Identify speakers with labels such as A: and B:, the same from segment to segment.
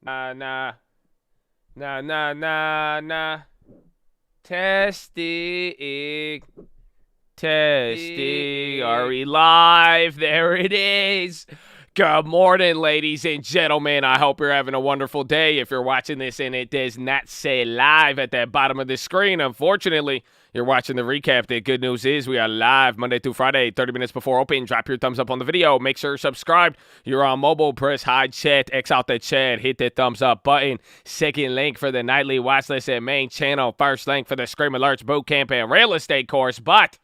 A: Nah, nah, nah, nah, nah, nah. Testing, testing. Are we live? There it is. Good morning, ladies and gentlemen. I hope you're having a wonderful day. If you're watching this and it does not say live at the bottom of the screen, unfortunately, you're watching the recap. The good news is we are live Monday through Friday, 30 minutes before open. Drop your thumbs up on the video. Make sure you're subscribed. You're on mobile. Press hide chat. X out the chat. Hit the thumbs up button. Second link for the nightly watch list and main channel. First link for the Scream Alerts bootcamp and real estate course. But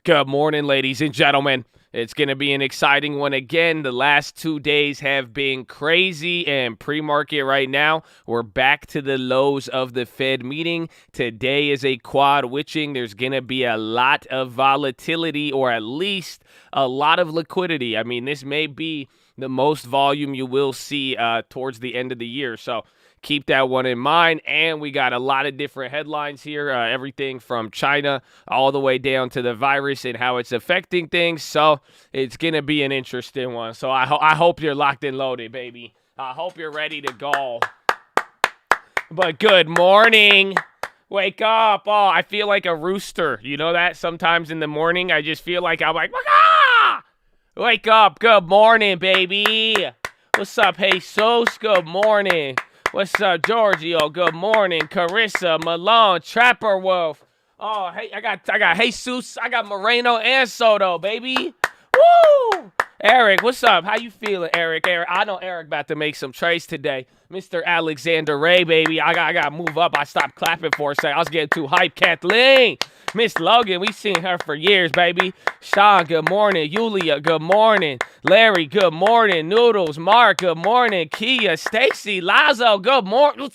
A: good morning, ladies and gentlemen. It's going to be an exciting one again. The last 2 days have been crazy, and pre-market right now, we're back to the lows of the Fed meeting. Today is a quad witching. There's going to be a lot of volatility, or at least a lot of liquidity. I mean, this may be the most volume you will see towards the end of the year. So keep that one in mind. And we got a lot of different headlines here, everything from China all the way down to the virus and how it's affecting things. So it's going to be an interesting one. So I hope you're locked and loaded, baby. I hope you're ready to go. But good morning. Wake up. Oh, I feel like a rooster. You know that? Sometimes in the morning, I just feel like I'm like, ah! Wake up. Good morning, baby. What's up, Jesus? Good morning. What's up, Giorgio? Good morning. Carissa, Malone, Trapper Wolf. Oh, hey, I got Jesus, I got Moreno and Soto, baby. Woo! Eric, what's up? How you feeling, Eric? I know Eric about to make some trades today. Mr. Alexander Ray, baby. I got to move up. I stopped clapping for a second. I was getting too hyped. Kathleen, Miss Logan, we seen her for years, baby. Sean, good morning. Yulia, good morning. Larry, good morning. Noodles, Mark, good morning. Kia, Stacy, Lazo, good morning.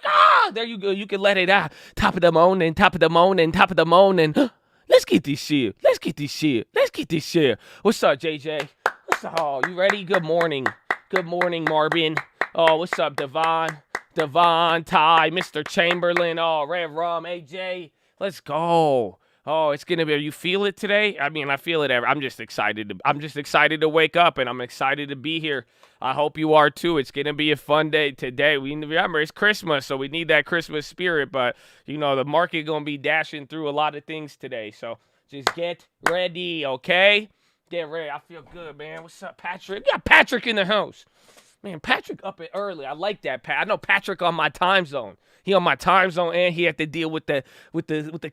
A: Ah, there you go. You can let it out. Top of the morning, top of the morning, top of the morning. Let's get this shit. Let's get this shit. Let's get this shit. What's up, JJ? What's up? Oh, you ready? Good morning. Good morning, Marvin. Oh, what's up, Devon? Ty, Mr. Chamberlain. Oh, Red Rum, AJ. Let's go. Oh, it's gonna be. You feel it today? I mean, I feel it. I'm just excited. I'm just excited to wake up, and I'm excited to be here. I hope you are too. It's gonna be a fun day today. We remember it's Christmas, so we need that Christmas spirit. But you know, the market gonna be dashing through a lot of things today. So just get ready, okay? Get ready. I feel good, man. What's up, Patrick? We got Patrick in the house. Man, Patrick up it early. I like that, Pat. I know Patrick on my time zone. He on my time zone, and he had to deal with the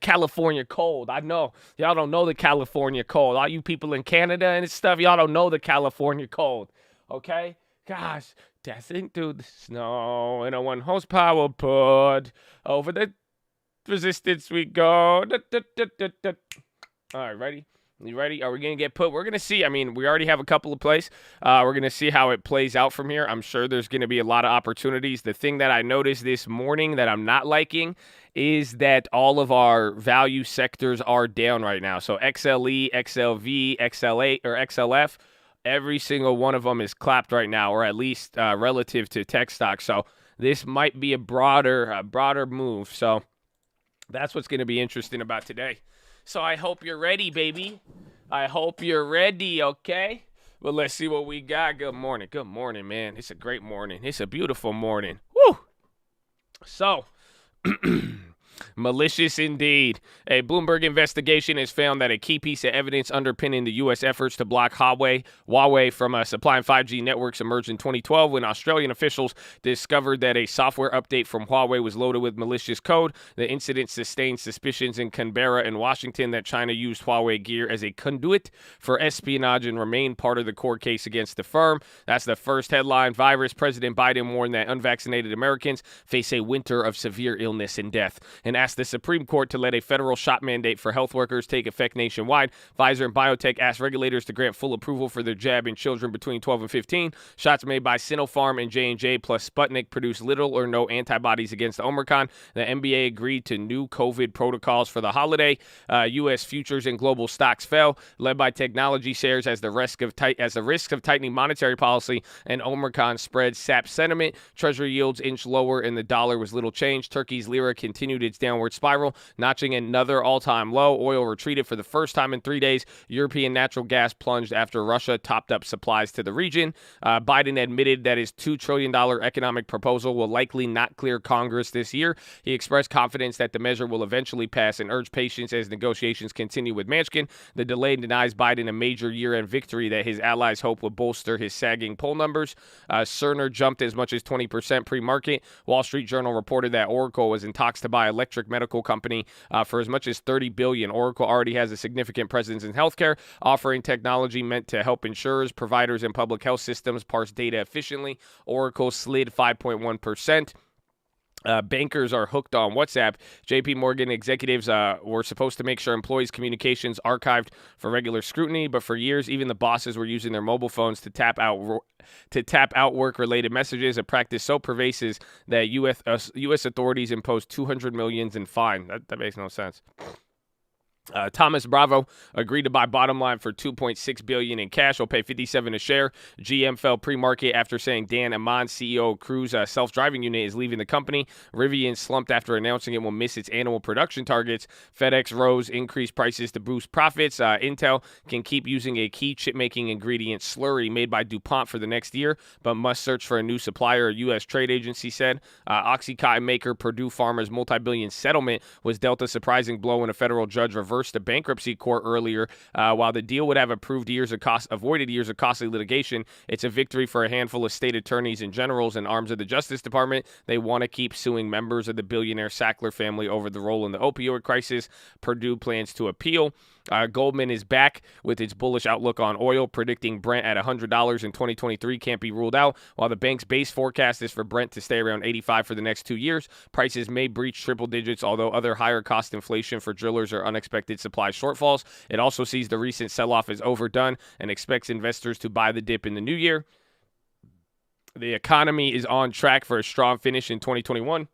A: California cold. I know y'all don't know the California cold. All you people in Canada and stuff, y'all don't know the California cold. Okay, gosh, dancing through the snow in a 1 horsepower put over the resistance we go. Da, da, da, da, da. All right, ready? You ready? Are we going to get put? We're going to see. I mean, we already have a couple of plays. We're going to see how it plays out from here. I'm sure there's going to be a lot of opportunities. The thing that I noticed this morning that I'm not liking is that all of our value sectors are down right now. So XLE, XLV, XL8, or XLF, every single one of them is clapped right now, or at least relative to tech stocks. So this might be a broader move. So that's what's going to be interesting about today. So I hope you're ready, baby. I hope you're ready, okay? Well, let's see what we got. Good morning. Good morning, man. It's a great morning. It's a beautiful morning. Woo! So, malicious indeed. A Bloomberg investigation has found that a key piece of evidence underpinning the U.S. efforts to block Huawei from supplying 5G networks emerged in 2012 when Australian officials discovered that a software update from Huawei was loaded with malicious code. The incident sustained suspicions in Canberra and Washington that China used Huawei gear as a conduit for espionage and remained part of the court case against the firm. That's the first headline. Virus. President Biden warned that unvaccinated Americans face a winter of severe illness and death, and asked the Supreme Court to let a federal shot mandate for health workers take effect nationwide. Pfizer and BioNTech asked regulators to grant full approval for their jab in children between 12 and 15. Shots made by Sinopharm and J&J plus Sputnik produced little or no antibodies against Omicron. The NBA agreed to new COVID protocols for the holiday. U.S. futures and global stocks fell, led by technology shares as the risk of tightening monetary policy and Omicron spread sapped sentiment. Treasury yields inched lower and the dollar was little changed. Turkey's lira continued its its downward spiral, notching another all-time low. Oil retreated for the first time in 3 days. European natural gas plunged after Russia topped up supplies to the region. Biden admitted that his $2 trillion economic proposal will likely not clear Congress this year. He expressed confidence that the measure will eventually pass and urged patience as negotiations continue with Manchin. The delay denies Biden a major year-end victory that his allies hope will bolster his sagging poll numbers. Cerner jumped as much as 20% pre-market. Wall Street Journal reported that Oracle was in talks to buy Electric Medical Company for as much as $30 billion. Oracle already has a significant presence in healthcare, offering technology meant to help insurers, providers, and public health systems parse data efficiently. Oracle slid 5.1%. Bankers are hooked on WhatsApp. JP Morgan executives were supposed to make sure employees' communications archived for regular scrutiny, but for years, even the bosses were using their mobile phones to tap out work-related messages, a practice so pervasive that U.S. authorities imposed $200 million in fine. That makes no sense. Thomas Bravo agreed to buy Bottom Line for $2.6 billion in cash. Will pay $57 a share. GM fell pre-market after saying Dan Amon, CEO of Cruise self-driving unit, is leaving the company. Rivian slumped after announcing it will miss its annual production targets. FedEx rose, increased prices to boost profits. Intel can keep using a key chip-making ingredient, slurry, made by DuPont for the next year, but must search for a new supplier, a U.S. trade agency said. Oxycontin maker Purdue Pharma's multi-billion settlement was dealt a surprising blow when a federal judge reversed a bankruptcy court earlier. While the deal would have avoided years of costly litigation, it's a victory for a handful of state attorneys and generals and arms of the Justice Department. They want to keep suing members of the billionaire Sackler family over the role in the opioid crisis. Purdue plans to appeal. Goldman is back with its bullish outlook on oil, predicting Brent at $100 in 2023 can't be ruled out. While the bank's base forecast is for Brent to stay around 85 for the next 2 years, prices may breach triple digits, although other higher cost inflation for drillers or unexpected supply shortfalls. It also sees the recent sell-off as overdone and expects investors to buy the dip in the new year. The economy is on track for a strong finish in 2021.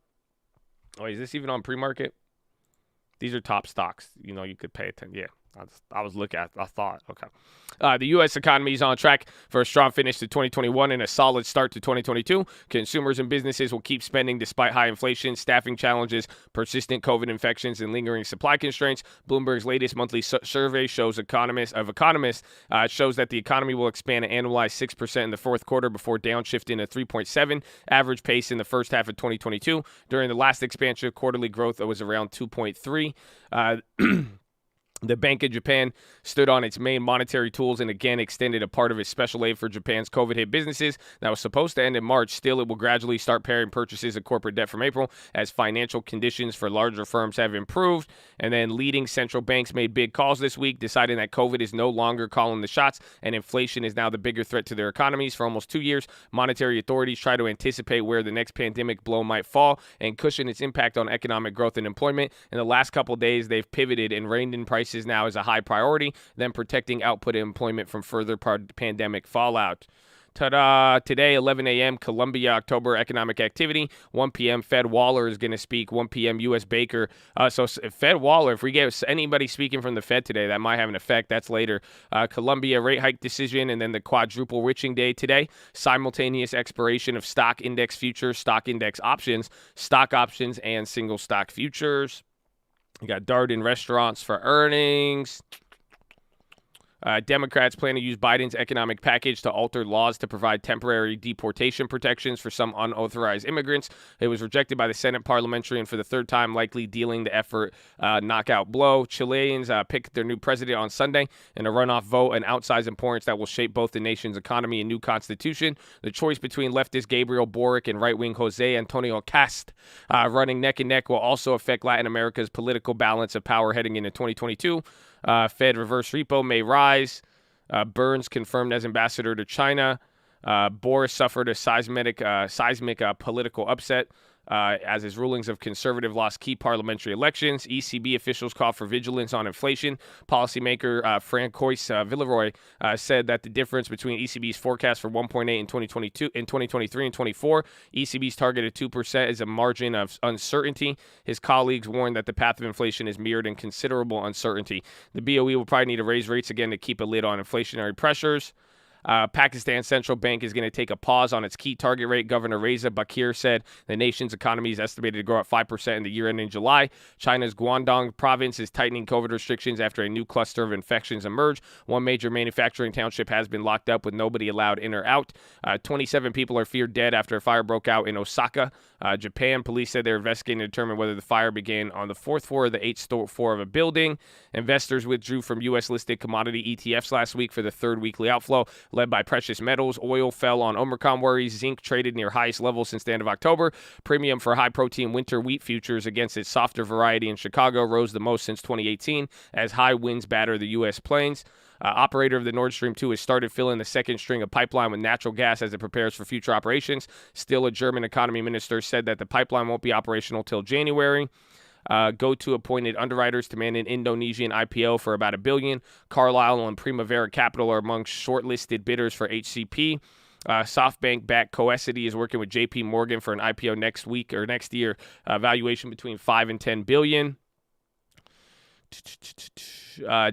A: Oh, is this even on pre-market? These are top stocks. You know, you could pay attention. Yeah. I was looking at, I thought, okay. The U.S. economy is on track for a strong finish to 2021 and a solid start to 2022. Consumers and businesses will keep spending despite high inflation, staffing challenges, persistent COVID infections, and lingering supply constraints. Bloomberg's latest monthly survey shows economists shows that the economy will expand an annualized 6% in the fourth quarter before downshifting to 3.7 average pace in the first half of 2022. During the last expansion, quarterly growth was around 2.3. The Bank of Japan stood on its main monetary tools and again extended a part of its special aid for Japan's COVID-hit businesses that was supposed to end in March. Still, it will gradually start pairing purchases of corporate debt from April as financial conditions for larger firms have improved. And then leading central banks made big calls this week, deciding that COVID is no longer calling the shots and inflation is now the bigger threat to their economies. For almost 2 years, monetary authorities try to anticipate where the next pandemic blow might fall and cushion its impact on economic growth and employment. In the last couple of days, they've pivoted and reined in prices now is a high priority, then protecting output and employment from further pandemic fallout. Today, 11 a.m., Columbia, October economic activity. 1 p.m., Fed Waller is going to speak. 1 p.m., U.S. Baker. So Fed Waller, if we get anybody speaking from the Fed today, that might have an effect. That's later. Columbia rate hike decision, and then the quadruple witching day today. Simultaneous expiration of stock index futures, stock index options, stock options, and single stock futures. You got Darden restaurants for earnings. Democrats plan to use Biden's economic package to alter laws to provide temporary deportation protections for some unauthorized immigrants. It was rejected by the Senate parliamentarian for the third time, likely dealing the effort knockout blow. Chileans picked their new president on Sunday in a runoff vote, an outsized importance that will shape both the nation's economy and new constitution. The choice between leftist Gabriel Boric and right-wing Jose Antonio Cast running neck and neck will also affect Latin America's political balance of power heading into 2022. Fed reverse repo may rise. Burns confirmed as ambassador to China. Boris suffered a seismic political upset as his rulings of conservative lost key parliamentary elections. ECB officials call for vigilance on inflation. Policymaker Francois Villeroy said that the difference between ECB's forecast for 1.8 in 2023 and 24, ECB's target of 2% is a margin of uncertainty. His colleagues warned that the path of inflation is mirrored in considerable uncertainty. The BOE will probably need to raise rates again to keep a lid on inflationary pressures. Pakistan Central Bank is going to take a pause on its key target rate. Governor Reza Bakir said the nation's economy is estimated to grow at 5% in the year ending July. China's Guangdong province is tightening COVID restrictions after a new cluster of infections emerged. One major manufacturing township has been locked up with nobody allowed in or out. 27 people are feared dead after a fire broke out in Osaka, Japan. Police said they're investigating to determine whether the fire began on the fourth floor or the eighth floor of a building. Investors withdrew from U.S.-listed commodity ETFs last week for the third weekly outflow, led by precious metals. Oil fell on Omicron worries. Zinc traded near highest levels since the end of October. Premium for high-protein winter wheat futures against its softer variety in Chicago rose the most since 2018 as high winds batter the U.S. plains. Operator of the Nord Stream 2 has started filling the second string of pipeline with natural gas as it prepares for future operations. Still, a German economy minister said that the pipeline won't be operational till January. Go-to appointed underwriters to man an Indonesian IPO for about $1 billion. Carlyle and Primavera Capital are among shortlisted bidders for HCP. SoftBank-backed Coesity is working with JP Morgan for an IPO next week or next year. Valuation between $5 and $10 billion.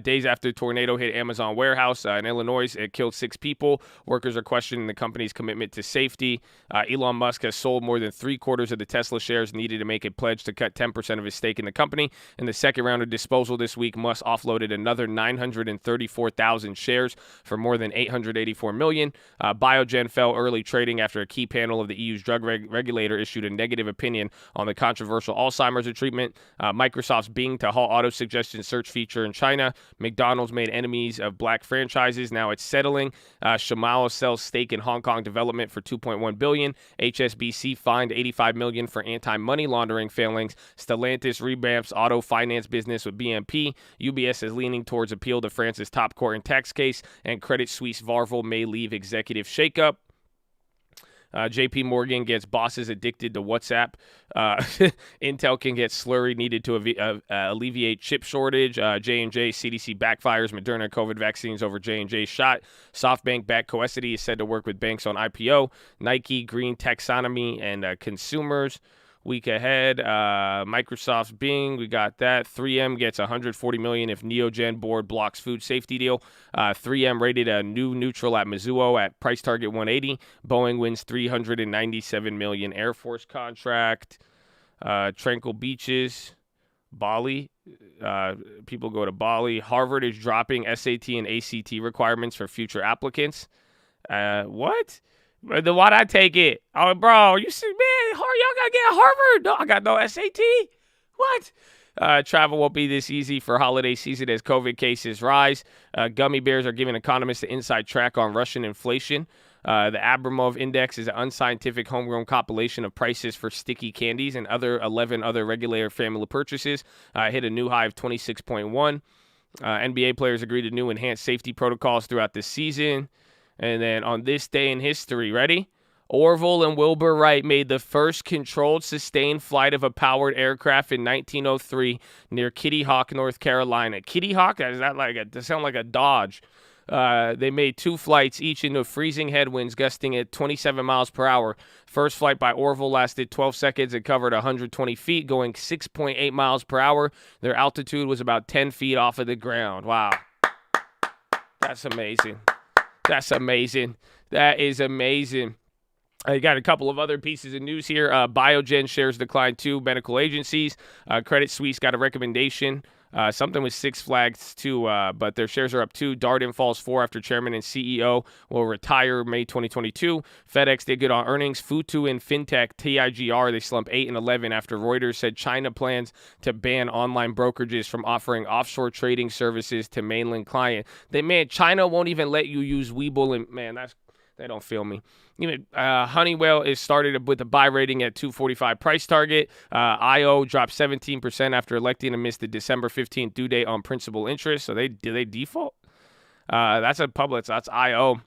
A: Days after the tornado hit Amazon warehouse in Illinois, it killed 6 people. Workers are questioning the company's commitment to safety. Elon Musk has sold more than 3/4 of the Tesla shares needed to make a pledge to cut 10% of his stake in the company. In the second round of disposal this week, Musk offloaded another 934,000 shares for more than $884 million. Biogen fell early trading after a key panel of the EU's drug regulator issued a negative opinion on the controversial Alzheimer's treatment. Microsoft's Bing to halt auto suggestion search feature in China. McDonald's made enemies of black franchises. Now it's settling. Shimao sells stake in Hong Kong development for $2.1 billion. HSBC fined $85 million for anti-money laundering failings. Stellantis revamps auto finance business with BNP. UBS is leaning towards appeal to France's top court in tax case. And Credit Suisse Varvel may leave executive shakeup. JP Morgan gets bosses addicted to WhatsApp. Intel can get slurry needed to alleviate chip shortage. J&J CDC backfires Moderna COVID vaccines over J&J shot. SoftBank-backed Coesity is said to work with banks on IPO. Nike, green taxonomy, and consumers. Week ahead, Microsoft's Bing, we got that. 3M gets $140 million if Neogen board blocks food safety deal. 3M rated a new neutral at Mizuho at price target 180. Boeing wins $397 million Air Force contract. Tranquil Beaches, Bali. People go to Bali. Harvard is dropping SAT and ACT requirements for future applicants. What? Then why'd I take it? Oh, bro, you see, man, y'all gotta get Harvard. No, I got no SAT. What? Travel won't be this easy for holiday season as COVID cases rise. Gummy bears are giving economists the inside track on Russian inflation. The Abramov Index is an unscientific homegrown compilation of prices for sticky candies and 11 other regulator family purchases. Hit a new high of 26.1. NBA players agreed to new enhanced safety protocols throughout the season. And then on this day in history, ready? Orville and Wilbur Wright made the first controlled sustained flight of a powered aircraft in 1903 near Kitty Hawk, North Carolina. Kitty Hawk? Does that sound like a Dodge? They made 2 flights, each into freezing headwinds gusting at 27 miles per hour. First flight by Orville lasted 12 seconds and covered 120 feet, going 6.8 miles per hour. Their altitude was about 10 feet off of the ground. Wow. That's amazing. That's amazing. That is amazing. I got a couple of other pieces of news here. Biogen shares declined 2 medical agencies. Credit Suisse got a recommendation. Something with Six Flags too, but their shares are up 2. Darden falls 4 after chairman and CEO will retire May 2022. FedEx did good on earnings. Futu and FinTech TIGR, they slumped 8 and 11 after Reuters said China plans to ban online brokerages from offering offshore trading services to mainland client. China won't even let you use Webull, and man, they don't feel me. Even Honeywell is started with a buy rating at 245 price target. IO dropped 17% after electing to miss the December 15th due date on principal interest. So did they default? That's a public. So that's IO.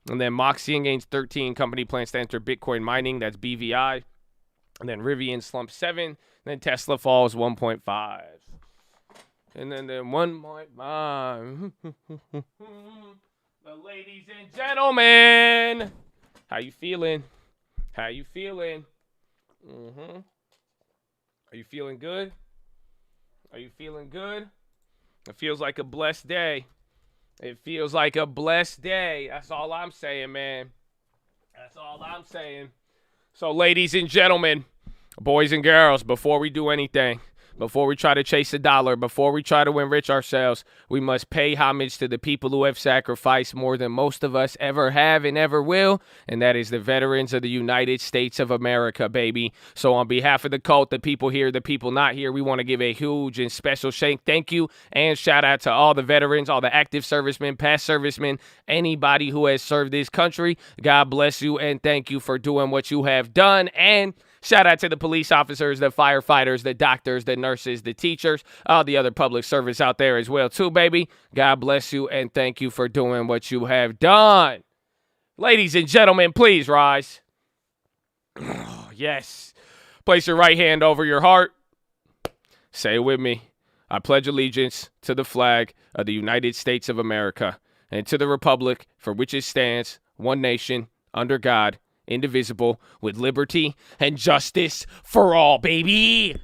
A: And then Moxie gains 13. Company plans to enter Bitcoin mining. That's BVI. And then Rivian slumps 7. And then Tesla falls 1.5. And then 1.5. But ladies and gentlemen, how you feeling? How you feeling? Are you feeling good? Are you feeling good? It feels like a blessed day. It feels like a blessed day. That's all I'm saying, man. That's all I'm saying. So, ladies and gentlemen, boys and girls, before we do anything, before we try to chase a dollar, before we try to enrich ourselves, we must pay homage to the people who have sacrificed more than most of us ever have and ever will, and that is the veterans of the United States of America, baby. So on behalf of the cult, the people here, the people not here, we want to give a huge and special thank you and shout out to all the veterans, all the active servicemen, past servicemen, anybody who has served this country. God bless you and thank you for doing what you have done. And shout out to the police officers, the firefighters, the doctors, the nurses, the teachers, all the other public service out there as well too, baby. God bless you and thank you for doing what you have done. Ladies and gentlemen, please rise. Oh, yes. Place your right hand over your heart. Say it with me. I pledge allegiance to the flag of the United States of America and to the republic for which it stands, one nation, under God, indivisible, with liberty and justice for all, baby.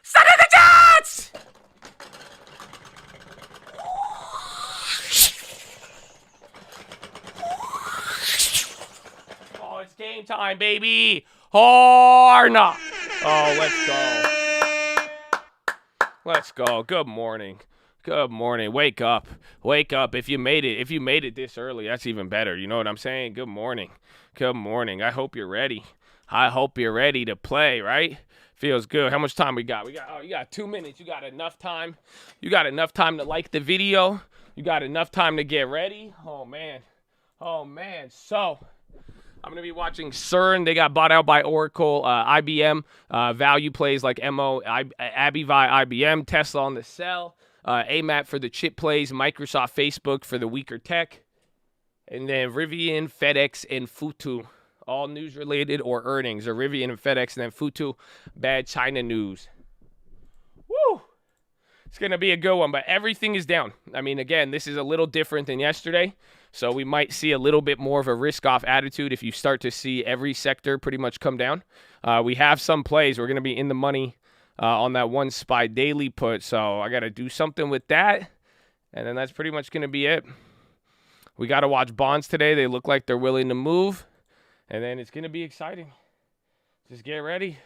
A: Son of the Jets! Oh, it's game time, baby. Harna. Oh, let's go. Let's go. Good morning. Good morning. Wake up. Wake up. If you made it this early, that's even better. You know what I'm saying? Good morning. Good morning. I hope you're ready. I hope you're ready to play, right? Feels good. How much time we got? You got 2 minutes. You got enough time. You got enough time to like the video. You got enough time to get ready. Oh man. So I'm going to be watching CERN. They got bought out by Oracle, IBM, value plays like MO, ABI, IBM, Tesla on the sell, AMAT for the chip plays, Microsoft, Facebook for the weaker tech, and then Rivian, FedEx, and Futu, all news-related or earnings, or Rivian and FedEx, and then Futu, bad China news. Woo! It's going to be a good one, but everything is down. I mean, again, this is a little different than yesterday. So we might see a little bit more of a risk-off attitude if you start to see every sector pretty much come down. We have some plays. We're going to be in the money on that one SPY daily put. So I got to do something with that. And then that's pretty much going to be it. We got to watch bonds today. They look like they're willing to move. And then it's going to be exciting. Just get ready.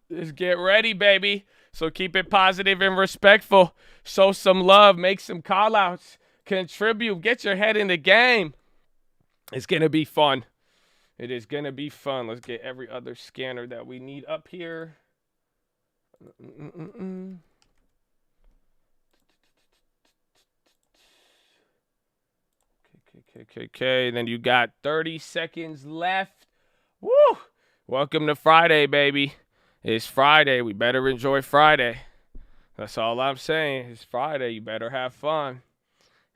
A: Just get ready, baby. So keep it positive and respectful. Show some love. Make some call-outs. Contribute. Get your head in the game. It's going to be fun. It is going to be fun. Let's get every other scanner that we need up here. Okay. Then you got 30 seconds left. Woo! Welcome to Friday, baby. It's Friday. We better enjoy Friday. That's all I'm saying. It's Friday. You better have fun.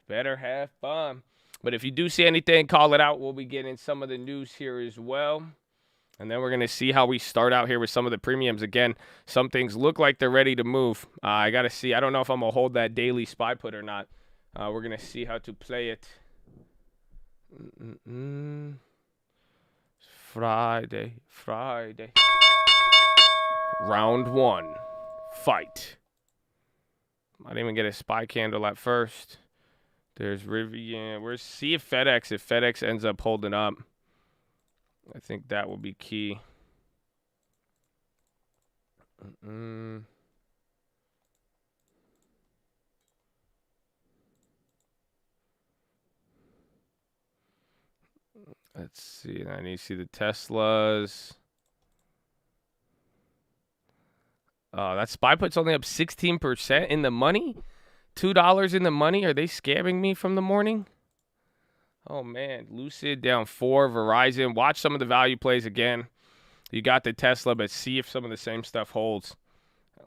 A: Better have fun. But if you do see anything, call it out. We'll be getting some of the news here as well. And then we're going to see how we start out here with some of the premiums. Again, some things look like they're ready to move. I got to see. I don't know if I'm going to hold that daily SPY put or not. We're going to see how to play it. Friday. Round one. Fight. I didn't even get a SPY candle at first. There's Rivian. We'll see if FedEx ends up holding up. I think that will be key. Let's see. I need to see the Teslas. Oh, that SPY put's only up 16% in the money? $2 in the money? Are they scamming me from the morning? Oh, man. Lucid down 4. Verizon. Watch some of the value plays again. You got the Tesla, but see if some of the same stuff holds.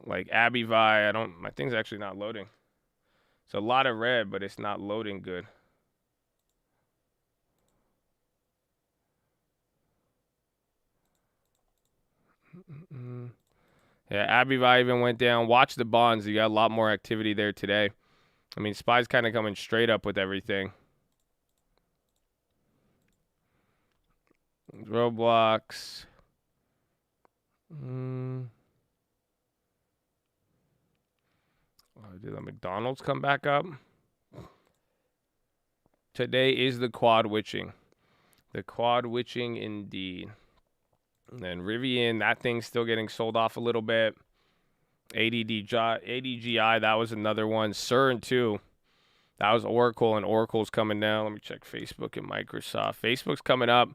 A: Like ABI, my thing's actually not loading. It's a lot of red, but it's not loading good. Yeah, ABI even went down. Watch the bonds. You got a lot more activity there today. I mean, SPY's kind of coming straight up with everything. Roblox. Did the McDonald's come back up? Today is the quad witching. The quad witching indeed. And then Rivian, that thing's still getting sold off a little bit. ADGI, that was another one. CERN too. That was Oracle, and Oracle's coming down. Let me check Facebook and Microsoft. Facebook's coming up.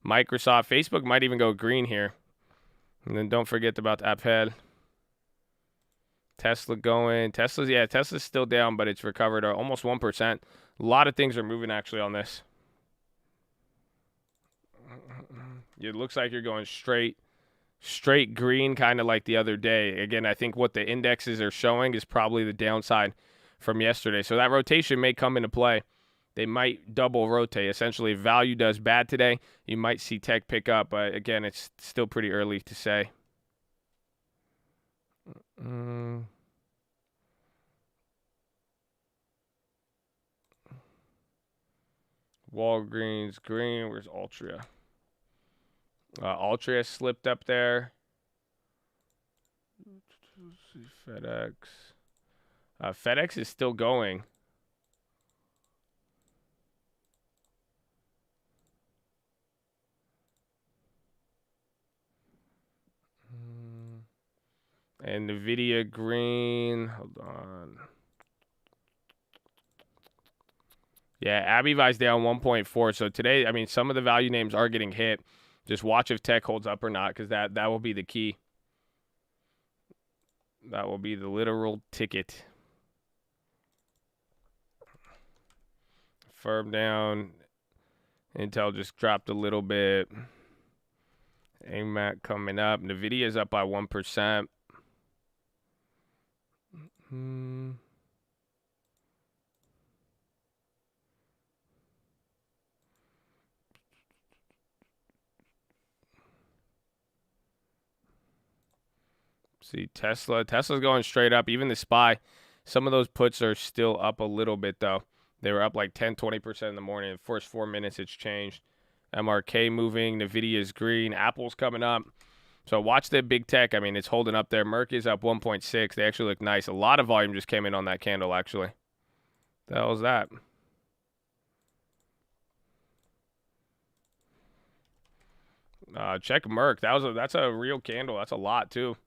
A: Microsoft. Facebook might even go green here. And then don't forget about the Apphead. Tesla going. Tesla's still down, but it's recovered almost 1%. A lot of things are moving actually on this. It looks like you're going straight green, kind of like the other day. Again, I think what the indexes are showing is probably the downside from yesterday. So that rotation may come into play. They might double rotate. Essentially, if value does bad today, you might see tech pick up. But again, it's still pretty early to say. Walgreens, green. Where's Altria? Altria slipped up there. FedEx. FedEx is still going. And NVIDIA green. Hold on. Yeah, Abivai's down 1.4. So today, I mean, some of the value names are getting hit. Just watch if tech holds up or not, because that will be the key. That will be the literal ticket. Firm down. Intel just dropped a little bit. AMAT coming up. NVIDIA's up by 1%. See, Tesla's going straight up. Even the SPY, some of those puts are still up a little bit, though. They were up like 10, 20% in the morning. The first 4 minutes, it's changed. MRK moving. NVIDIA's green. Apple's coming up. So watch the big tech. I mean, it's holding up there. Merck is up 1.6. They actually look nice. A lot of volume just came in on that candle, actually. The hell is that? Check Merck. That's a real candle. That's a lot, too.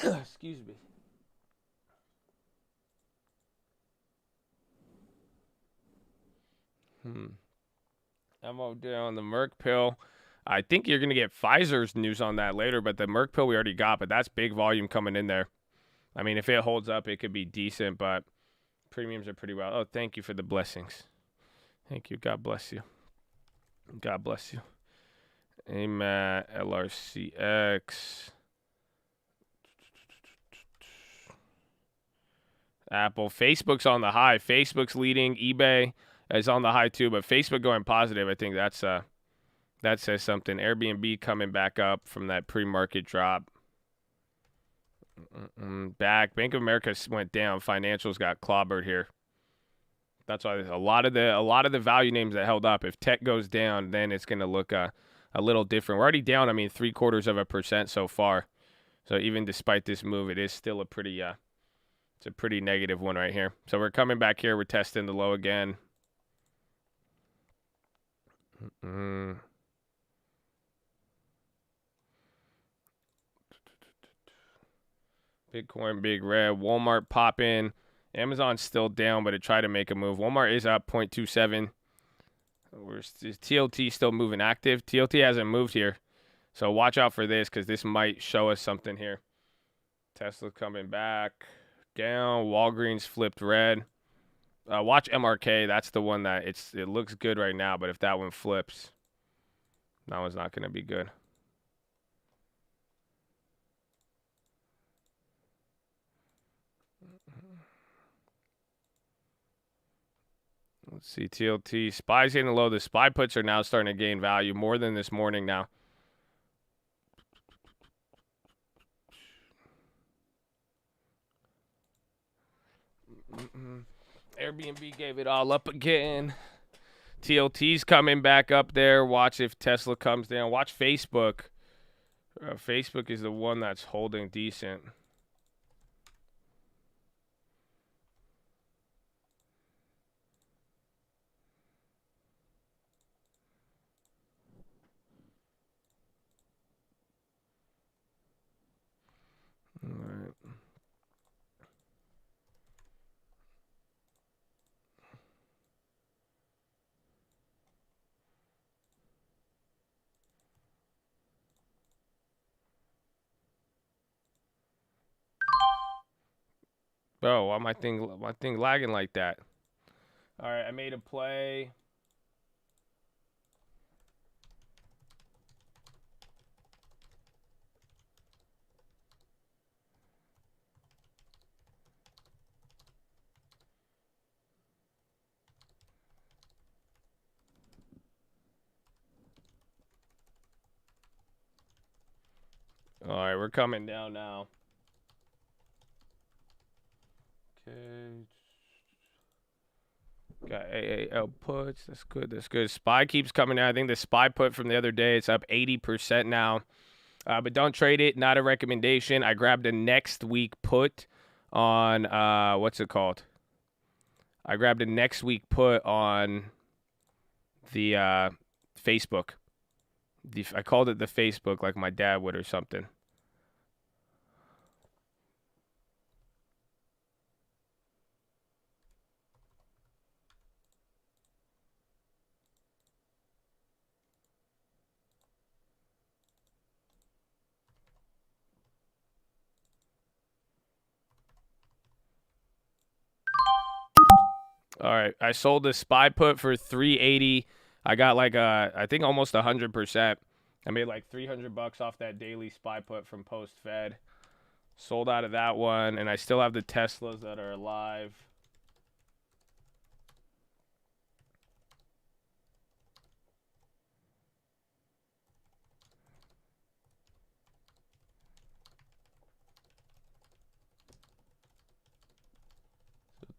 A: Excuse me. MO down the Merck pill. I think you're going to get Pfizer's news on that later, but the Merck pill we already got, but that's big volume coming in there. I mean, if it holds up, it could be decent, but premiums are pretty well. Oh, thank you for the blessings. Thank you. God bless you. God bless you. AMAT, LRCX. Apple. Facebook's on the high. Facebook's leading. eBay is on the high too, but Facebook going positive. I think that says something. Airbnb coming back up from that pre-market drop. Back. Bank of America went down. Financials got clobbered here. That's why a lot of the value names that held up. If tech goes down, then it's going to look a little different. We're already down. I mean, 0.75% so far. So even despite this move, it is still a pretty it's a pretty negative one right here. So we're coming back here. We're testing the low again. Bitcoin, big red. Walmart pop in. Amazon's still down, but it tried to make a move. Walmart is up 0.27. Is TLT still moving active? TLT hasn't moved here. So watch out for this because this might show us something here. Tesla coming back down. Walgreens flipped red. Watch MRK. That's the one that it looks good right now, but if that one flips, that one's not going to be good. Let's see, TLT. SPY's getting low. The SPY puts are now starting to gain value more than this morning now. Airbnb gave it all up again. TLT's coming back up there. Watch if Tesla comes down. Watch Facebook. Facebook is the one that's holding decent. All right. Bro, why my thing lagging like that? All right, I made a play. All right, we're coming down now. Okay. Got AAL puts. That's good. That's good. SPY keeps coming out. I think the SPY put from the other day, it's up 80% now. But don't trade it. Not a recommendation. I grabbed a next week put on, what's it called? I grabbed a next week put on the Facebook. I called it the Facebook like my dad would or something. All right, I sold the SPY put for 380. I got like I think almost 100%. I made like $300 off that daily SPY put from post Fed. Sold out of that one, and I still have the Teslas that are alive.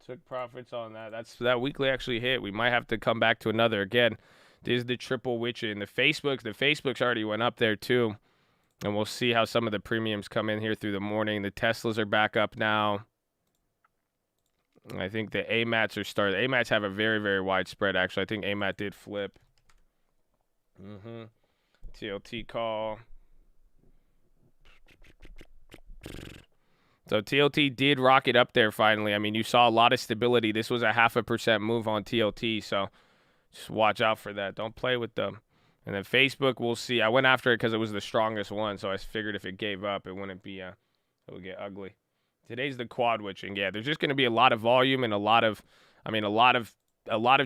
A: Took profits on that. That weekly actually hit. We might have to come back to another again. This is the triple witching. The Facebooks already went up there too. And we'll see how some of the premiums come in here through the morning. The Teslas are back up now. I think the AMATs are starting. AMATs have a very, very wide spread, actually. I think AMAT did flip. TLT call. So TLT did rocket up there finally. I mean, you saw a lot of stability. This was a 0.5% move on TLT, so just watch out for that. Don't play with them. And then Facebook, we'll see. I went after it because it was the strongest one, so I figured if it gave up, it wouldn't be, it would get ugly. Today's the quad witching. Yeah, there's just going to be a lot of volume and a lot of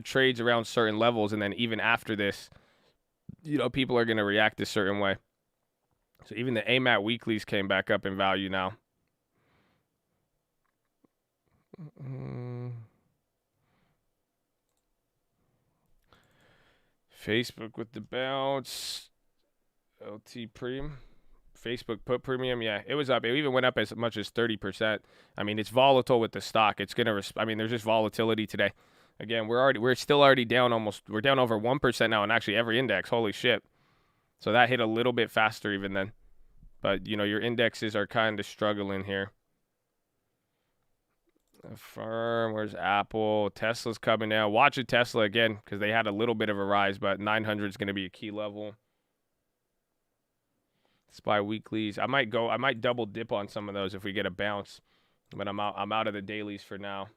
A: trades around certain levels, and then even after this, people are going to react a certain way. So even the AMAT weeklies came back up in value now. Facebook with the bounce. LT Premium. Facebook put premium, yeah, it was up. It even went up as much as 30%. I mean, it's volatile with the stock. It's gonna. There's just volatility today. Again, we're still already down almost. We're down over 1% now in actually every index. Holy shit! So that hit a little bit faster even then. But your indexes are kind of struggling here. Affirm, where's Apple? Tesla's coming now. Watch a Tesla again because they had a little bit of a rise, but 900 is going to be a key level. SPY weeklies. I might double dip on some of those if we get a bounce, but I'm out of the dailies for now.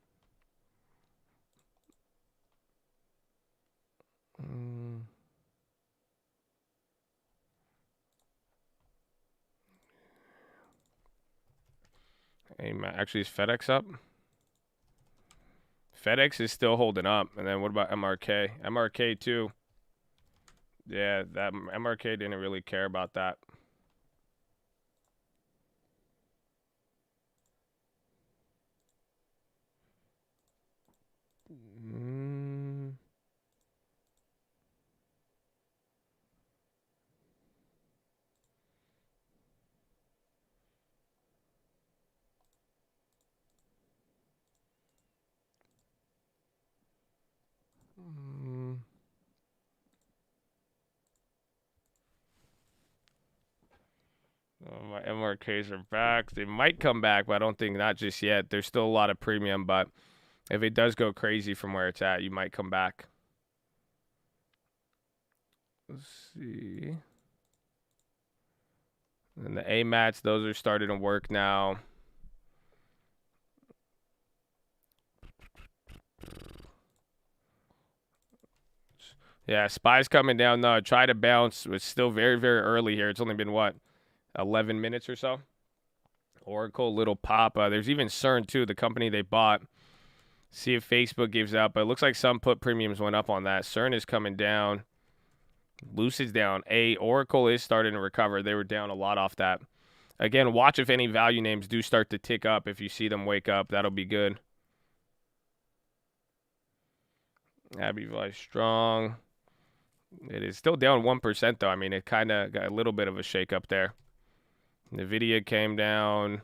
A: Hey, actually, is FedEx up? FedEx is still holding up. And then what about MRK? MRK too. Yeah, that MRK didn't really care about that. My MRKs are back. They might come back, but I don't think not just yet. There's still a lot of premium, but if it does go crazy from where it's at, you might come back. Let's see. And the AMATs, those are starting to work now. Yeah, SPY's coming down. No, try to bounce. It's still very, very early here. It's only been, what, 11 minutes or so? Oracle, little pop. There's even CERN, too, the company they bought. See if Facebook gives out. But it looks like some put premiums went up on that. CERN is coming down. Lucid's down. Oracle is starting to recover. They were down a lot off that. Again, watch if any value names do start to tick up. If you see them wake up, that'll be good. Abbey Vice strong. It is still down 1%, though. I mean, it kind of got a little bit of a shake up there. NVIDIA came down.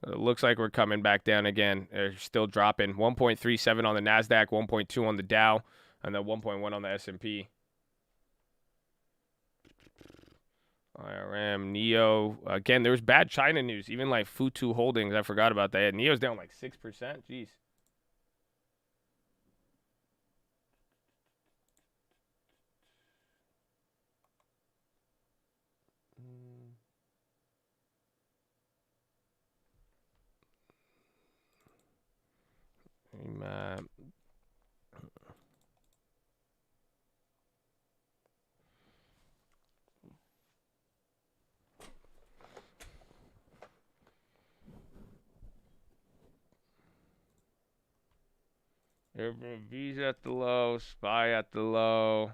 A: It looks like we're coming back down again. They're still dropping. 1.37 on the NASDAQ, 1.2 on the Dow, and then 1.1 on the S&P. IRM, NEO. Again, there was bad China news. Even like Futu Holdings, I forgot about that. NEO's down like 6%. Jeez. Map. Airbnb's at the low, SPY at the low.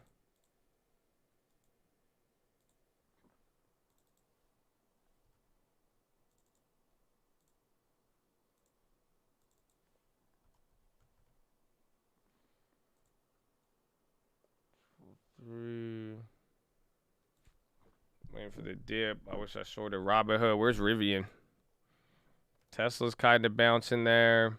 A: Three. Waiting for the dip. I wish I shorted Robinhood. Where's Rivian? Tesla's kind of bouncing there.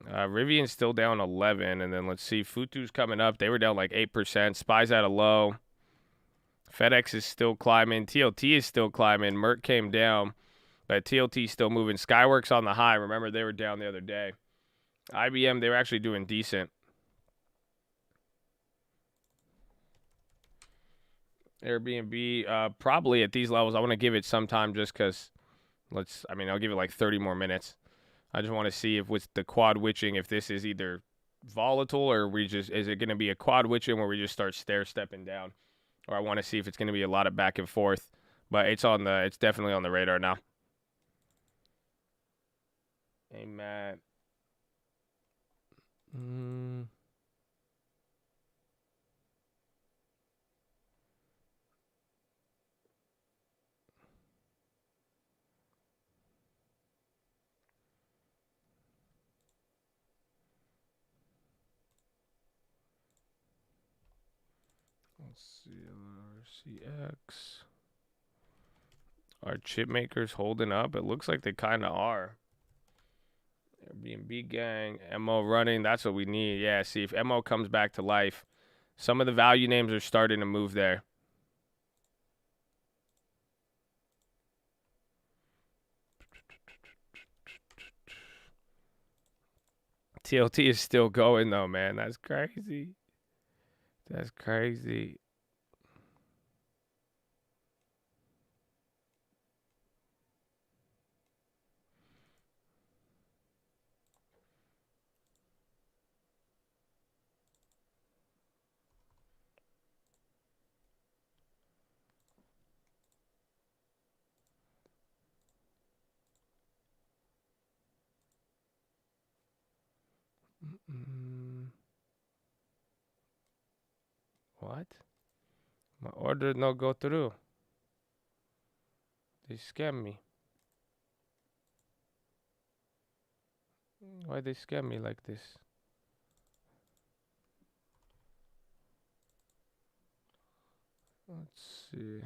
A: Rivian's still down 11, and then let's see. Futu's coming up. They were down like 8%. SPY's at a low. FedEx is still climbing. TLT is still climbing. Merck came down, but TLT's still moving. Skyworks on the high. Remember, they were down the other day. IBM, they were actually doing decent. Airbnb, probably at these levels. I want to give it some time just because I'll give it like 30 more minutes. I just want to see if with the quad witching, if this is either volatile or is it going to be a quad witching where we just start stepping down, or I want to see if it's going to be a lot of back and forth. But it's definitely on the radar now. Hey Matt. Let's see, RCX. Are chip makers holding up? It looks like they kind of are. Airbnb gang, MO running. That's what we need. Yeah, see if MO comes back to life. Some of the value names are starting to move there. TLT is still going though, man. That's crazy. That's crazy. What? My order no go through. They scam me. Why they scam me like this? Let's see.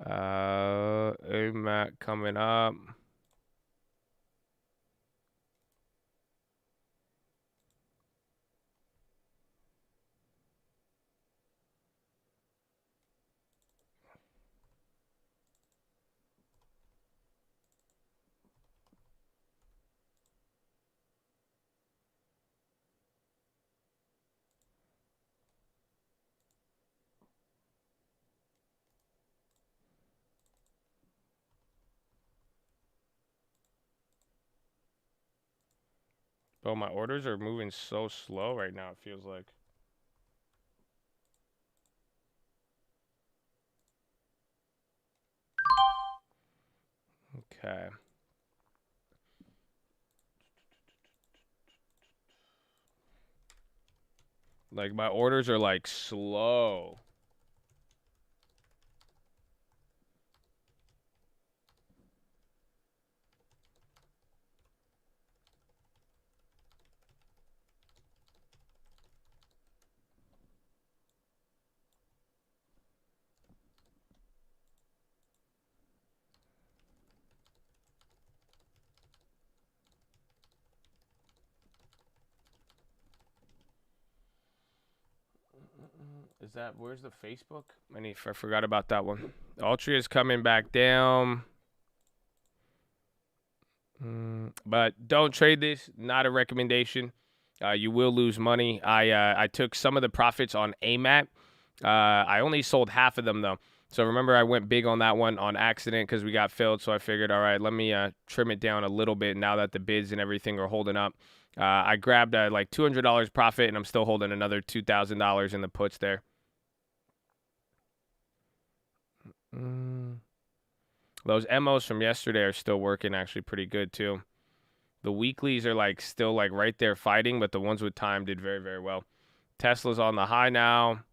A: AMAC coming up. Oh, my orders are moving so slow right now, it feels like. Okay. Like, my orders are, like, slow. Is that, where's the Facebook? I forgot about that one. Altria is coming back down. But don't trade this. Not a recommendation. You will lose money. I took some of the profits on AMAT. I only sold half of them though. So remember, I went big on that one on accident because we got filled. So I figured, all right, let me trim it down a little bit now that the bids and everything are holding up. I grabbed like $200 profit, and I'm still holding another $2,000 in the puts there. Those MOs from yesterday are still working actually pretty good too. The weeklies are like still like right there fighting, but the ones with time did very, very well. Tesla's on the high now.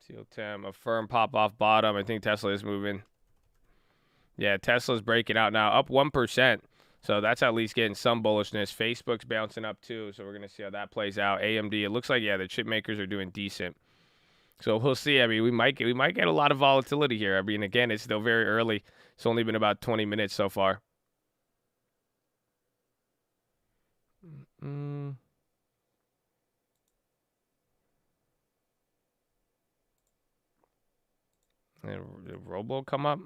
A: TLTM, a firm pop off bottom. I think Tesla is moving. Yeah, Tesla's breaking out now, up 1%. So that's at least getting some bullishness. Facebook's bouncing up too, so we're going to see how that plays out. AMD, it looks like, yeah, the chip makers are doing decent. So we'll see. I mean, we might get a lot of volatility here. I mean, again, it's still very early. It's only been about 20 minutes so far. Did Robo come up?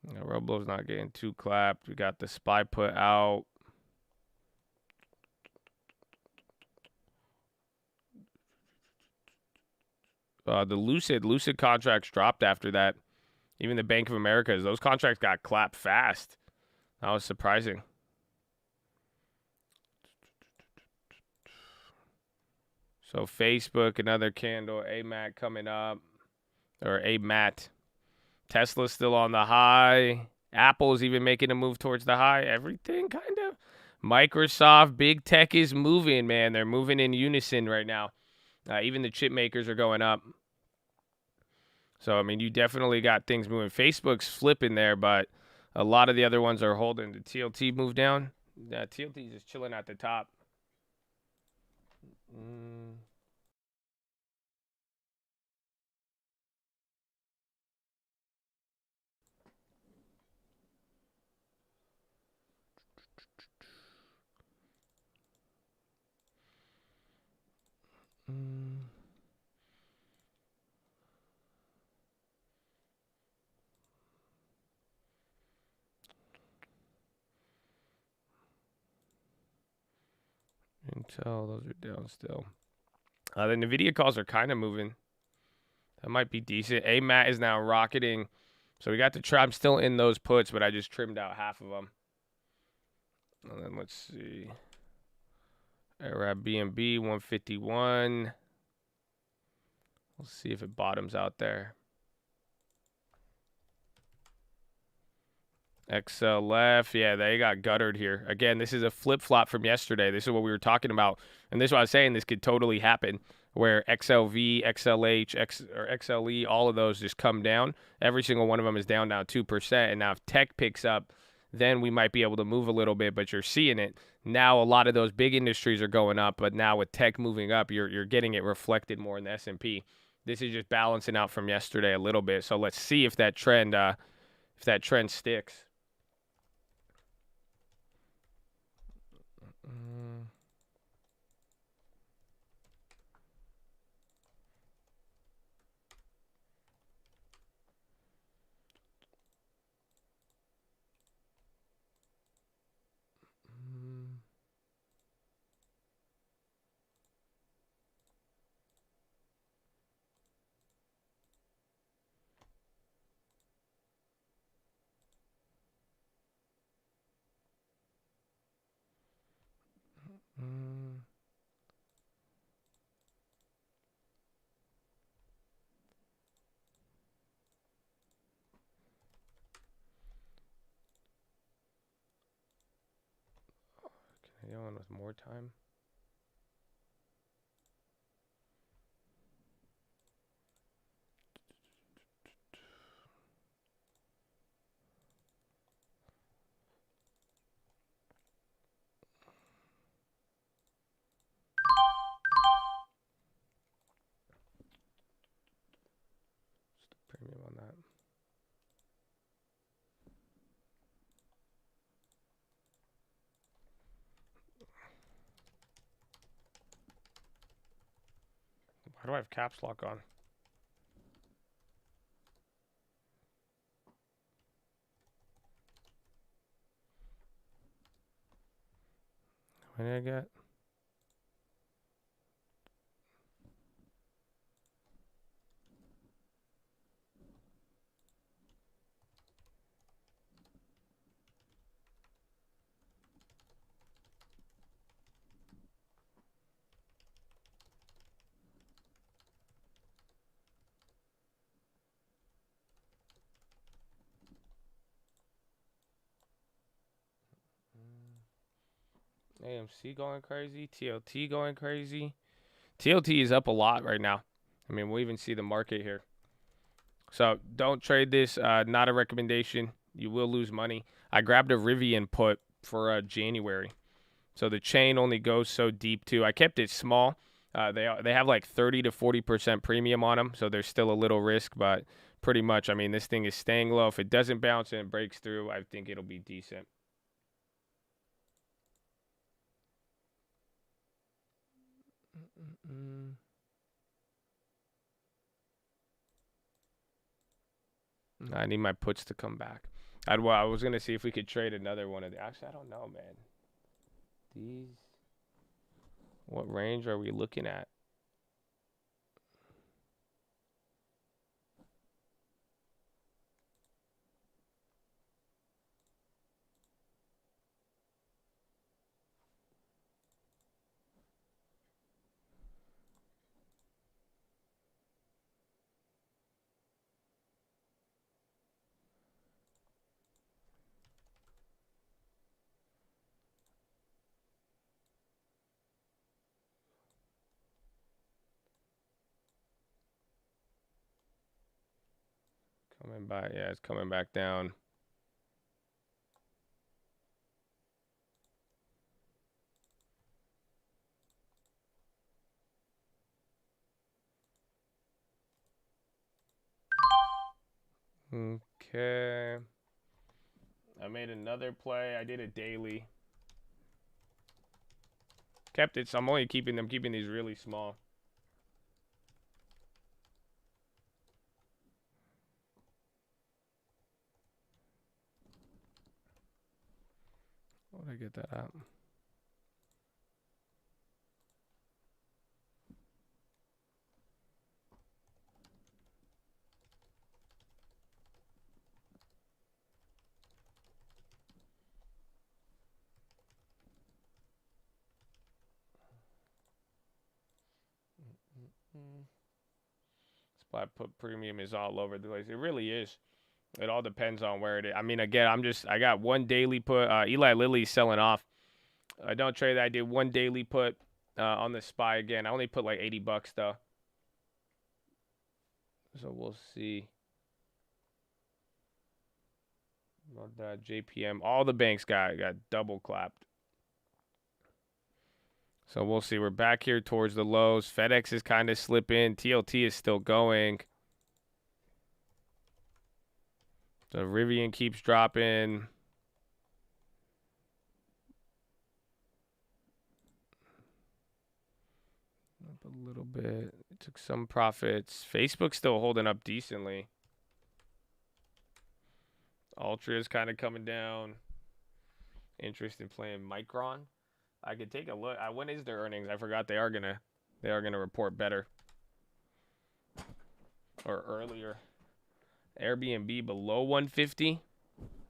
A: Yeah, Roblo's not getting too clapped. We got the SPY put out. The Lucid contracts dropped after that. Even the Bank of America's, those contracts got clapped fast. That was surprising. So Facebook, another candle. AMAT coming up. Or AMAT. Tesla's still on the high. Apple's even making a move towards the high. Everything kind of. Microsoft, big tech is moving, man. They're moving in unison right now. Even the chip makers are going up. So, I mean, you definitely got things moving. Facebook's flipping there, but a lot of the other ones are holding. The TLT move down. Yeah, TLT is just chilling at the top. Intel, those are down still. The NVIDIA calls are kind of moving. That might be decent. AMAT is now rocketing. So we got the trap. I'm still in those puts, but I just trimmed out half of them. And then let's see. Arab BNB 151. We'll see if it bottoms out there. XLF, yeah, they got guttered here. Again, this is a flip-flop from yesterday. This is what we were talking about. And this is what I was saying, this could totally happen, where XLV, XLH, or XLE, all of those just come down. Every single one of them is down now 2%. And now if tech picks up, then we might be able to move a little bit, but you're seeing it. Now a lot of those big industries are going up, but now with tech moving up, you're getting it reflected more in the S&P. This is just balancing out from yesterday a little bit. So let's see if that trend sticks. The other one with more time. Premium on that. Why do I have caps lock on? What did I get? AMC going crazy. TLT going crazy. TLT is up a lot right now. I mean, we'll even see the market here. So don't trade this. Not a recommendation. You will lose money. I grabbed a Rivian put for January. So the chain only goes so deep too. I kept it small. They have like 30 to 40% premium on them. So there's still a little risk, but pretty much, I mean, this thing is staying low. If it doesn't bounce and it breaks through, I think it'll be decent. I need my puts to come back. I was going to see if we could trade another one of the. Actually, I don't know, man. These. What range are we looking at? Coming back. Yeah, it's coming back down. Okay. I made another play. I did a daily. Kept it. So I'm only keeping them. Keeping these really small. Where did I get that at? Spot put premium is all over the place. It really is. It all depends on where it is. I mean, again, I got one daily put. Eli Lilly's selling off. I don't trade that. I did one daily put on the SPY again. I only put like $80 though. So we'll see. About that JPM. All the banks got double clapped. So we'll see. We're back here towards the lows. FedEx is kind of slipping. TLT is still going. So Rivian keeps dropping. Up a little bit. It took some profits. Facebook's still holding up decently. Ultra is kind of coming down. Interest in playing Micron. I could take a look. When is their earnings? I forgot they are gonna report better or earlier. Airbnb below 150.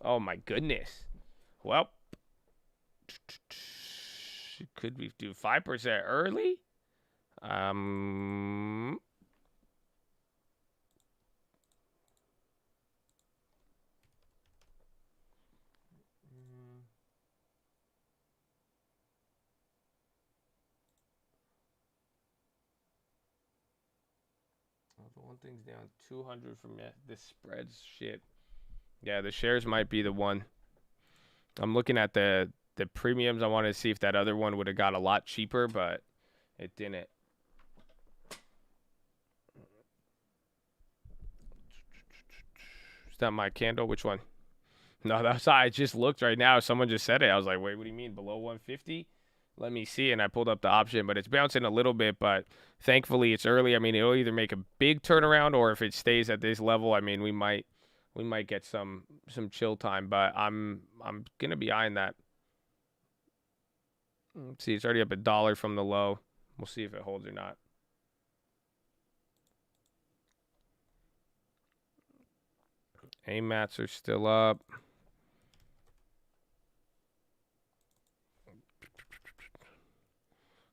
A: Oh my goodness. Well, could we do 5% early? the one thing's down 200 from this spreads shit. Yeah, the shares might be the one. I'm looking at the premiums. I wanted to see if that other one would have got a lot cheaper, but it didn't. Is that my candle? Which one? No, that's I just looked right now. Someone just said it. I was like, wait, what do you mean below 150? Let me see. And I pulled up the option, but it's bouncing a little bit. But thankfully, it's early. I mean, it'll either make a big turnaround, or if it stays at this level, I mean, we might get some chill time. But I'm gonna be eyeing that. Let's see, it's already up $1 from the low. We'll see if it holds or not. AMATs are still up.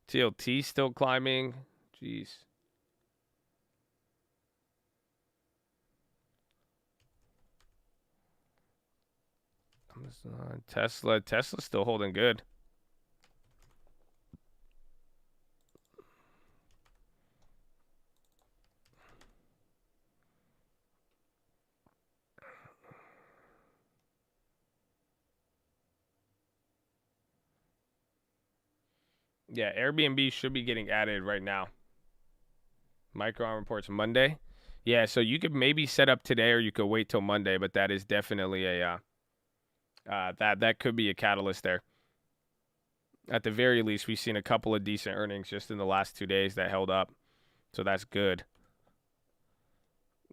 A: TLT still climbing. Jeez. Tesla's still holding good. Yeah, Airbnb should be getting added right now. Micron reports Monday. Yeah, so you could maybe set up today, or you could wait till Monday, but that is definitely a that could be a catalyst there. At the very least, we've seen a couple of decent earnings just in the last 2 days that held up, so that's good.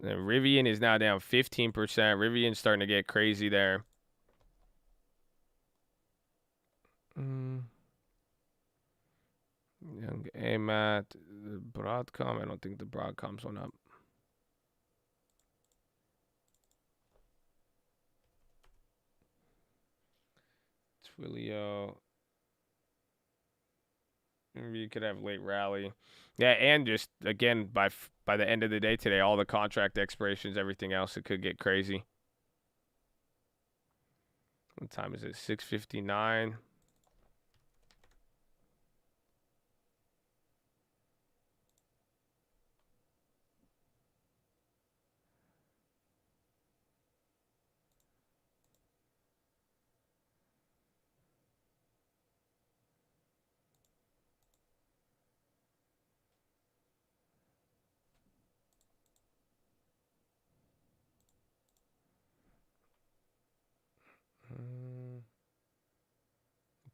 A: And Rivian is now down 15%. Rivian's starting to get crazy there. Young AMAT, the Broadcom. I don't think the Broadcom's went up. PHILO. Maybe you could have late rally. Yeah, and just again by the end of the day today, all the contract expirations, everything else, it could get crazy. What time is it? 6:59.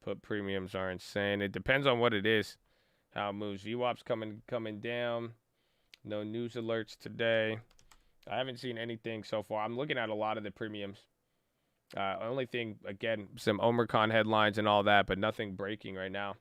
A: Put premiums are insane. It depends on what it is, how it moves. VWAP's coming down. No news alerts today. I haven't seen anything so far. I'm looking at a lot of the premiums. Only thing, again, some Omicron headlines and all that, but nothing breaking right now.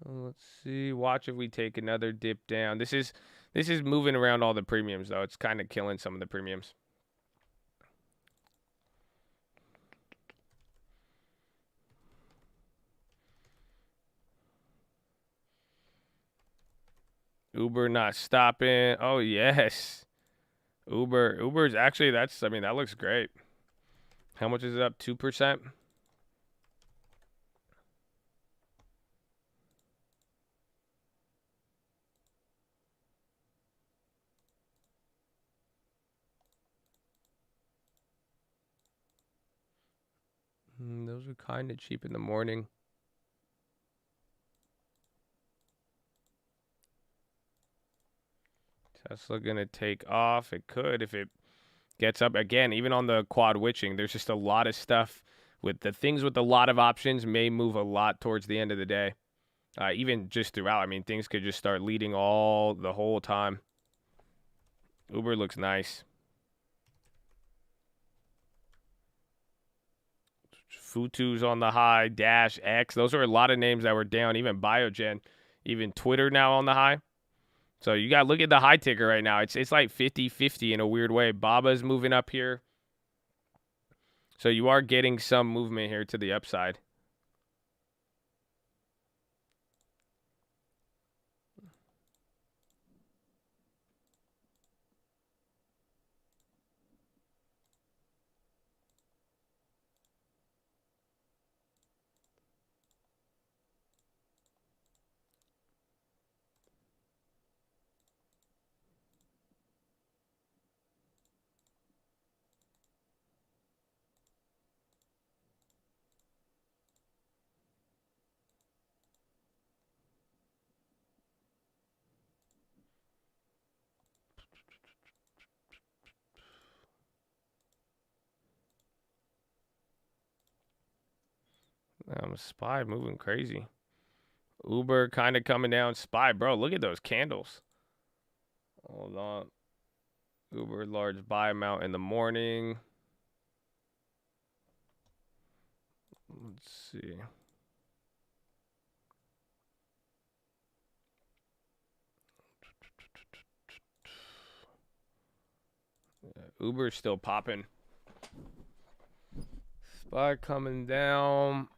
A: So let's see. Watch if we take another dip down. This is moving around all the premiums though. It's kind of killing some of the premiums. Uber not stopping. Oh yes. Uber's actually that looks great. How much is it up? 2%? Those are kind of cheap in the morning. Tesla gonna take off. It could if it gets up again. Even on the quad witching, there's just a lot of stuff with the things with a lot of options may move a lot towards the end of the day. Even just throughout. I mean, things could just start leading the whole time. Uber looks nice. Futu's on the high. Dash X. Those are a lot of names that were down. Even Biogen. Even Twitter now on the high. So you got to look at the high ticker right now. It's like 50-50 in a weird way. Baba's moving up here. So you are getting some movement here to the upside. SPY moving crazy. Uber kind of coming down. SPY, bro, look at those candles. Hold on. Uber large buy amount in the morning. Let's see. Uber's still popping. SPY coming down.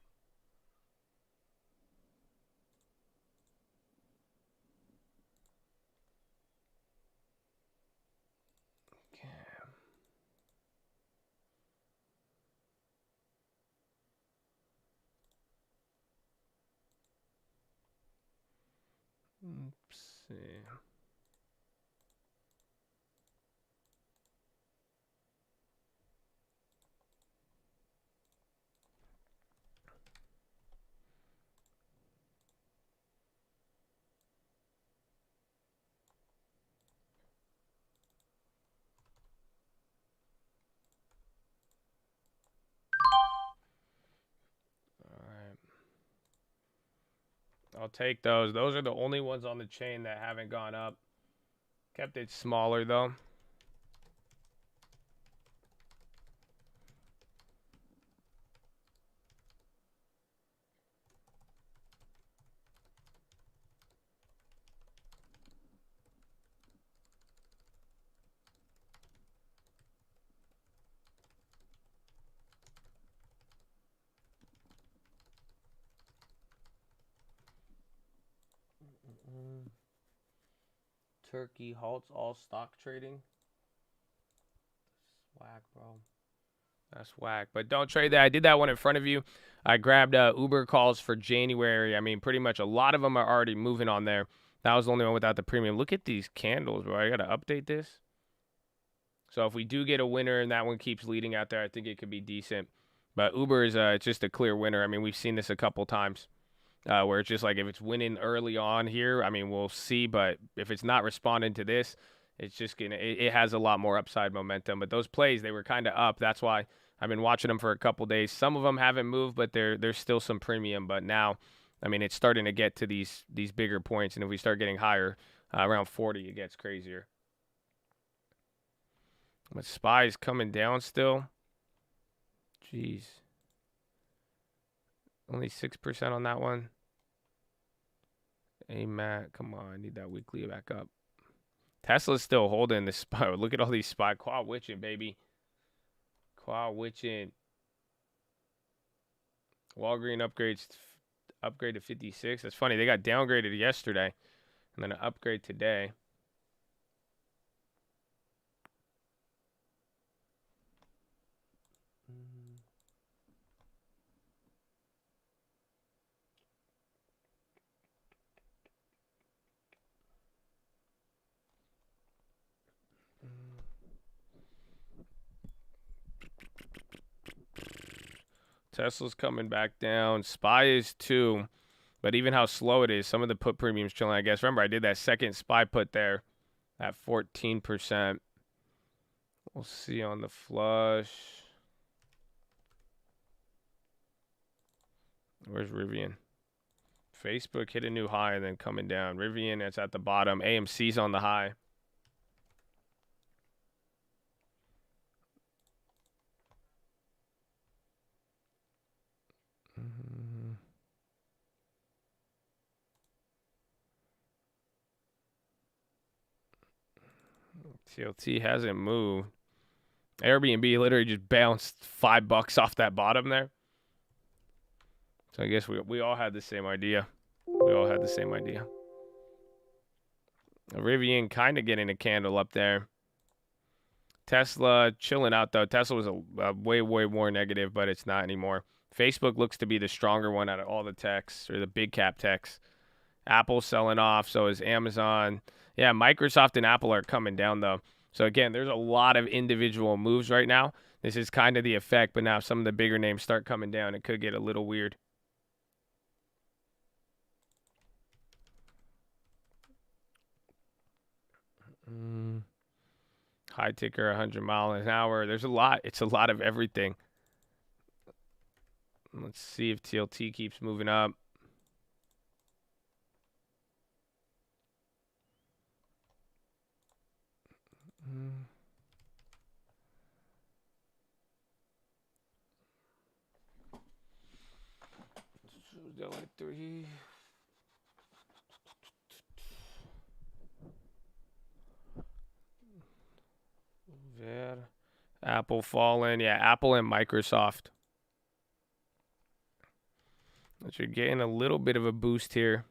A: Let's see. All right. I'll take those. Those are the only ones on the chain that haven't gone up. Kept it smaller though. Turkey halts all stock trading. That's whack, bro. That's whack. But don't trade that. I did that one in front of you. I grabbed Uber calls for January. I mean, pretty much a lot of them are already moving on there. That was the only one without the premium. Look at these candles, bro. I got to update this. So if we do get a winner and that one keeps leading out there, I think it could be decent. But Uber is it's just a clear winner. I mean, we've seen this a couple times where it's just like if it's winning early on here, I mean, we'll see. But if it's not responding to this, it's just going to – it has a lot more upside momentum. But those plays, they were kind of up. That's why I've been watching them for a couple days. Some of them haven't moved, but there's still some premium. But now, I mean, it's starting to get to these bigger points. And if we start getting higher, around 40, it gets crazier. But SPY's coming down still. Jeez. Only 6% on that one. Hey, Matt, come on. I need that weekly back up. Tesla's still holding this SPY. Look at all these SPY. Quad witching, baby. Quad witching. Walgreen upgrade to 56. That's funny. They got downgraded yesterday and then an upgrade today. Tesla's coming back down. SPY is too. But even how slow it is, some of the put premiums chilling, I guess. Remember, I did that second SPY put there at 14%. We'll see on the flush. Where's Rivian? Facebook hit a new high and then coming down. Rivian, it's at the bottom. AMC's on the high. TLT hasn't moved. Airbnb literally just bounced $5 off that bottom there. So I guess we all had the same idea. We all had the same idea. Rivian kind of getting a candle up there. Tesla chilling out though. Tesla was a way more negative, but it's not anymore. Facebook looks to be the stronger one out of all the techs or the big cap techs. Apple's selling off, so is Amazon. Yeah, Microsoft and Apple are coming down though. So again, there's a lot of individual moves right now. This is kind of the effect, but now if some of the bigger names start coming down, it could get a little weird. High ticker, 100 miles an hour. There's a lot. It's a lot of everything. Let's see if TLT keeps moving up. $3. Apple falling. Yeah, Apple and Microsoft. But you're getting a little bit of a boost here.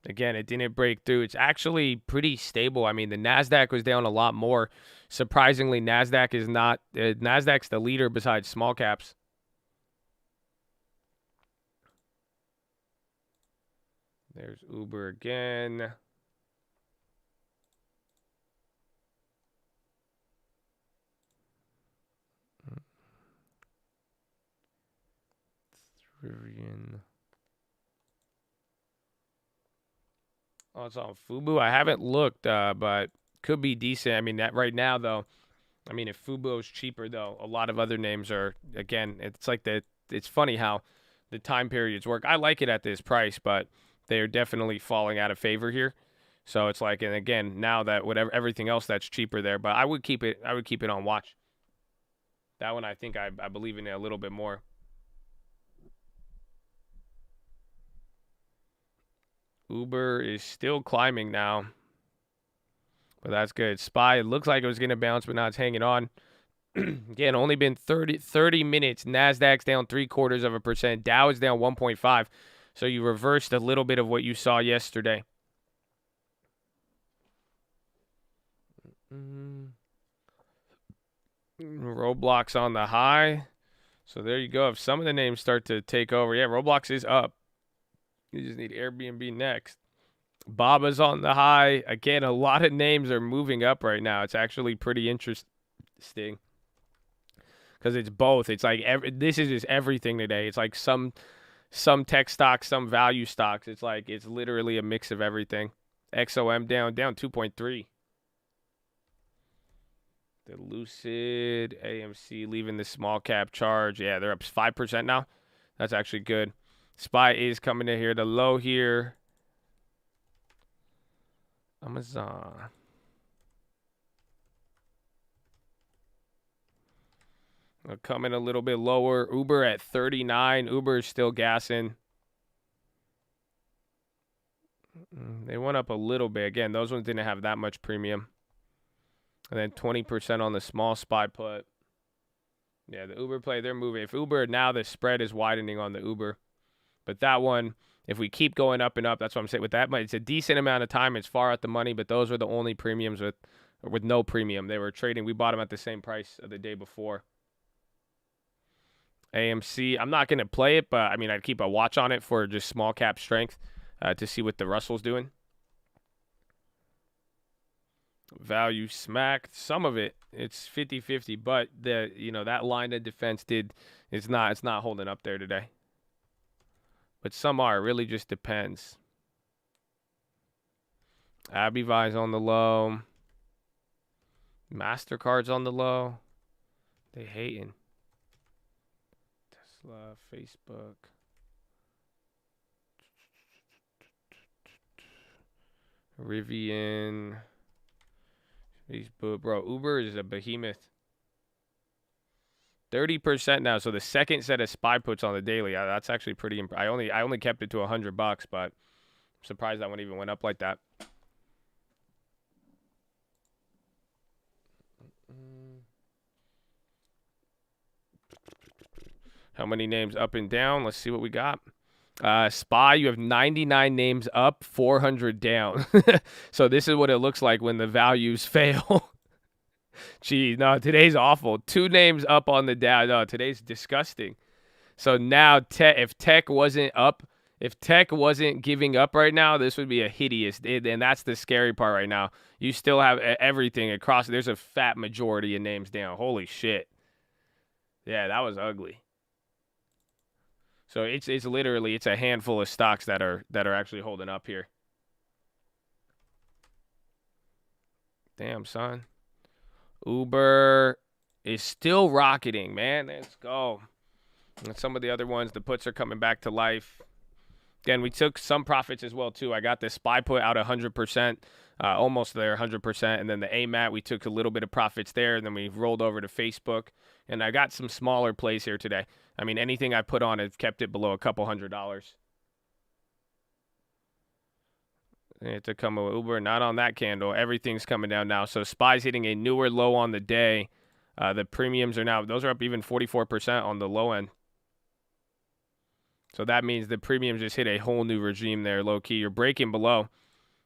A: Again, it didn't break through. It's actually pretty stable. I mean, the NASDAQ was down a lot more. Surprisingly, NASDAQ is not. NASDAQ's the leader besides small caps. There's Uber again. Oh, it's on Fubo. I haven't looked, but could be decent. I mean, that right now though. I mean, if Fubo is cheaper though, a lot of other names are. Again, it's like the. It's funny how the time periods work. I like it at this price, but they're definitely falling out of favor here. So it's like, and again, now that whatever everything else that's cheaper there, but I would keep it. I would keep it on watch. That one, I think I believe in it a little bit more. Uber is still climbing now. But that's good. SPY, it looks like it was going to bounce, but now it's hanging on. Again, only been 30 minutes. NASDAQ's down 0.75%. Dow is down 1.5. So you reversed a little bit of what you saw yesterday. Roblox on the high. So there you go. If some of the names start to take over. Yeah, Roblox is up. You just need Airbnb next. Baba's on the high. Again, a lot of names are moving up right now. It's actually pretty interesting. Because it's both. It's like this is just everything today. It's like some tech stocks, some value stocks. It's like it's literally a mix of everything. XOM down 2.3. The Lucid, AMC leaving the small cap charge. Yeah, they're up 5% now. That's actually good. SPY is coming in here. The low here. Amazon. They'll come in a little bit lower. Uber at 39. Uber is still gassing. They went up a little bit. Again, those ones didn't have that much premium. And then 20% on the small SPY put. Yeah, the Uber play, they're moving. If Uber, now the spread is widening on the Uber. But that one, if we keep going up and up, that's what I'm saying. With that, it's a decent amount of time. It's far out the money, but those were the only premiums with no premium. They were trading. We bought them at the same price of the day before. AMC, I'm not going to play it, but I mean, I'd keep a watch on it for just small cap strength to see what the Russell's doing. Value smacked some of it. It's 50-50, but that line of defense it's not holding up there today. But some are. It really just depends. Abivai's on the low. MasterCard's on the low. They hating. Tesla, Facebook. Rivian. Facebook. Bro, Uber is a behemoth. 30% now. So the second set of SPY puts on the daily. That's actually pretty I only kept it to $100, but I'm surprised that one even went up like that. How many names up and down? Let's see what we got. SPY, you have 99 names up, 400 down. So this is what it looks like when the values fail. Gee, no, today's awful. 2 names up on the Dow. No, today's disgusting. So now, if tech wasn't giving up right now, this would be a hideous. And that's the scary part right now. You still have everything across. There's a fat majority of names down. Holy shit. Yeah, that was ugly. So it's literally a handful of stocks that are actually holding up here. Damn, son. Uber is still rocketing, man. Let's go. And some of the other ones, the puts are coming back to life. Again, we took some profits as well, too. I got the SPY put out 100%, almost there, 100%. And then the AMAT, we took a little bit of profits there. And then we rolled over to Facebook. And I got some smaller plays here today. I mean, anything I put on, I've kept it below a couple $100. It to come with Uber, not on that candle. Everything's coming down now. So SPY's hitting a newer low on the day. The premiums are now, those are up even 44% on the low end. So that means the premiums just hit a whole new regime there, low key. You're breaking below.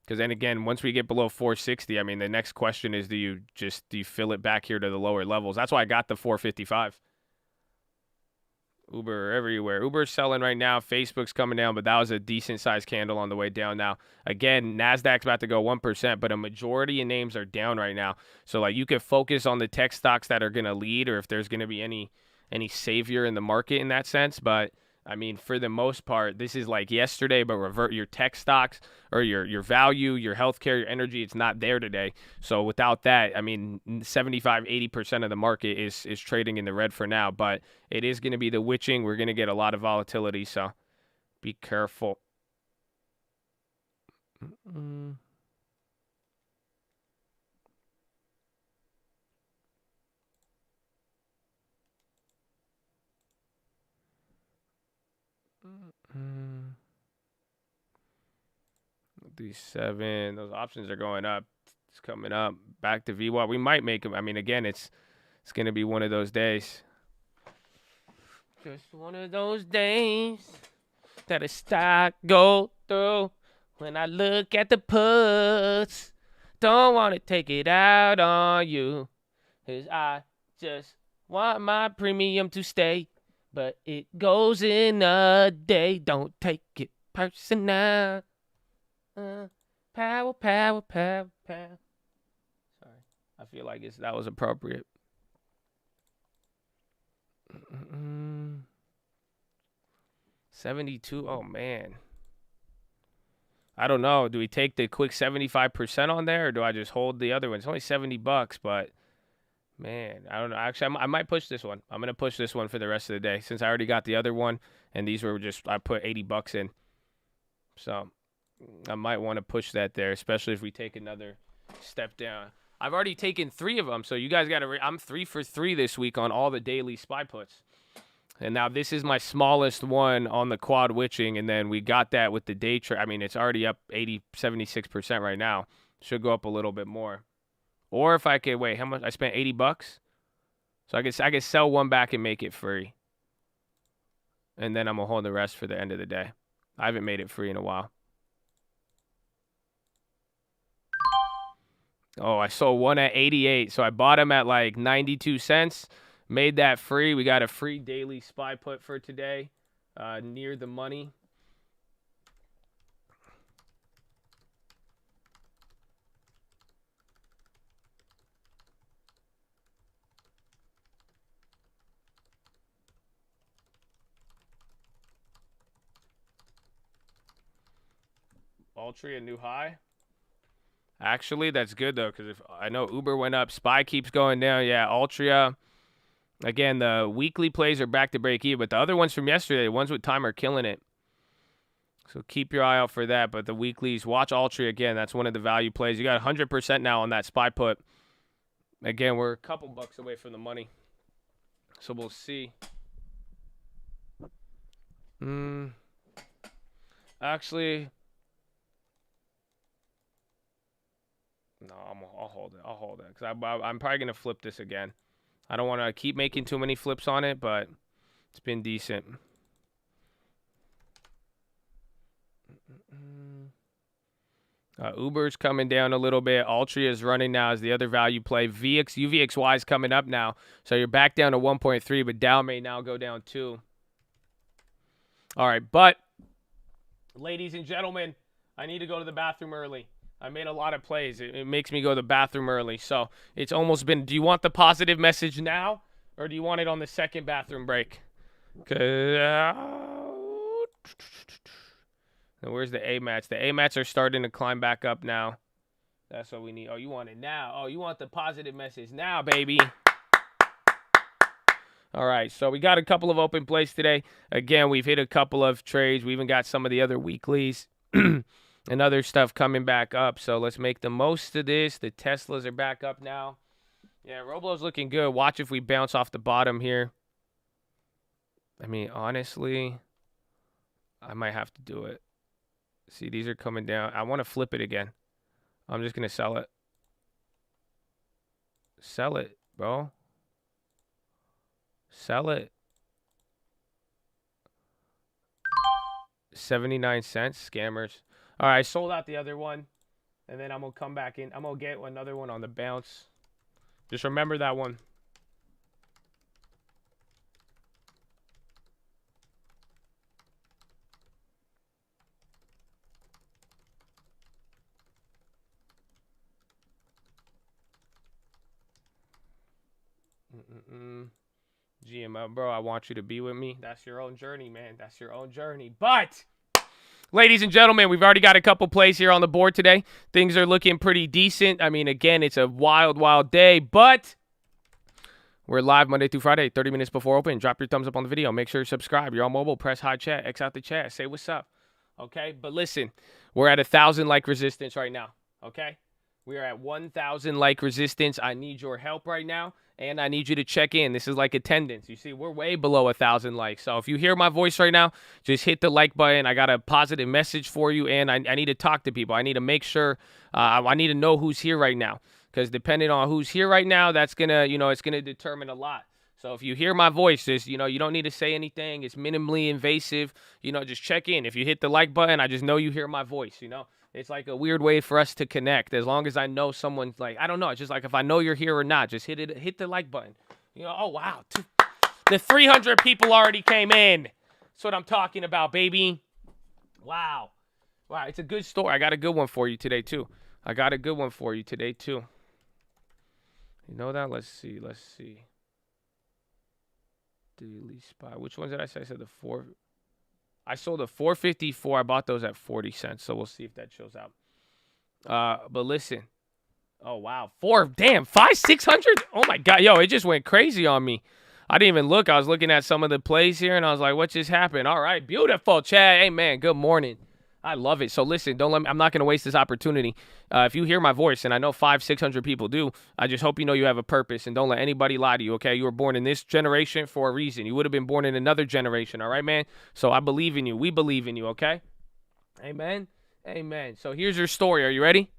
A: Because then again, once we get below 460, I mean, the next question is, do you fill it back here to the lower levels? That's why I got the 455. Uber everywhere. Uber's selling right now. Facebook's coming down, but that was a decent sized candle on the way down now. Again, NASDAQ's about to go 1%, but a majority of names are down right now. So, like, you could focus on the tech stocks that are going to lead, or if there's going to be any savior in the market in that sense. But I mean, for the most part, this is like yesterday, but revert your tech stocks or your value, your healthcare, your energy. It's not there today. So without that, I mean, 75, 80% of the market is trading in the red for now. But it is going to be the witching. We're going to get a lot of volatility. So be careful. These 7, those options are going up. It's coming up. Back to VWAP. We might make them. I mean, again, it's going to be one of those days. Just one of those days that a stock go through. When I look at the puts, don't want to take it out on you. 'Cause I just want my premium to stay. But it goes in a day. Don't take it personal. Power, power, power, power. Sorry. I feel like that was appropriate. 72. Oh, man. I don't know. Do we take the quick 75% on there, or do I just hold the other one? It's only $70, but man, I don't know. Actually, I might push this one. I'm going to push this one for the rest of the day since I already got the other one, and these were just, I put $80 in. So I might want to push that there, especially if we take another step down. I've already taken 3 of them, so you guys got to I'm 3 for 3 this week on all the daily SPY puts. And now this is my smallest one on the quad witching, and then we got that with the day trade. I mean, it's already up 76% right now. Should go up a little bit more. Or if I could, wait, how much? I spent $80. So I could sell one back and make it free. And then I'm going to hold the rest for the end of the day. I haven't made it free in a while. Oh, I sold one at 88. So I bought them at like 92 cents. Made that free. We got a free daily SPY put for today. Near the money. Altria new high. Actually, that's good, though, because if I know Uber went up, SPY keeps going down. Yeah, Altria. Again, the weekly plays are back to break even, but the other ones from yesterday, the ones with time, are killing it. So keep your eye out for that. But the weeklies, watch Altria again. That's one of the value plays. You got 100% now on that SPY put. Again, we're a couple bucks away from the money. So we'll see. Actually, no, I'll hold it. I'll hold it because I'm probably gonna flip this again. I don't want to keep making too many flips on it, but it's been decent. Uber's coming down a little bit. Altria is running now as the other value play. UVXY is coming up now. So you're back down to 1.3, but Dow may now go down 2. All right, but ladies and gentlemen, I need to go to the bathroom early. I made a lot of plays. It makes me go to the bathroom early. So it's almost been, do you want the positive message now, or do you want it on the second bathroom break? And where's the AMATs? The AMATs are starting to climb back up now. That's what we need. Oh, you want it now. Oh, you want the positive message now, baby. All right, so we got a couple of open plays today. Again, we've hit a couple of trades. We even got some of the other weeklies and other stuff coming back up. So let's make the most of this. The Teslas are back up now. Yeah, Roblo's looking good. Watch if we bounce off the bottom here. I mean, honestly, I might have to do it. See, these are coming down. I want to flip it again. I'm just going to sell it. Sell it, bro. Sell it. 79 cents, scammers. All right, I sold out the other one, and then I'm going to come back in. I'm going to get another one on the bounce. Just remember that one. GMO, bro, I want you to be with me. That's your own journey, man. That's your own journey. But, ladies and gentlemen, we've already got a couple plays here on the board today. Things are looking pretty decent. I mean, again, it's a wild, wild day, but we're live Monday through Friday, 30 minutes before open. Drop your thumbs up on the video. Make sure you subscribe. You're on mobile. Press high chat. X out the chat. Say what's up. Okay? But listen, we're at 1,000 like resistance right now. Okay? We are at 1,000 like resistance. I need your help right now, and I need you to check in. This is like attendance. You see, we're way below 1,000 likes. So if you hear my voice right now, just hit the like button. I got a positive message for you, and I need to talk to people. I need to make sure, I need to know who's here right now, because depending on who's here right now, that's going to, it's going to determine a lot. So if you hear my voice, just, you don't need to say anything. It's minimally invasive. Just check in. If you hit the like button, I just know you hear my voice, It's like a weird way for us to connect. As long as I know someone's like, I don't know. It's just like if I know you're here or not, just hit the like button. Oh, wow. The 300 people already came in. That's what I'm talking about, baby. Wow. Wow, it's a good story. I got a good one for you today, too. You know that? Let's see. Daily spy. Which ones did I say? I said the 4. I sold a 454. I bought those at 40 cents. So we'll see if that shows out. But listen. Oh, wow. 600? Oh, my God. Yo, it just went crazy on me. I didn't even look. I was looking at some of the plays here, and I was like, what just happened? All right. Beautiful, Chad. Hey, man. Good morning. I love it. So listen, I'm not going to waste this opportunity. If you hear my voice, and I know 500-600 people do, I just hope you know you have a purpose, and don't let anybody lie to you, okay? You were born in this generation for a reason. You would have been born in another generation, all right, man? So I believe in you. We believe in you, okay? Amen? Amen. So here's your story. Are you ready?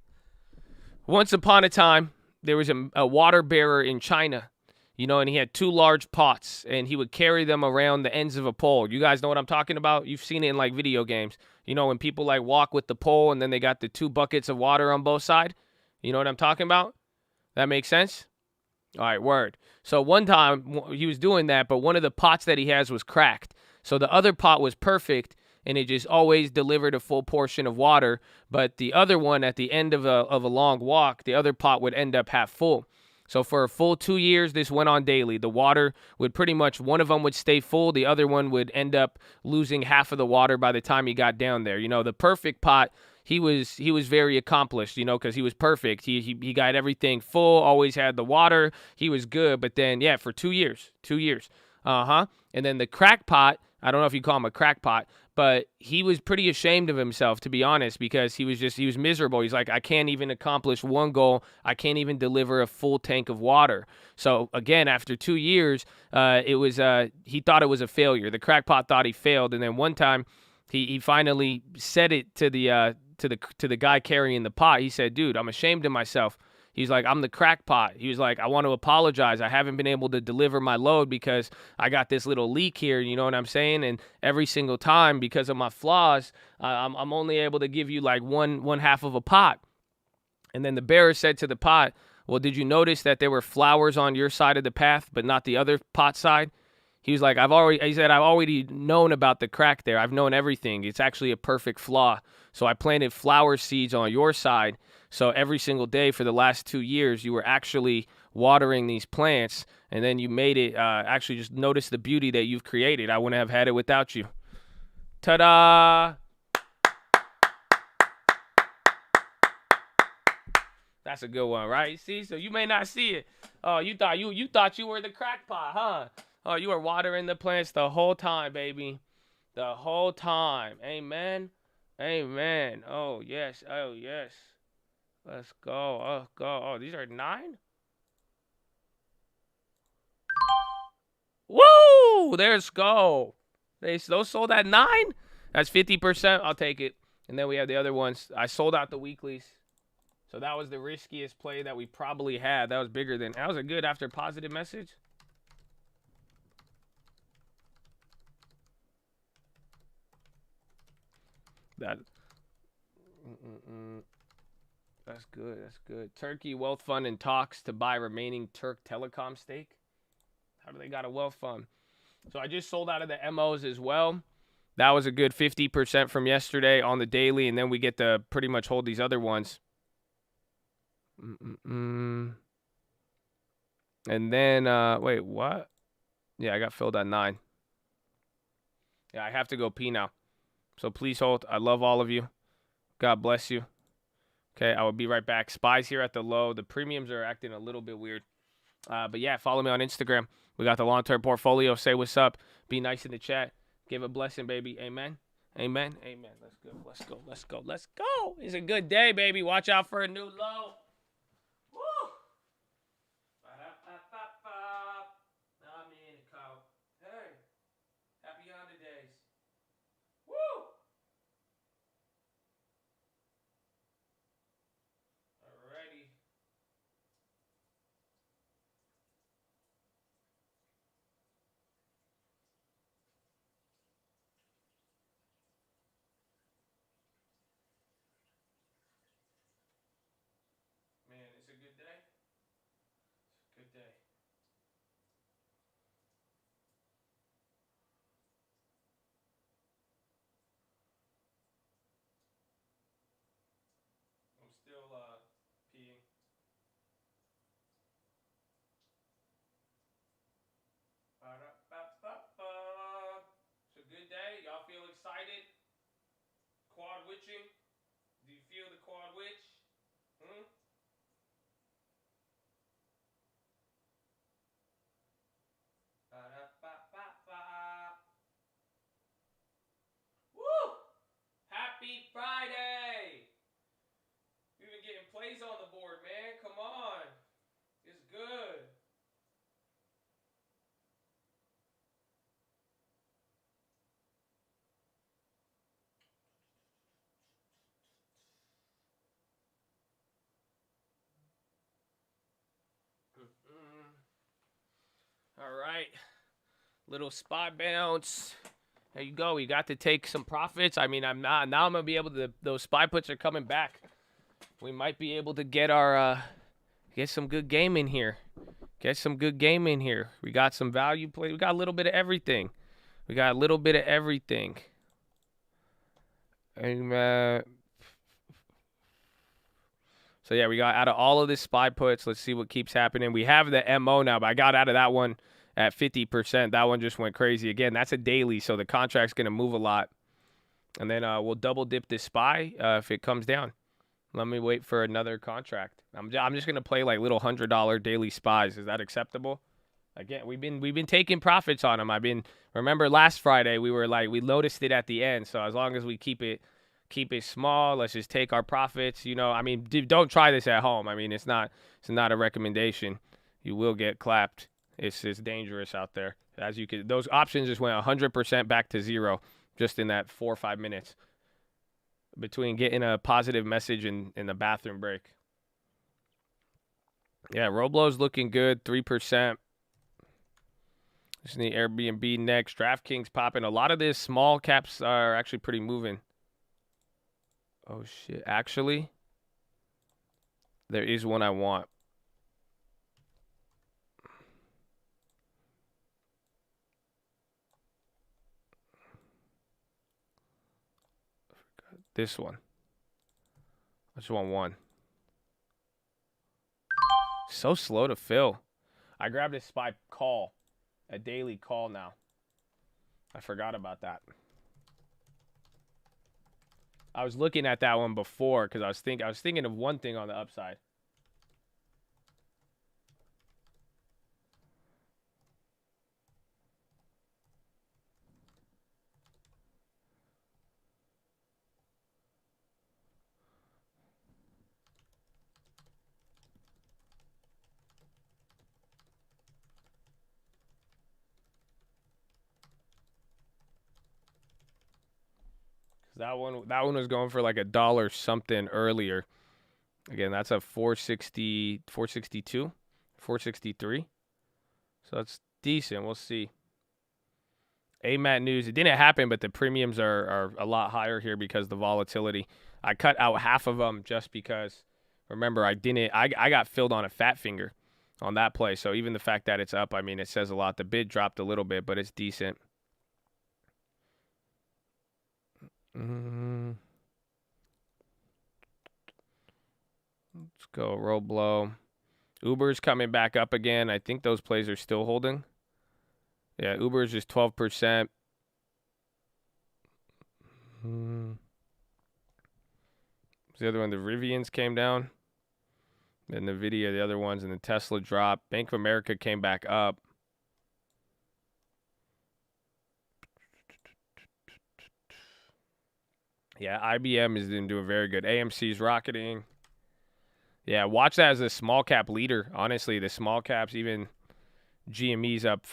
A: Once upon a time, there was a water bearer in China, and he had 2 large pots, and he would carry them around the ends of a pole. You guys know what I'm talking about? You've seen it in, like, video games. When people, like, walk with the pole, and then they got the 2 buckets of water on both sides. You know what I'm talking about? That makes sense? All right, word. So one time, he was doing that, but one of the pots that he has was cracked. So the other pot was perfect, and it just always delivered a full portion of water. But the other one, at the end of a long walk, the other pot would end up half full. So for a full 2 years, this went on daily. The water would pretty much, one of them would stay full. The other one would end up losing half of the water by the time he got down there. The perfect pot, he was very accomplished, because he was perfect. He got everything full, always had the water. He was good. But then, yeah, for 2 years. And then the crack pot, I don't know if you call him a crackpot, but he was pretty ashamed of himself, to be honest, because he was miserable. He's like, I can't even accomplish one goal. I can't even deliver a full tank of water. So again, after 2 years, he thought it was a failure. The crackpot thought he failed, and then one time, he finally said it to the guy carrying the pot. He said, "Dude, I'm ashamed of myself." He's like, I'm the crackpot. He was like, I want to apologize. I haven't been able to deliver my load because I got this little leak here. You know what I'm saying? And every single time, because of my flaws, I'm only able to give you like one half of a pot. And then the bearer said to the pot, well, did you notice that there were flowers on your side of the path, but not the other pot side? He was like, I've already known about the crack there. I've known everything. It's actually a perfect flaw. So I planted flower seeds on your side. So every single day for the last 2 years, you were actually watering these plants, and then you made it, actually just notice the beauty that you've created. I wouldn't have had it without you. Ta-da! That's a good one, right? See, so you may not see it. Oh, you thought you were the crackpot, huh? Oh, you were watering the plants the whole time, baby. The whole time. Amen. Amen. Oh, yes. Oh, yes. Let's go. Oh, go. Oh, these are 9? Woo! There's go. Those sold at 9? That's 50%. I'll take it. And then we have the other ones. I sold out the weeklies. So that was the riskiest play that we probably had. That was bigger than. That was a good after positive message. That. That's good. That's good. Turkey Wealth Fund in talks to buy remaining Turk Telecom stake. How do they got a wealth fund? So I just sold out of the MOs as well. That was a good 50% from yesterday on the daily, and then we get to pretty much hold these other ones. And then, wait, what? Yeah, I got filled at 9. Yeah, I have to go pee now. So please hold. I love all of you. God bless you. Okay, I will be right back. Spies here at the low. The premiums are acting a little bit weird. But yeah, follow me on Instagram. We got the long-term portfolio. Say what's up. Be nice in the chat. Give a blessing, baby. Amen. Amen. Amen. Let's go. Let's go. Let's go. Let's go. It's a good day, baby. Watch out for a new low. Woo! I'm in the cow. Hey. Happy holidays. Woo! Alrighty. Man, it's a good day. It's a good day. I'm still peeing. It's a good day. Y'all feel excited? Quad witching? Do you feel the quad witch? Hmm? Woo! Happy Friday! We've been getting plays on the board, man. Come on. It's good. All right. Little spot bounce. There you go. We got to take some profits. I mean, I'm not now. I'm gonna be able to. Those spy puts are coming back. We might be able to get our get some good game in here. Get some good game in here. We got some value play. We got a little bit of everything. We got a little bit of everything. And so yeah, we got out of all of this spy puts. Let's see what keeps happening. We have the MO now, but I got out of that one at 50%. That one just went crazy. Again, that's a daily, so the contract's going to move a lot. And then we'll double dip this SPY if it comes down. Let me wait for another contract. I'm just going to play like little $100 daily SPYs. Is that acceptable? Again, we've been taking profits on them. Remember last Friday we noticed it at the end. So as long as we keep it small, let's just take our profits. Don't try this at home. It's not a recommendation. You will get clapped. It's dangerous out there. Those options just went 100% back to zero just in that 4 or 5 minutes between getting a positive message and the bathroom break. Yeah, Roblo's looking good, 3%. Just need Airbnb next. DraftKings popping. A lot of these small caps are actually pretty moving. Oh, shit. Actually, there is one I want. This one. I just want one. So slow to fill. I grabbed a SPY call. A daily call now. I forgot about that. I was looking at that one before because I was thinking of one thing on the upside. That one was going for like $1 something earlier. Again, that's a 460, 462, 463. So that's decent. We'll see. AMAT news. It didn't happen, but the premiums are a lot higher here because of the volatility. I cut out half of them just because, remember, I got filled on a fat finger on that play. So even the fact that it's up, I mean, it says a lot. The bid dropped a little bit, but it's decent. Let's go Roblo. Uber's coming back up again. I think those plays are still holding. Yeah, Uber's just 12%. The other one, the Rivians came down. Then NVIDIA, the other ones, and the Tesla dropped. Bank of America came back up. Yeah, IBM is doing very good. AMC's rocketing. Yeah, watch that as a small cap leader. Honestly, the small caps, even GME's up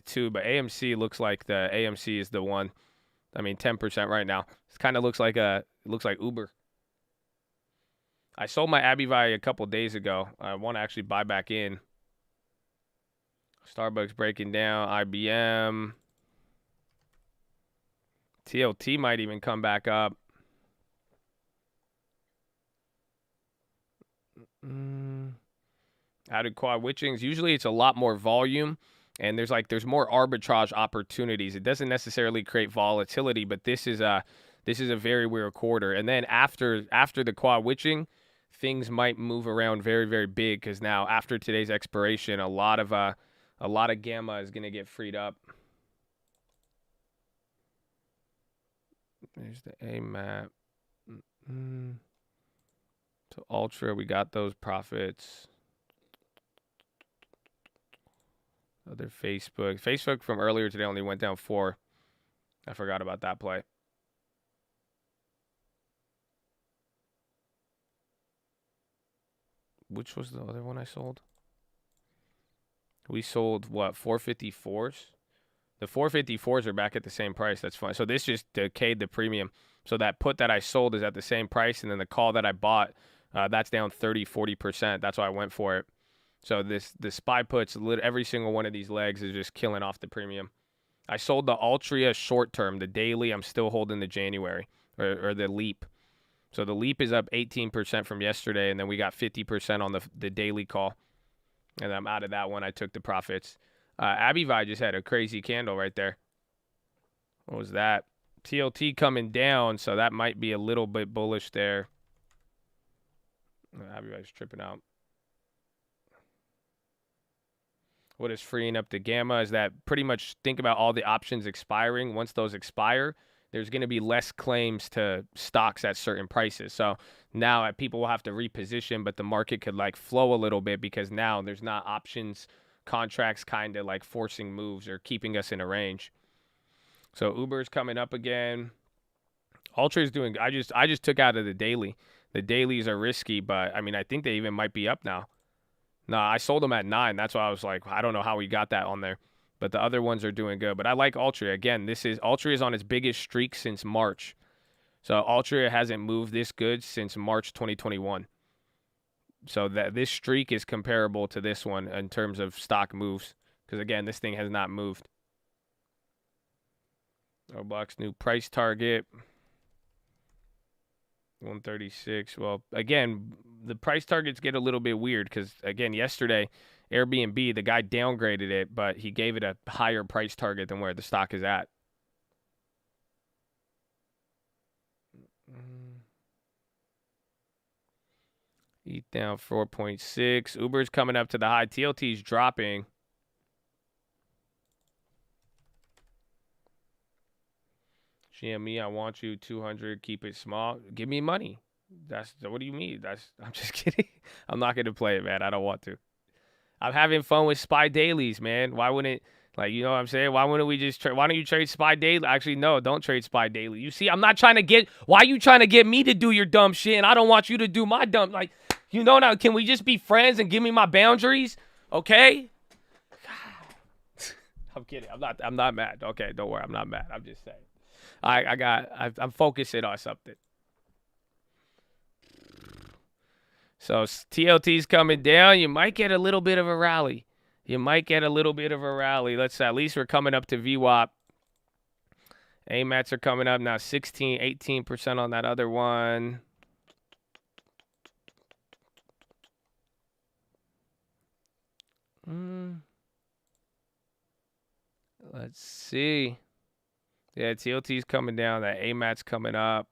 A: 2, but AMC looks like the AMC is the one. I mean, 10% right now. It kind of looks like Uber. I sold my AbiVi a couple days ago. I want to actually buy back in. Starbucks breaking down. IBM. TLT might even come back up. Added quad witchings. Usually it's a lot more volume, and there's more arbitrage opportunities. It doesn't necessarily create volatility, but this is a very weird quarter. And then after the quad witching, things might move around very, very big because now after today's expiration, a lot of gamma is gonna get freed up. There's the AMAT. So Ultra, we got those profits. Other Facebook. Facebook from earlier today only went down 4. I forgot about that play. Which was the other one I sold? We sold, what, 454s? The 454s are back at the same price. That's fine. So this just decayed the premium. So that put that I sold is at the same price, and then the call that I bought, that's down 30-40%. That's why I went for it. So the SPY puts, every single one of these legs is just killing off the premium. I sold the Altria short term, the daily. I'm still holding the January or the Leap. So the Leap is up 18% from yesterday, and then we got 50% on the daily call. And I'm out of that one. I took the profits. AbiVi just had a crazy candle right there. What was that? TLT coming down, so that might be a little bit bullish there. AbiVi's tripping out. What is freeing up the gamma is that pretty much think about all the options expiring. Once those expire, there's going to be less claims to stocks at certain prices. So now people will have to reposition, but the market could like flow a little bit because now there's not options contracts kind of like forcing moves or keeping us in a range. So Uber's coming up again. Ultra is doing. I just took out of the daily. The dailies are risky, but I mean I think they even might be up now. No, I sold them at 9. That's why I was like, I don't know how we got that on there. But the other ones are doing good. But I like Altria. Again, Altria is on its biggest streak since March. So Altria hasn't moved this good since March 2021. So that this streak is comparable to this one in terms of stock moves. Because, again, this thing has not moved. Roblox new price target. 136. Well, again, the price targets get a little bit weird because, again, yesterday, Airbnb, the guy downgraded it, but he gave it a higher price target than where the stock is at. ETH down 4.6. Uber's coming up to the high. TLT's dropping. GME, I want you 200. Keep it small. Give me money. What do you mean? I'm just kidding. I'm not gonna play it, man. I don't want to. I'm having fun with SPY dailies, man. Why wouldn't you know what I'm saying? Why wouldn't we just trade? Why don't you trade SPY daily? Actually, no, don't trade SPY daily. You see, I'm not trying to get. Why are you trying to get me to do your dumb shit? And I don't want you to do my dumb. Now. Can we just be friends and give me my boundaries? Okay. I'm kidding. I'm not mad. Okay, don't worry. I'm not mad. I'm just saying. I'm focusing on something. So TLT's coming down. You might get a little bit of a rally. Let's at least we're coming up to VWAP. AMATs are coming up now, 16, 18% on that other one. Let's see. Yeah, TLT's coming down. That AMAT's coming up.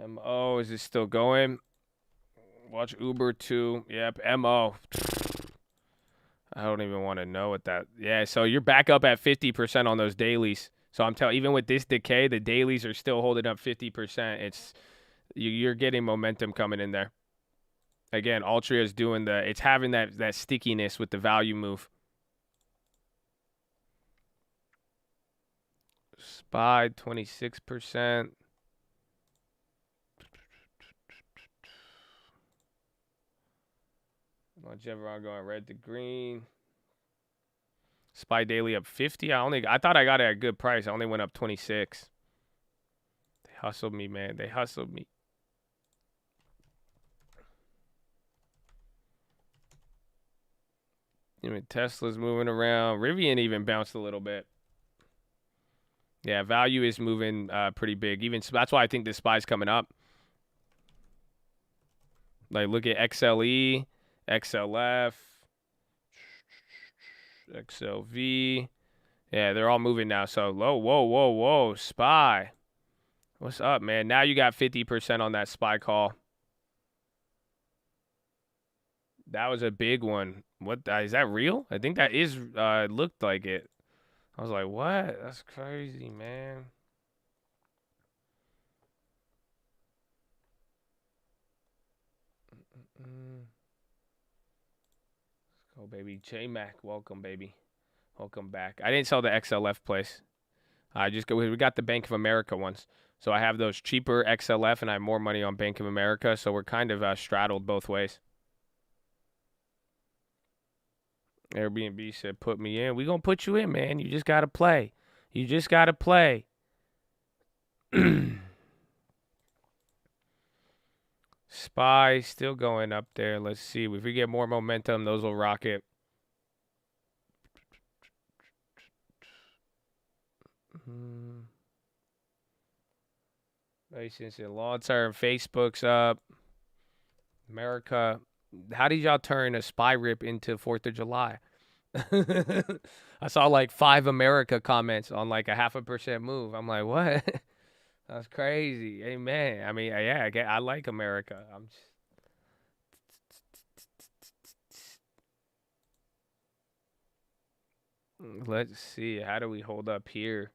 A: MO, is it still going? Watch Uber 2. Yep, MO. I don't even want to know what that. Yeah, so you're back up at 50% on those dailies. So I'm telling, even with this decay, the dailies are still holding up 50%. It's you're getting momentum coming in there. Again, Altria is doing it's having that stickiness with the value move. SPY 26%. Whichever I'm going red to green. SPY daily up 50. I thought I got it at a good price. I only went up 26. They hustled me, man. They hustled me. Even Tesla's moving around. Rivian even bounced a little bit. Yeah, value is moving pretty big. Even that's why I think this SPY's coming up. Like, look at XLE, XLF, XLV. Yeah, they're all moving now. So low, whoa, SPY. What's up, man? Now you got 50% on that SPY call. That was a big one. What is that real? I think that is looked like it. I was like, what? That's crazy, man. Let's go, baby. J-Mac, welcome, baby. Welcome back. I didn't sell the XLF place. We got the Bank of America ones. So I have those cheaper XLF and I have more money on Bank of America. So we're kind of straddled both ways. Airbnb said, put me in. We gonna put you in, man. You just gotta play. SPY still going up there. Let's see. If we get more momentum, those will rocket. Since in long term, Facebook's up. America. How did y'all turn a SPY rip into 4th of July? I saw like 5 America comments on like a 0.5% move. I'm like, what? That's crazy. Amen. I mean, yeah, I like America. Let's see. How do we hold up here?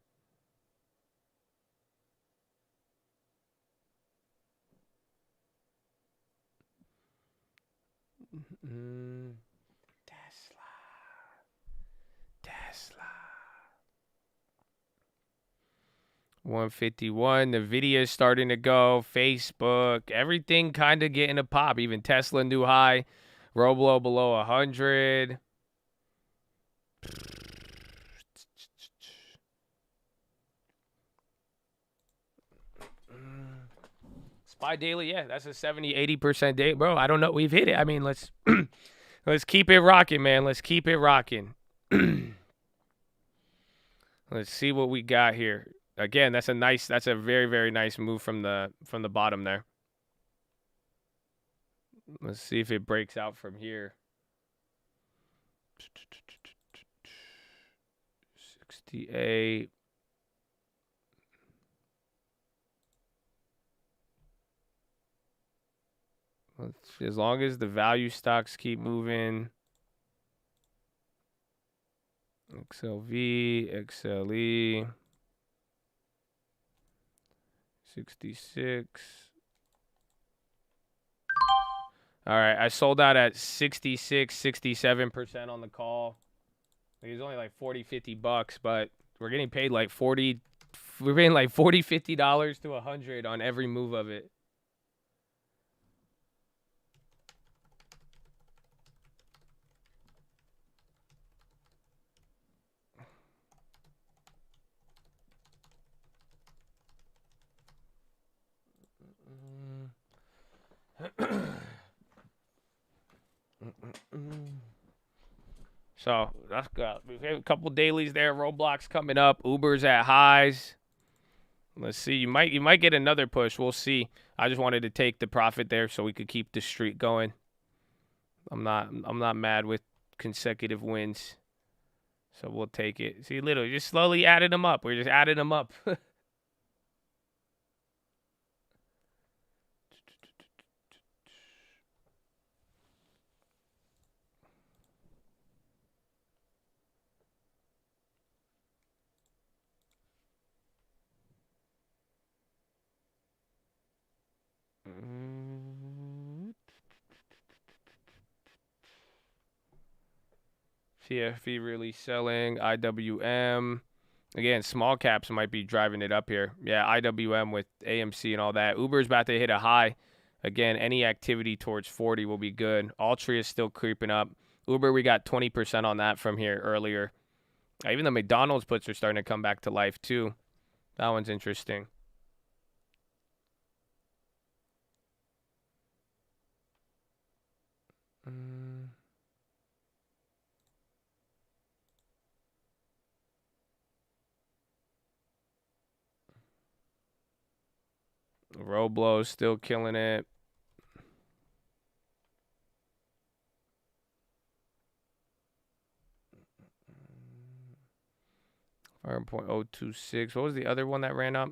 A: Tesla. 151. The video is starting to go. Facebook. Everything kind of getting a pop. Even Tesla new high. Roblo below 100. SPY daily, yeah, that's a 70-80% day, bro. I don't know, we've hit it. I mean, let's keep it rocking, man. Let's keep it rocking. Let's see what we got here. Again, that's a very, very nice move from the bottom there. Let's see if it breaks out from here. 68. As long as the value stocks keep moving. XLV, XLE. 66. All right, I sold out at 66, 67% on the call. It's only like $40, $50, but We're getting paid like 40. We're paying like $40, $50 to $100 on every move of it. So that's good. We have a couple dailies there. Roblox coming up. Uber's at highs. Let's see. You might get another push. We'll see. I just wanted to take the profit there so we could keep the streak going. I'm not mad with consecutive wins. So we'll take it. See, literally just slowly adding them up. We're just adding them up. CFE really selling. IWM. Again, small caps might be driving it up here. Yeah, IWM with AMC and all that. Uber's about to hit a high. Again, any activity towards 40 will be good. Altria is still creeping up. Uber, we got 20% on that from here earlier. Even the McDonald's puts are starting to come back to life too. That one's interesting. Roblo's still killing it. 5.026. What was the other one that ran up?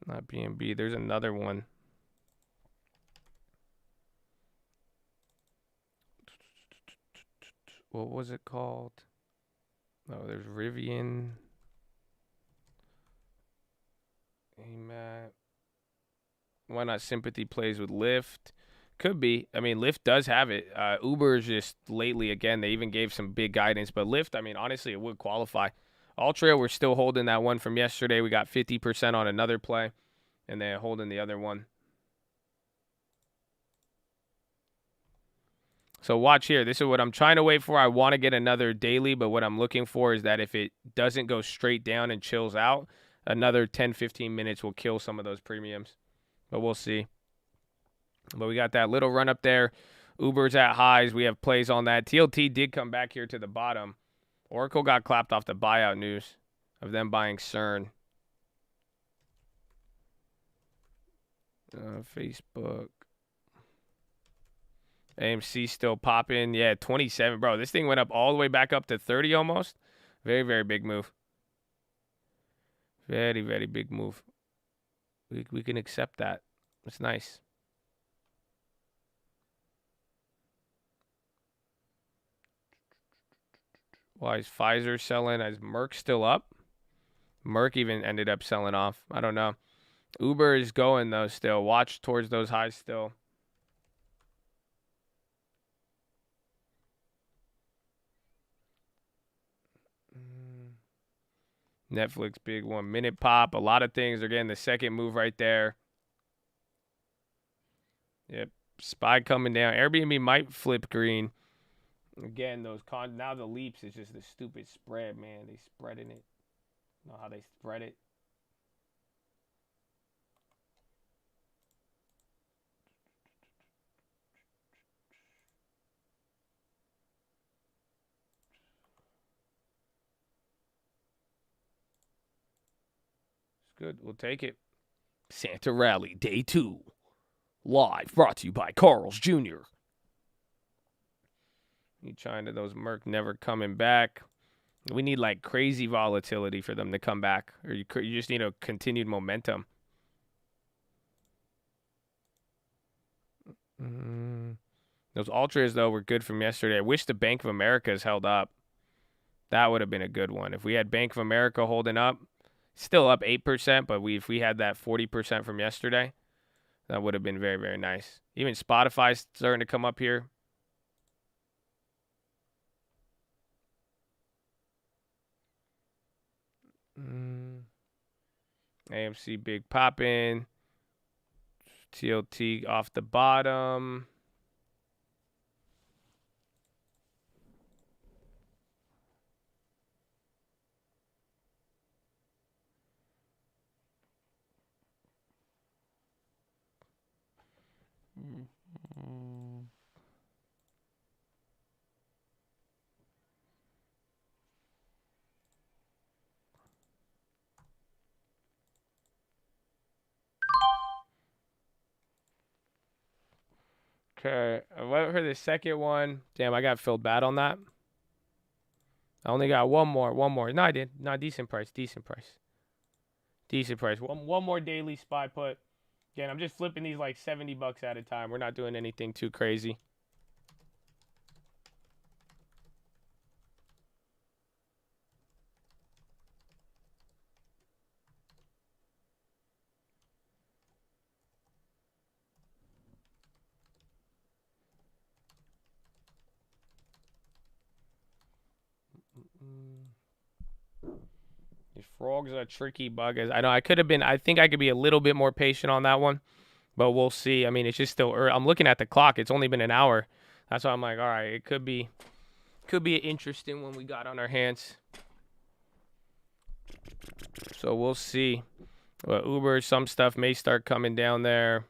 A: Not BNB. There's another one. What was it called? Oh, there's Rivian. AMAT. Why not Sympathy plays with Lyft? Could be. I mean, Lyft does have it. Uber is just lately, again, they even gave some big guidance. But Lyft, I mean, honestly, it would qualify. Altria, we're still holding that one from yesterday. We got 50% on another play. And then holding the other one. So watch here. This is what I'm trying to wait for. I want to get another daily, but what I'm looking for is that if it doesn't go straight down and chills out, another 10, 15 minutes will kill some of those premiums. But we'll see. But we got that little run up there. Uber's at highs. We have plays on that. TLT did come back here to the bottom. Oracle got clapped off the buyout news of them buying CERN. Facebook. AMC still popping. Yeah, 27. Bro, this thing went up all the way back up to 30 almost. Very, very big move. Very, very big move. We can accept that. It's nice. Why is Pfizer selling? Is Merck still up? Merck even ended up selling off. I don't know. Uber is going, though, still. Watch towards those highs still. Netflix, big 1 minute pop. A lot of things are getting the second move right there. Yep. SPY coming down. Airbnb might flip green. Again, now the leaps is just the stupid spread, man. They spreading it. You know how they spread it? It's good. We'll take it. Santa Rally, Day 2. Live, brought to you by Carl's Jr. You trying to those Merc never coming back. We need like crazy volatility for them to come back. Or you just need a continued momentum. Those Ultras, though, were good from yesterday. I wish the Bank of America's held up. That would have been a good one. If we had Bank of America holding up, still up 8%, but if we had that 40% from yesterday, that would have been very, very nice. Even Spotify's starting to come up here. AMC big poppin'. TLT off the bottom. Okay, I went for the second one. Damn, I got filled bad on that. I only got one more. No, I did. No, decent price. One more daily spy put. Again, I'm just flipping these like $70 at a time. We're not doing anything too crazy. These frogs are a tricky bug. I know I think I could be a little bit more patient on that one, but we'll see. I mean, it's just still early. I'm looking at the clock. It's only been an hour. That's why I'm like, all right, it could be an interesting one we got on our hands. So we'll see. Well, Uber, some stuff may start coming down there.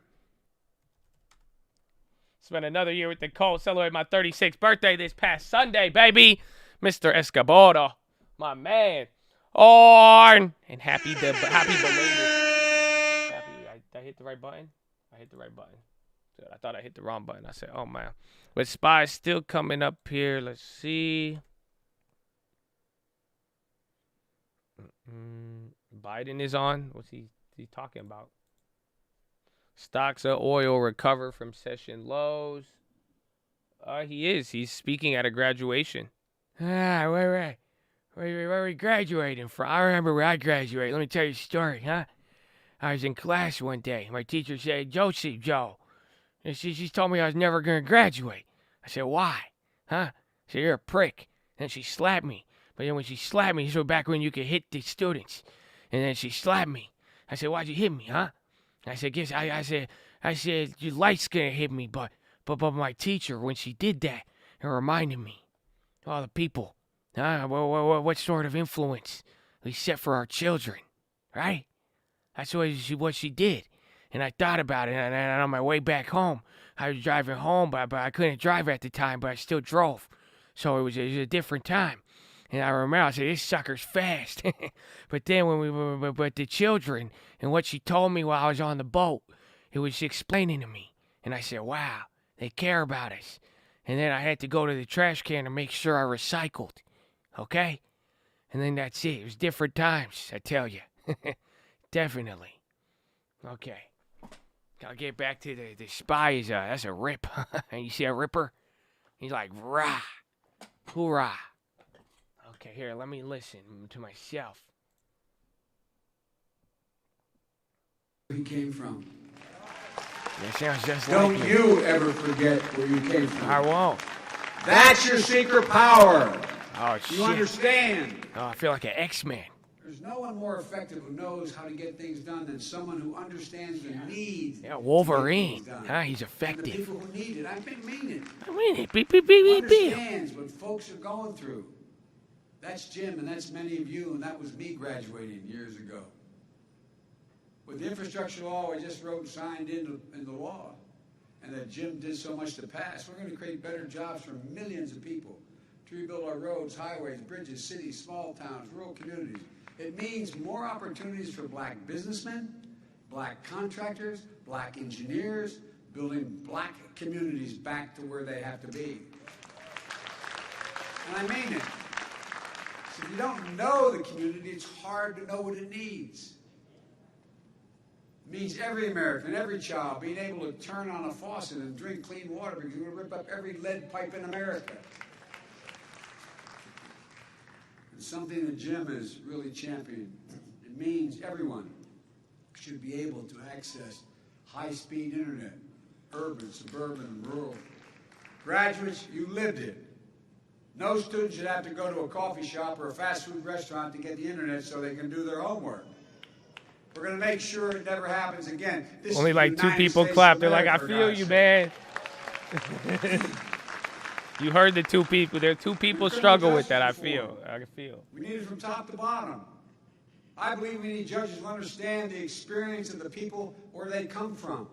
A: Spent another year with the Colts. Celebrate my 36th birthday this past Sunday, baby. Mr. Escobar, my man. And happy belated. I hit the right button? I hit the right button. Dude, I thought I hit the wrong button. I said, oh, man. But SPY is still coming up here. Let's see. Biden is on. What's he talking about? Stocks of oil recover from session lows. He is. He's speaking at a graduation. Where are we graduating from? I remember where I graduated. Let me tell you a story, huh? I was in class one day. My teacher said, Joe. And she told me I was never going to graduate. I said, why? Huh? She said, you're a prick. And she slapped me. But then when she slapped me, this was back when you could hit the students. And then she slapped me. I said, why'd you hit me, huh? I said, I said, your light's going to hit me. But my teacher, when she did that, it reminded me. All the people. What sort of influence we set for our children, right? That's what she did. And I thought about it, and on my way back home, I was driving home, but I couldn't drive at the time, but I still drove. So it was a different time. And I remember, I said, this sucker's fast. But then but the children, and what she told me while I was on the boat, it was explaining to me. And I said, wow, they care about us. And then I had to go to the trash can to make sure I recycled. Okay? And then that's it. It was different times, I tell you. Definitely. Okay. Gotta get back to the SPY. That's a rip. And you see a ripper? He's like, rah. Hoorah. Okay, here, let me listen to myself.
B: He came from.
A: It sounds just
B: Don't
A: like
B: you ever forget where you came from.
A: I won't.
B: That's your secret power.
A: Oh, shit.
B: You understand?
A: Oh, I feel like an X-Man.
B: There's no one more effective who knows how to get things done than someone who understands the needs.
A: Yeah, Wolverine. He's effective.
B: And the people who need it. I mean it.
A: I mean it. Beep, beep, beep, beep, beep.
B: Understands what folks are going through. That's Jim, and that's many of you, and that was me graduating years ago. With the infrastructure law, I just wrote and signed into law, and that Jim did so much to pass. We're going to create better jobs for millions of people, to rebuild our roads, highways, bridges, cities, small towns, rural communities. It means more opportunities for black businessmen, black contractors, black engineers, building black communities back to where they have to be. And I mean it. So if you don't know the community, it's hard to know what it needs. It means every American, every child being able to turn on a faucet and drink clean water because we're going to rip up every lead pipe in America. It's something that Jim has really championed. It means everyone should be able to access high-speed internet, urban, suburban, and rural. Graduates, you lived it. No student should have to go to a coffee shop or a fast food restaurant to get the internet so they can do their homework. We're going to make sure it never happens again. This
A: Only
B: is
A: like
B: the
A: 2
B: United
A: people
B: States
A: clapped.
B: of
A: They're like, I
B: America, for
A: feel
B: God's
A: you,
B: sake.
A: man. You heard the 2 people. There are 2 people struggle with that, I feel.
B: We need it from top to bottom. I believe we need judges who understand the experience of the people where they come from.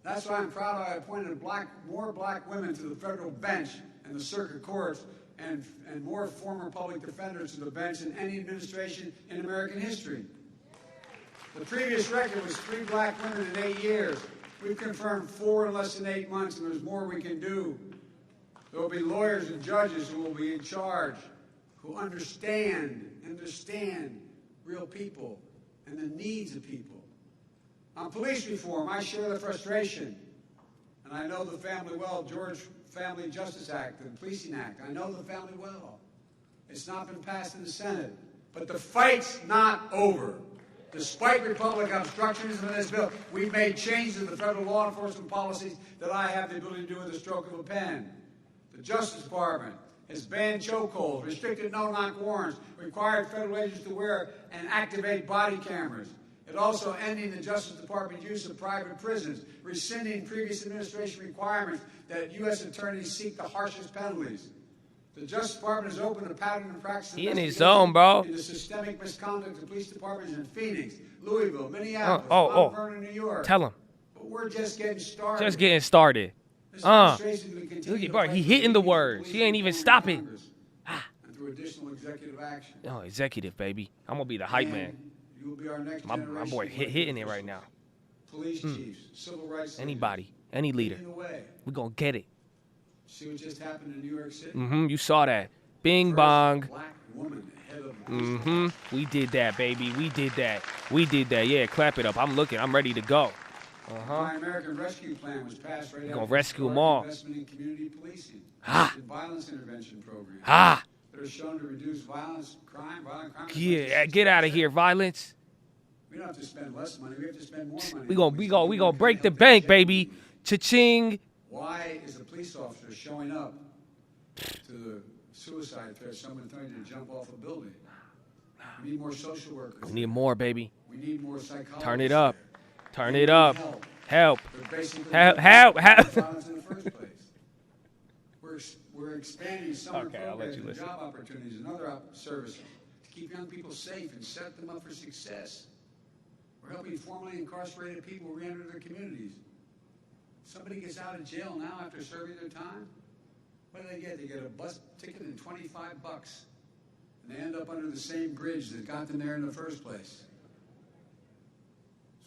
B: That's why I'm proud I appointed more black women to the federal bench and the circuit courts and more former public defenders to the bench than any administration in American history. The previous record was 3 black women in 8 years. We've confirmed 4 in less than 8 months, and there's more we can do. There will be lawyers and judges who will be in charge, who understand real people and the needs of people. On police reform, I share the frustration, and I know the family well. George Family Justice Act and Policing Act, I know the family well. It's not been passed in the Senate, but the fight's not over. Despite Republican obstructionism in this bill, we've made changes in the federal law enforcement policies that I have the ability to do with the stroke of a pen. The Justice Department has banned chokeholds, restricted no-knock warrants, required federal agents to wear and activate body cameras. It also ending the Justice Department's use of private prisons, rescinding previous administration requirements that U.S. attorneys seek the harshest penalties. The Justice Department has opened a pattern and practice
A: He in his zone, bro.
B: into systemic misconduct of police departments in Phoenix, Louisville, Minneapolis, Mount Vernon, New York.
A: Tell him.
B: But we're just getting started.
A: Just getting started.
B: This administration will continue
A: Look at
B: to
A: Bart.
B: fight
A: He
B: for
A: hitting the
B: police
A: words. He ain't even
B: reform in
A: stopping.
B: Congress and through additional executive action.
A: Oh, executive, baby. I'm going to be the hype man.
B: You will be our next
A: My
B: generation
A: boy
B: of
A: hitting it right now.
B: Police chiefs, civil rights
A: Anybody, any leader.
B: leading the way.
A: We're going to get it.
B: See what just happened in New York City?
A: You saw that. Bing bong.
B: Black woman head of the
A: We did that, baby. We did that. Yeah, clap it up. I'm looking. I'm ready to go.
B: My American Rescue Plan was passed right
A: gonna
B: after
A: rescue 'em all.
B: investment in community policing and violence intervention programs
A: Ah,
B: that are shown to reduce violent crime.
A: yeah. Get out of here, violence.
B: We don't have to spend less money. We have to spend more money.
A: We gonna break the bank, baby. Cha-ching.
B: Why is a police officer showing up to the suicide threat? Someone trying to jump off a building. We need more social workers.
A: We need more, baby.
B: We need more psychologists.
A: Turn it up.
B: there.
A: Turn
B: We
A: it
B: need
A: up.
B: Help.
A: Help.
B: They're basically
A: Help.
B: violence in the first place. We're expanding summer
A: Okay, I'll let
B: programs
A: you
B: and
A: listen.
B: job opportunities and other services to keep young people safe and set them up for success. We're helping formerly incarcerated people re-enter their communities. Somebody gets out of jail now after serving their time. What do they get? They get a bus ticket and $25, and they end up under the same bridge that got them there in the first place.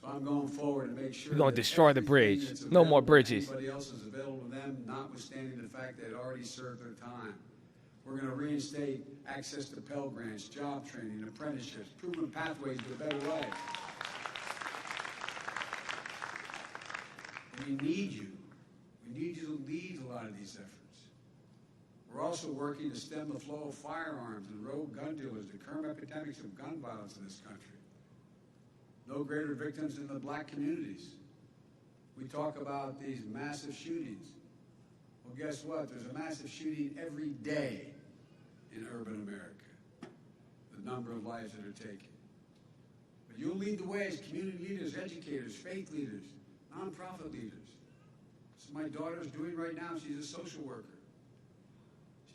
B: So I'm going forward to make sure
A: We're gonna
B: that
A: destroy the
B: everything
A: bridge.
B: that's
A: No more
B: available to
A: bridges.
B: Anybody else is available to them, notwithstanding the fact they'd already served their time. We're going to reinstate access to Pell Grants, job training, apprenticeships, proven pathways to a better life. We need you. We need you to lead a lot of these efforts. We're also working to stem the flow of firearms and rogue gun dealers, the current epidemics of gun violence in this country. No greater victims in the black communities. We talk about these massive shootings. Well, guess what? There's a massive shooting every day in urban America. The number of lives that are taken. But you'll lead the way as community leaders, educators, faith leaders, nonprofit leaders. So my daughter's doing right now, she's a social worker.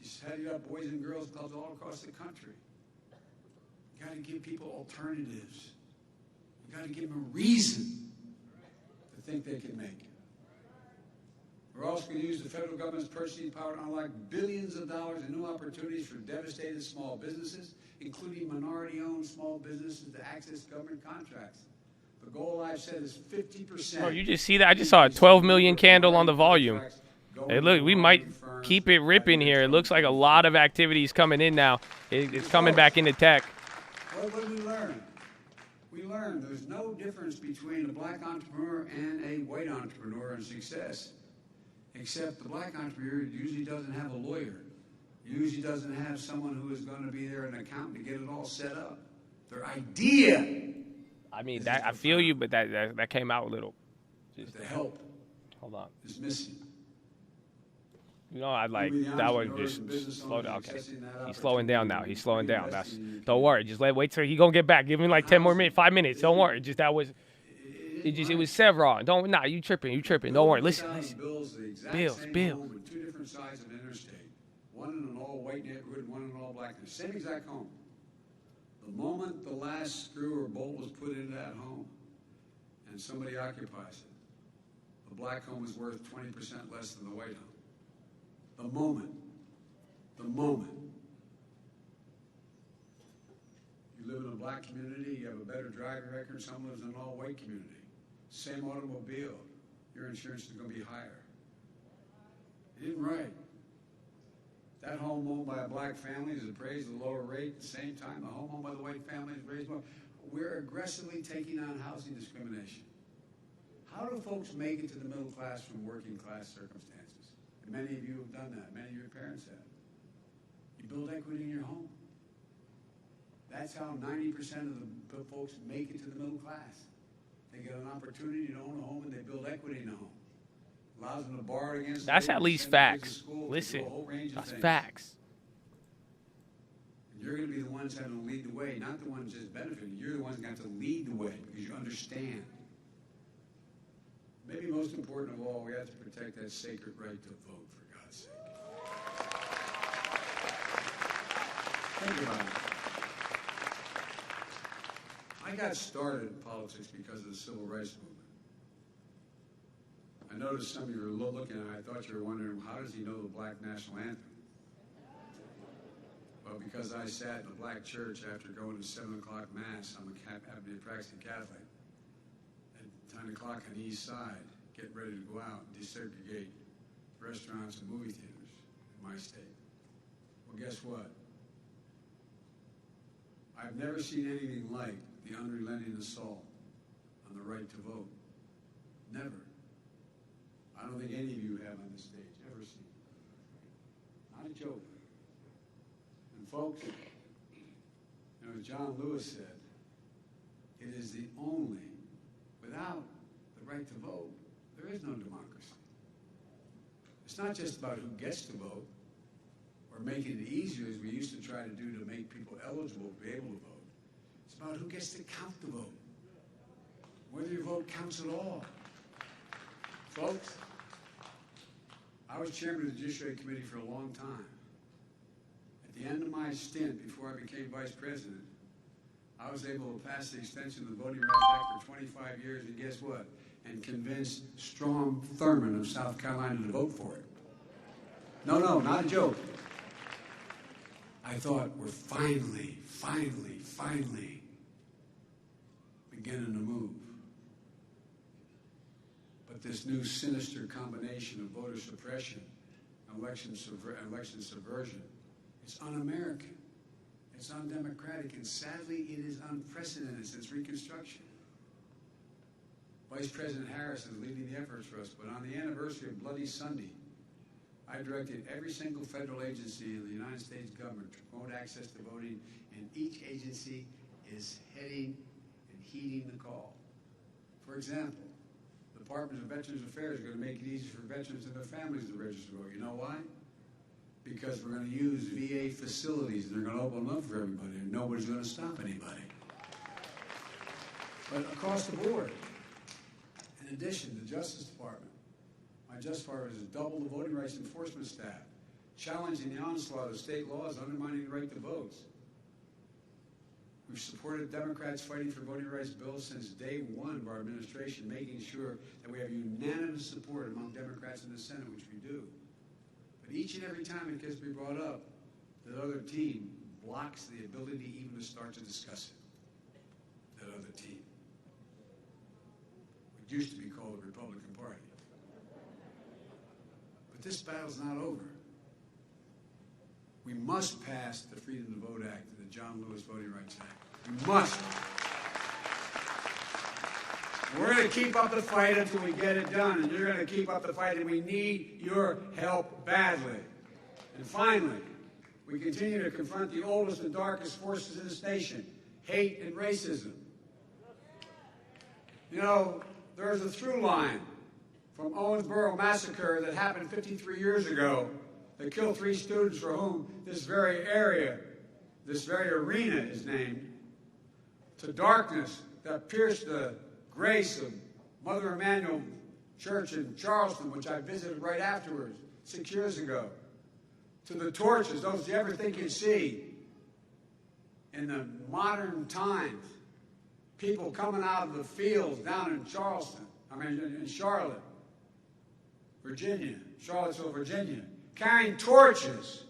B: She's heading up Boys and Girls Clubs all across the country. You got to give people alternatives. You got to give them a reason to think they can make it. We're also going to use the federal government's purchasing power to unlock billions of dollars in new opportunities for devastated small businesses, including minority-owned small businesses to access government contracts. The goal I've set is 50%.
A: Oh, you just see that? I just saw a 12 million candle on the volume. Hey, look, we might keep it ripping here. It looks like a lot of activities coming in now. It's coming back into tech.
B: What did we learn? We learned there's no difference between a black entrepreneur and a white entrepreneur in success, except the black entrepreneur usually doesn't have a lawyer. Usually doesn't have someone who is going to be there, an accountant, to get it all set up. Their idea.
A: I mean, that I feel you, but that came out a little.
B: The help
A: Hold on.
B: is missing.
A: You know, I like
B: Maybe the
A: that one.
B: entrepreneurs and
A: Just
B: business
A: slow
B: owners
A: down.
B: are
A: Okay,
B: accessing that
A: he's slowing down now.
B: opportunity
A: He's slowing
B: by
A: down.
B: investing in your
A: Don't
B: community.
A: worry. Just wait till he gonna get back. Give him like 10 more minutes, 5 minutes. Don't worry. Just that was it was Chevron. Don't you tripping. You tripping. Don't worry. Listen.
B: Bills, the exact
A: Bills,
B: same
A: Bills.
B: home in two different sides of the interstate. One in an all-white neighborhood, one in an all-black neighborhood. Same exact home. The moment the last screw or bolt was put into that home and somebody occupies it, the black home is worth 20% less than the white home. The moment. You live in a black community, you have a better driving record, someone lives in an all-white community. Same automobile, your insurance is going to be higher. It isn't right. That home owned by a black family is appraised at a lower rate. At the same time, the home owned by the white family is raised more. We're aggressively taking on housing discrimination. How do folks make it to the middle class from working class circumstances? And many of you have done that. Many of your parents have. You build equity in your home. That's how 90% of the folks make it to the middle class. They get an opportunity to own a home and they build equity in a home. Allows them to borrow against.
A: That's at least facts. Listen, that's facts.
B: And you're going to be the ones having to lead the way, not the ones just benefiting. You're the ones going to have to lead the way because you understand. Maybe most important of all, we have to protect that sacred right to vote, for God's sake. Think about it. I got started in politics because of the civil rights movement. I noticed some of you were looking at it, I thought you were wondering, how does he know the black national anthem? Well, because I sat in a black church after going to 7 o'clock Mass, I'm happen to be a practicing Catholic. At 10 o'clock on the east side, getting ready to go out and desegregate restaurants and movie theaters in my state. Well, guess what? I've never seen anything like the unrelenting assault on the right to vote. Never. I don't think any of you have on this stage ever seen it. Not a joke. And folks, as John Lewis said, it is the only, without the right to vote, there is no democracy. It's not just about who gets to vote or making it easier as we used to try to do to make people eligible to be able to vote. It's about who gets to count the vote. Whether your vote counts at all. Folks, I was chairman of the Judiciary Committee for a long time. At the end of my stint, before I became vice president, I was able to pass the extension of the Voting Rights Act for 25 years, and guess what? And convince Strom Thurmond of South Carolina to vote for it. No, not a joke. I thought we're finally beginning to move. But this new sinister combination of voter suppression and election subversion, it's un-American. It's undemocratic, and sadly, it is unprecedented since Reconstruction. Vice President Harris is leading the efforts for us, but on the anniversary of Bloody Sunday, I directed every single federal agency in the United States government to promote access to voting, and each agency is heading and heeding the call. For example, the Department of Veterans Affairs is going to make it easier for veterans and their families to register to vote. You know why? Because we're going to use VA facilities, and they're going to open them up for everybody, and nobody's going to stop anybody. But across the board, in addition, the Justice Department, my Justice Department has doubled the voting rights enforcement staff, challenging the onslaught of state laws undermining the right to vote. We've supported Democrats fighting for voting rights bills since day one of our administration, making sure that we have unanimous support among Democrats in the Senate, which we do. But each and every time it gets to be brought up, the other team blocks the ability even to start to discuss it. That other team. It used to be called the Republican Party. But this battle's not over. We must pass the Freedom to Vote Act and the John Lewis Voting Rights Act. We must. We're going to keep up the fight until we get it done, and you're going to keep up the fight, and we need your help badly. And finally, we continue to confront the oldest and darkest forces in this nation, hate and racism. You know, there's a through line from Owensboro massacre that happened 53 years ago, that killed 3 students for whom this very area, this very arena is named, to darkness that pierced the grace of Mother Emanuel Church in Charleston, which I visited right afterwards, 6 years ago, to the torches, those you ever think you'd see in the modern times, people coming out of the fields down in in Charlotte, Virginia, Charlottesville, Virginia, carrying torches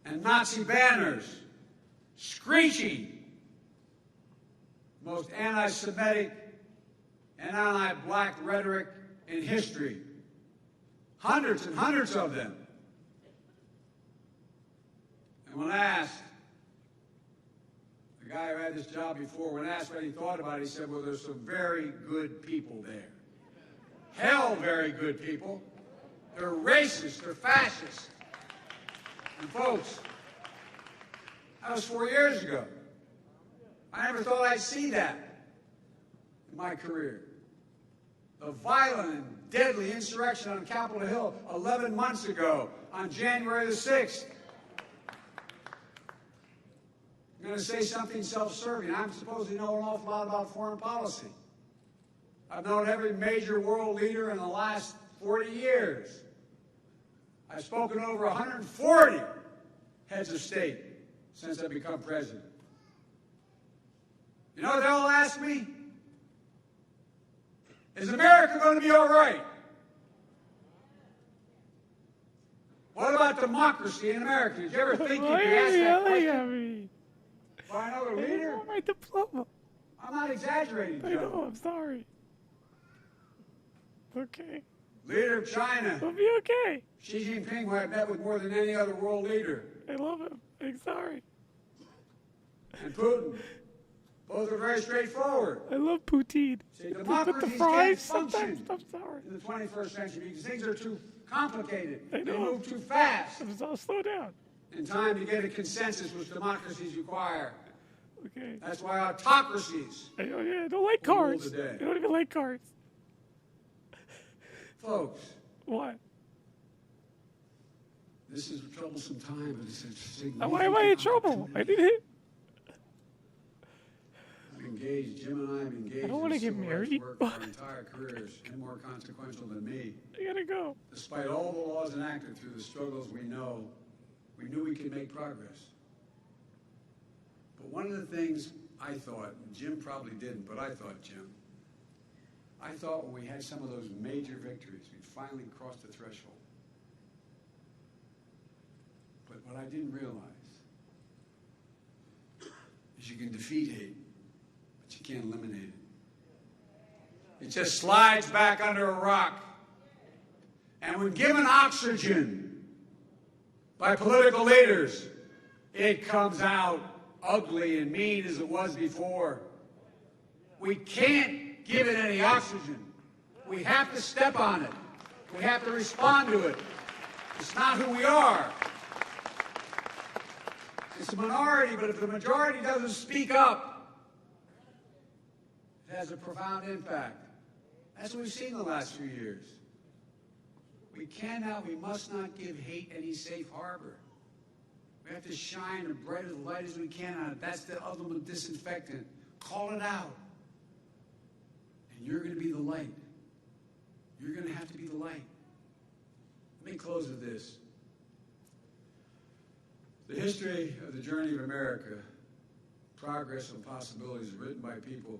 B: and Nazi banners, screeching most anti-Semitic and anti-black rhetoric in history. Hundreds and hundreds of them. And when asked, the guy who had this job before, when asked what he thought about it, he said, well, there's some very good people there. Hell, very good people. They're racist, they're fascist. And folks, that was 4 years ago. I never thought I'd see that in my career. The violent and deadly insurrection on Capitol Hill 11 months ago on January the 6th. I'm going to say something self-serving. I'm supposed to know an awful lot about foreign policy. I've known every major world leader in the last 40 years. I've spoken to over 140 heads of state since I've become president. You know what they'll all ask me? Is America going to be all right? What about democracy in America? Did you ever think you could ask that question? By another leader?
A: My diploma.
B: I'm not exaggerating, Joe.
A: I know, I'm sorry. Okay.
B: Leader of China.
A: I'll be okay.
B: Xi Jinping, who I've met with more than any other world leader.
A: I love him. I'm sorry.
B: And Putin. Both are very straightforward.
A: I love poutine.
B: See,
A: With the
B: democracies
A: fries,
B: can't function
A: sometimes. I'm sorry.
B: in the 21st century because things are too complicated.
A: I know.
B: They move too fast.
A: I'll slow down.
B: In time to get a consensus, which democracies require.
A: Okay.
B: That's why autocracies.
A: I don't like cards.
B: Rule the day.
A: I don't even like cards.
B: Folks.
A: What?
B: This is a troublesome time, but it's interesting.
A: Why am I in trouble? I didn't hit.
B: I'm engaged. Jim and I have engaged.
A: I don't want to get married.
B: Work our entire careers, and more consequential than me.
A: I gotta go.
B: Despite all the laws enacted through the struggles we knew we could make progress. But one of the things I thought, and Jim probably didn't, but I thought, Jim, I thought when we had some of those major victories, we'd finally crossed the threshold. But what I didn't realize is you can defeat hate, but you can't eliminate it. It just slides back under a rock. And when given oxygen by political leaders, it comes out ugly and mean as it was before. We can't give it any oxygen. We have to step on it. We have to respond to it. It's not who we are. It's a minority, but if the majority doesn't speak up, it has a profound impact. That's what we've seen in the last few years. We must not give hate any safe harbor. We have to shine as bright a light as we can on it. That's the ultimate disinfectant. Call it out. And you're going to be the light. You're going to have to be the light. Let me close with this. The history of the journey of America, progress and possibilities written by people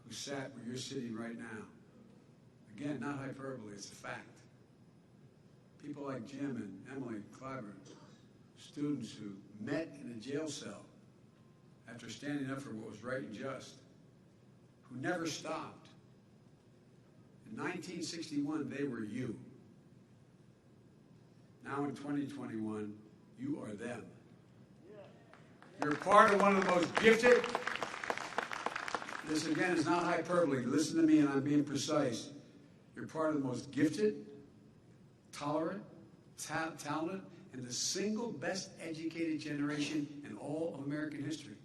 B: who sat where you're sitting right now. Again, not hyperbole, it's a fact. People like Jim and Emily Clyburn, students who met in a jail cell after standing up for what was right and just, who never stopped. In 1961, they were you. Now in 2021, you are them. You're part of one of the most gifted. This, again, is not hyperbole. Listen to me, and I'm being precise. You're part of the most gifted, tolerant, talented, and the single best educated generation in all of American history.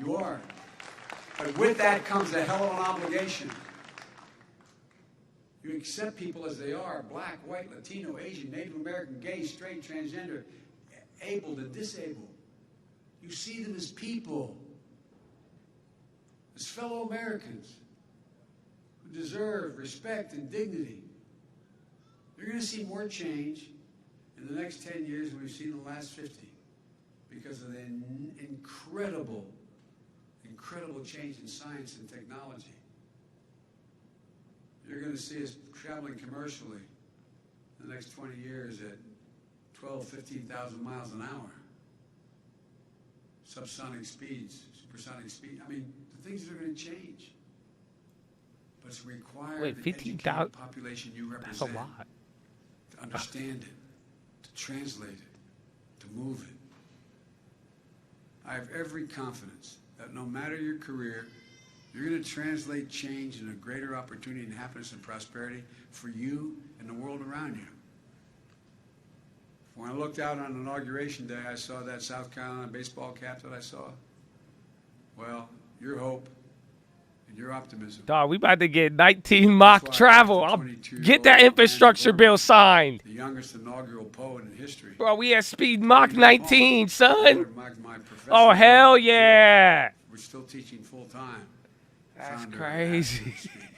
B: You are. But with that comes a hell of an obligation. You accept people as they are, black, white, Latino, Asian, Native American, gay, straight, transgender, abled and disabled. You see them as people, as fellow Americans who deserve respect and dignity. You're going to see more change in the next 10 years than we've seen in the last 50 because of the incredible change in science and technology. You're going to see us traveling commercially in the next 20 years at 15,000 miles an hour. Subsonic speeds, supersonic speed. I mean, the things are going to change. But it's required.
A: Wait, 15,000?
B: Population you represent.
A: That's a lot.
B: To understand it, to translate it, to move it. I have every confidence that no matter your career, you're going to translate change into greater opportunity and happiness and prosperity for you and the world around you. When I looked out on Inauguration Day, I saw that South Carolina baseball cap that I saw. Well, your hope and your optimism.
A: Dog, we about to get 19 mock travel. I'll get that infrastructure bill signed.
B: The youngest inaugural poet in history.
A: Bro, we at speed Mach 19, son. Oh, hell yeah.
B: We're still teaching full time.
A: That's crazy.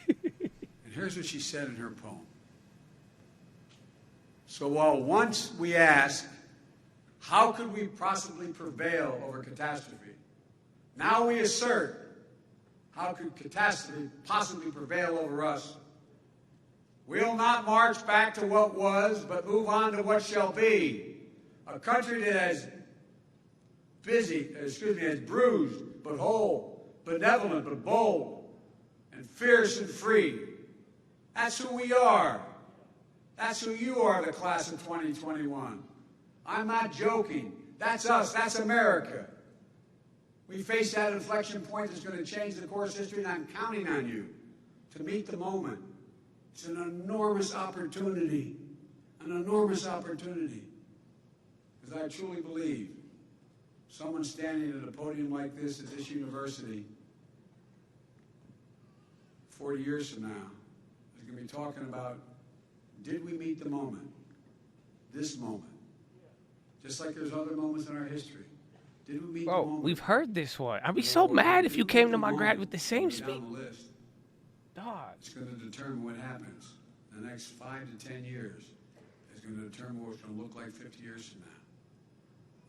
B: And here's what she said in her poem. So while once we asked, how could we possibly prevail over catastrophe? Now we assert, how could catastrophe possibly prevail over us? We'll not march back to what was, but move on to what shall be. A country that is bruised but whole, benevolent but bold, and fierce and free. That's who we are. That's who you are, the class of 2021. I'm not joking. That's us. That's America. We face that inflection point that's going to change the course of history, and I'm counting on you to meet the moment. It's an enormous opportunity, an enormous opportunity. Because I truly believe someone standing at a podium like this at this university 40 years from now is going to be talking about, did we meet the moment? This moment. Just like there's other moments in our history. Did we meet the moment?
A: We've heard this one. I'd be so mad if you came to my grad with the same speech. Dog.
B: It's going to determine what happens. The next 5 to 10 years is going to determine what it's going to look like 50 years from now.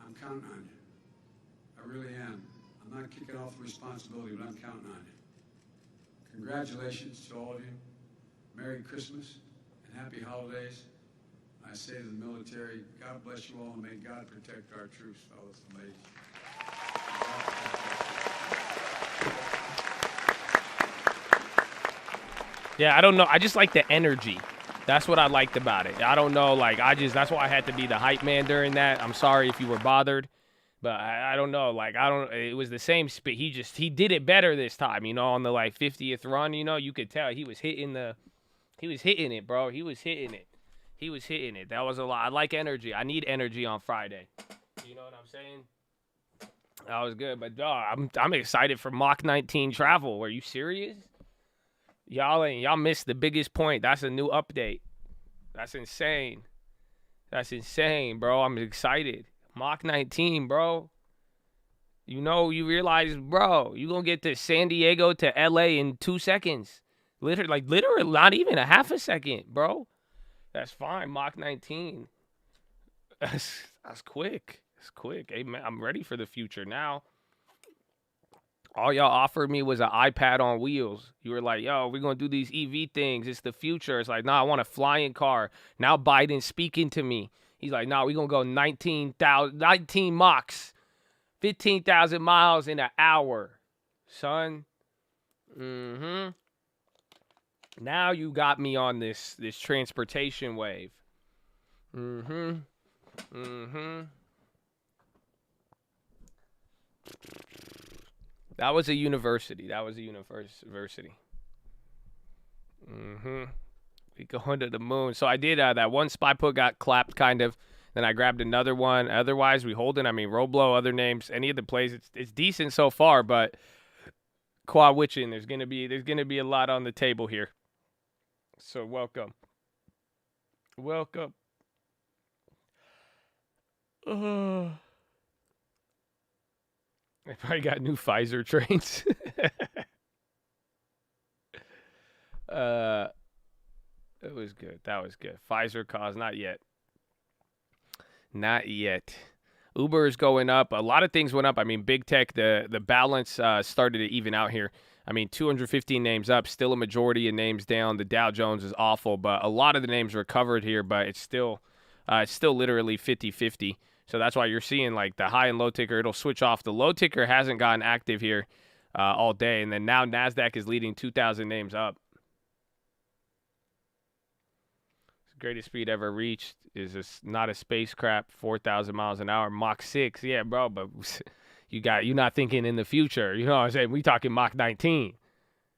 B: I'm counting on you. I really am. I'm not kicking off the responsibility, but I'm counting on you. Congratulations to all of you. Merry Christmas and happy holidays. I say to the military, God bless you all, and may God protect our troops, fellas and ladies.
A: Yeah, I don't know. I just like the energy. That's what I liked about it. I don't know. That's why I had to be the hype man during that. I'm sorry if you were bothered. But I don't know. It was the same speed. He did it better this time, on the 50th run, you could tell he was hitting it, bro. He was hitting it. That was a lot. I like energy. I need energy on Friday. You know what I'm saying? That was good. But dog, I'm excited for Mach 19 travel. Are you serious? Y'all missed the biggest point. That's a new update. That's insane. Bro. I'm excited. Mach 19, bro. You realize, bro, you gonna get to San Diego to LA in 2 seconds. Literally, not even a half a second, bro. That's fine. Mach 19. That's quick. It's quick. Hey, man, I'm ready for the future now. All y'all offered me was an iPad on wheels. You were like, yo, we're going to do these EV things. It's the future. It's like, nah, I want a flying car. Now Biden's speaking to me. He's like, nah, we're going to go 19 Machs, 15,000 miles in an hour, son. Now you got me on this transportation wave. That was a university. We going to the moon. So I did that one spy put got clapped kind of. Then I grabbed another one. Otherwise, we holding. Roblo, other names, any of the plays. It's decent so far, but quad witching. There's gonna be a lot on the table here. So welcome. Welcome. They probably got new Pfizer trains. uh, it was good. That was good. Pfizer cause, not yet. Not yet. Uber is going up. A lot of things went up. I mean, big tech, the balance started to even out here. I mean, 215 names up, still a majority of names down. The Dow Jones is awful, but a lot of the names recovered here, but it's still literally 50-50. So that's why you're seeing like the high and low ticker, it'll switch off. The low ticker hasn't gotten active here all day, and then now NASDAQ is leading 2,000 names up. Greatest speed ever reached is not a spacecraft, 4,000 miles an hour, Mach 6. Yeah, bro, but you're not thinking in the future. You know what I'm saying? We talking Mach 19.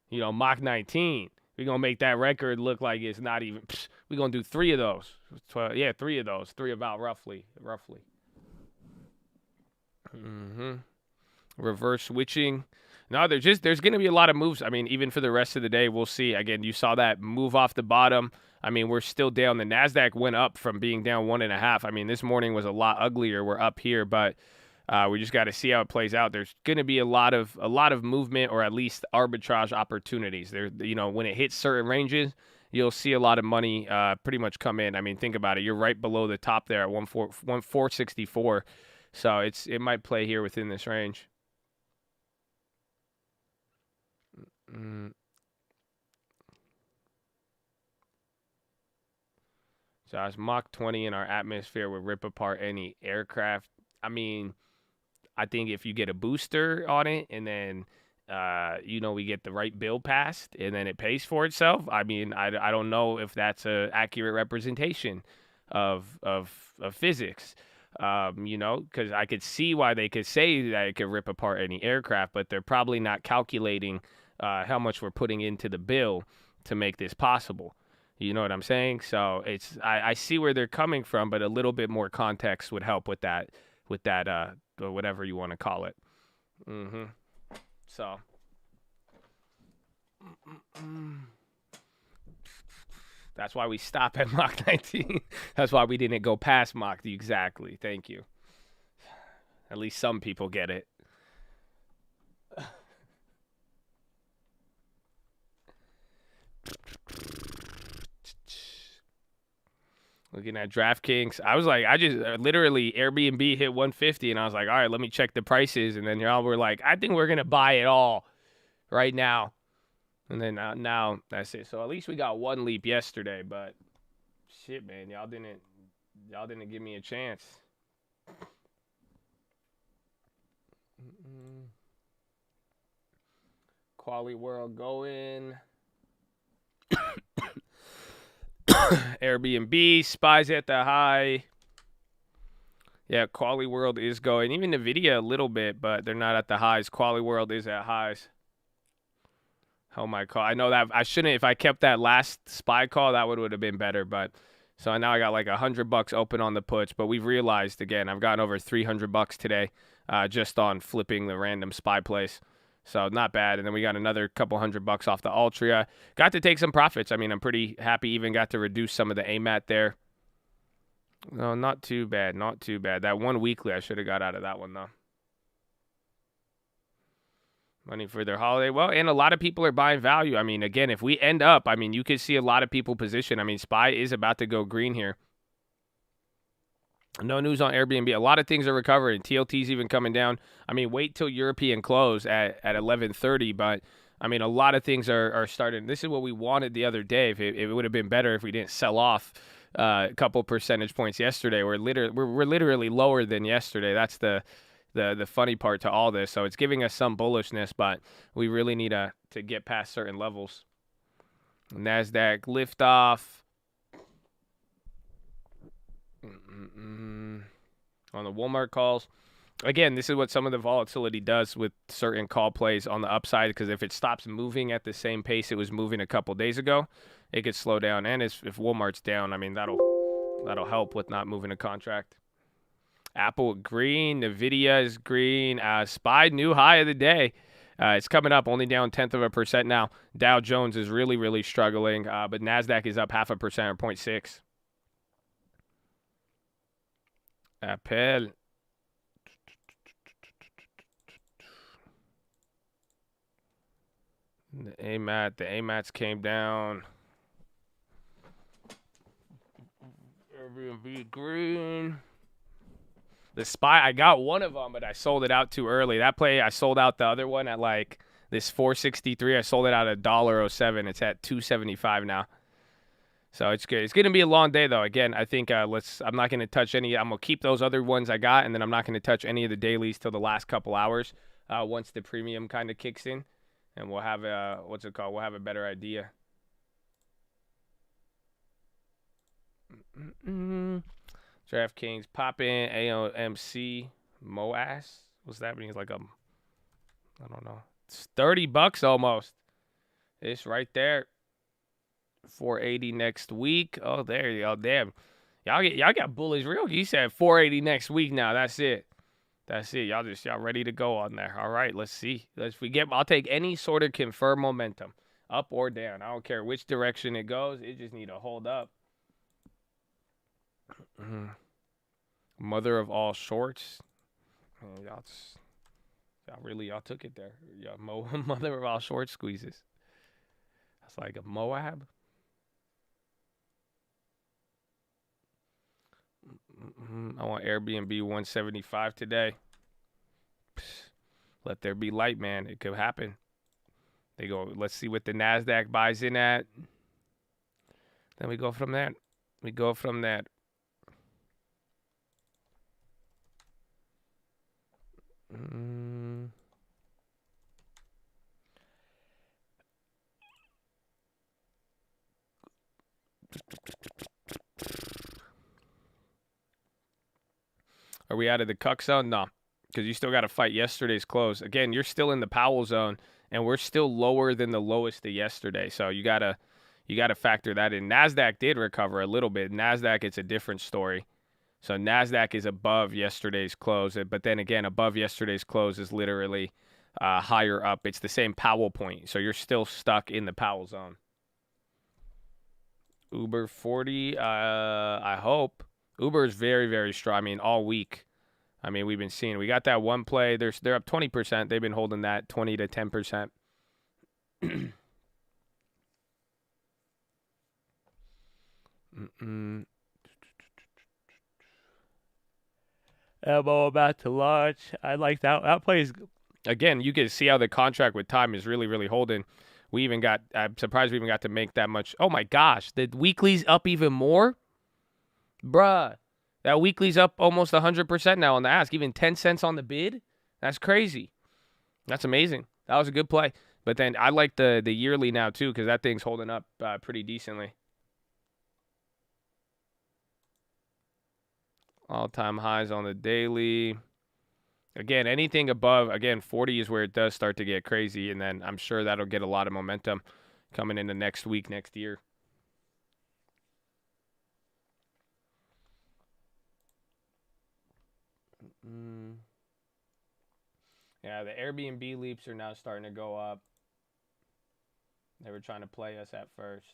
A: You know, Mach 19. We're going to make that record look like it's not even. We're going to do 3 of those. 12, yeah, 3 of those. 3 about roughly. Reverse switching. No, there's going to be a lot of moves. I mean, even for the rest of the day, we'll see. Again, you saw that move off the bottom. I mean, we're still down. The NASDAQ went up from being down 1.5. I mean, this morning was a lot uglier. We're up here, but we just got to see how it plays out. There's going to be a lot of movement, or at least arbitrage opportunities. There, when it hits certain ranges, you'll see a lot of money pretty much come in. I mean, think about it. You're right below the top there at 1,464. So it might play here within this range. So as Mach 20 in our atmosphere would rip apart any aircraft. I mean, I think if you get a booster on it and then, we get the right bill passed and then it pays for itself. I mean, I don't know if that's an accurate representation of physics. Because I could see why they could say that it could rip apart any aircraft, but they're probably not calculating how much we're putting into the bill to make this possible. You know what I'm saying? So I see where they're coming from, but a little bit more context would help with that, or whatever you want to call it. So. That's why we stop at Mach 19. That's why we didn't go past Mach. Exactly. Thank you. At least some people get it. Looking at DraftKings, I was like, I just literally Airbnb hit 150, and I was like, all right, let me check the prices, and then y'all were like, I think we're gonna buy it all right now, and then now that's it. So at least we got one leap yesterday, but shit, man, y'all didn't give me a chance. Quality World going. Airbnb, spies at the high. Yeah, Quality World is going. Even NVIDIA a little bit, but they're not at the highs. Quality World is at highs. Oh my god. I know that I shouldn't, if I kept that last spy call, that would have been better, but so now I got like $100 open on the puts, but we've realized again, I've gotten over $300 today just on flipping the random spy place. So not bad. And then we got another couple $100 off the Altria. Got to take some profits. I mean, I'm pretty happy. Even got to reduce some of the AMAT there. No, not too bad. Not too bad. That one weekly, I should have got out of that one, though. Money for their holiday. Well, and a lot of people are buying value. I mean, again, if we end up, I mean, you could see a lot of people position. I mean, SPY is about to go green here. No news on Airbnb. A lot of things are recovering. TLT's even coming down. I mean, wait till European close at 11:30. But, I mean, a lot of things are starting. This is what we wanted the other day. If it would have been better if we didn't sell off a couple percentage points yesterday. We're literally lower than yesterday. That's the funny part to all this. So it's giving us some bullishness, but we really need to get past certain levels. NASDAQ liftoff. On the Walmart calls. Again, this is what some of the volatility does with certain call plays on the upside, because if it stops moving at the same pace it was moving a couple days ago, it could slow down. And if Walmart's down, I mean, that'll help with not moving a contract. Apple green, NVIDIA is green. SPY new high of the day. It's coming up, only down 0.1% now. Dow Jones is really, really struggling, but NASDAQ is up 0.5% or 0.6. Appel. The AMATs came down. Airbnb green. The SPY, I got one of them, but I sold it out too early. That play, I sold out the other one at like this 463. I sold it out at $1.07. It's at 275 now. So it's good. It's going to be a long day, though. Again, I think I'm not going to touch any. I'm going to keep those other ones I got, and then I'm not going to touch any of the dailies till the last couple hours once the premium kind of kicks in. And we'll have what's it called? We'll have a better idea. DraftKings pop in AOMC MOAS. What's that mean? It's like I don't know. It's $30 almost. It's right there. 480 next week. Oh, there you go. Damn. Y'all got bullish real. You said 480 next week now. That's it. That's it. Y'all ready to go on there. All right, let's see. I'll take any sort of confirmed momentum, up or down. I don't care which direction it goes. It just need to hold up. Mother of all shorts. Y'all took it there. Mother of all short squeezes. That's like a Moab. I want Airbnb 175 today. Let there be light, man. It could happen. They go, let's see what the NASDAQ buys in at. Then we go from that. Are we out of the cuck zone? No, because you still got to fight yesterday's close. Again, you're still in the Powell zone, and we're still lower than the lowest of yesterday. So you gotta factor that in. NASDAQ did recover a little bit. NASDAQ, it's a different story. So NASDAQ is above yesterday's close, but then again, above yesterday's close is literally higher up. It's the same Powell point, so you're still stuck in the Powell zone. Uber 40, I hope. Uber is very, very strong. I mean, all week. I mean, we've been seeing. We got that one play. They're up 20%. They've been holding that 20 to 10%. Elbow about to launch. I like that. That plays. Again, you can see how the contract with time is really, really holding. I'm surprised we even got to make that much. Oh my gosh, the weekly's up even more? Bruh, that weekly's up almost 100% now on the ask. Even 10 cents on the bid? That's crazy. That's amazing. That was a good play. But then I like the yearly now too, because that thing's holding up pretty decently. All-time highs on the daily. Again, anything above, 40 is where it does start to get crazy, and then I'm sure that'll get a lot of momentum coming into next week, next year. Yeah, the Airbnb leaps are now starting to go up. They were trying to play us at first.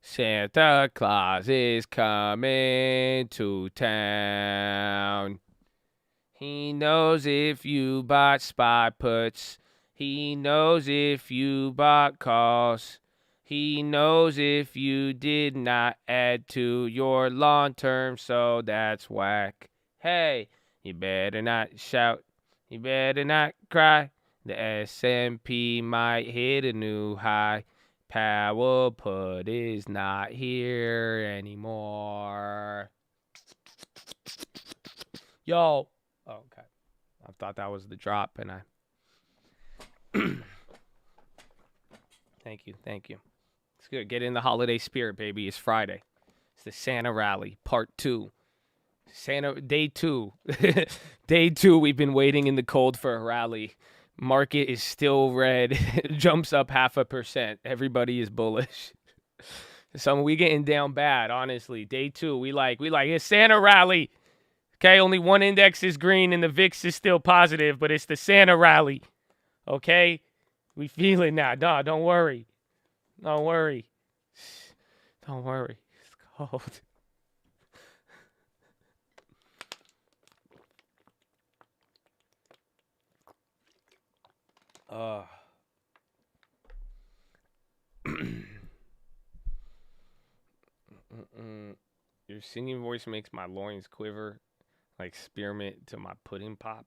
A: Santa Claus is coming to town. He knows if you bought spot puts. He knows if you bought calls. He knows if you did not add to your long term, so that's whack. Hey, you better not shout. You better not cry. The S&P might hit a new high. Powell put is not here anymore. Yo. Oh, okay. I thought that was the drop, and I... Thank you. It's good. Get in the holiday spirit, baby. It's Friday. It's the Santa Rally, Part 2. Santa, day 2. Day 2, we've been waiting in the cold for a rally. Market is still red. Jumps up 0.5%. Everybody is bullish. So we getting down bad, honestly. Day 2, we like it's Santa rally. Okay, only one index is green and the VIX is still positive, but it's the Santa rally. Okay? We feel it now. No, don't worry. Don't worry. Don't worry. It's cold. Your singing voice makes my loins quiver like spearmint to my pudding pop.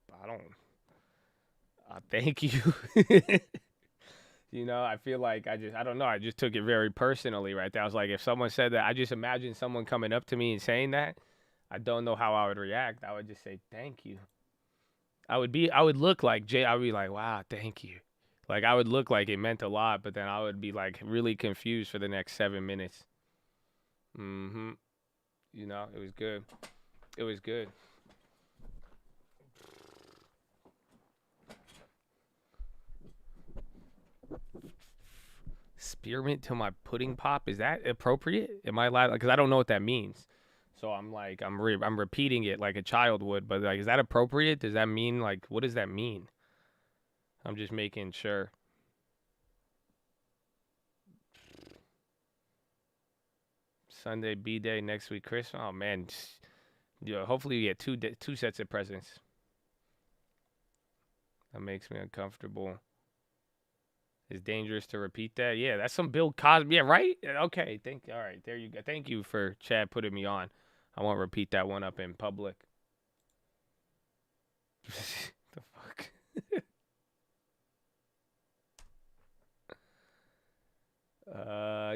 A: Thank you. You know, I feel like I don't know. I just took it very personally right there. I was like, if someone said that, I just imagine someone coming up to me and saying that. I don't know how I would react. I would just say, thank you. I would look like Jay. I would be like, wow, thank you. Like, I would look like it meant a lot, but then I would be like really confused for the next 7 minutes. You know, it was good. It was good. Spearmint to my pudding pop. Is that appropriate? Am I allowed? Because I don't know what that means. So I'm like, I'm repeating it like a child would. But like, is that appropriate? Does that mean like, what does that mean? I'm just making sure. Sunday B-Day, next week Christmas. Oh man, yeah. Hopefully you get two sets of presents. That makes me uncomfortable. It's dangerous to repeat that. Yeah, that's some Bill Cosby. Yeah, right. Okay. All right. There you go. Thank you for Chad putting me on. I won't repeat that one up in public. The fuck.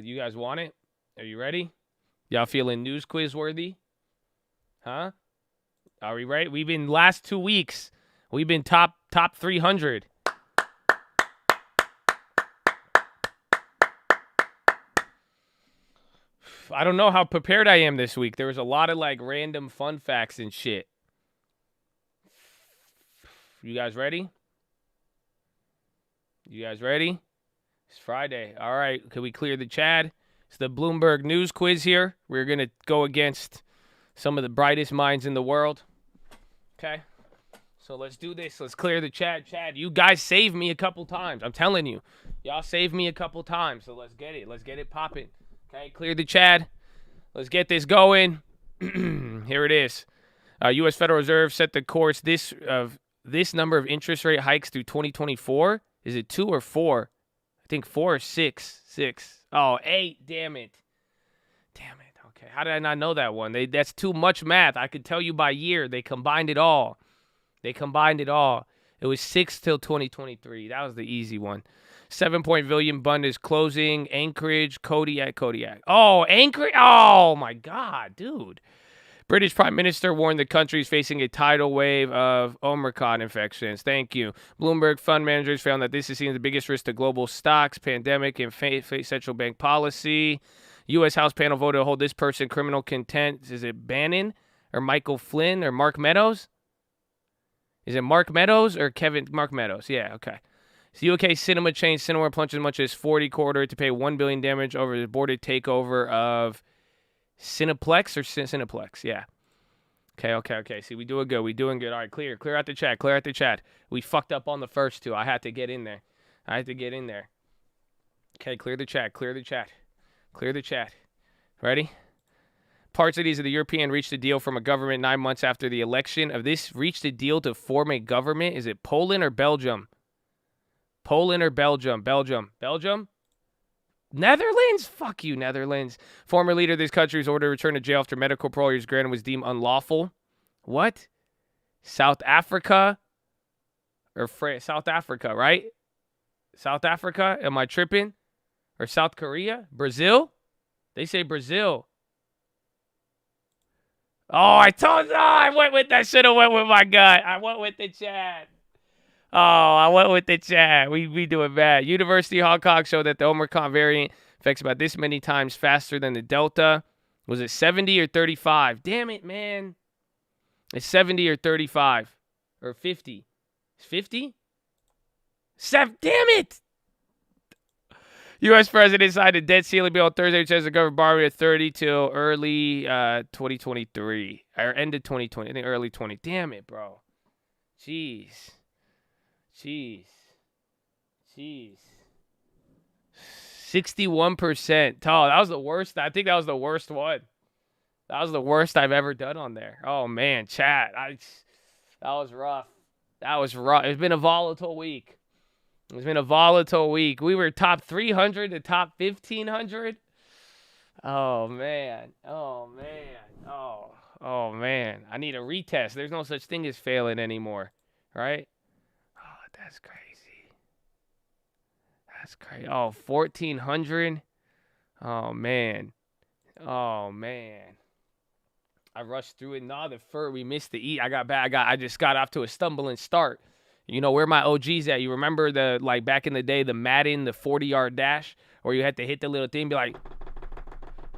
A: You guys want it? Are you ready? Y'all feeling news quiz worthy? Huh? Are we ready? We've been last 2 weeks. We've been top 300. I don't know how prepared I am this week. There was a lot of like random fun facts and shit. You guys ready? You guys ready? It's Friday. All right. Can we clear the Chad? It's the Bloomberg News Quiz here. We're going to go against some of the brightest minds in the world. Okay. So let's do this. Let's clear the Chad. Chad, you guys saved me a couple times. I'm telling you. Y'all saved me a couple times. So let's get it. Let's get it popping. Okay, clear the Chad. Let's get this going. Here it is. U.S. Federal Reserve set the course this number of interest rate hikes through 2024. Is it 2 or 4? I think 4 or 6. 6. Oh, 8. Damn it. Okay, how did I not know that one? That's too much math. I could tell you by year. They combined it all. It was 6 till 2023. That was the easy one. 7-point William Bund is closing. Anchorage, Kodiak. Oh, Anchorage. Oh, my God, dude. British Prime Minister warned the country is facing a tidal wave of Omicron infections. Thank you. Bloomberg fund managers found that this is seen as the biggest risk to global stocks, pandemic, and central bank policy. U.S. House panel voted to hold this person criminal contempt. Is it Bannon or Michael Flynn or Mark Meadows? Is it Mark Meadows or Mark Meadows? Yeah, okay. So UK cinema chain Cinema plunged as much as 40 quarter to pay $1 billion damage over the aborted takeover of Cineplex or Cineplex. Yeah. Okay. See, we doing good. All right, clear out the chat. We fucked up on the first two. I had to get in there. Okay, clear the chat. Ready? Parts of the European reached a deal from a government 9 months after the election. Of this, reached a deal to form a government. Is it Poland or Belgium? Belgium? Netherlands? Fuck you, Netherlands. Former leader of this country was ordered to return to jail after medical parole he was granted was deemed unlawful. What? South Africa? Or South Africa, right? South Africa? Am I tripping? Or South Korea? Brazil? They say Brazil. Oh, I went with that. Should have went with my gut. I went with the Chad. We doing bad. University of Hong Kong showed that the Omicron variant affects about this many times faster than the Delta. Was it 70 or 35? Damn it, man. It's 70 or 35 or 50. It's 50? Damn it! U.S. President signed a debt ceiling bill on Thursday, which says the government borrowing at 30 till early 2023 or end of 2020. I think early 20. Damn it, bro. Jeez. 61%. Tall. That was the worst. I think that was the worst one. That was the worst I've ever done on there. Oh man, chat. That was rough. It's been a volatile week. We were top 300 to top 1,500. Oh man. Oh man. I need a retest. There's no such thing as failing anymore, right? Oh, that's crazy. Oh, 1,400. Oh man. I rushed through it. Nah, we missed the E. I just got off to a stumbling start. You know where my OG's at? You remember back in the day, the Madden, the 40-yard dash, where you had to hit the little thing, be like,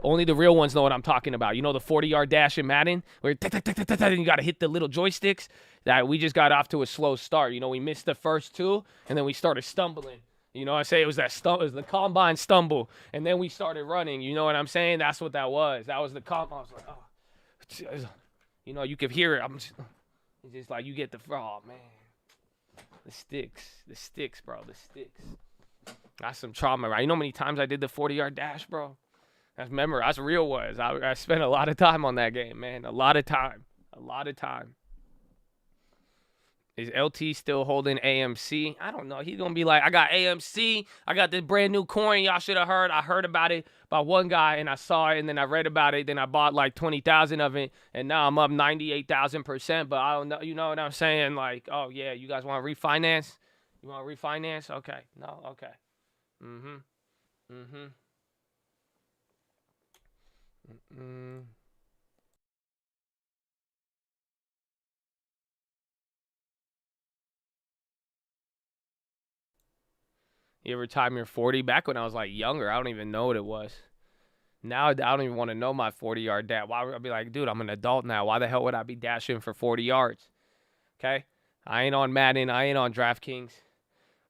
A: only the real ones know what I'm talking about. You know the 40-yard dash in Madden, where you got to hit the little joysticks. That we just got off to a slow start. You know, we missed the first two, and then we started stumbling. You know, I say it was the combine stumble, and then we started running. You know what I'm saying? That's what that was. That was the combine. I was like, oh, you know, you could hear it. It's just like you get oh man, the sticks, bro, the sticks. That's some trauma, right? You know how many times I did the 40-yard dash, bro? That's memory. That's real was. I spent a lot of time on that game, man. A lot of time. Is LT still holding AMC? I don't know. He's going to be like, I got AMC. I got this brand new coin y'all should have heard. I heard about it by one guy, and I saw it, and then I read about it. Then I bought like 20,000 of it, and now I'm up 98,000%. But I don't know. You know what I'm saying? Like, oh, yeah, you guys want to refinance? You want to refinance? Okay. No? Okay. You ever time your 40? Back when I was like younger, I don't even know what it was. Now I don't even want to know my 40-yard dash. Why would I be like, dude, I'm an adult now. Why the hell would I be dashing for 40 yards? Okay? I ain't on Madden. I ain't on DraftKings.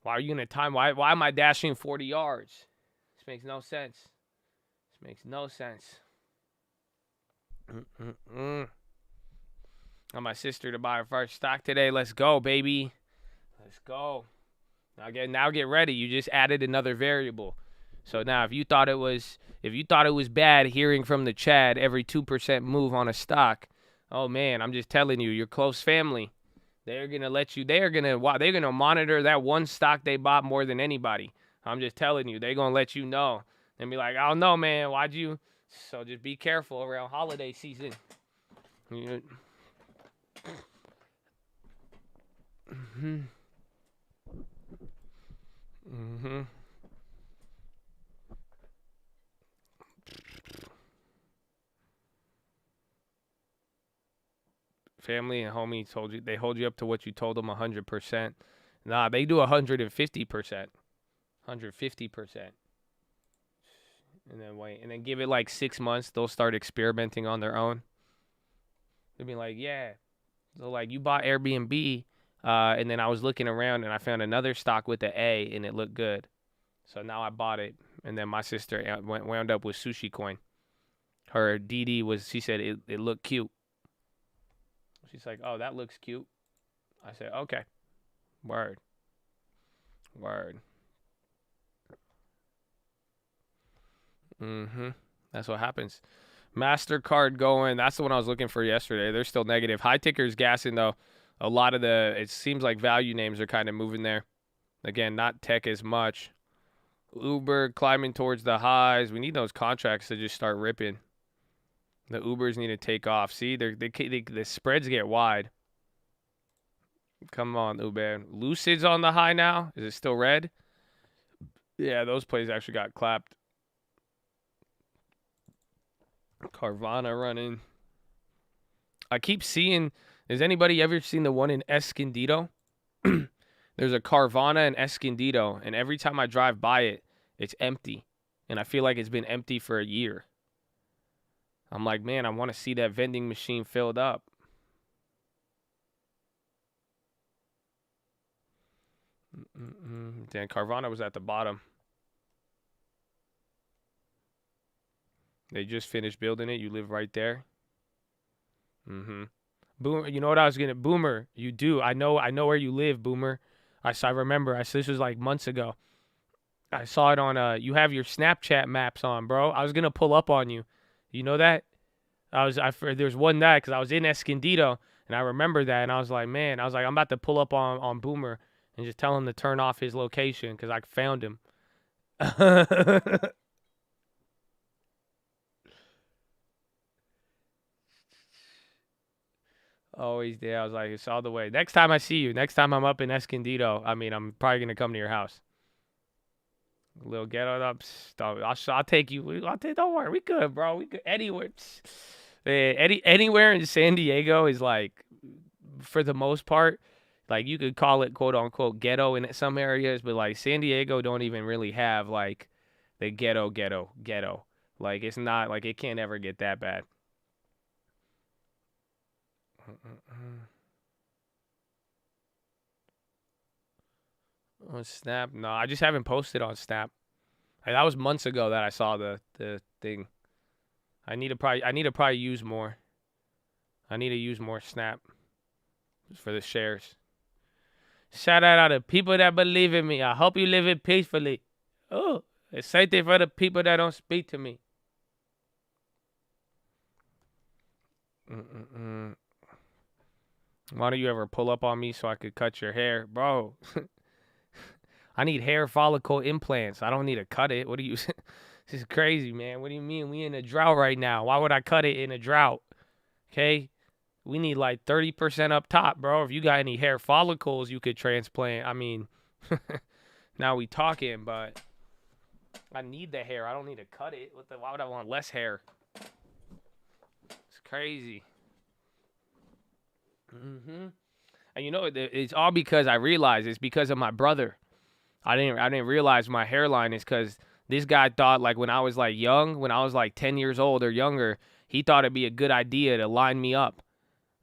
A: Why are you going to time? Why am I dashing 40 yards? This makes no sense. Got my sister to buy her first stock today. Let's go, baby. Let's go. Now get ready. You just added another variable. So now if you thought it was bad hearing from the Chad every 2% move on a stock, oh man, I'm just telling you, your close family, they're gonna monitor that one stock they bought more than anybody. I'm just telling you, they're gonna let you know and be like, I don't know, man, so just be careful around holiday season. Family and homies they hold you up to what you told them 100%. Nah, they do 150%. 150%. And then wait, and then give it like 6 months, they'll start experimenting on their own. They'll be like, yeah. So like you bought Airbnb, and then I was looking around and I found another stock with an A and it looked good. So now I bought it, and then my sister wound up with Sushi Coin. Her DD she said it looked cute. She's like, oh, that looks cute. I said, okay. Word. That's what happens. MasterCard going. That's the one I was looking for yesterday. They're still negative. High ticker's gassing, though. A lot of it seems like value names are kind of moving there. Again, not tech as much. Uber climbing towards the highs. We need those contracts to just start ripping. The Ubers need to take off. See, the spreads get wide. Come on, Uber. Lucid's on the high now. Is it still red? Yeah, those plays actually got clapped. Carvana running. I keep seeing. Has anybody ever seen the one in Escondido? There's a Carvana in Escondido, and every time I drive by it, it's empty. And I feel like it's been empty for a year. I'm like, man, I want to see that vending machine filled up. Dan Carvana was at the bottom. They just finished building it. You live right there. Boomer, you know what I was gonna Boomer, you do. I know where you live, Boomer. I remember. This was like months ago. I saw it on you have your Snapchat maps on, bro. I was gonna pull up on you. You know that? There's one night because I was in Escondido and I remember that and I was like, man, I'm about to pull up on Boomer and just tell him to turn off his location because I found him. Always there. I was like, it's all the way. Next time I see you, next time I'm up in Escondido, I'm probably gonna come to your house. A little ghetto up stuff. I'll take you. Don't worry, we good, bro. We good anywhere. Anywhere in San Diego is like, for the most part, like you could call it quote unquote ghetto in some areas, but like San Diego don't even really have like the ghetto. Like it's not like it can't ever get that bad. On Snap? No, I just haven't posted on Snap. That was months ago that I saw the thing. I need to probably use more. I need to use more Snap for the shares. Shout out to the people that believe in me. I hope you live it peacefully. Oh, excited for the people that don't speak to me. Why don't you ever pull up on me so I could cut your hair? Bro, I need hair follicle implants. I don't need to cut it. What do you... This is crazy, man. What do you mean? We in a drought right now. Why would I cut it in a drought? Okay? We need like 30% up top, bro. If you got any hair follicles you could transplant. I mean, now we talking, but I need the hair. I don't need to cut it. Why would I want less hair? It's crazy. And you know, it's all because I realized it's because of my brother. I didn't realize my hairline is because this guy thought like when I was like young, when I was like 10 years old or younger, he thought it'd be a good idea to line me up.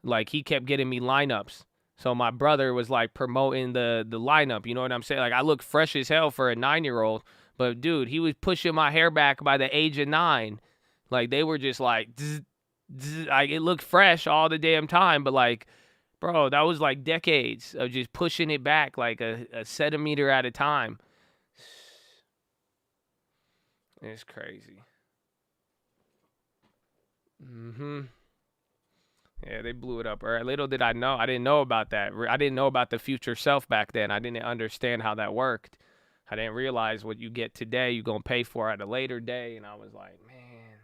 A: Like he kept getting me lineups. So my brother was like promoting the lineup. You know what I'm saying? Like I look fresh as hell for a 9-year-old, but dude, he was pushing my hair back by the age of 9. Like they were just like, like it looked fresh all the damn time, but like, bro, that was like decades of just pushing it back like a centimeter at a time. It's crazy. Yeah, they blew it up. Or little did I know. I didn't know about that. I didn't know about the future self back then. I didn't understand how that worked. I didn't realize what you get today, you're going to pay for at a later day. And I was like, man,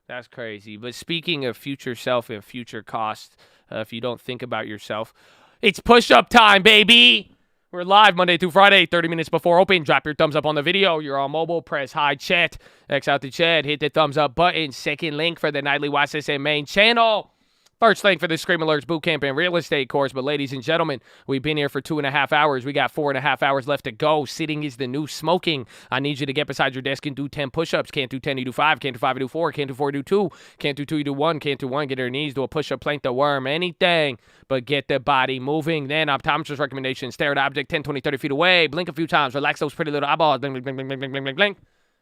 A: that's crazy. But speaking of future self and future costs, if you don't think about yourself, it's push-up time, baby. We're live Monday through Friday, 30 minutes before open. Drop your thumbs up on the video. You're on mobile. Press hi chat. X out the chat. Hit the thumbs up button. Second link for the nightly Watchlist main channel. First link for the Scream Alerts Bootcamp and Real Estate course. But ladies and gentlemen, we've been here for 2.5 hours. We got 4.5 hours left to go. Sitting is the new smoking. I need you to get beside your desk and do 10 push-ups. Can't do 10, you do 5. Can't do 5, you do 4. Can't do 4, you do 2. Can't do 2, you do 1. Can't do 1, get on your knees, do a push-up, plank the worm, anything. But get the body moving. Then optometrist recommendation. Stare at object 10, 20, 30 feet away. Blink a few times. Relax those pretty little eyeballs. Blink, blink, blink, blink, blink, blink, blink, blink.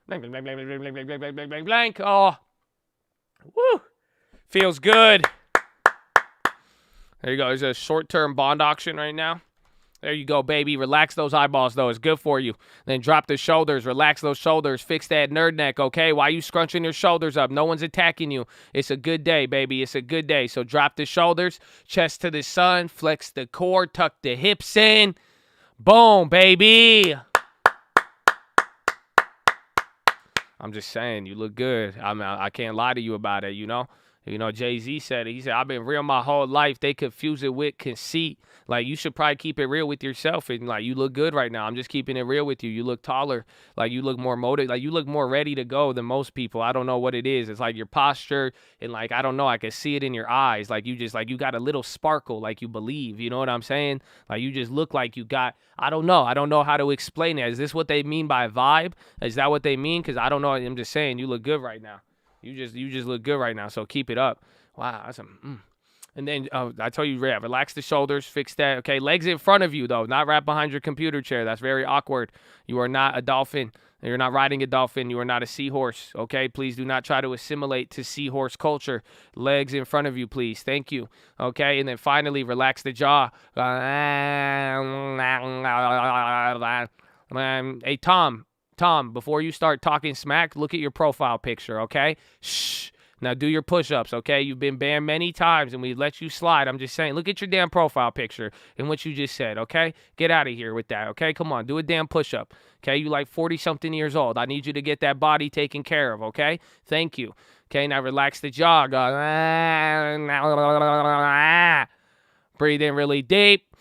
A: Blink, blink, blink, blink, blink, blink, blink, blink, blink, blink, blink. Oh. Woo. Feels good. There you go. There's a short-term bond auction right now. There you go, baby. Relax those eyeballs, though. It's good for you. Then drop the shoulders. Relax those shoulders. Fix that nerd neck, okay? Why you scrunching your shoulders up? No one's attacking you. It's a good day, baby. It's a good day. So drop the shoulders. Chest to the sun. Flex the core. Tuck the hips in. Boom, baby. I'm just saying, you look good. I can't lie to you about it, you know? You know, Jay-Z said it. He said, I've been real my whole life. They confuse it with conceit. Like, you should probably keep it real with yourself. And, like, you look good right now. I'm just keeping it real with you. You look taller. Like, you look more motivated. Like, you look more ready to go than most people. I don't know what it is. It's like your posture. And, like, I don't know. I can see it in your eyes. Like, you just, like, you got a little sparkle. Like, you believe. You know what I'm saying? Like, you just look like you got, I don't know. I don't know how to explain it. Is this what they mean by vibe? Is that what they mean? Because I don't know. I'm just saying you look good right now. You just look good right now, so keep it up. Wow, that's And then I told you, yeah, relax the shoulders, fix that. Okay, legs in front of you though, not wrapped behind your computer chair. That's very awkward. You are not a dolphin. You're not riding a dolphin. You are not a seahorse. Okay, please do not try to assimilate to seahorse culture. Legs in front of you, please. Thank you. Okay, and then finally, relax the jaw. Hey, Tom, before you start talking smack, look at your profile picture. Okay, shh. Now do your push-ups, okay? You've been banned many times, and we let you slide. I'm just saying, look at your damn profile picture and what you just said, okay? Get out of here with that, okay? Come on, do a damn push-up, okay? You like 40-something years old. I need you to get that body taken care of, okay? Thank you. Okay, now relax the jaw. Go. Breathe in really deep.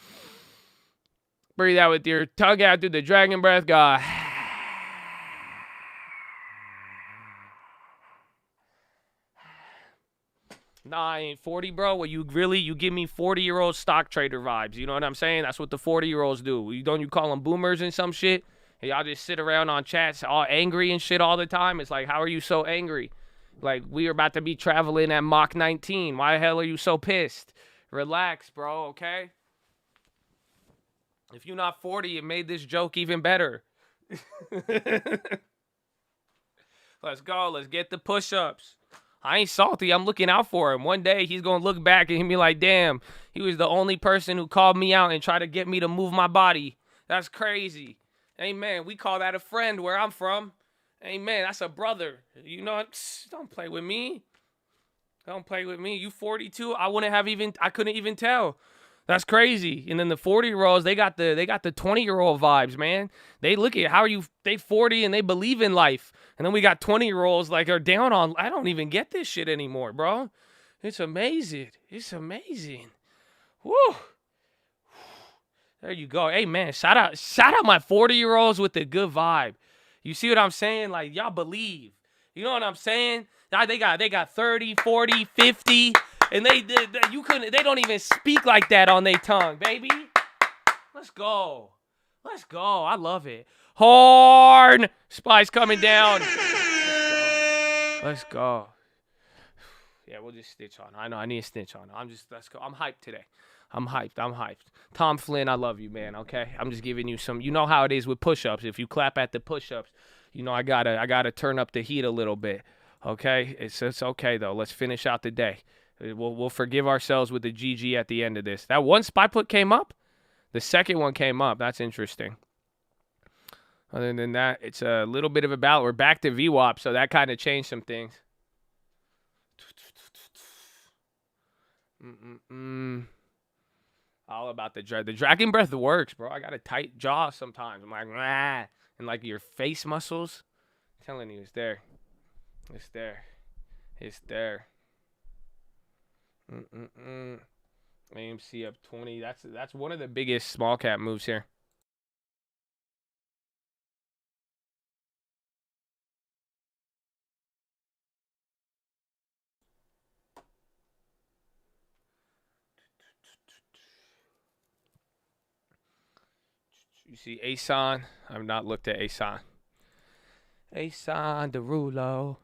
A: Breathe out with your tongue out through the dragon breath. Go. 940, bro. Well, you give me 40-year-old stock trader vibes. You know what I'm saying? That's what the 40-year-olds do. You call them boomers and some shit? And y'all just sit around on chats all angry and shit all the time. It's like, how are you so angry? Like, we are about to be traveling at Mach 19. Why the hell are you so pissed? Relax, bro, okay? If you're not 40, it made this joke even better. Let's go. Let's get the push-ups. I ain't salty. I'm looking out for him. One day he's going to look back and he'll be like, damn, he was the only person who called me out and tried to get me to move my body. That's crazy. Amen. We call that a friend where I'm from. Amen. That's a brother. You know, don't play with me. Don't play with me. You 42? I couldn't even tell. That's crazy. And then the 40-year-olds, they got the 20-year-old vibes, man. They look at they 40 and they believe in life. And then we got 20-year-olds like are down on, I don't even get this shit anymore, bro. It's amazing. It's amazing. Woo. There you go. Hey, man, shout out my 40-year-olds with the good vibe. You see what I'm saying? Like, y'all believe. You know what I'm saying? They got 30, 40, 50. And they don't even speak like that on their tongue, baby. Let's go. Let's go. I love it. Horn. Spy's coming down. Let's go. Yeah, we'll just stitch on. I know I need a stitch on. Let's go. I'm hyped today. I'm hyped. Tom Flynn, I love you, man, okay? I'm just giving you some, you know how it is with push-ups. If you clap at the push-ups, you know I gotta turn up the heat a little bit, okay? It's okay, though. Let's finish out the day. We'll forgive ourselves with the GG at the end of this. That one spy put came up. The second one came up. That's interesting. Other than that, it's a little bit of a battle. We're back to VWAP, so that kind of changed some things. All about the dragon breath works, bro. I got a tight jaw sometimes. I'm like, nah. And like your face muscles. I'm telling you, it's there. It's there. It's there. AMC up 20. That's one of the biggest small cap moves here. You see ASON? I've not looked at ASON. ASON Derulo.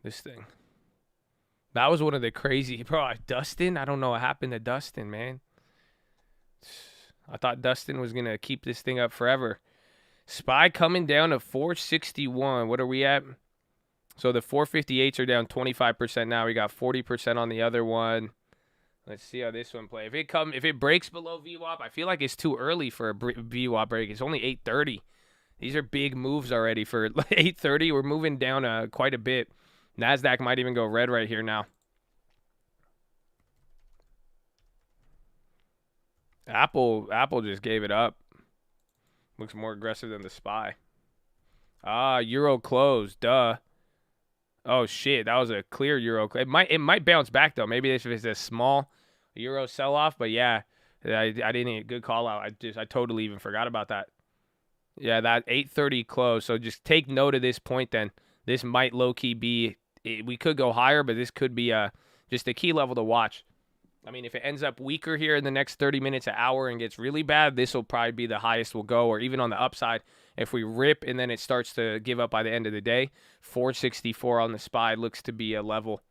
A: This thing. That was one of the crazy, bro. Dustin, I don't know what happened to Dustin, man. I thought Dustin was gonna keep this thing up forever. SPY coming down to 461. What are we at? So the 458s are down 25% now. We got 40% on the other one. Let's see how this one plays. If it breaks below VWAP, I feel like it's too early for a VWAP break. It's only 8:30. These are big moves already for 8:30. We're moving down quite a bit. NASDAQ might even go red right here now. Apple just gave it up. Looks more aggressive than the SPY. Euro closed. Duh. Oh shit, that was a clear Euro. It might bounce back though. Maybe if it's a small Euro sell-off. But yeah, I didn't. Good call out. I totally even forgot about that. Yeah, that 8:30 close. So just take note of this point then. This might low-key be. We could go higher, but this could be just a key level to watch. I mean, if it ends up weaker here in the next 30 minutes, an hour, and gets really bad, this will probably be the highest we'll go, or even on the upside. If we rip and then it starts to give up by the end of the day, 464 on the SPY looks to be a level.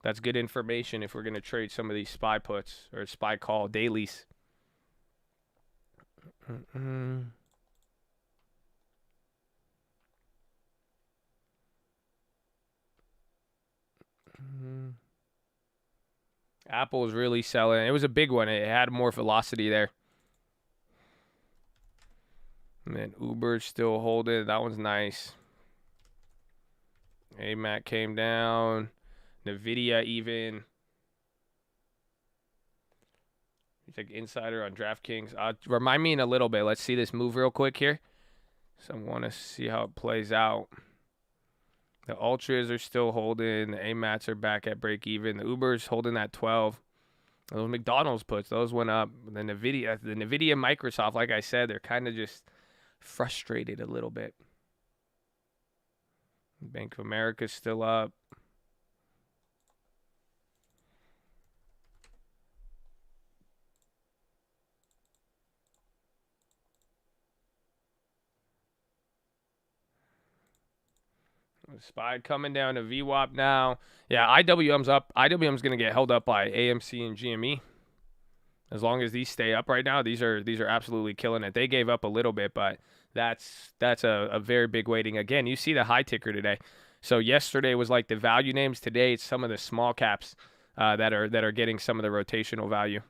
A: That's good information if we're going to trade some of these SPY puts or SPY call dailies. Apple is really selling. It was a big one. It had more velocity there. And then Uber's still holding. That one's nice. AMAC came down. NVIDIA even. It's like insider on DraftKings. Remind me in a little bit. Let's see this move real quick here. So I want to see how it plays out. The Ultras are still holding. The AMATs are back at break even. The Uber's holding at 12. Those McDonald's puts, those went up. The NVIDIA, Microsoft, like I said, they're kind of just frustrated a little bit. Bank of America's still up. SPY coming down to VWAP now. Yeah, IWM's up. IWM's going to get held up by AMC and GME. As long as these stay up right now, these are absolutely killing it. They gave up a little bit, but that's a very big weighting. Again, you see the high ticker today. So yesterday was like the value names. Today it's some of the small caps that are getting some of the rotational value.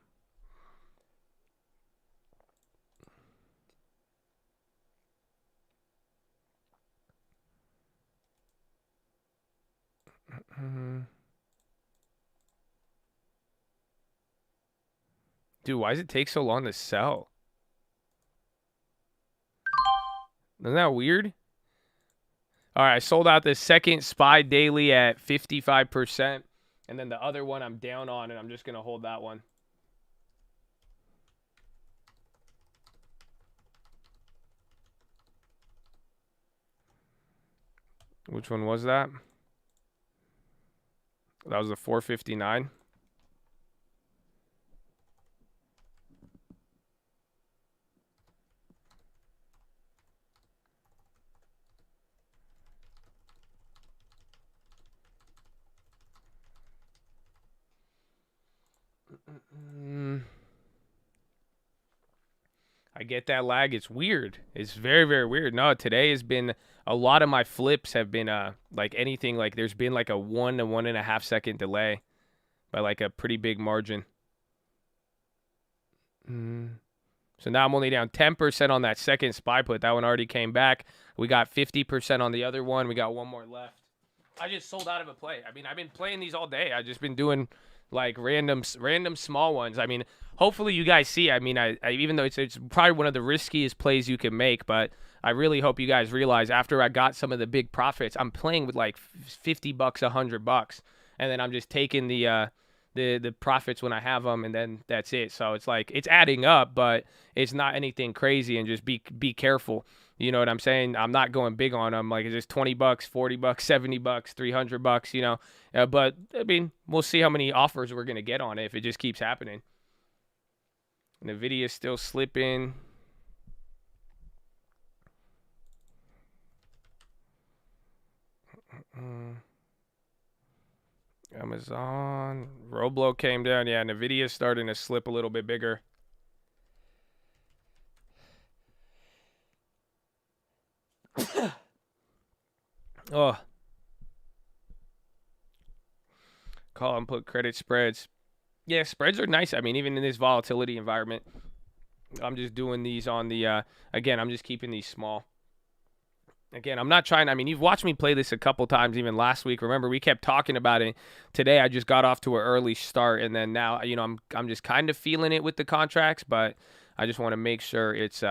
A: Dude, why does it take so long to sell? Isn't that weird? All right, I sold out the second SPY daily at 55%. And then the other one I'm down on, and I'm just going to hold that one. Which one was that? That was the 459. I get that lag. It's weird. It's very, very weird. No, today has been a lot of my flips have been like anything like there's been like a 1 to 1.5 second delay by like a pretty big margin. So now I'm only down 10% on that second SPY put. That one already came back. We got 50% on the other one. We got one more left. I just sold out of a play. I mean, I've been playing these all day. I've just been doing like random small ones. I mean, hopefully you guys see. I mean, I even though it's probably one of the riskiest plays you can make, but I really hope you guys realize after I got some of the big profits, I'm playing with like $50, $100, and then I'm just taking the profits when I have them, and then that's it. So it's like it's adding up, but it's not anything crazy. And just be careful. You know what I'm saying? I'm not going big on them. Like it's just $20, $40, $70, $300. You know, but I mean, we'll see how many offers we're gonna get on it if it just keeps happening. NVIDIA's still slipping. Amazon, Roblo came down. Yeah, NVIDIA's starting to slip a little bit bigger. Oh. Call and put credit spreads. Yeah, spreads are nice. I mean, even in this volatility environment, I'm just doing these on the, again, I'm just keeping these small. Again, I'm not trying. I mean, you've watched me play this a couple times, even last week. Remember, we kept talking about it. Today, I just got off to an early start, and then now, you know, I'm just kind of feeling it with the contracts, but I just want to make sure it's,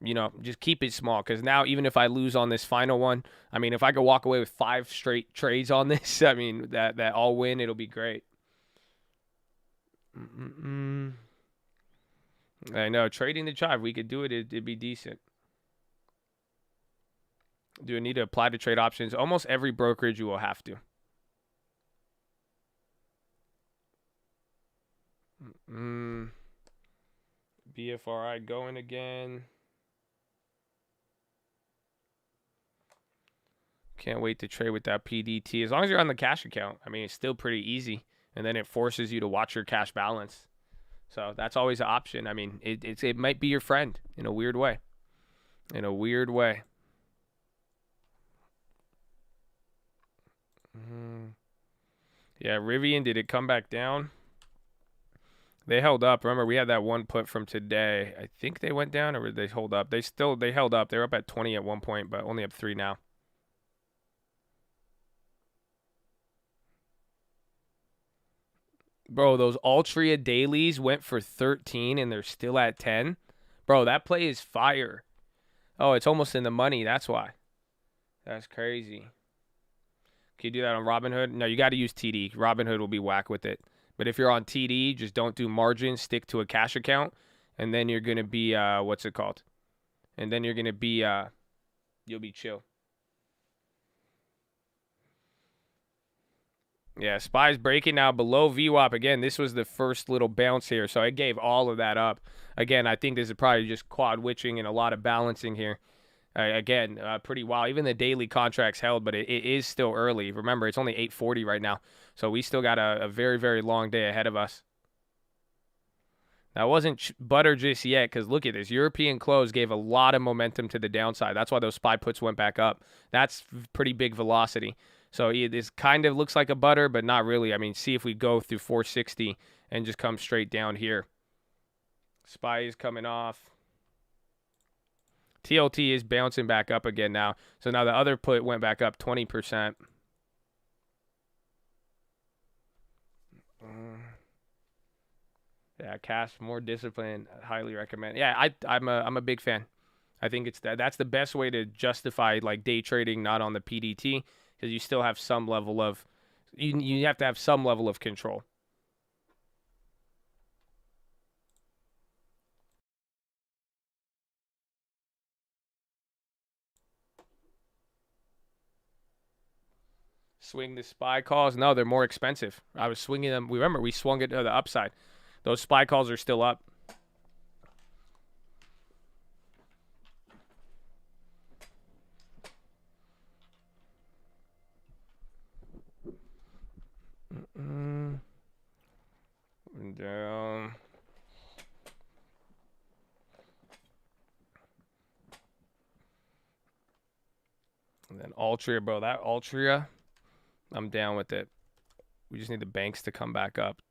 A: you know, just keep it small. Because now, even if I lose on this final one, I mean, if I could walk away with 5 straight trades on this, I mean, that all win, it'll be great. I know, trading the drive, we could do it. It'd be decent. Do I need to apply to trade options? Almost every brokerage you will have to. BFRI going again. Can't wait to trade with that PDT. As long as you're on the cash account, I mean, it's still pretty easy. And then it forces you to watch your cash balance. So that's always an option. I mean, it might be your friend in a weird way. In a weird way. Yeah, Rivian, did it come back down? They held up. Remember, we had that one put from today. I think they went down, or did they hold up? They held up. They were up at 20 at one point, but only up 3 now. Bro, those Altria dailies went for 13 and they're still at 10. Bro, that play is fire. Oh, it's almost in the money. That's why. That's crazy. Can you do that on Robinhood? No, you got to use TD. Robinhood will be whack with it. But if you're on TD, just don't do margin. Stick to a cash account. And then you're going to be, what's it called? And then you're going to be, you'll be chill. Yeah, SPY's breaking now below VWAP. Again, this was the first little bounce here, so it gave all of that up. Again, I think this is probably just quad witching and a lot of balancing here. Again, pretty wild. Even the daily contracts held, but it is still early. Remember, it's only 8:40 right now, so we still got a very, very long day ahead of us. That wasn't butter just yet, because look at this. European close gave a lot of momentum to the downside. That's why those SPY puts went back up. That's pretty big velocity. So this kind of looks like a butter, but not really. I mean, see if we go through 460 and just come straight down here. SPY is coming off. TLT is bouncing back up again now. So now the other put went back up 20%. Yeah, cash, more discipline. Highly recommend. Yeah, I'm a big fan. I think that's the best way to justify like day trading, not on the PDT. Because you still have some level of, you have to have some level of control. Swing the SPY calls. No, they're more expensive. I was swinging them. Remember, we swung it to the upside. Those SPY calls are still up. Down. And then Altria, bro. That Altria, I'm down with it. We just need the banks to come back up.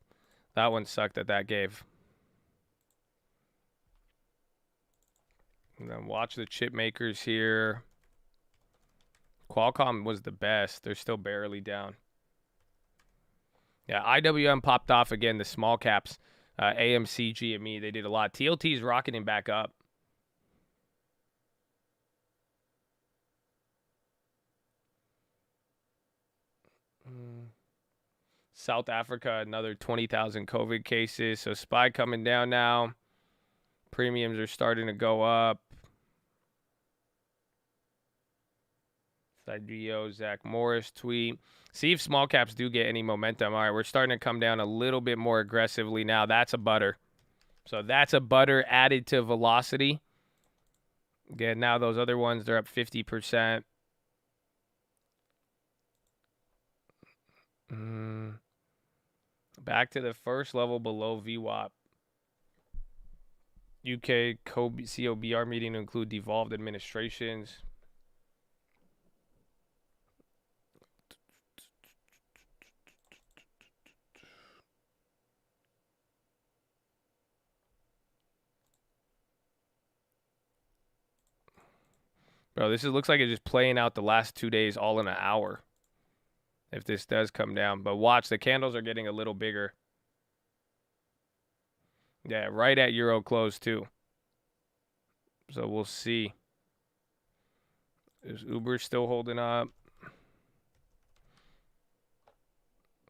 A: That one sucked that gave. And then watch the chip makers here. Qualcomm was the best. They're still barely down. Yeah, IWM popped off again. The small caps, AMC, GME, they did a lot. TLT is rocketing back up. South Africa, another 20,000 COVID cases. So SPY coming down now. Premiums are starting to go up. Sideo, Zach Morris tweet. See if small caps do get any momentum. All right, we're starting to come down a little bit more aggressively now. That's a butter. So that's a butter added to velocity. Again, now those other ones, they're up 50%. Back to the first level below VWAP. UK COBR meeting to include devolved administrations. Bro, this looks like it's just playing out the last 2 days all in an hour. If this does come down. But watch, the candles are getting a little bigger. Yeah, right at Euro close too. So we'll see. Is Uber still holding up?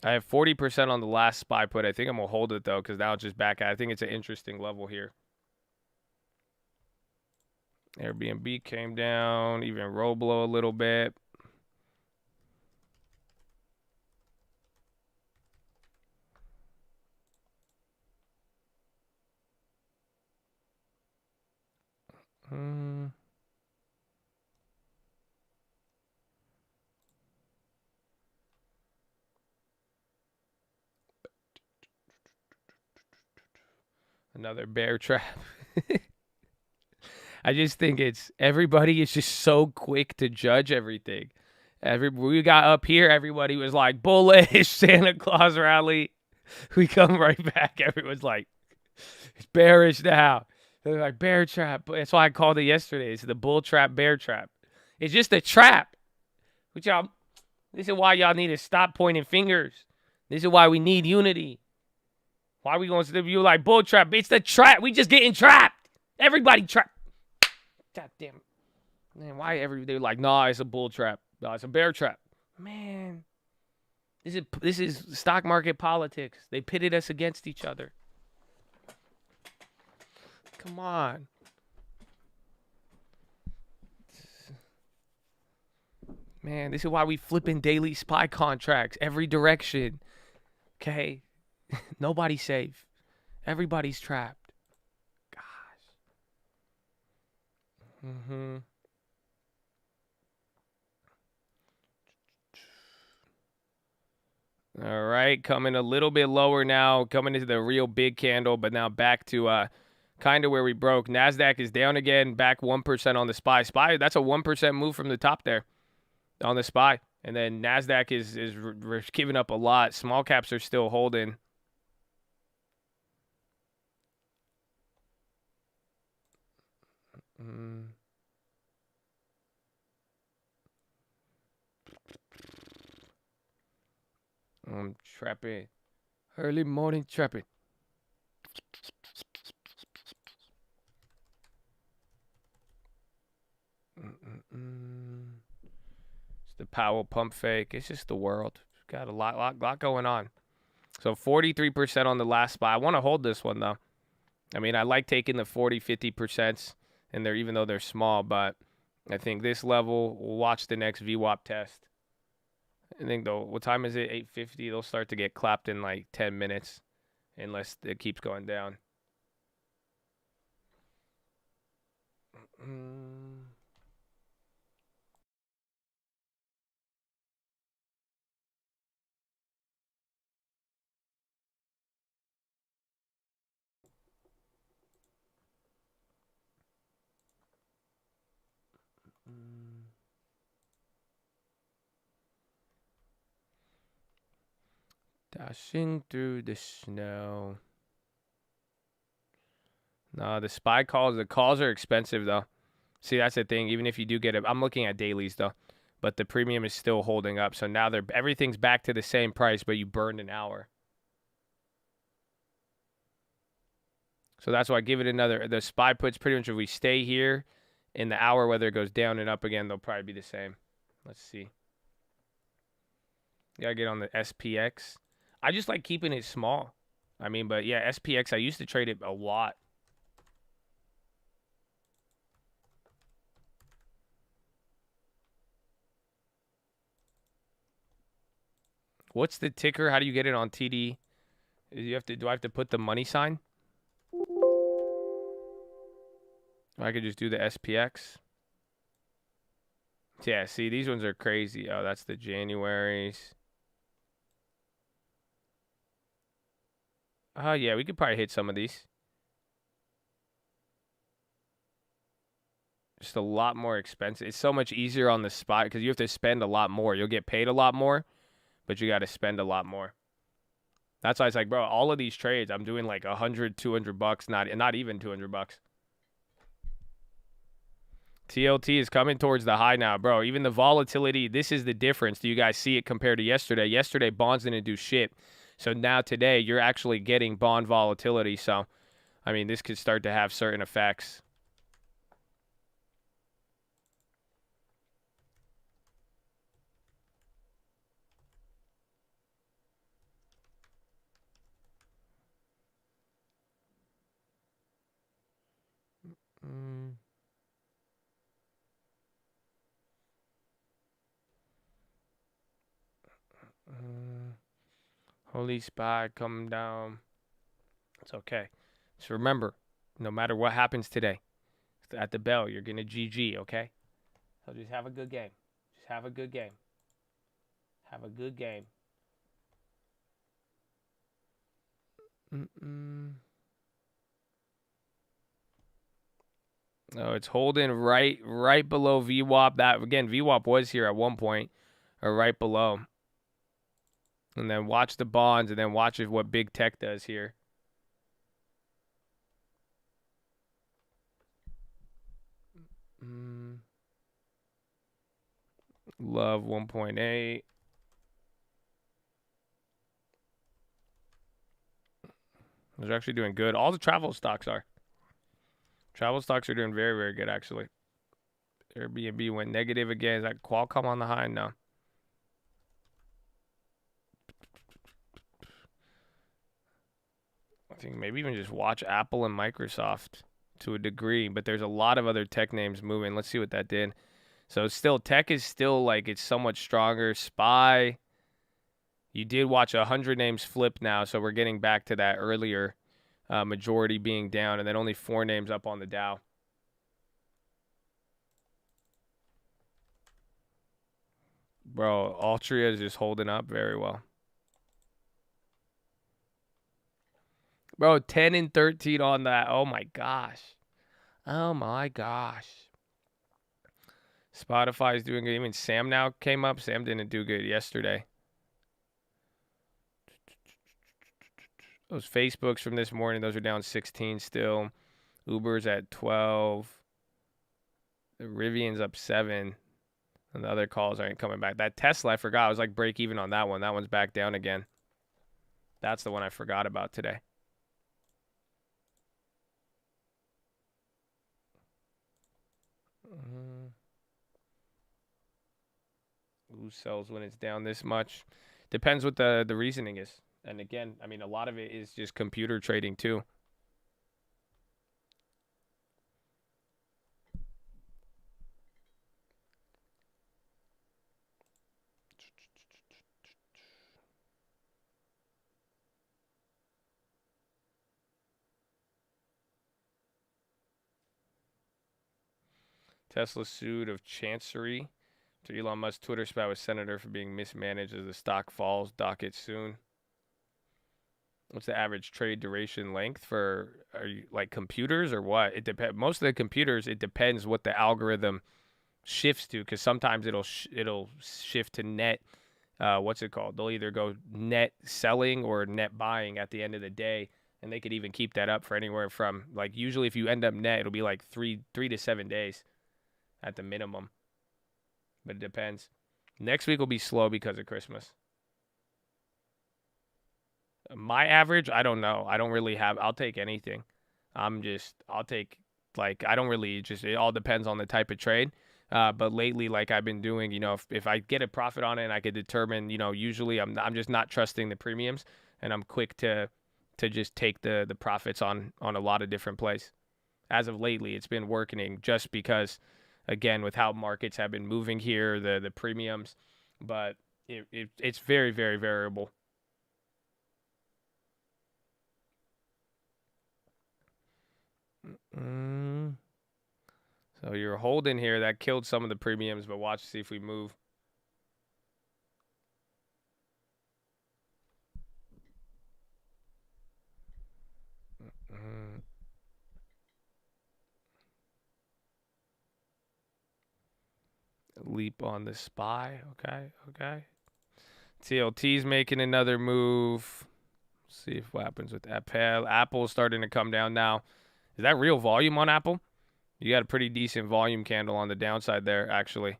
A: I have 40% on the last SPY put. I think I'm going to hold it though because now it's just back at. I think it's an interesting level here. Airbnb came down. Even Roblo a little bit. Another bear trap. I just think everybody is just so quick to judge everything. We got up here, everybody was like, bullish, Santa Claus rally. We come right back. Everyone's like, it's bearish now. They're like, bear trap. That's why I called it yesterday. It's the bull trap, bear trap. It's just a trap. Which this is why y'all need to stop pointing fingers. This is why we need unity. Why are we going to you like bull trap? It's the trap. We just getting trapped. Everybody trapped. God damn it. Man, why they're like, nah, it's a bull trap. No, it's a bear trap. Man. This is stock market politics. They pitted us against each other. Come on. Man, this is why we flipping daily SPY contracts every direction. Okay? Nobody's safe. Everybody's trapped. Gosh. All right, coming a little bit lower now, coming into the real big candle, but now back to kind of where we broke. NASDAQ is down again, back 1% on the SPY. SPY, that's a 1% move from the top there on the SPY. And then NASDAQ is giving up a lot. Small caps are still holding. I'm trapping. Early morning trapping. It's the Powell pump fake. It's just the world. Got a lot going on. So 43% on the last spot. I want to hold this one though. I mean, I like taking the 40, 50%, and even though they're small, but I think this level, we'll watch the next VWAP test. I think though, what time is it? 8:50. They'll start to get clapped in like 10 minutes, unless it keeps going down. Dashing through the snow. No, the SPY calls. The calls are expensive though. See, that's the thing. Even if you do get it, I'm looking at dailies though, but the premium is still holding up. So now everything's back to the same price, but you burned an hour. So that's why I give it another. The SPY puts pretty much if we stay here in the hour, whether it goes down and up again, they'll probably be the same. Let's see. You gotta get on the SPX. I just like keeping it small. I mean, but yeah, SPX, I used to trade it a lot. What's the ticker? How do you get it on TD? Do I have to put the money sign? I could just do the SPX. Yeah, see, these ones are crazy. Oh, that's the Januaries. Oh, yeah, we could probably hit some of these. Just a lot more expensive. It's so much easier on the spot because you have to spend a lot more. You'll get paid a lot more, but you got to spend a lot more. That's why it's like, bro, all of these trades, I'm doing like $100, $200, not even $200. TLT is coming towards the high now, bro. Even the volatility, this is the difference. Do you guys see it compared to yesterday? Yesterday, bonds didn't do shit. So now today, you're actually getting bond volatility. So, I mean, this could start to have certain effects. Holy SPY, come down. It's okay. Just remember, no matter what happens today, at the bell, you're going to GG, okay? So just have a good game. Just have a good game. Have a good game. Oh, it's holding right below VWAP. That again, VWAP was here at one point, or right below. And then watch the bonds, and then watch what big tech does here. Love 1.8. Those are actually doing good. All the travel stocks are. Travel stocks are doing very, very good, actually. Airbnb went negative again. Is that Qualcomm on the high? No. I think maybe even just watch Apple and Microsoft to a degree, but there's a lot of other tech names moving. Let's see what that did. So still, tech is still like it's somewhat stronger. SPY, you did watch 100 names flip now, so we're getting back to that earlier majority being down, and then only 4 names up on the Dow. Bro, Altria is just holding up very well. Bro, 10 and 13 on that. Oh my gosh. Oh my gosh. Spotify is doing good. Even Sam now came up. Sam didn't do good yesterday. Those Facebooks from this morning, those are down 16 still. Uber's at 12. The Rivian's up 7. And the other calls aren't coming back. That Tesla, I forgot. I was like break even on that one. That one's back down again. That's the one I forgot about today. Who sells when it's down this much? Depends what the reasoning is. And again, I mean, a lot of it is just computer trading too. Tesla sued of Chancery to Elon Musk's Twitter spat with Senator for being mismanaged as the stock falls. Docket soon. What's the average trade duration length for, are you like computers or what? It depends. Most of the computers, it depends what the algorithm shifts to, because sometimes it'll shift to net. What's it called? They'll either go net selling or net buying at the end of the day, and they could even keep that up for anywhere from like usually if you end up net, it'll be like three to 7 days at the minimum. But it depends. Next week will be slow because of Christmas. My average, I don't know. I don't really have. I'll take anything. I'll take like I don't really just. It all depends on the type of trade. But lately, like I've been doing, if I get a profit on it, and I could determine, usually I'm just not trusting the premiums, and I'm quick to just take the profits on a lot of different plays. As of lately, it's been working just because, again, with how markets have been moving here, the premiums, but it's very, very variable. So you're holding here. That killed some of the premiums, but watch to see if we move. Leap on the SPY. Okay. TLT's making another move. See if what happens with Apple. Apple's starting to come down now. Is that real volume on Apple? You got a pretty decent volume candle on the downside there, actually.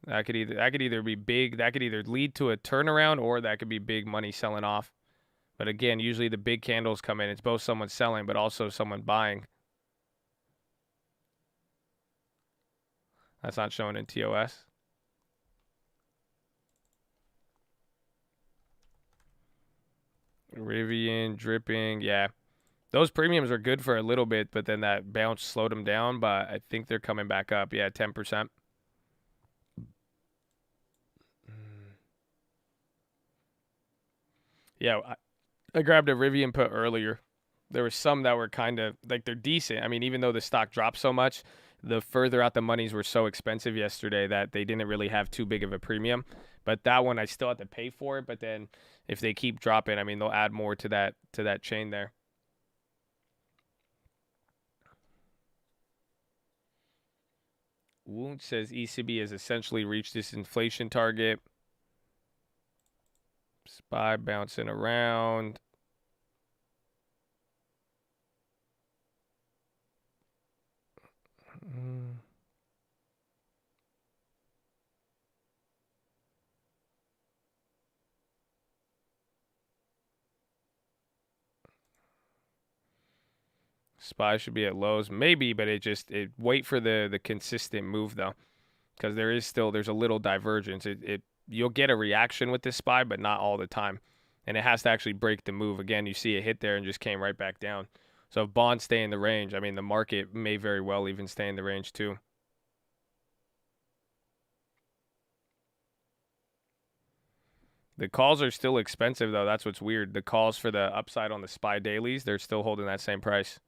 A: That could either be big. That could either lead to a turnaround, or that could be big money selling off. But again, usually the big candles come in. It's both someone selling, but also someone buying. That's not showing in TOS. Rivian, dripping, yeah. Those premiums are good for a little bit, but then that bounce slowed them down. But I think they're coming back up. Yeah, 10%. Yeah, I grabbed a Rivian put earlier. There were some that were kind of like they're decent. I mean, even though the stock dropped so much, the further out the monies were so expensive yesterday that they didn't really have too big of a premium. But that one I still had to pay for it. But then if they keep dropping, I mean, they'll add more to that chain there. Woont says ECB has essentially reached this inflation target. SPY bouncing around. SPY should be at lows, maybe, but it wait for the consistent move though, because there's a little divergence. You'll get a reaction with this SPY, but not all the time, and it has to actually break the move. Again, you see it hit there and just came right back down. So if bonds stay in the range, I mean, the market may very well even stay in the range too. The calls are still expensive though. That's what's weird. The calls for the upside on the SPY dailies, they're still holding that same price.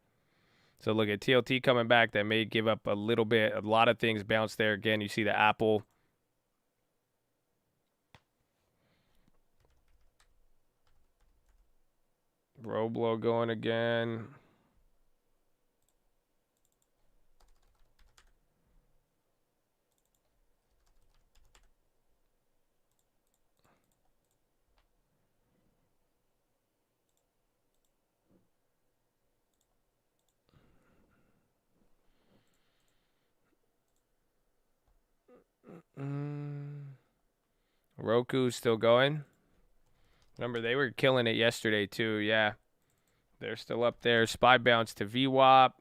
A: So look at TLT coming back. That may give up a little bit. A lot of things bounce there. Again, you see the Apple. Roblo going again. Roku's still going. Remember, they were killing it yesterday, too. Yeah. They're still up there. SPY bounce to VWAP.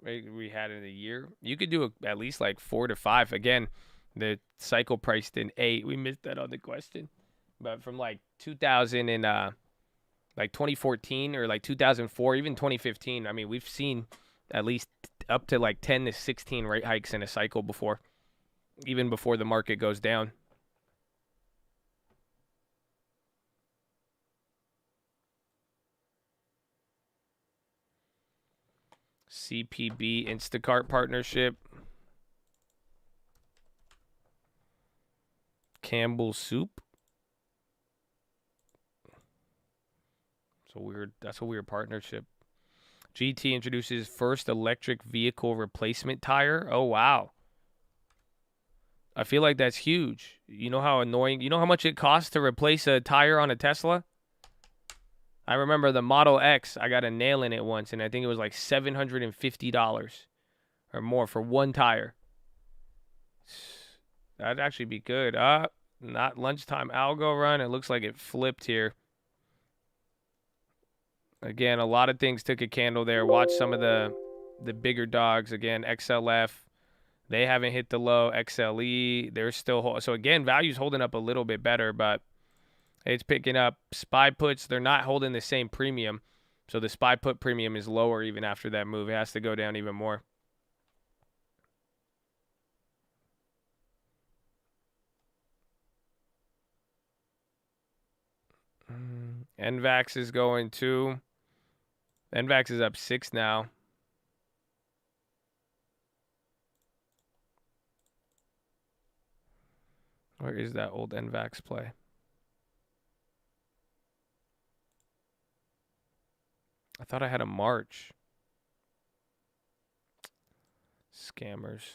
A: We had in a year. You could do at least like 4 to 5. Again, the cycle priced in 8. We missed that on the question. But from like 2000 and like 2014 or like 2004, even 2015, I mean, we've seen at least up to like 10 to 16 rate hikes in a cycle before, even before the market goes down. CPB Instacart partnership. Campbell Soup. That's a weird partnership. GT introduces first electric vehicle replacement tire. Oh wow. I feel like that's huge. You know how annoying, you know how much it costs to replace a tire on a Tesla? I remember the Model X, I got a nail in it once, and I think it was like $750 or more for one tire. That'd actually be good. Not lunchtime algo run. It looks like it flipped here. Again, a lot of things took a candle there. Watch some of the bigger dogs. Again, XLF. They haven't hit the low. XLE. They're still. So again, value's holding up a little bit better, but it's picking up. SPY puts, they're not holding the same premium. So the SPY put premium is lower even after that move. It has to go down even more. NVAX is going too. NVAX is up 6 now. Where is that old NVAX play? I thought I had a March. Scammers.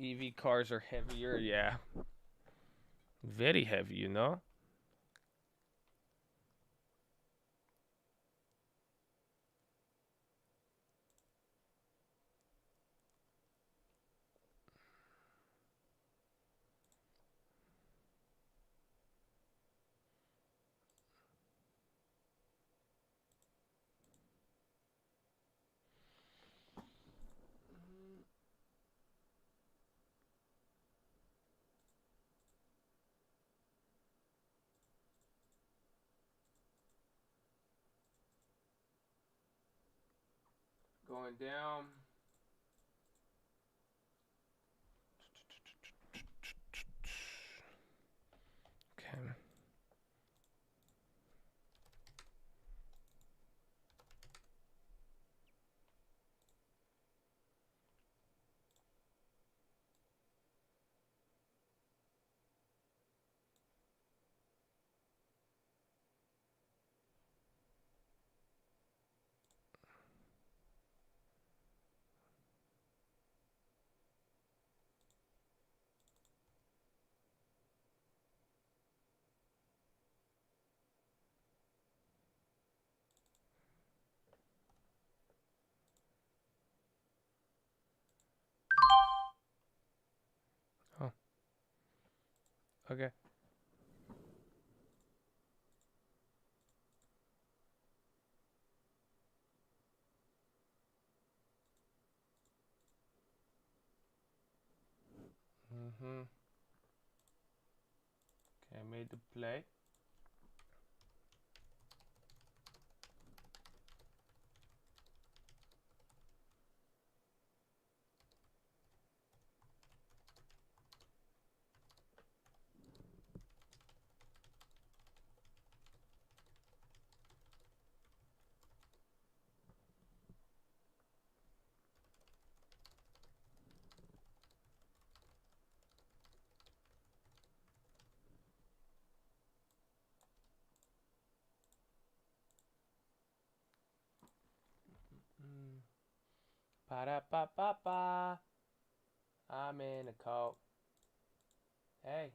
A: EV cars are heavier, yeah. Very heavy, you know? Going down. Okay. Oh, okay. Mm-hmm. Okay, I made the play. Pa-da-pa-pa-pa. I'm in a cult. Hey.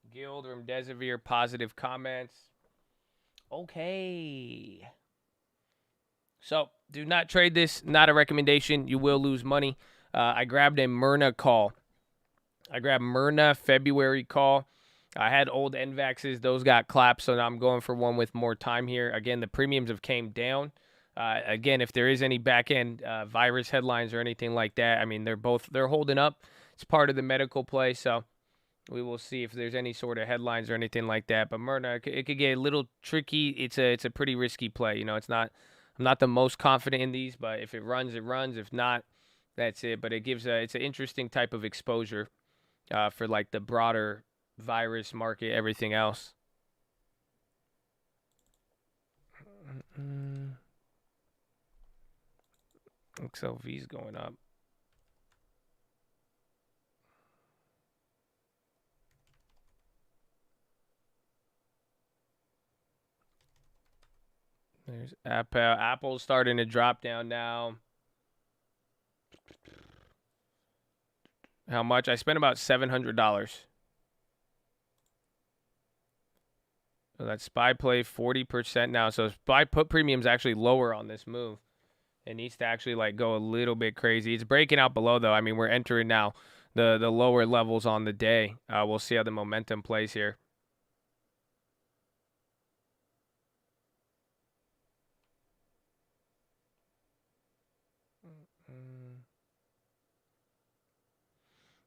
A: Guild from Desivere, positive comments. Okay. So, do not trade this. Not a recommendation. You will lose money. I grabbed a Myrna call. I grabbed Myrna February call. I had old NVAXs. Those got clapped, so now I'm going for one with more time here. Again, the premiums have came down. Again, if there is any back-end virus headlines or anything like that, I mean, they're holding up. It's part of the medical play, so we will see if there's any sort of headlines or anything like that. But Myrna, it could get a little tricky. It's a pretty risky play. You know, I'm not the most confident in these, but if it runs, it runs. If not, that's it. But it's an interesting type of exposure for like the broader virus market, everything else. XLV's going up. There's Apple. Apple's starting to drop down now. How much? I spent about $700. So that's SPY play 40% now. So SPY put premium's actually lower on this move. It needs to actually like go a little bit crazy. It's breaking out below though. I mean, we're entering now the lower levels on the day. We'll see how the momentum plays here.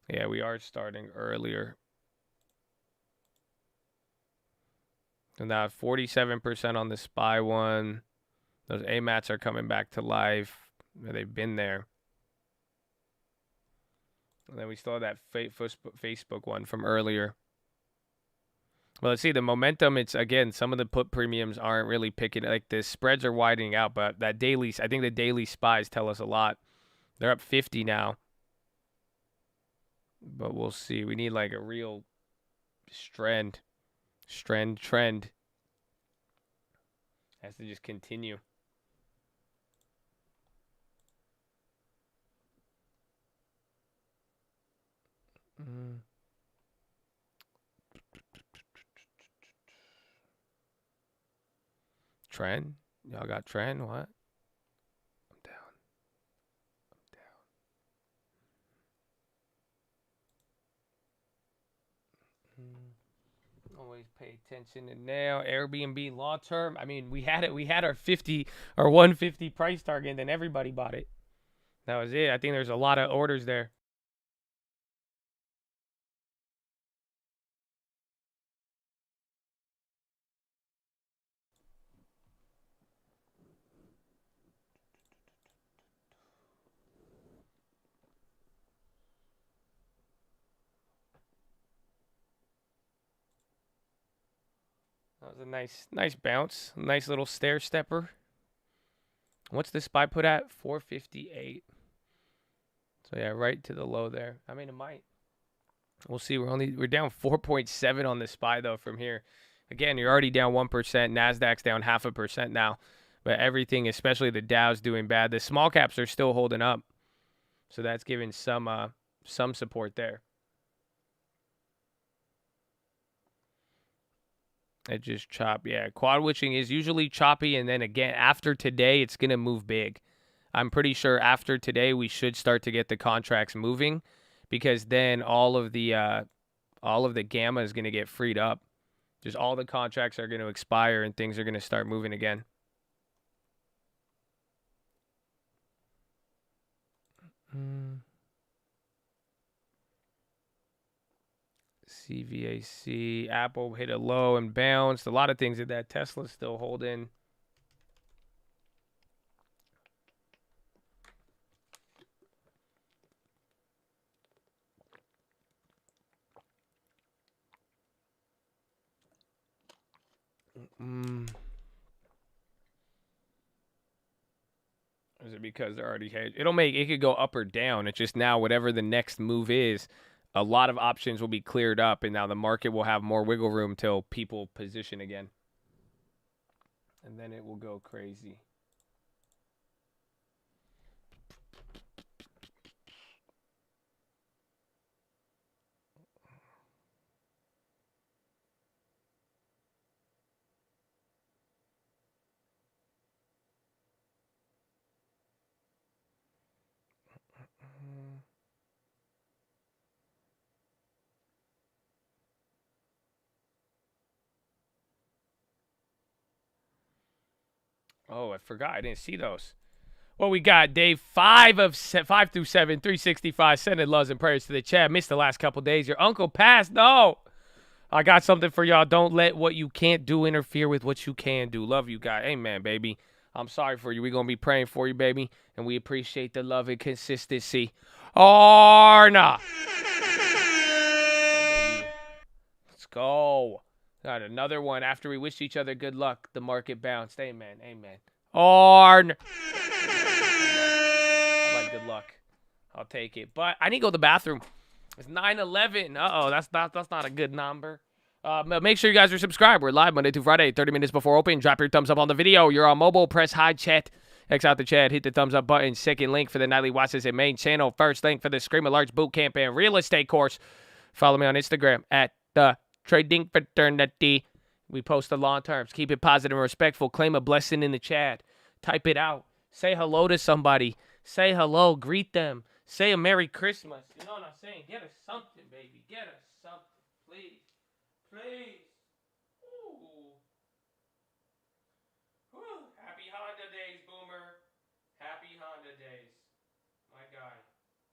A: Yeah, we are starting earlier. So now 47% on the SPY one. Those AMATs are coming back to life. They've been there. And then we still have that Facebook one from earlier. Well, let's see the momentum. It's again, some of the put premiums aren't really picking. Like the spreads are widening out, but that daily, I think the daily SPYs tell us a lot. They're up 50 now. But we'll see. We need like a real trend. Has to just continue. Mm. Trend? Y'all got trend? What? I'm down. Always pay attention to now. Airbnb long term. I mean, we had it. We had our 50 or 150 price target, and then everybody bought it. That was it. I think there's a lot of orders there. That was a nice bounce. Nice little stair stepper. What's the SPY put at? 458. So yeah, right to the low there. I mean, it might. We'll see. We're down 4.7 on the SPY though from here. Again, you're already down 1%. Nasdaq's down 0.5% now, but everything, especially the Dow's, doing bad. The small caps are still holding up, so that's giving some support there. It just chop. Yeah, quad witching is usually choppy, and then again after today, it's gonna move big. I'm pretty sure after today we should start to get the contracts moving, because then all of the gamma is gonna get freed up. Just all the contracts are gonna expire and things are gonna start moving again. CVAC, Apple hit a low and bounced. A lot of things that Tesla's still holding. Is it because they're already hedged? It could go up or down. It's just now whatever the next move is, a lot of options will be cleared up, and now the market will have more wiggle room till people position again. And then it will go crazy. Oh, I forgot. I didn't see those. Well, we got day 5 through 7, 365. Sending loves and prayers to the chat. Missed the last couple days. Your uncle passed. No. I got something for y'all. Don't let what you can't do interfere with what you can do. Love you guys. Amen, baby. I'm sorry for you. We're going to be praying for you, baby. And we appreciate the love and consistency. Arna. Let's go. Got another one. After we wished each other good luck, the market bounced. Amen. Amen. Arn. I like good luck. I'll take it. But I need to go to the bathroom. It's 9:11. Uh-oh, that's not a good number. Make sure you guys are subscribed. We're live Monday through Friday, 30 minutes before open. Drop your thumbs up on the video. You're on mobile. Press high chat. X out the chat. Hit the thumbs up button. Second link for the nightly watches and main channel. First link for the Scream at Large Bootcamp and Real Estate course. Follow me on Instagram at the Trading Fraternity. We post the long terms. Keep it positive and respectful. Claim a blessing in the chat. Type it out. Say hello to somebody. Say hello. Greet them. Say a Merry Christmas. You know what I'm saying? Get us something, baby. Get us something. Please. Please. Ooh. Whew. Happy Honda days, Boomer. Happy Honda days. My guy.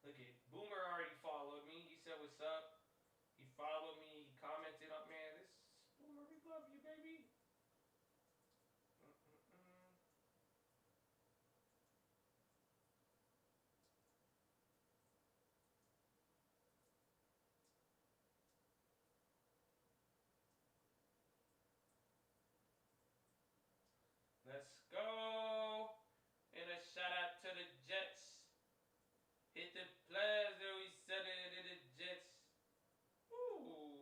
A: Look at Boomer already followed me. He said what's up. He followed me. He commented up, man. This Boomer, we love you, baby. Let's go. And a shout out to the Jets. Hit the plaza, we said it in the Jets. Ooh.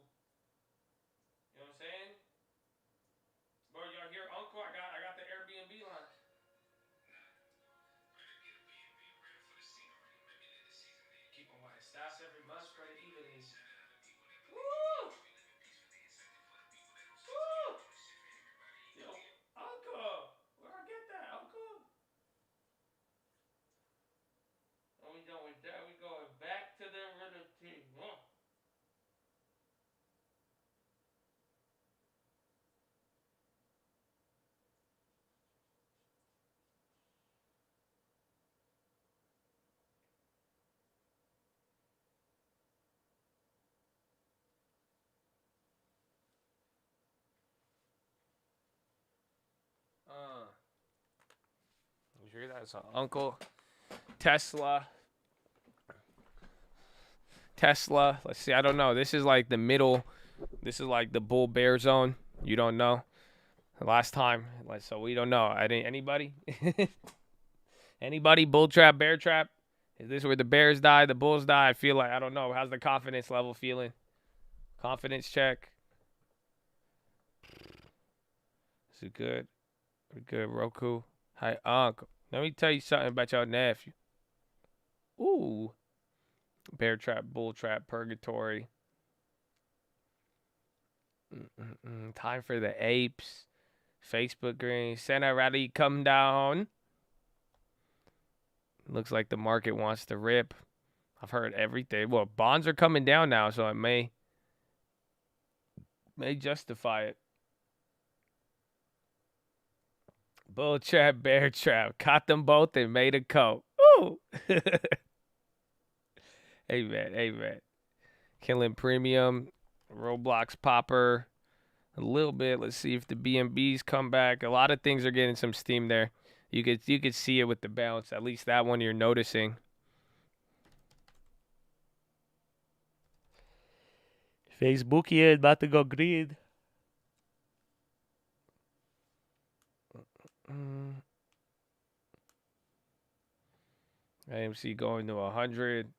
A: hear that? It's Uncle Tesla. Let's see. I don't know. This is like the middle. This is like the bull bear zone. You don't know. Last time, so we don't know. Anybody? Anybody? Bull trap, bear trap? Is this where the bears die, the bulls die? I feel like, I don't know. How's the confidence level feeling? Confidence check. Is it good? We're good, Roku. Hi, Uncle. Let me tell you something about your nephew. Ooh. Bear trap, bull trap, purgatory. Time for the apes. Facebook green. Santa rally come down. Looks like the market wants to rip. I've heard everything. Well, bonds are coming down now, so it may justify it. Bull trap, bear trap. Caught them both and made a coat. Ooh. Amen. Killing premium. Roblox popper. A little bit. Let's see if the BNBs come back. A lot of things are getting some steam there. You could see it with the bounce. At least that one you're noticing. Facebook here about to go green. AMC going to 100.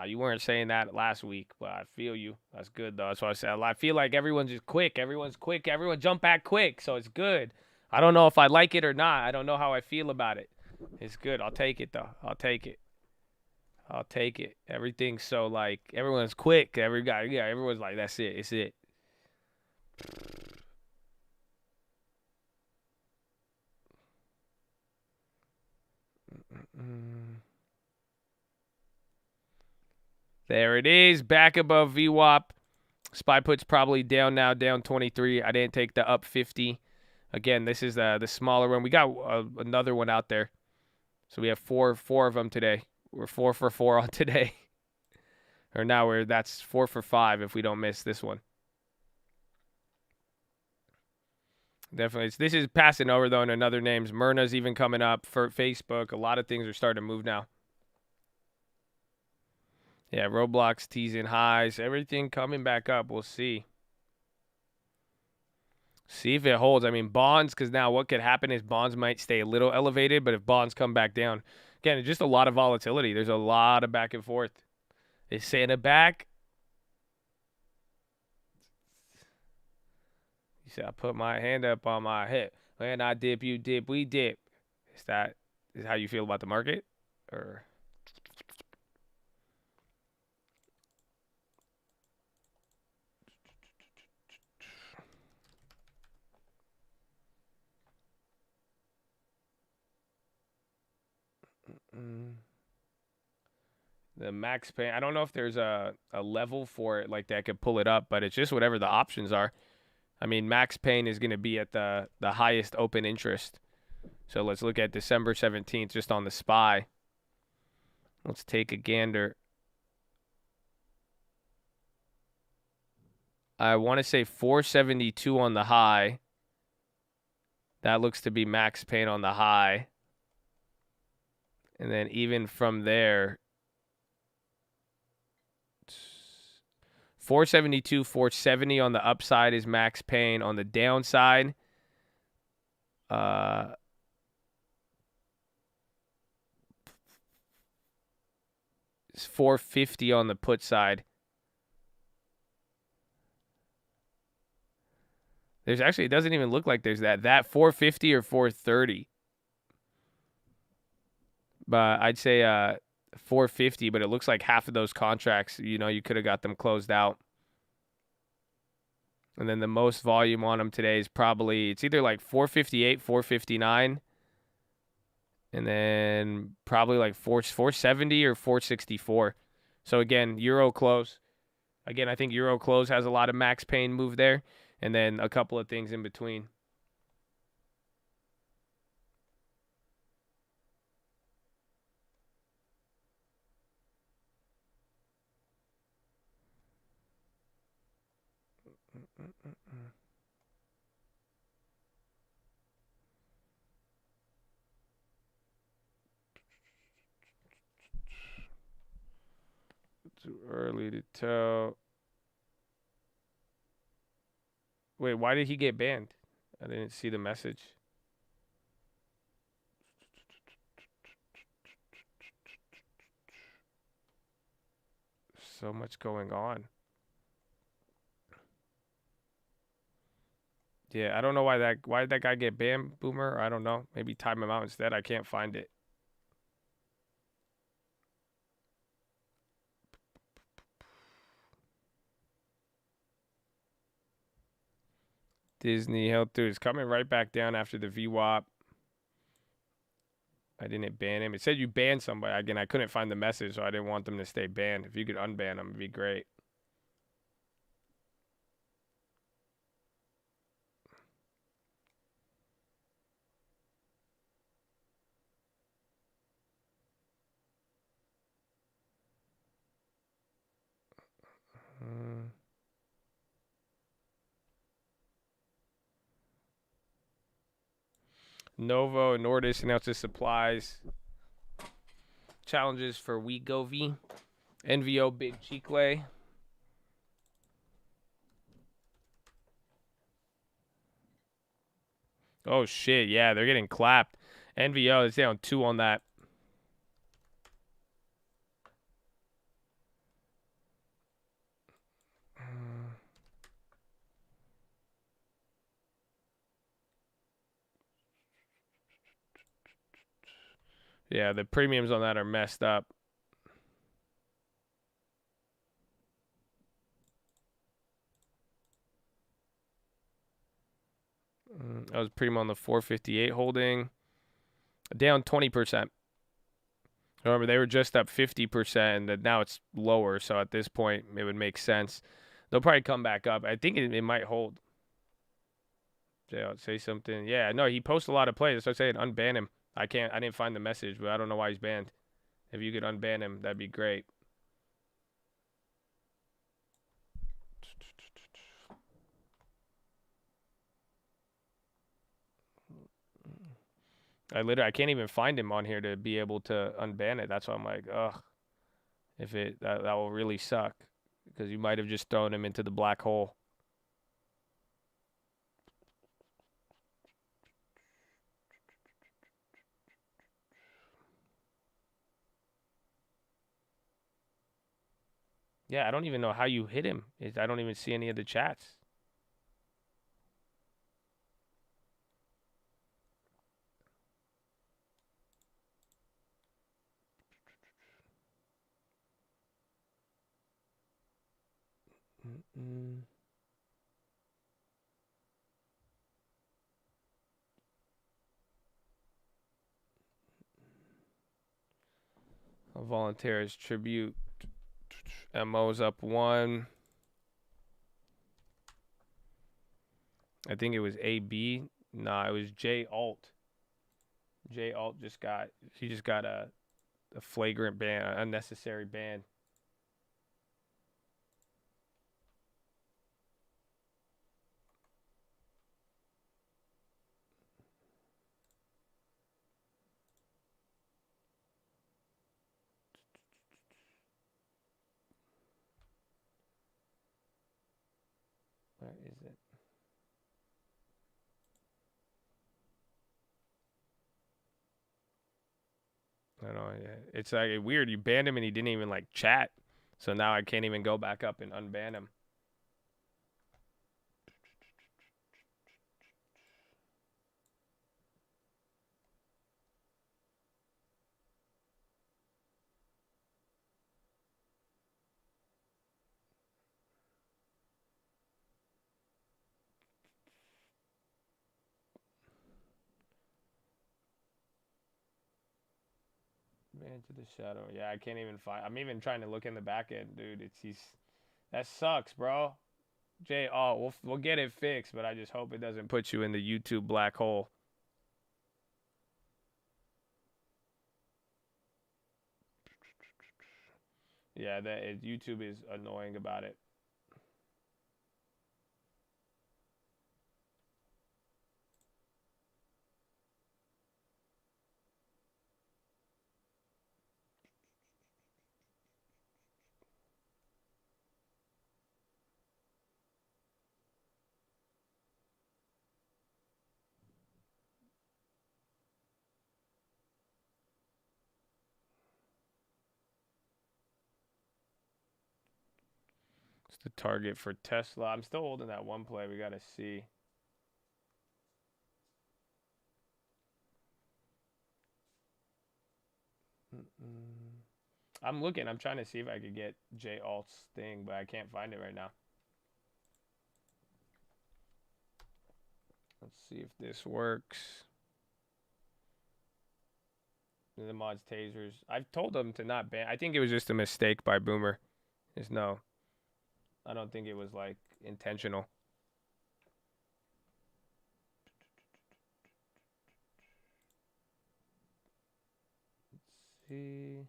A: You weren't saying that last week, but I feel you. That's good, though. That's what I said. I feel like everyone's just quick. Everyone's quick. Everyone jump back quick, so it's good. I don't know if I like it or not. I don't know how I feel about it. It's good. I'll take it, though. I'll take it. Everything's so, like, everyone's quick. Everyone's like, that's it. It's it. There it is. Back above VWAP. SPY put's probably down now, down 23. I didn't take the up 50. Again, this is the smaller one. We got another one out there. So we have four of them today. We're 4 for 4 on today. Or now that's 4 for 5 if we don't miss this one. Definitely. This is passing over, though, in another names. Myrna's even coming up for Facebook. A lot of things are starting to move now. Yeah, Roblox teasing highs. Everything coming back up. We'll see. See if it holds. I mean, bonds, because now what could happen is bonds might stay a little elevated, but if bonds come back down, again, it's just a lot of volatility. There's a lot of back and forth. Is Santa back? You said I put my hand up on my hip. When I dip, you dip, we dip. Is how you feel about the market? Or the max pay. I don't know if there's a level for it like that could pull it up, but it's just whatever the options are. I mean, max pain is going to be at the highest open interest. So let's look at December 17th just on the SPY. Let's take a gander. I want to say 472 on the high. That looks to be max pain on the high. And then even from there, 472, 470 on the upside is max pain. On the downside, it's 450 on the put side. There's actually, it doesn't even look like there's that 450 or 430. But I'd say 450, but it looks like half of those contracts, you could have got them closed out. And then the most volume on them today is probably, it's either like 458, 459, and then probably like 470 or 464. So again, Euro close. Again, I think Euro close has a lot of max pain move there, and then a couple of things in between. Too early to tell. Wait, why did he get banned? I didn't see the message. So much going on. Yeah, I don't know why did that guy get banned, Boomer? I don't know. Maybe time him out instead. I can't find it. Disney held through. It's coming right back down after the VWAP. I didn't ban him. It said you banned somebody. Again, I couldn't find the message, so I didn't want them to stay banned. If you could unban them, it'd be great. Novo Nordis announces supplies. Challenges for Wegovy. NVO Big Chicle. Oh shit, yeah, they're getting clapped. NVO is down 2 on that. Yeah, the premiums on that are messed up. I was premium on the 458 holding. Down 20%. Remember, they were just up 50%, and now it's lower. So at this point, it would make sense. They'll probably come back up. I think it might hold. Say something. Yeah, no, he posts a lot of plays. That's what I'm saying. Unban him. I didn't find the message, but I don't know why he's banned. If you could unban him, that'd be great. I can't even find him on here to be able to unban it. That's why I'm like, ugh. If that will really suck, because you might have just thrown him into the black hole. Yeah, I don't even know how you hit him. I don't even see any of the chats. A volunteer's tribute. MO's up 1. I think it was AB. Nah, it was J Alt. J Alt just got a flagrant ban, an unnecessary ban. Where is it? I don't know. Yeah. It's like weird. You banned him and he didn't even like chat. So now I can't even go back up and unban him. Into the shadow. Yeah, I can't even find. I'm even trying to look in the back end, dude. That sucks, bro. Jay, we'll get it fixed, but I just hope it doesn't put you in the YouTube black hole. Yeah, YouTube is annoying about it. It's the target for Tesla. I'm still holding that one play. We got to see. I'm looking. I'm trying to see if I could get J Alt's thing, but I can't find it right now. Let's see if this works. The mods tasers. I've told them to not ban. I think it was just a mistake by Boomer. There's no. I don't think it was like intentional. Let's see.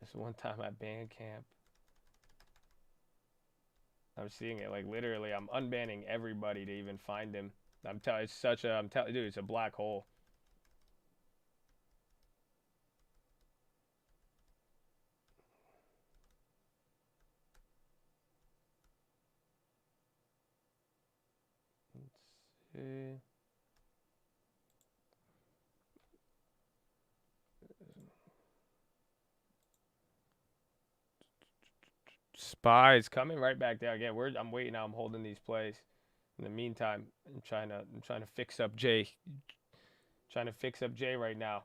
A: This one time at Bandcamp, I'm seeing it like literally. I'm unbanning everybody to even find him. I'm telling. It's such a. I'm telling, dude. It's a black hole. Let's see. Spies coming right back down again. I'm waiting now. I'm holding these plays. In the meantime, I'm trying to fix up Jay. Trying to fix up Jay right now.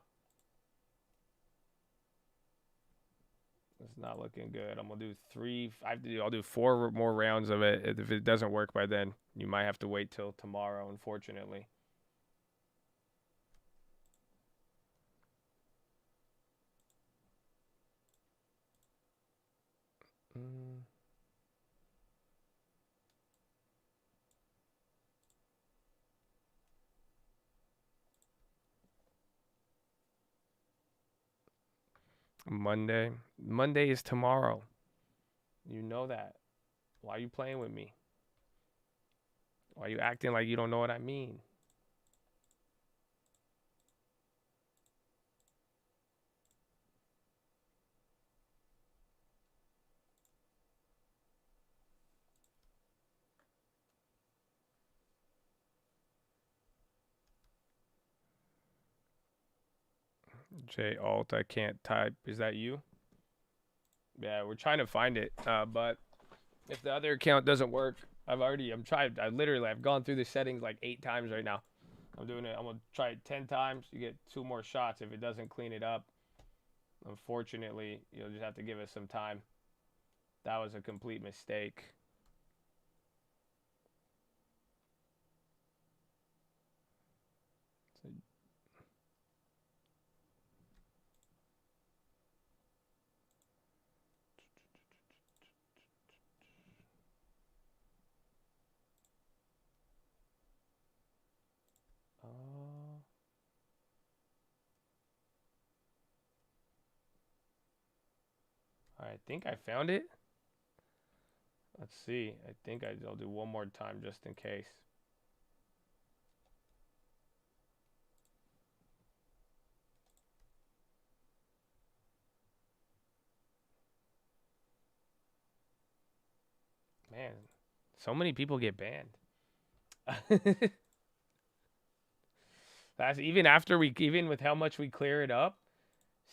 A: It's not looking good. I'm gonna do three. I'll do 4 more rounds of it. If it doesn't work by then, you might have to wait till tomorrow. Unfortunately. Monday. Monday is tomorrow. You know that. Why are you playing with me? Why are you acting like you don't know what I mean? J Alt, I can't type. Is that you? Yeah, we're trying to find it. But if the other account doesn't work, I'm trying. I've gone through the settings like 8 times right now. I'm doing it. I'm gonna try it 10 times. You get 2 more shots. If it doesn't clean it up, unfortunately, you'll just have to give us some time. That was a complete mistake. I think I found it. Let's see. I think I'll do one more time just in case. Man, so many people get banned. That's even after even with how much we clear it up.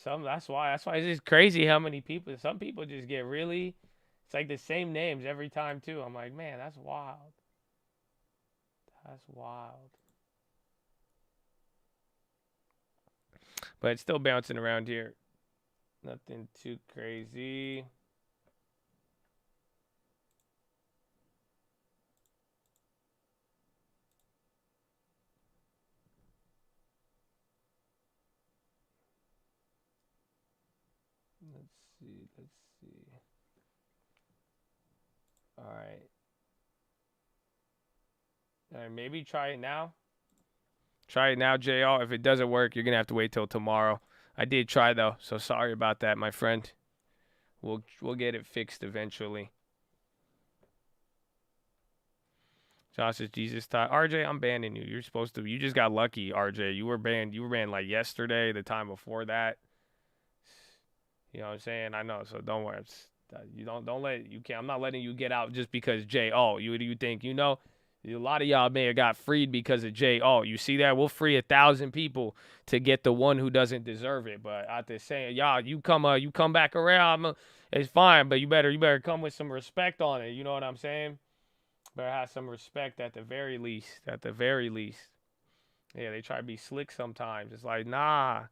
A: That's why it's just crazy how many people. Some people just get really. It's like the same names every time too. I'm like, man, that's wild. That's wild. But it's still bouncing around here. Nothing too crazy. Let's see. All right. All right, maybe try it now. Try it now, JR. If it doesn't work, you're going to have to wait till tomorrow. I did try, though, so sorry about that, my friend. We'll get it fixed eventually. Josh says Jesus time. RJ, I'm banning you. You're supposed to. You just got lucky, RJ. You were banned like yesterday, the time before that. You know what I'm saying? I know. So don't worry. You don't let you can't. I'm not letting you get out just because J. Oh, you think you know? A lot of y'all may have got freed because of Jay. Oh, you see that? We'll free 1,000 people to get the one who doesn't deserve it. But I just saying, y'all, you come back around. It's fine, but you better come with some respect on it. You know what I'm saying? Better have some respect at the very least. At the very least. Yeah, they try to be slick sometimes. It's like, nah.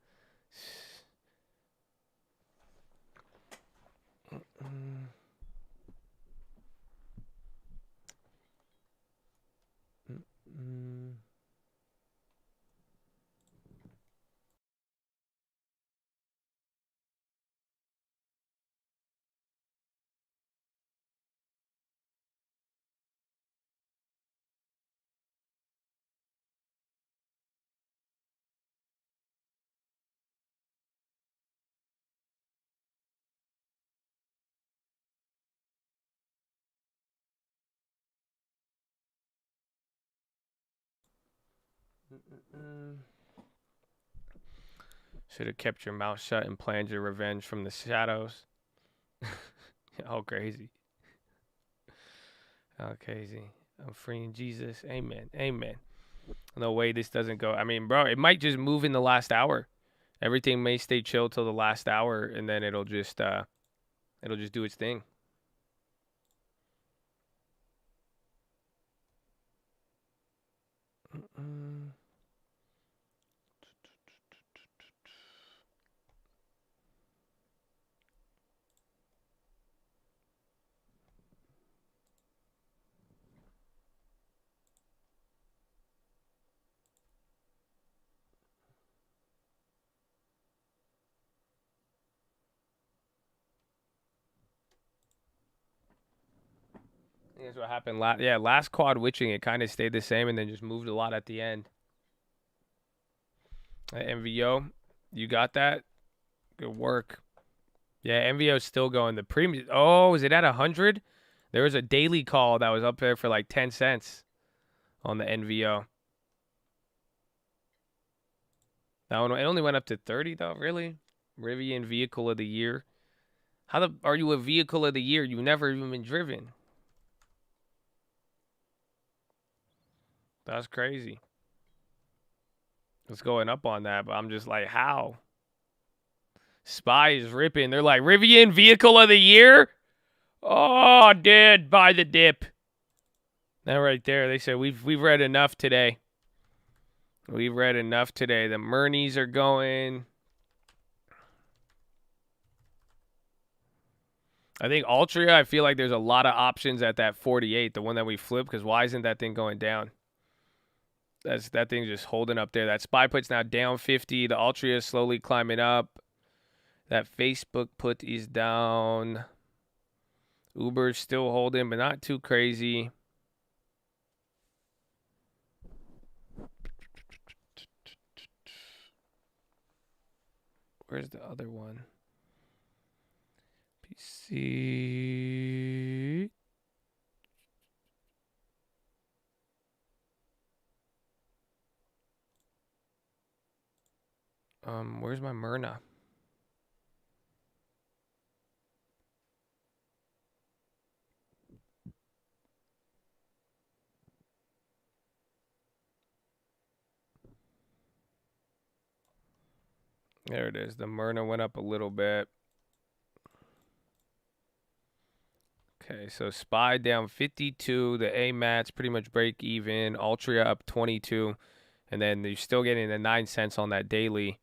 A: Should have kept your mouth shut and planned your revenge from the shadows. Oh, crazy. Oh, crazy. I'm freeing Jesus. Amen. Amen. No way this doesn't go. I mean, bro, it might just move in the last hour. Everything may stay chill till the last hour, and then it'll just do its thing. That's what happened last quad witching, it kind of stayed the same and then just moved a lot at the end. MVO, you got that? Good work. Yeah, MVO's still going. The premium. Oh, is it at 100? There was a daily call that was up there for like 10 cents on the NVO. That one, it only went up to 30 though. Really? Rivian vehicle of the year. Are you a vehicle of the year? You've never even been driven. That's crazy. It's going up on that, but I'm just like, how? Spy is ripping. They're like, Rivian vehicle of the year? Oh, dude, buy the dip. That right there. They said we've read enough today. We've read enough today. The Murneys are going. I think Altria, I feel like there's a lot of options at that 48, the one that we flipped, because why isn't that thing going down? That thing's just holding up there. That SPY put's now down 50. The Altria is slowly climbing up. That Facebook put is down. Uber's still holding, but not too crazy. Where's the other one? PC. Where's my Myrna? There it is. The Myrna went up a little bit. Okay, so SPY down 52. The AMAT's pretty much break even. Altria up 22. And then you're still getting the 9 cents on that daily.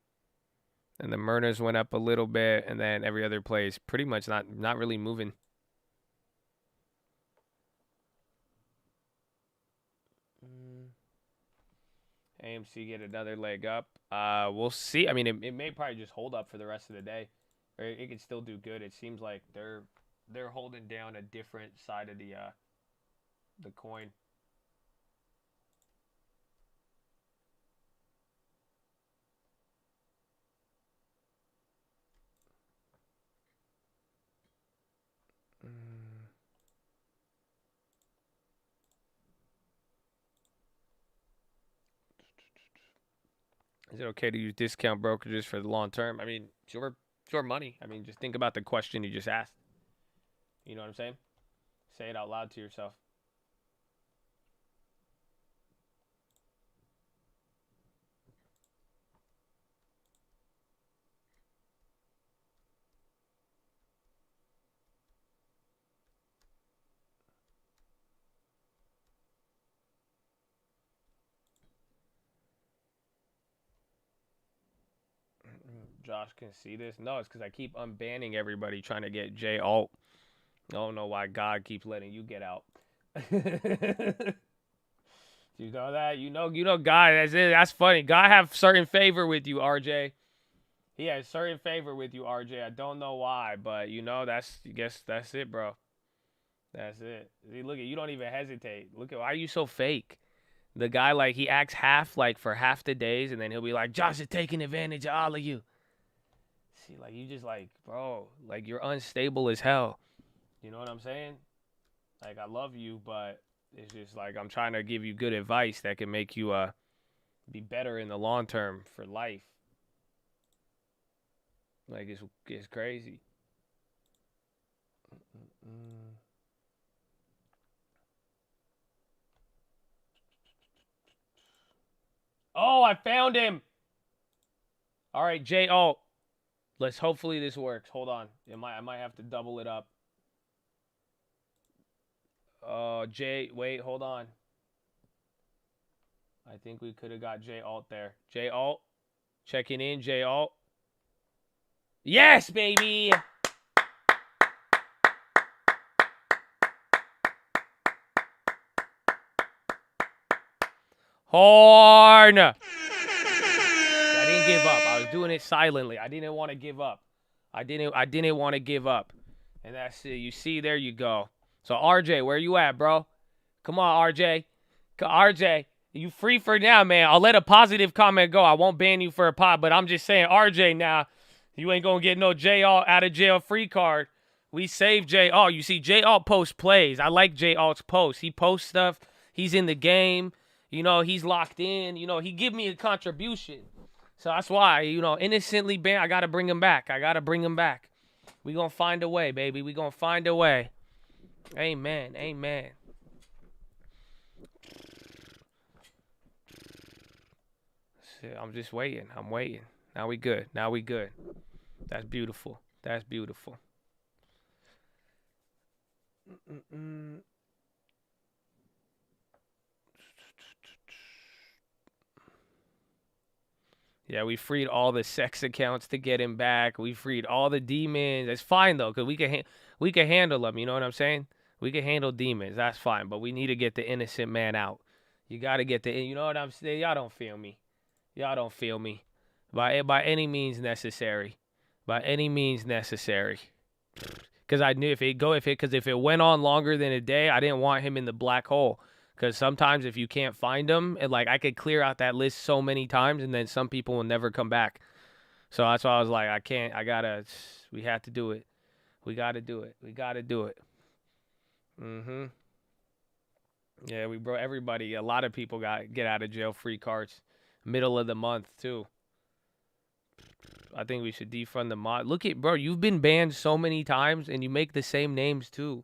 A: And the Myrnas went up a little bit. And then every other place pretty much not really moving. AMC get another leg up. We'll see. I mean, it may probably just hold up for the rest of the day. Or it could still do good. It seems like they're holding down a different side of the coin. Is it okay to use discount brokerages for the long term? I mean, it's your money. I mean, just think about the question you just asked. You know what I'm saying? Say it out loud to yourself. Josh can see this. No, it's because I keep unbanning everybody trying to get J alt. I don't know why God keeps letting you get out. You know that? You know, God. That's it. That's funny. God have certain favor with you, RJ. He has certain favor with you, RJ. I don't know why, but you know, I guess that's it, bro. That's it. See, look at you. Don't even hesitate. Look at why are you so fake? The guy like he acts half like for half the days, and then he'll be like, Josh is taking advantage of all of you. See, like you just like, bro, like you're unstable as hell. You know what I'm saying? Like I love you, but it's just like I'm trying to give you good advice that can make you be better in the long term for life. Like it's crazy. Oh, I found him. All right, J. Oh, let's hopefully this works. Hold on. I might have to double it up. J. Wait, hold on. I think we could have got J. Alt there. J. Alt, checking in. J. Alt. Yes, baby. Horn. I didn't give up. I was doing it silently. I didn't want to give up. I didn't want to give up. And that's it. You see, there you go. So RJ, where you at, bro? Come on, RJ. RJ, you free for now, man. I'll let a positive comment go. I won't ban you for a pod, but I'm just saying, RJ, now you ain't gonna get no J Alt out of jail free card. We saved J Alt. You see, J Alt post plays. I like J Alt's posts. He posts stuff. He's in the game. You know, he's locked in. You know, he give me a contribution. So that's why, you know, innocently banned. I got to bring him back. We going to find a way, baby. We going to find a way. Amen. Amen. Shit, I'm just waiting. I'm waiting. Now we good. That's beautiful. Yeah, we freed all the sex accounts to get him back. We freed all the demons. It's fine though, cause we can handle them. You know what I'm saying? We can handle demons. That's fine. But we need to get the innocent man out. You gotta get you know what I'm saying? Y'all don't feel me. By any means necessary. Cause I knew if it went on longer than a day, I didn't want him in the black hole. Because sometimes if you can't find them, and like I could clear out that list so many times, and then some people will never come back. So that's why I was like, we have to do it. We got to do it. Yeah, everybody, a lot of people get out of jail free cards. Middle of the month, too. I think we should defund the mod. Look at, bro, you've been banned so many times, and you make the same names, too.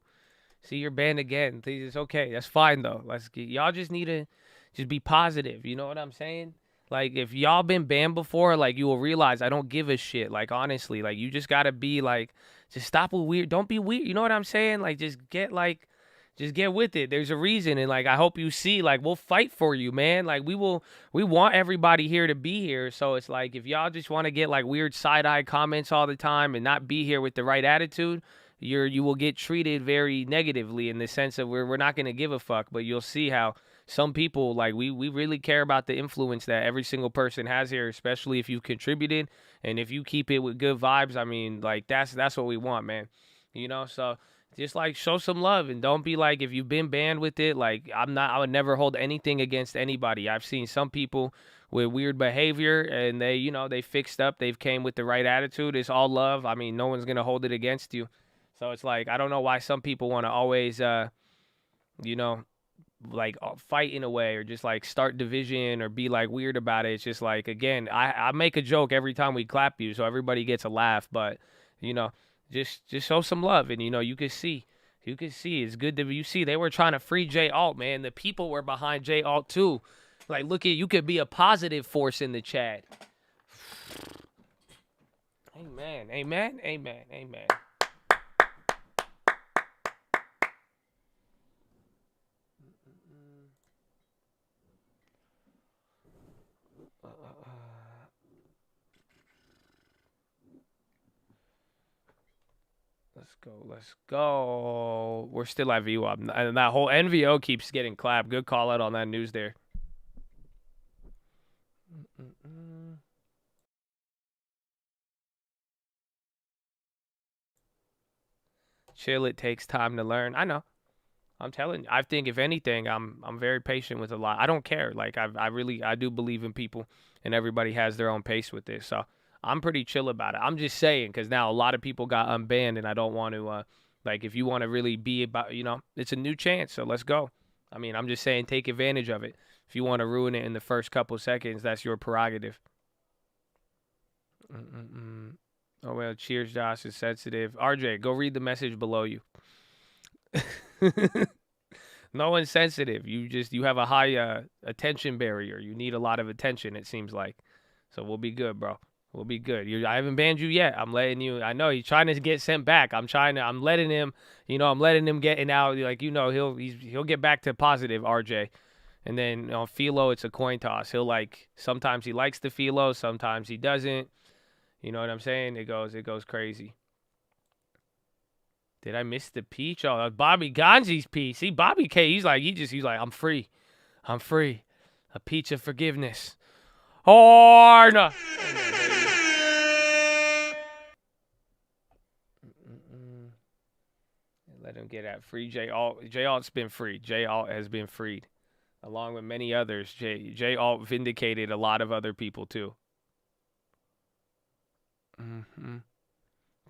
A: See, you're banned again. It's okay. That's fine, though. Y'all just need to just be positive. You know what I'm saying? Like, if y'all been banned before, like, you will realize I don't give a shit. Like, honestly, like, you just got to be, like, just stop with weird. Don't be weird. You know what I'm saying? Like, just get with it. There's a reason. And, like, I hope you see, like, we'll fight for you, man. Like, we want everybody here to be here. So it's like, if y'all just want to get, like, weird side-eye comments all the time and not be here with the right attitude, you will get treated very negatively in the sense of we're not going to give a fuck, but you'll see how some people, like, we really care about the influence that every single person has here, especially if you contributed and if you keep it with good vibes. I mean, like, that's what we want, man. You know, so just like show some love and don't be like, if you've been banned with it, like, I would never hold anything against anybody. I've seen some people with weird behavior and they fixed up, they've came with the right attitude. It's all love. I mean, no one's going to hold it against you. So it's like, I don't know why some people want to always, fight in a way or just like start division or be like weird about it. It's just like, again, I make a joke every time we clap you, so everybody gets a laugh. But, just show some love. And, you can see it's good to, you see, they were trying to free J Alt, man. The people were behind J Alt too. Like, look you could be a positive force in the chat. Amen. Let's go. We're still at VWAP. And that whole NVO keeps getting clapped. Good call out on that news there. Chill, it takes time to learn. I know. I'm telling you. I think if anything, I'm very patient with a lot. I don't care. Like I do believe in people, and everybody has their own pace with this. So I'm pretty chill about it. I'm just saying because now a lot of people got unbanned, and I don't want to. Like if you want to really be about, it's a new chance. So let's go. I mean, I'm just saying, take advantage of it. If you want to ruin it in the first couple seconds, that's your prerogative. Oh well, cheers, Josh is sensitive. RJ, go read the message below you. No one's sensitive. You have a high attention barrier. You need a lot of attention, it seems like. So we'll be good, bro. We'll be good. I haven't banned you yet. I'm letting you. I know he's trying to get sent back. I'm letting him. I'm letting him get out. Like he'll get back to positive, RJ. And then on PHILO, it's a coin toss. Sometimes he likes the PHILO, sometimes he doesn't. You know what I'm saying? It goes crazy. Did I miss the peach? Oh, Bobby Ganji's peach. See, Bobby K, he's like, I'm free. I'm free. A peach of forgiveness. Oh, no. Let him get at free J Alt. J Alt's been free. J Alt has been freed. Along with many others. J Alt vindicated a lot of other people, too.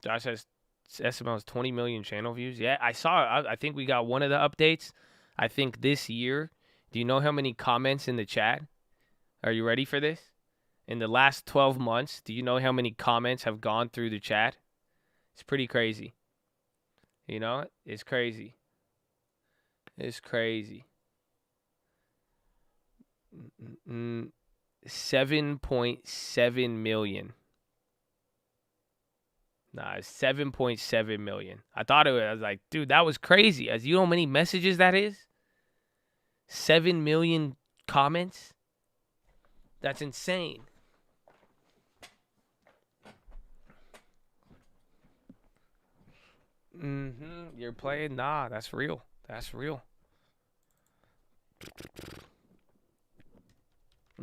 A: Josh has SML's 20 million channel views. Yeah, I saw. I think we got one of the updates. I think this year. Do you know how many comments in the chat? Are you ready for this? In the last 12 months, do you know how many comments have gone through the chat? It's pretty crazy. It's crazy. It's crazy. 7.7 million. Nah, it's 7.7 million. I was like, dude, that was crazy. As you know how many messages that is? 7 million comments? That's insane. You're playing? Nah, that's real. That's real.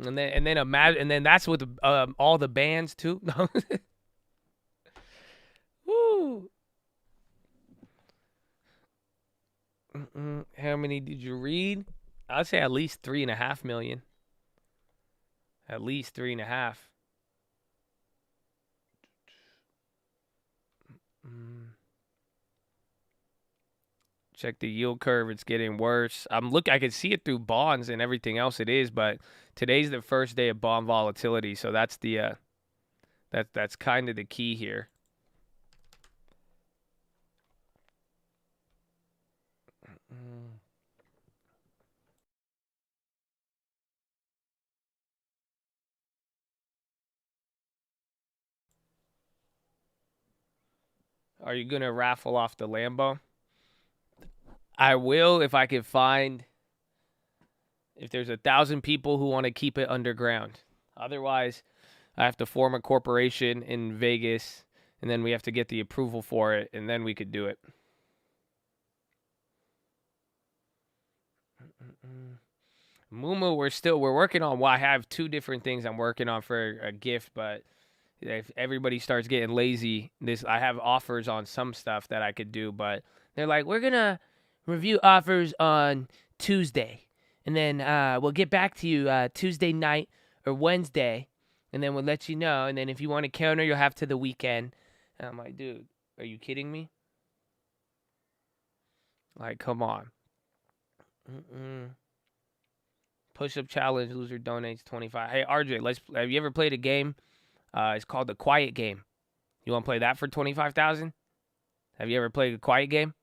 A: And then imagine, and then that's with all the bands too. Woo. How many did you read? I'd say at least 3.5 million. At least 3.5. Check the yield curve. It's getting worse. I can see it through bonds and everything else it is, but today's the first day of bond volatility, so that's the that's kind of the key here. Are you gonna raffle off the Lambo? I will if I can find. If there's 1,000 people who want to keep it underground. Otherwise, I have to form a corporation in Vegas, and then we have to get the approval for it, and then we could do it. Mumu, we're working on. Well, I have 2 different things I'm working on for a gift, but if everybody starts getting lazy, I have offers on some stuff that I could do, but they're like, we're gonna review offers on Tuesday. And then we'll get back to you Tuesday night or Wednesday, and then we'll let you know. And then if you want to counter, you'll have to the weekend. And I'm like, dude, are you kidding me? Like, come on. Push-up challenge, loser donates 25. Hey, RJ, have you ever played a game? It's called the Quiet Game. You want to play that for 25,000? Have you ever played a quiet game?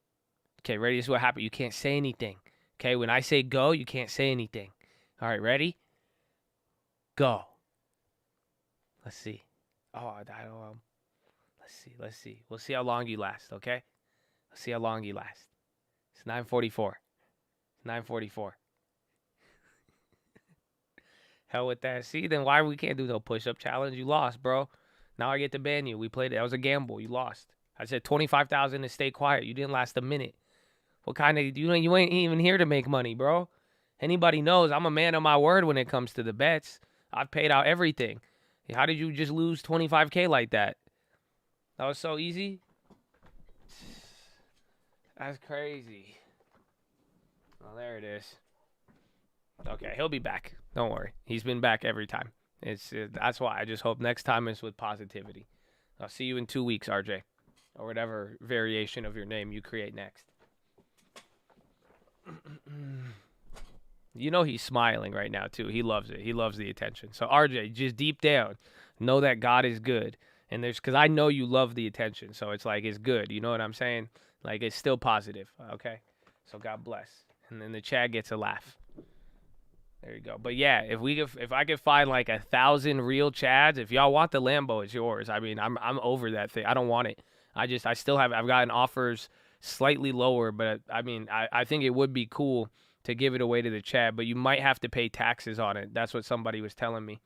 A: Okay, ready? This is what happened. You can't say anything. Okay, when I say go, you can't say anything. All right, ready? Go. Let's see. Oh, let's see. We'll see how long you last, okay? Let's see how long you last. It's 9:44. It's 9:44. Hell with that. See, then why we can't do no push-up challenge? You lost, bro. Now I get to ban you. We played it. That was a gamble. You lost. I said 25,000 to stay quiet. You didn't last a minute. What kind of you ain't even here to make money, bro. Anybody knows I'm a man of my word when it comes to the bets. I've paid out everything. How did you just lose 25K like that? That was so easy. That's crazy. Well, there it is. Okay, he'll be back. Don't worry. He's been back every time. That's why I just hope next time is with positivity. I'll see you in 2 weeks, RJ, or whatever variation of your name you create next. You know he's smiling right now too. He loves it. He loves the attention. So RJ, just deep down, know that God is good, and because I know you love the attention. So it's like it's good. You know what I'm saying? Like it's still positive. Okay. So God bless. And then the Chad gets a laugh. There you go. But yeah, if I could find like 1,000 real Chads, if y'all want the Lambo, it's yours. I mean, I'm over that thing. I don't want it. I've gotten offers slightly lower, but I mean, I think it would be cool to give it away to the Chad, but you might have to pay taxes on it. That's what somebody was telling me.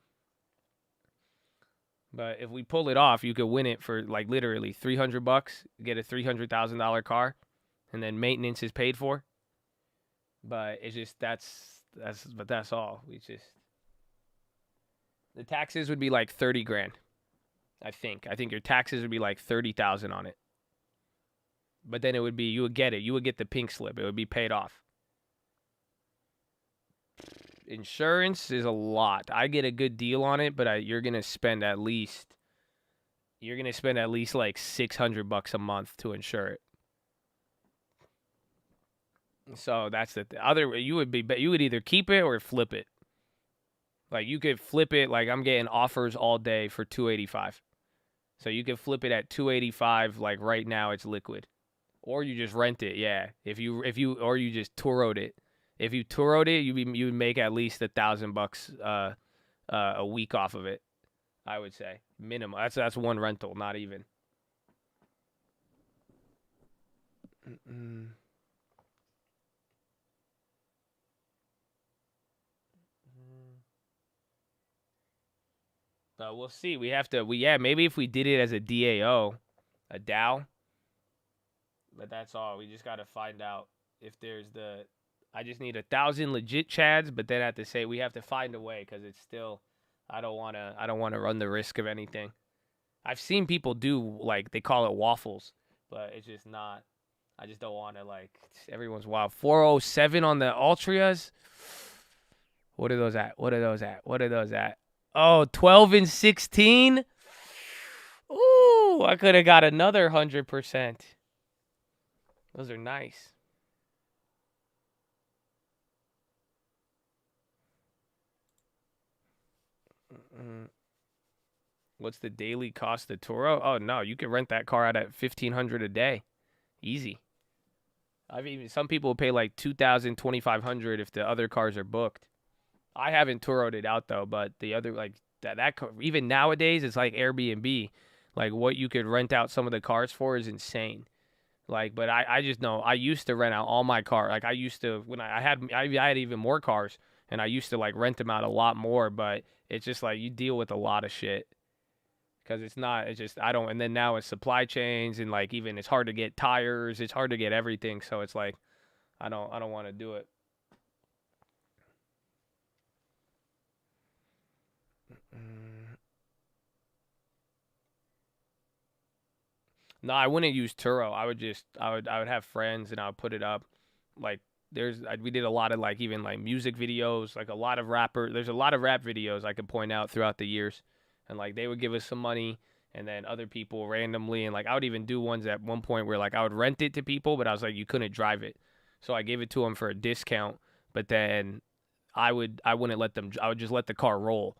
A: But if we pull it off, you could win it for like literally $300, get a $300,000 car, and then maintenance is paid for. But it's just that's all. The taxes would be like 30 grand. I think your taxes would be like 30,000 on it. But then you would get the pink slip. It would be paid off. Insurance is a lot. I get a good deal on it, but you're gonna spend at least like $600 a month to insure it. So that's the other. You would either keep it or flip it. Like you could flip it. Like I'm getting offers all day for $285. So you could flip it at $285. Like right now, it's liquid, or you just rent it. Yeah, or you just Turo'd it. If you Turo'd it, you would make at least $1,000 a week off of it. I would say minimum. That's one rental, not even. We'll see. Maybe if we did it as a DAO, a DAO. But that's all. We just got to find out if there's I just need 1,000 legit Chads, but then I have to say we have to find a way because it's still, I don't want to run the risk of anything. I've seen people do, like, they call it waffles, but it's just not, I just don't want to, like, everyone's wild. 407 on the Altrias. What are those at? Oh, 12 and 16? Ooh, I could have got another 100%. Those are nice. What's the daily cost of Toro? Oh no, you can rent that car out at $1,500 a day, easy. Some people will pay like $2,000, $2,500 if the other cars are booked. I haven't Toro'd it out though, but the other like that even nowadays it's like Airbnb. Like what you could rent out some of the cars for is insane. Like, but I just know I used to rent out all my cars. Like I used to when I had even more cars, and I used to like rent them out a lot more. But it's just like you deal with a lot of shit because I don't. And then now it's supply chains and like even it's hard to get tires. It's hard to get everything. So it's like I don't want to do it. No, I wouldn't use Turo. I would have friends and I would put it up. Like we did a lot of like even like music videos, like there's a lot of rap videos I could point out throughout the years. And like they would give us some money and then other people randomly, and like I would even do ones at one point where like I would rent it to people, but I was like you couldn't drive it. So I gave it to them for a discount, but then I would just let the car roll.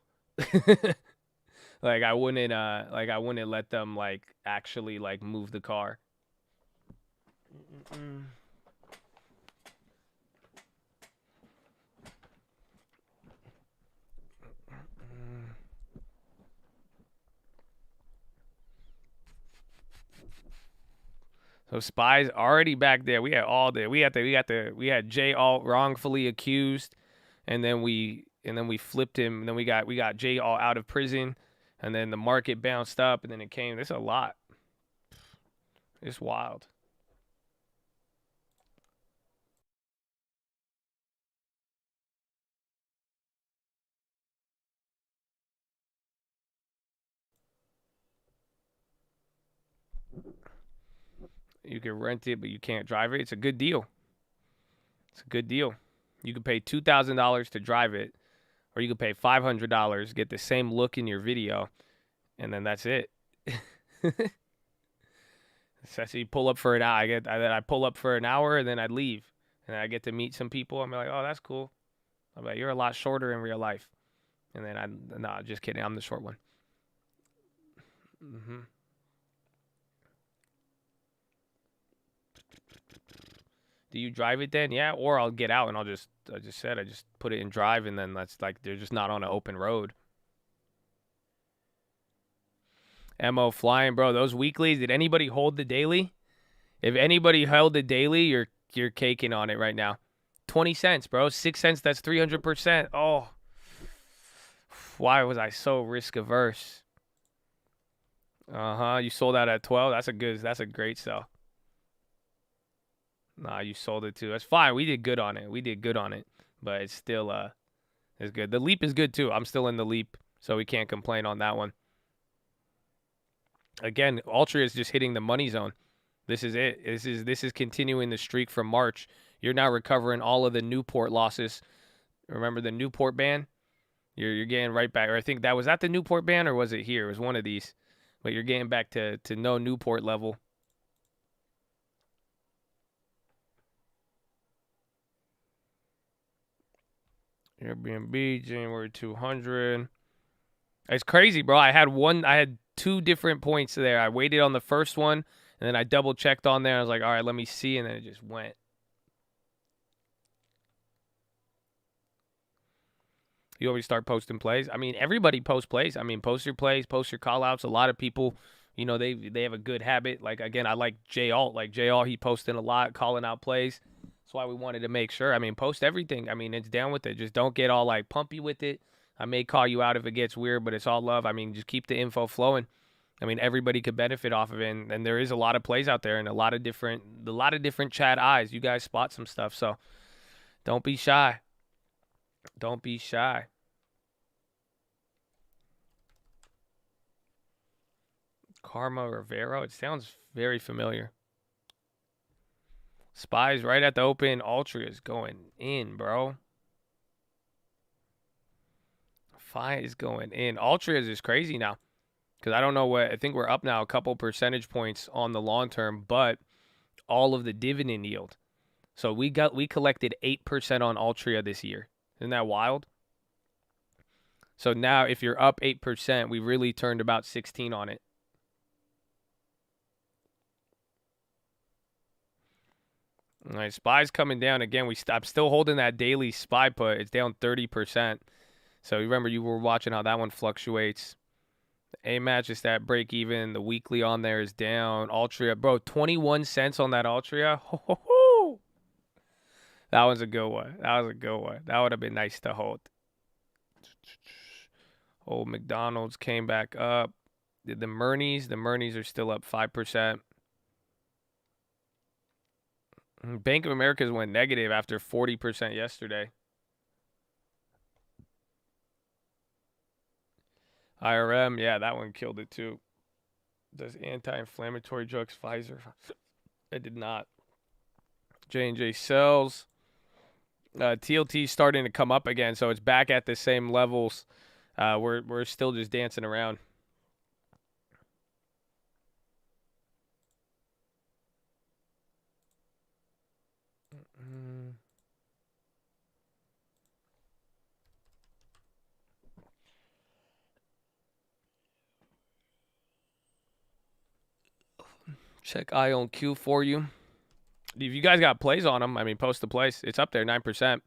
A: Like I wouldn't let them like actually like move the car. So Spy's already back there. We had all there. We had Jay all wrongfully accused, and then we flipped him. And then we got Jay all out of prison. And then the market bounced up, and then it came. There's a lot. It's wild. You can rent it, but you can't drive it. It's a good deal. It's a good deal. You can pay $2,000 to drive it, or you can pay $500, get the same look in your video, and then that's it. So you pull up for an hour. I pull up for an hour, and then I'd leave, and I get to meet some people. I'm like, oh, that's cool. I'm like, you're a lot shorter in real life. And then no, just kidding. I'm the short one. hmm Do you drive it then? Yeah, or I'll get out and I just put it in drive, and then that's like they're just not on an open road. Mo flying, bro. Those weeklies. Did anybody hold the daily? If anybody held the daily, you're caking on it right now. 20 cents, bro. 6 cents. That's 300%. Oh, why was I so risk averse? You sold out at 12. That's a great sell. Nah, you sold it too. That's fine. We did good on it. But it's still it's good. The leap is good too. I'm still in the leap, so we can't complain on that one. Again, Altria is just hitting the money zone. This is it. This is continuing the streak from March. You're now recovering all of the Newport losses. Remember the Newport ban? You're getting right back. Or I think that was at the Newport ban, or was it here? It was one of these. But you're getting back to no Newport level. Airbnb, January 200. It's crazy, bro. I had two different points there. I waited on the first one, and then I double checked on there. I was like, all right, let me see, and then it just went. You always start posting plays. I mean, everybody posts plays. I mean, post your plays, post your call outs. A lot of people, they have a good habit. Like, again, I like J Alt. Like, J Alt, he posting a lot, calling out plays. That's why we wanted to make sure. I mean, post everything. I mean, it's down with it. Just don't get all, like, pumpy with it. I may call you out if it gets weird, but it's all love. I mean, just keep the info flowing. I mean, everybody could benefit off of it, and there is a lot of plays out there and a lot of different chat eyes. You guys spot some stuff, so don't be shy. Don't be shy. Karma Rivero. It sounds very familiar. Spies right at the open. Altria is going in, bro. Fi is going in. Altria is crazy now. Because I don't know what. I think we're up now a couple percentage points on the long term, but all of the dividend yield. So we collected 8% on Altria this year. Isn't that wild? So now if you're up 8%, we really turned about 16 on it. All right, SPY's coming down again. I'm still holding that daily SPY put. It's down 30%. So remember, you were watching how that one fluctuates. A-match is that break even. The weekly on there is down. Altria, bro, 21 cents on that Altria. Ho. That was a good one. That would have been nice to hold. Old McDonald's came back up. The Murneys are still up 5%. Bank of America's went negative after 40% yesterday. IRM, yeah, that one killed it too. Does anti-inflammatory drugs, Pfizer? It did not. J&J sells. TLT starting to come up again, so it's back at the same levels. We're still just dancing around. Check IonQ for you. If you guys got plays on them, I mean, post the plays. It's up there, 9%.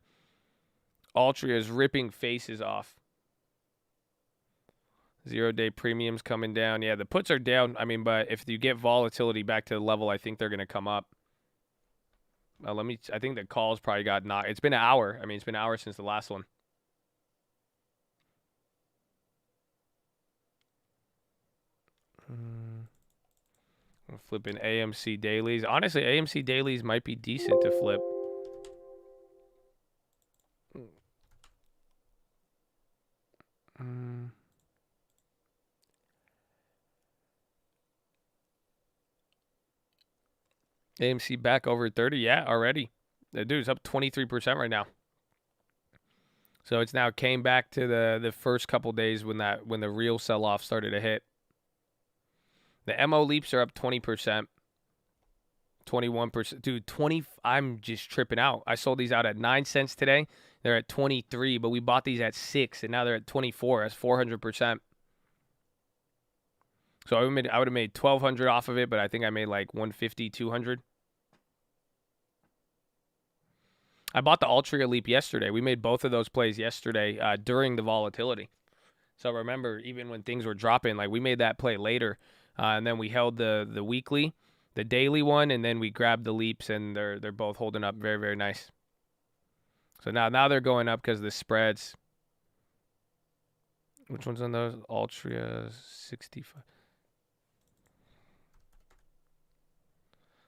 A: Altria is ripping faces off. 0-day premiums coming down. Yeah, the puts are down. I mean, but if you get volatility back to the level, I think they're going to come up. I think the calls probably got knocked. It's been an hour. I mean, it's been an hour since the last one. I'm flipping AMC dailies. Honestly, AMC dailies might be decent to flip. AMC back over 30. Yeah, already. The dude's up 23% right now. So it's now came back to the first couple days when the real sell-off started to hit. The MO leaps are up 20%. 21%. Dude, 20. I'm just tripping out. I sold these out at 9 cents today. They're at 23, but we bought these at 6, and now they're at 24. That's 400%. So I would have made 1,200 off of it, but I think I made like 150, 200. I bought the Altria Leap yesterday. We made both of those plays yesterday during the volatility. So remember, even when things were dropping, like we made that play later, and then we held the weekly, the daily one, and then we grabbed the leaps, and they're both holding up very, very nice. So now they're going up because the spreads. Which one's on those? Altria 65.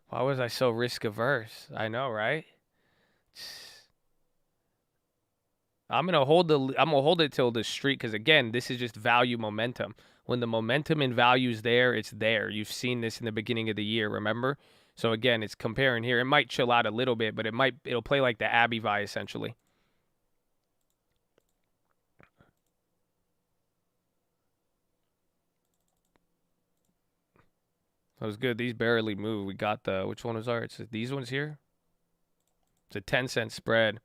A: Why was I so risk averse? I know, right? I'm gonna hold it till the street, because again, this is just value momentum. When the momentum and value's there, it's there. You've seen this in the beginning of the year, remember? So again, it's comparing here. It might chill out a little bit, but it'll play like the Abivai essentially. That was good. These barely move. We got which one was ours? It's these ones here. It's a 10-cent spread.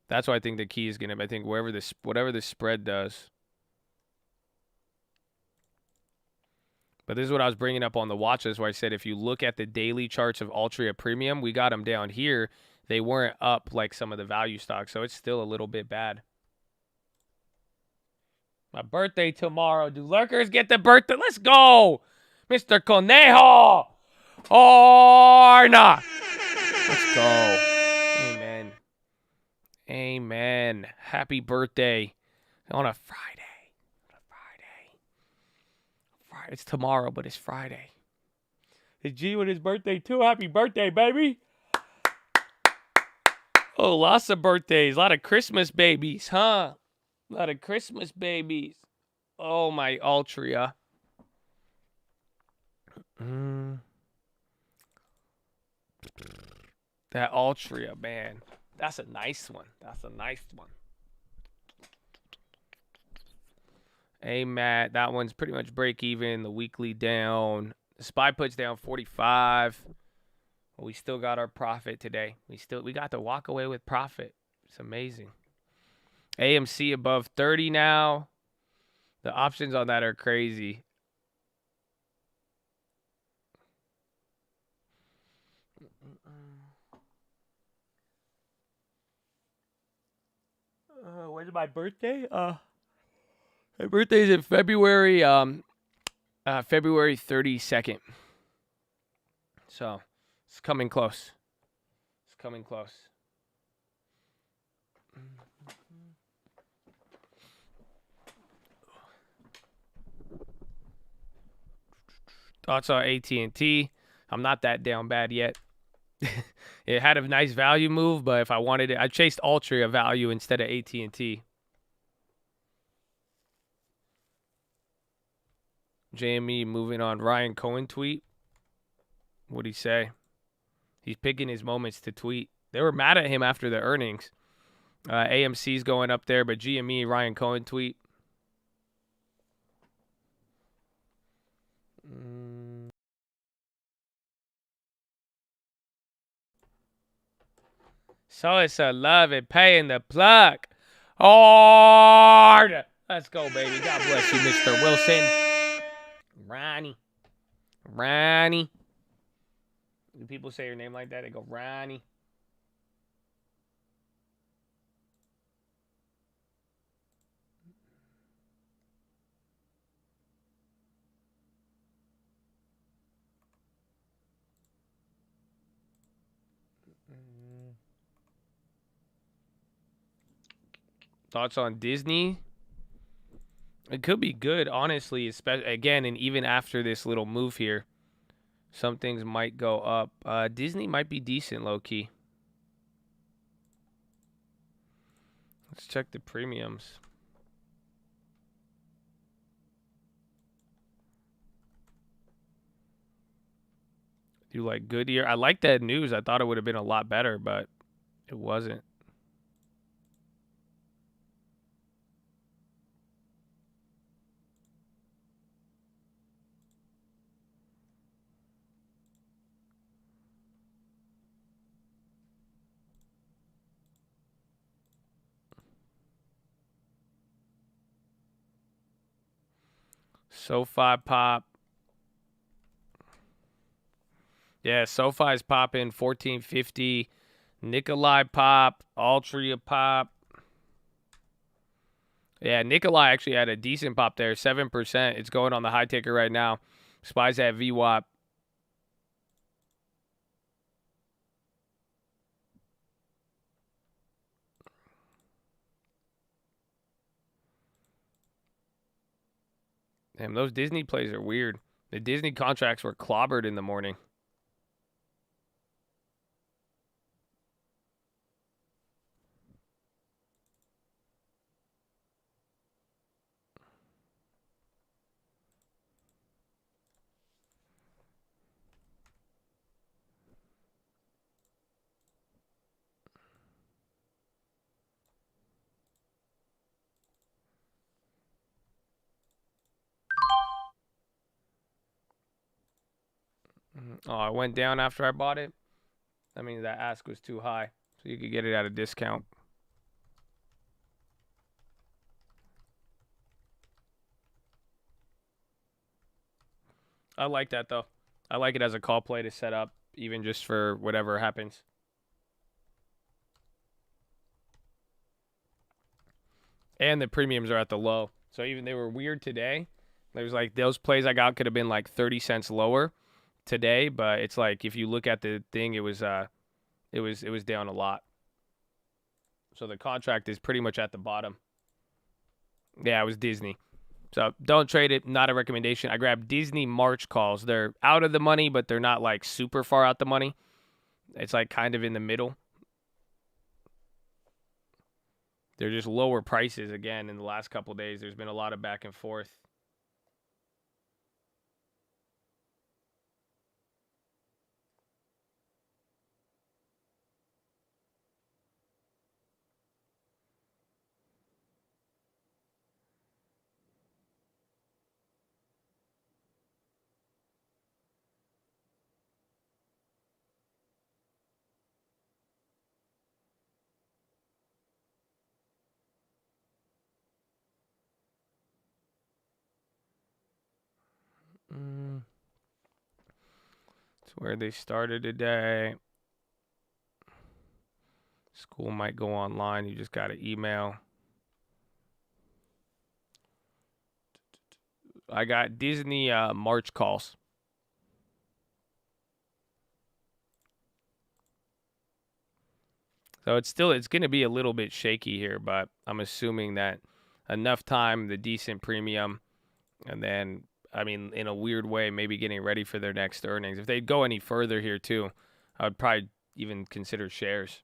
A: That's why I think the key is I think whatever this spread does. But this is what I was bringing up on the watch list, where I said if you look at the daily charts of Altria Premium, we got them down here. They weren't up like some of the value stocks, so it's still a little bit bad. My birthday tomorrow. Do lurkers get the birthday? Let's go, Mr. Conejo. Or not. Let's go. Amen. Amen. Happy birthday on a Friday. It's tomorrow, but it's Friday. It's G with his birthday too. Happy birthday, baby. Oh, lots of birthdays. A lot of Christmas babies, huh? A lot of Christmas babies. Oh, my Altria. That Altria, man. That's a nice one. Hey, Matt, that one's pretty much break even. The weekly down. The SPY puts down 45. But we still got our profit today. We got to walk away with profit. It's amazing. AMC above 30 now. The options on that are crazy. When's my birthday? My birthday is in February. February 32nd. So it's coming close. Thoughts on AT&T? I'm not that down bad yet. It had a nice value move, but if I wanted it, I chased Altria value instead of AT&T. JME moving on. Ryan Cohen tweet. What'd he say? He's picking his moments to tweet. They were mad at him after the earnings. AMC's going up there, but GME, Ryan Cohen tweet. So it's a love and paying the plug. Hard. Let's go, baby. God bless you, Mr. Wilson. Ronnie. Do people say your name like that? They go, Ronnie. Thoughts on Disney? It could be good, honestly, especially again, and even after this little move here. Some things might go up. Disney might be decent, low-key. Let's check the premiums. Do you like Goodyear? I like that news. I thought it would have been a lot better, but it wasn't. SoFi pop. Yeah, SoFi's popping 1450. Nikolai pop. Altria pop. Yeah, Nikolai actually had a decent pop there, 7%. It's going on the high ticker right now. Spies at VWAP. Damn, those Disney plays are weird. The Disney contracts were clobbered in the morning. Oh, I went down after I bought it. That means that ask was too high. So you could get it at a discount. I like that, though. I like it as a call play to set up, even just for whatever happens. And the premiums are at the low. So even they were weird today. There's like those plays I got could have been like 30 cents lower today, but it's like if you look at the thing, it was down a lot. So the contract is pretty much at the bottom. Yeah, it was Disney. So don't trade it. Not a recommendation. I grabbed Disney March calls. They're out of the money, but they're not like super far out the money. It's like kind of in the middle. They're just lower prices again in the last couple of days. There's been a lot of back and forth. It's where they started today. School might go online. You just got to email. I got Disney March calls. So it's going to be a little bit shaky here, but I'm assuming that enough time, the decent premium, and then, I mean, in a weird way, maybe getting ready for their next earnings. If they go any further here too, I would probably even consider shares.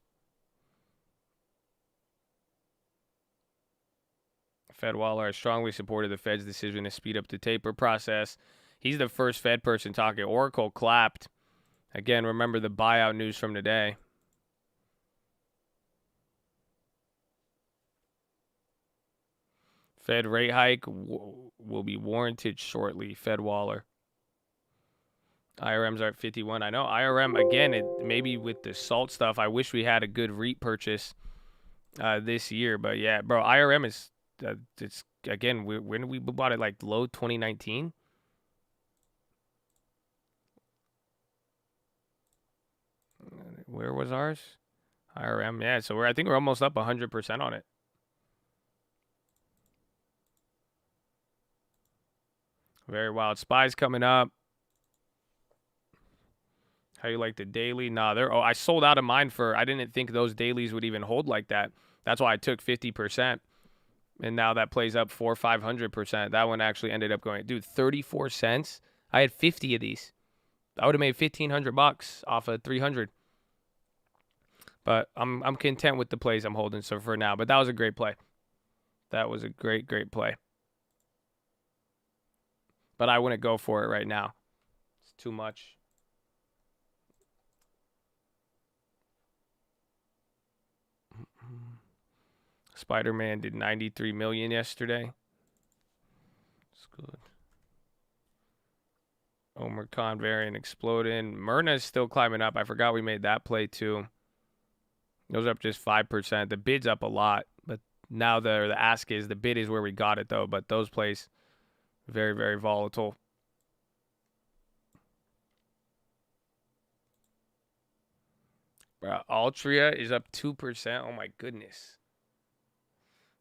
A: Fed Waller has strongly supported the Fed's decision to speed up the taper process. He's the first Fed person talking. Oracle clapped. Again, remember the buyout news from today. Fed rate hike will be warranted shortly. Fed Waller. IRMs are at 51. I know IRM again. Maybe with the salt stuff, I wish we had a good REIT purchase this year. But yeah, bro, IRM is it's again. When we bought it, like low 2019. Where was ours? IRM. Yeah, so I think we're almost up 100% on it. Very wild. Spies coming up. How you like the daily? Nah, I sold out of mine I didn't think those dailies would even hold like that. That's why I took 50%. And now that plays up 500%. That one actually ended up going, dude, 34 cents. I had 50 of these. I would have made $1,500 off of 300. But I'm content with the plays I'm holding so for now. But that was a great play. That was a great play. But I wouldn't go for it right now. It's too much. Spider-Man did 93 million yesterday. It's good. Omer Khan variant exploding. Myrna is still climbing up. I forgot we made that play too. It was up just 5%. The bid's up a lot, but now the ask is the bid is where we got it though. But those plays very volatile. Bro, Altria is up 2%. Oh my goodness.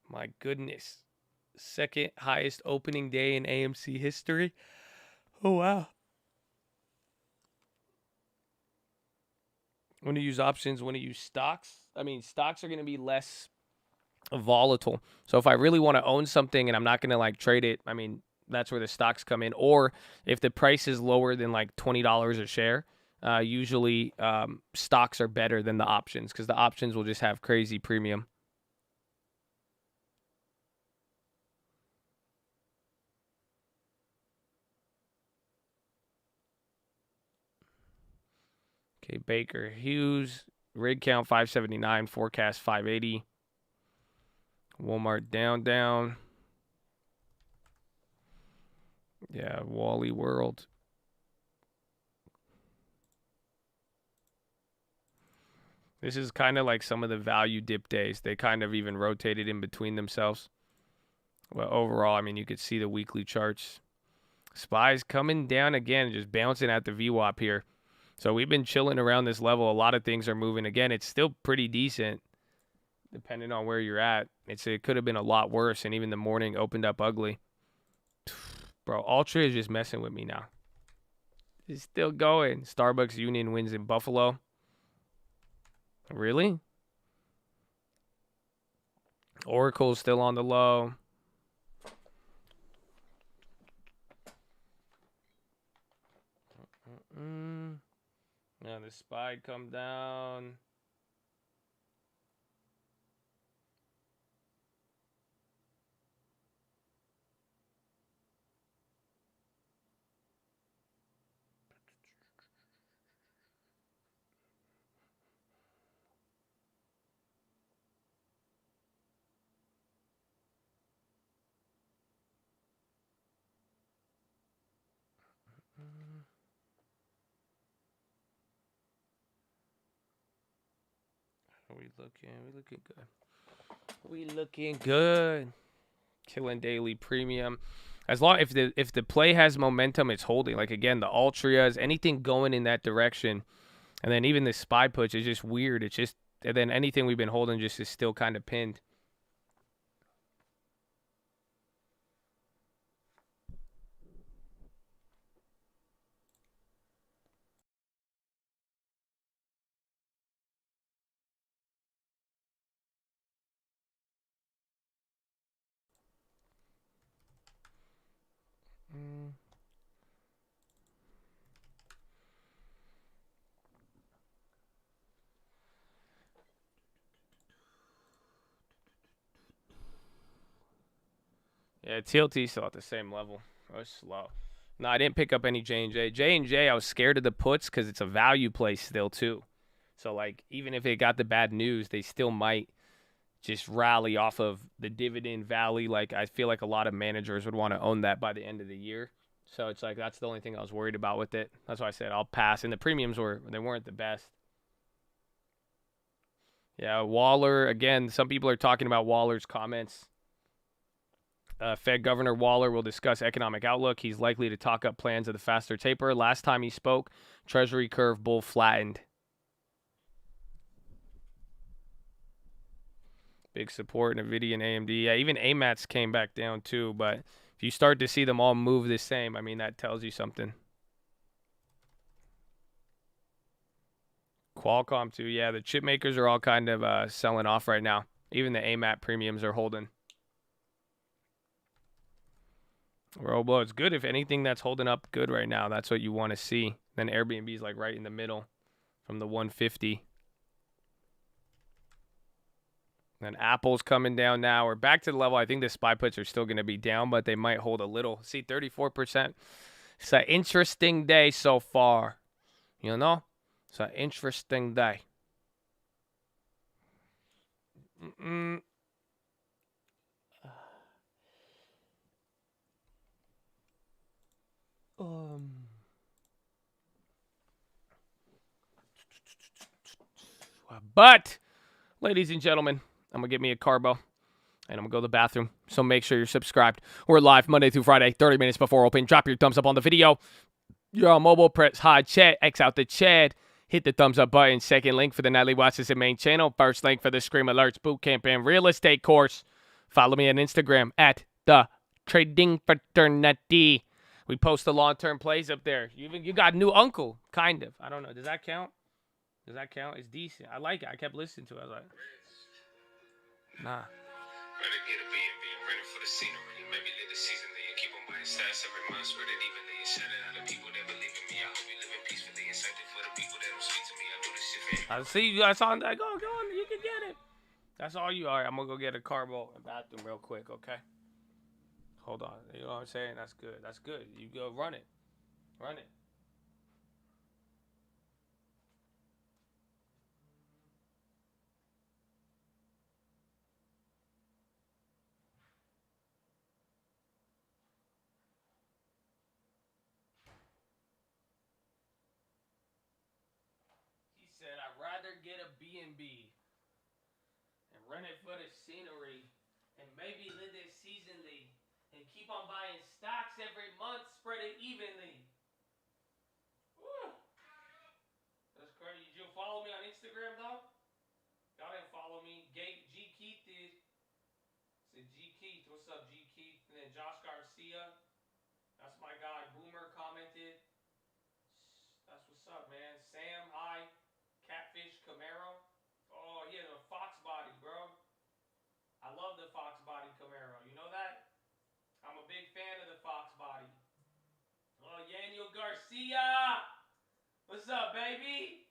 A: My goodness. Second highest opening day in AMC history. Oh wow. When to use options, when to use stocks. I mean, stocks are going to be less volatile. So if I really want to own something and I'm not going to like trade it, I mean, that's where the stocks come in. Or if the price is lower than like $20 a share, usually stocks are better than the options because the options will just have crazy premium. Okay, Baker Hughes, rig count 579, forecast 580. Walmart down. Yeah, Wally World. This is kind of like some of the value dip days. They kind of even rotated in between themselves. Well, overall, I mean, you could see the weekly charts. SPY's coming down again, just bouncing at the VWAP here. So we've been chilling around this level. A lot of things are moving. Again, it's still pretty decent, depending on where you're at. It could have been a lot worse, and even the morning opened up ugly. Bro, Ultra is just messing with me now. It's still going. Starbucks Union wins in Buffalo. Really? Oracle's still on the low. Now the SPY come down. We looking good. We looking good. Killing daily premium. As long if the play has momentum, it's holding. Like again, the Altrias, anything going in that direction, and then even the SPY puts is just weird. It's just and then anything we've been holding just is still kind of pinned. Yeah, TLT still at the same level. Oh, it's slow. No, I didn't pick up any J&J. J&J, I was scared of the puts because it's a value play still too. So like even if it got the bad news, they still might just rally off of the dividend valley. Like I feel like a lot of managers would want to own that by the end of the year. So it's like that's the only thing I was worried about with it. That's why I said I'll pass. And the premiums weren't the best. Yeah, Waller again. Some people are talking about Waller's comments. Fed Governor Waller will discuss economic outlook. He's likely to talk up plans of the faster taper. Last time he spoke, Treasury curve bull flattened. Big support, NVIDIA and AMD. Yeah, even AMATs came back down too. But if you start to see them all move the same, I mean, that tells you something. Qualcomm too. Yeah, the chip makers are all kind of selling off right now. Even the AMAT premiums are holding. Robo, it's good if anything that's holding up good right now. That's what you want to see. Then Airbnb is like right in the middle from the 150. Then Apple's coming down now. We're back to the level. I think the SPY puts are still going to be down, but they might hold a little. See, 34%. It's an interesting day so far. You know? It's an interesting day. But, ladies and gentlemen, I'm going to get me a carbo. And I'm going to go to the bathroom. So make sure you're subscribed. We're live Monday through Friday, 30 minutes before open. Drop your thumbs up on the video. You're on mobile, press hide chat, X out the chat. Hit the thumbs up button. Second link for the Nightly Watchlist and main channel. First link for the Scream Alerts Bootcamp and Real Estate course. Follow me on Instagram at the Trading Fraternity. We post the long-term plays up there. You got a new uncle, kind of. I don't know. Does that count? Does that count? It's decent. I like it. I kept listening to it. I was like, nah.
C: Better get a B&B, ready for the scenery. Maybe let the season there. Keep on buying stats every month, spread it evenly. And shout it out to people that believe in me. I hope you living peacefully. And thankful for the people that don't speak to me. I do this shit for
A: I see you guys on that. Go on. You can get it. That's all you are. I'm going to go get a carbo and bathroom real quick, okay? Hold on. You know what I'm saying? That's good. That's good. You go run it. Run it. He said, I'd rather get a B&B and rent it for the scenery and maybe live it seasonally and keep on buying stocks every month, spread it evenly. Woo. That's crazy. Did you follow me on Instagram, though? Y'all didn't follow me. G. Keith did. Said G. Keith. What's up, G. Keith? And then Josh Garcia. That's my guy. Boomer commented. That's what's up, man. Sam, hi. Catfish Camaro. Oh, yeah, the Fox body, bro. I love the Fox body Camaro. You know that? I'm a big fan of the Fox body. Oh, Yaniel Garcia. What's up, baby?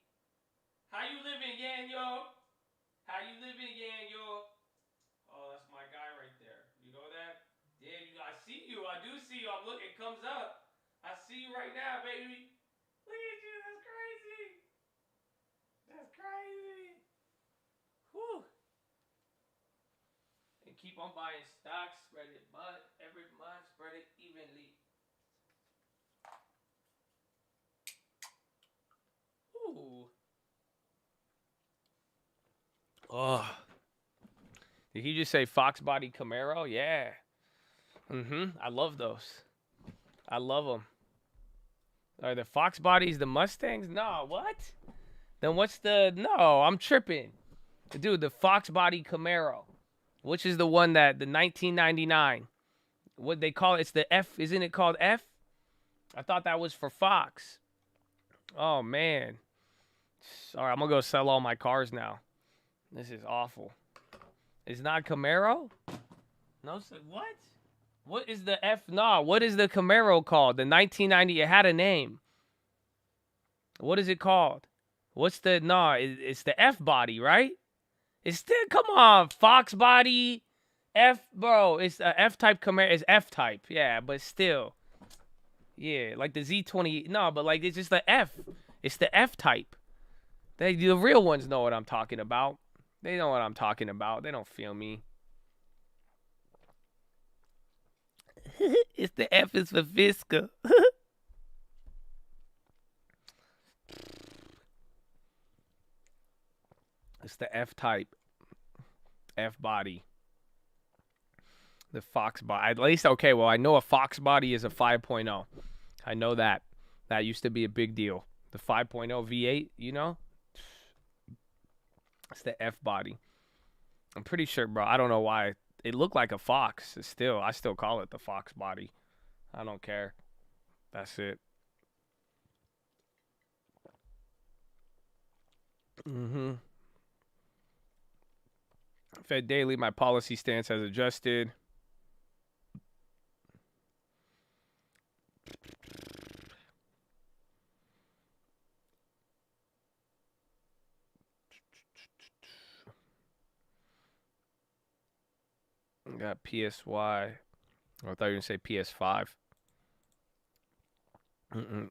A: How you living, Yaniel? How you living, Yaniel? Oh, that's my guy right there. You know that? Yeah, I see you. I do see you. I'm looking. It comes up. I see you right now, baby. Look at you. That's crazy. That's crazy. Whew. And keep on buying stocks. Spread it every month. Spread it evenly. Ooh. Oh. Did he just say Fox Body Camaro? Yeah. I love those. I love them. Are the Fox Bodies the Mustangs? No, what? Then what's the... No, I'm tripping. Dude, the Fox Body Camaro. Which is the one that... The 1999. What they call it? It's the F. Isn't it called F? I thought that was for Fox. Oh, man. All right, I'm going to go sell all my cars now. This is awful. It's not Camaro? No, what? What is the F? No, what is the Camaro called? The 1990, it had a name. What is it called? What's the, no, it's the F body, right? It's still, come on, Fox body, F, bro. It's a F-type Camaro. It's F-type, yeah, but still. Yeah, like the Z20, no, but like it's just the F. It's the F-type. The real ones know what I'm talking about. They know what I'm talking about. They don't feel me. It's the F is for Fisker. It's the F-type. F-body. The Fox body. At least, okay, well, I know a Fox body is a 5.0. I know that. That used to be a big deal. The 5.0 V8, you know? It's the F body. I'm pretty sure, bro. I don't know why. It looked like a Fox. I still call it the Fox body. I don't care. That's it. Fed Daily, my policy stance has adjusted. Got PSY. I thought you were going to say PS5.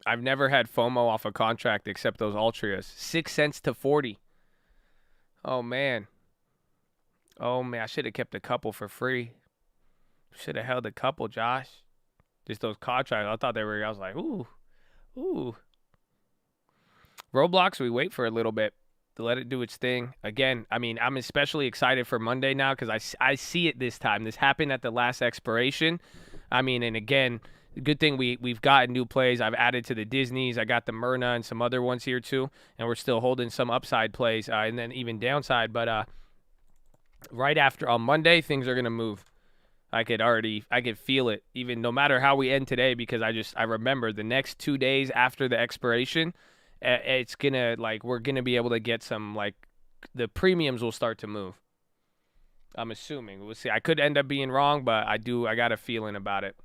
A: I've never had FOMO off a contract except those Altrias. 6 cents to 40. Oh, man. I should have kept a couple for free. Should have held a couple, Josh. Just those contracts. I thought they were, I was like, ooh. Roblox, we wait for a little bit to let it do its thing. Again, I mean, I'm especially excited for Monday now because I see it this time. This happened at the last expiration. I mean, and again, good thing we've gotten new plays. I've added to the Disneys. I got the Myrna and some other ones here too. And we're still holding some upside plays and then even downside. But right after on Monday, things are going to move. I could feel it, even no matter how we end today, because I remember the next 2 days after the expiration, it's gonna, like, we're gonna be able to get some, like, the premiums will start to move. I'm assuming. We'll see. I could end up being wrong, but I got a feeling about it.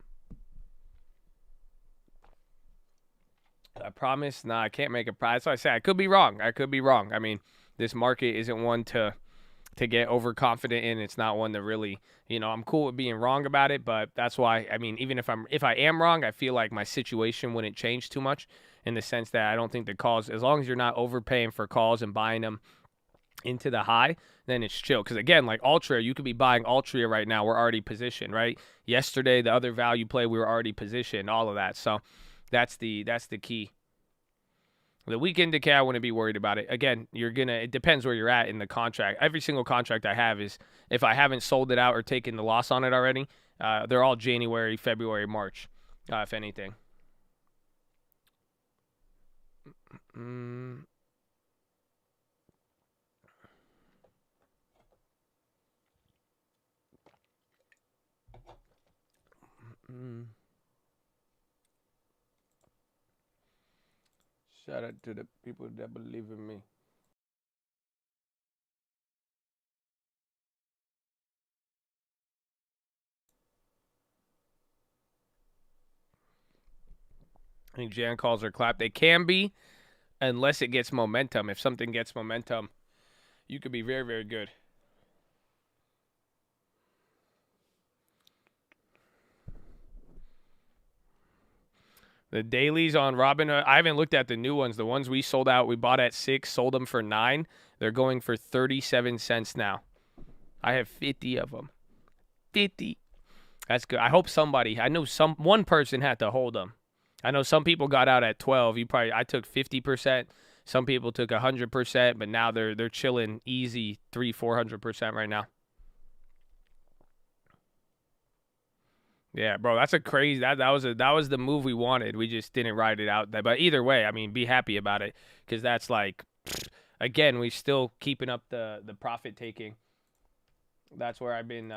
A: I promise. Nah, I can't make a price. So I say I could be wrong. I mean, this market isn't one to get overconfident in. It's not one to really, I'm cool with being wrong about it, but that's why, I mean, even if I am wrong, I feel like my situation wouldn't change too much in the sense that I don't think the calls, as long as you're not overpaying for calls and buying them into the high, then it's chill. Because again, like Altria, you could be buying Altria right now. We're already positioned, right? Yesterday, the other value play, we were already positioned, all of that. So that's the key. The weak indicator, I wouldn't be worried about it. Again, it depends where you're at in the contract. Every single contract I have is, if I haven't sold it out or taken the loss on it already, they're all January, February, March, if anything. Shout out to the people that believe in me. I think Jan calls are clapped. They can be, unless it gets momentum. If something gets momentum, you could be very, very good. The dailies on Robinhood, I haven't looked at the new ones. The ones we sold out, we bought at 6, sold them for 9. They're going for 37 cents now. I have 50 of them. 50. That's good. I hope I know one person had to hold them. I know some people got out at 12. I took 50%. Some people took 100%, but now they're chilling easy 300-400% right now. Yeah, bro, that's a crazy. That was the move we wanted. We just didn't ride it out. But either way, I mean, be happy about it, because that's like, again, we still keeping up the profit taking. That's where I've been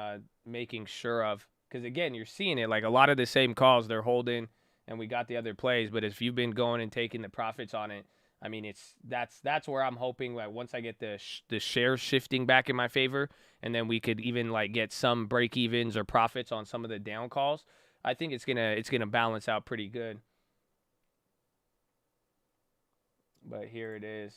A: making sure of, because again, you're seeing it, like a lot of the same calls they're holding, and we got the other plays. But if you've been going and taking the profits on it, I mean, that's where I'm hoping that once I get the shares shifting back in my favor, and then we could even like get some break evens or profits on some of the down calls, I think it's gonna balance out pretty good. But here it is.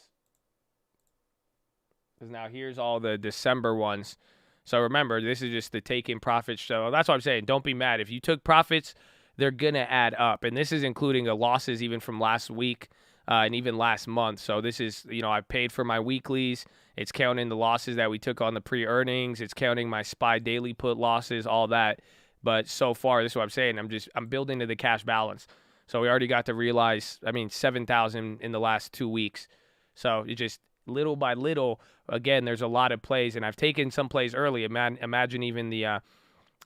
A: Because now here's all the December ones. So remember, this is just the taking profits. So that's what I'm saying. Don't be mad. If you took profits, they're going to add up. And this is including the losses even from last week and even last month. So this is, I paid for my weeklies. It's counting the losses that we took on the pre-earnings. It's counting my SPY daily put losses, all that. But so far, this is what I'm saying. I'm building to the cash balance. So we already got to realize, 7,000 in the last 2 weeks. So it just little by little, again, there's a lot of plays, and I've taken some plays early. Imagine even the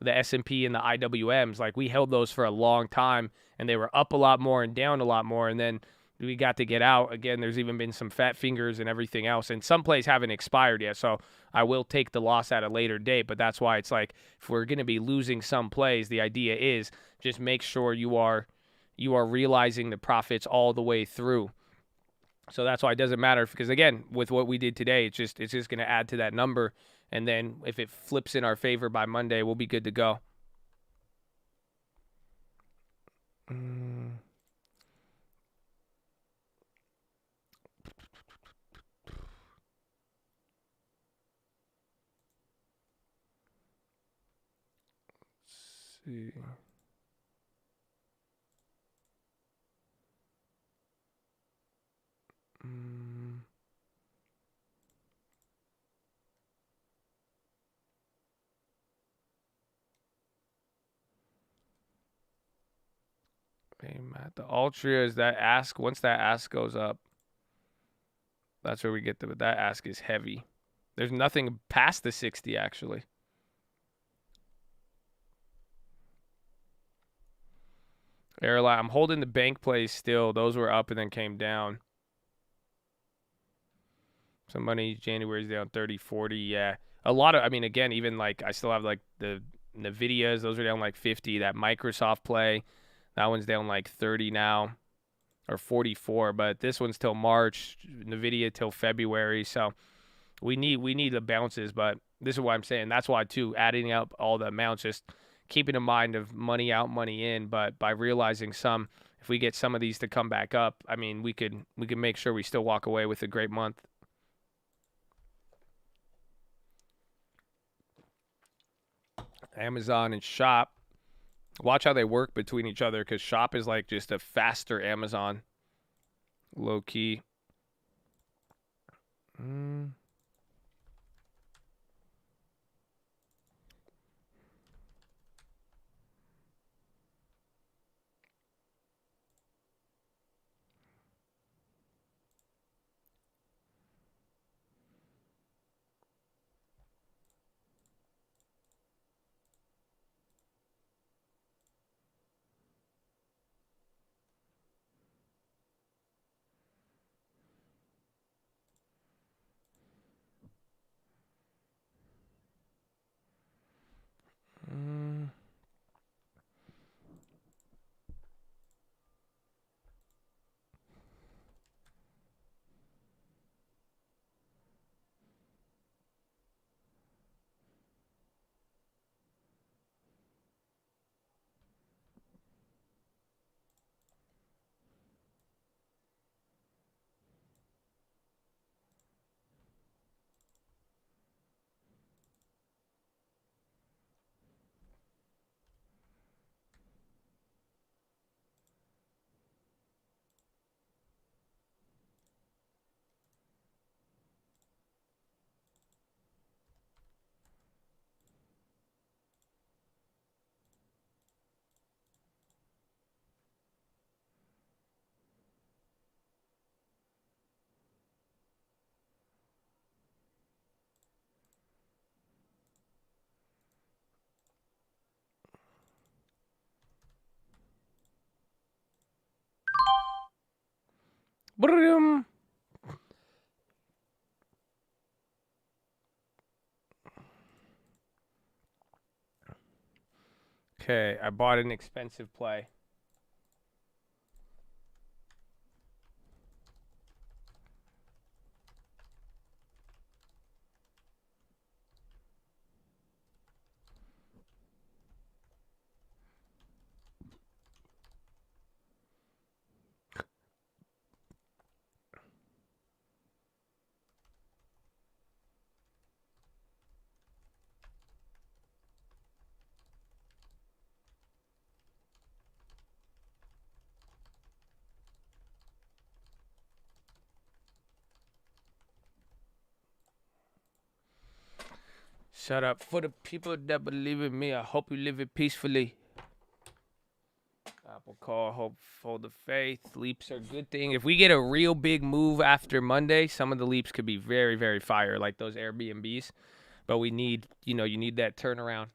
A: S&P and the IWMs. Like, we held those for a long time, and they were up a lot more and down a lot more, and then we got to get out. Again, there's even been some fat fingers and everything else, and some plays haven't expired yet, so I will take the loss at a later date. But that's why it's like, if we're going to be losing some plays, the idea is just make sure you are realizing the profits all the way through. So that's why it doesn't matter, because again, with what we did today, it's just going to add to that number, and then if it flips in our favor by Monday, we'll be good to go. see. Hey, Matt, the Altria is that ask. Once that ask goes up, that's where we get the. That ask is heavy. There's nothing past the 60 actually. Airline. I'm holding the bank plays still. Those were up and then came down. Some money. January's down 30, 40. Yeah, a lot of. I mean, again, even like I still have like the Nvidias. Those are down like 50. That Microsoft play. That one's down like 30 now, or 44. But this one's till March. Nvidia till February. So we need the bounces. But this is what I'm saying. That's why too. Adding up all the amounts, just keeping in mind of money out, money in. But by realizing if we get some of these to come back up, I mean, we could make sure we still walk away with a great month. Amazon and Shop. Watch how they work between each other, because Shop is like just a faster Amazon. Low key. Okay, I bought an expensive play. Shut up. For the people that believe in me, I hope you live it peacefully. Apple call, hope, hold the faith. Leaps are a good thing. If we get a real big move after Monday, some of the leaps could be very, very fire, like those Airbnbs. But we need, you need that turnaround.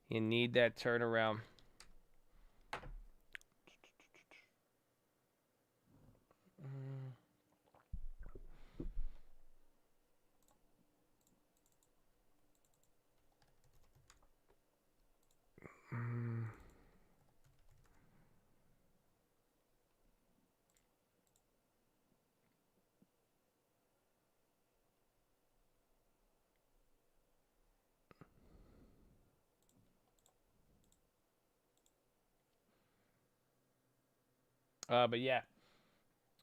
A: You need that turnaround. But yeah,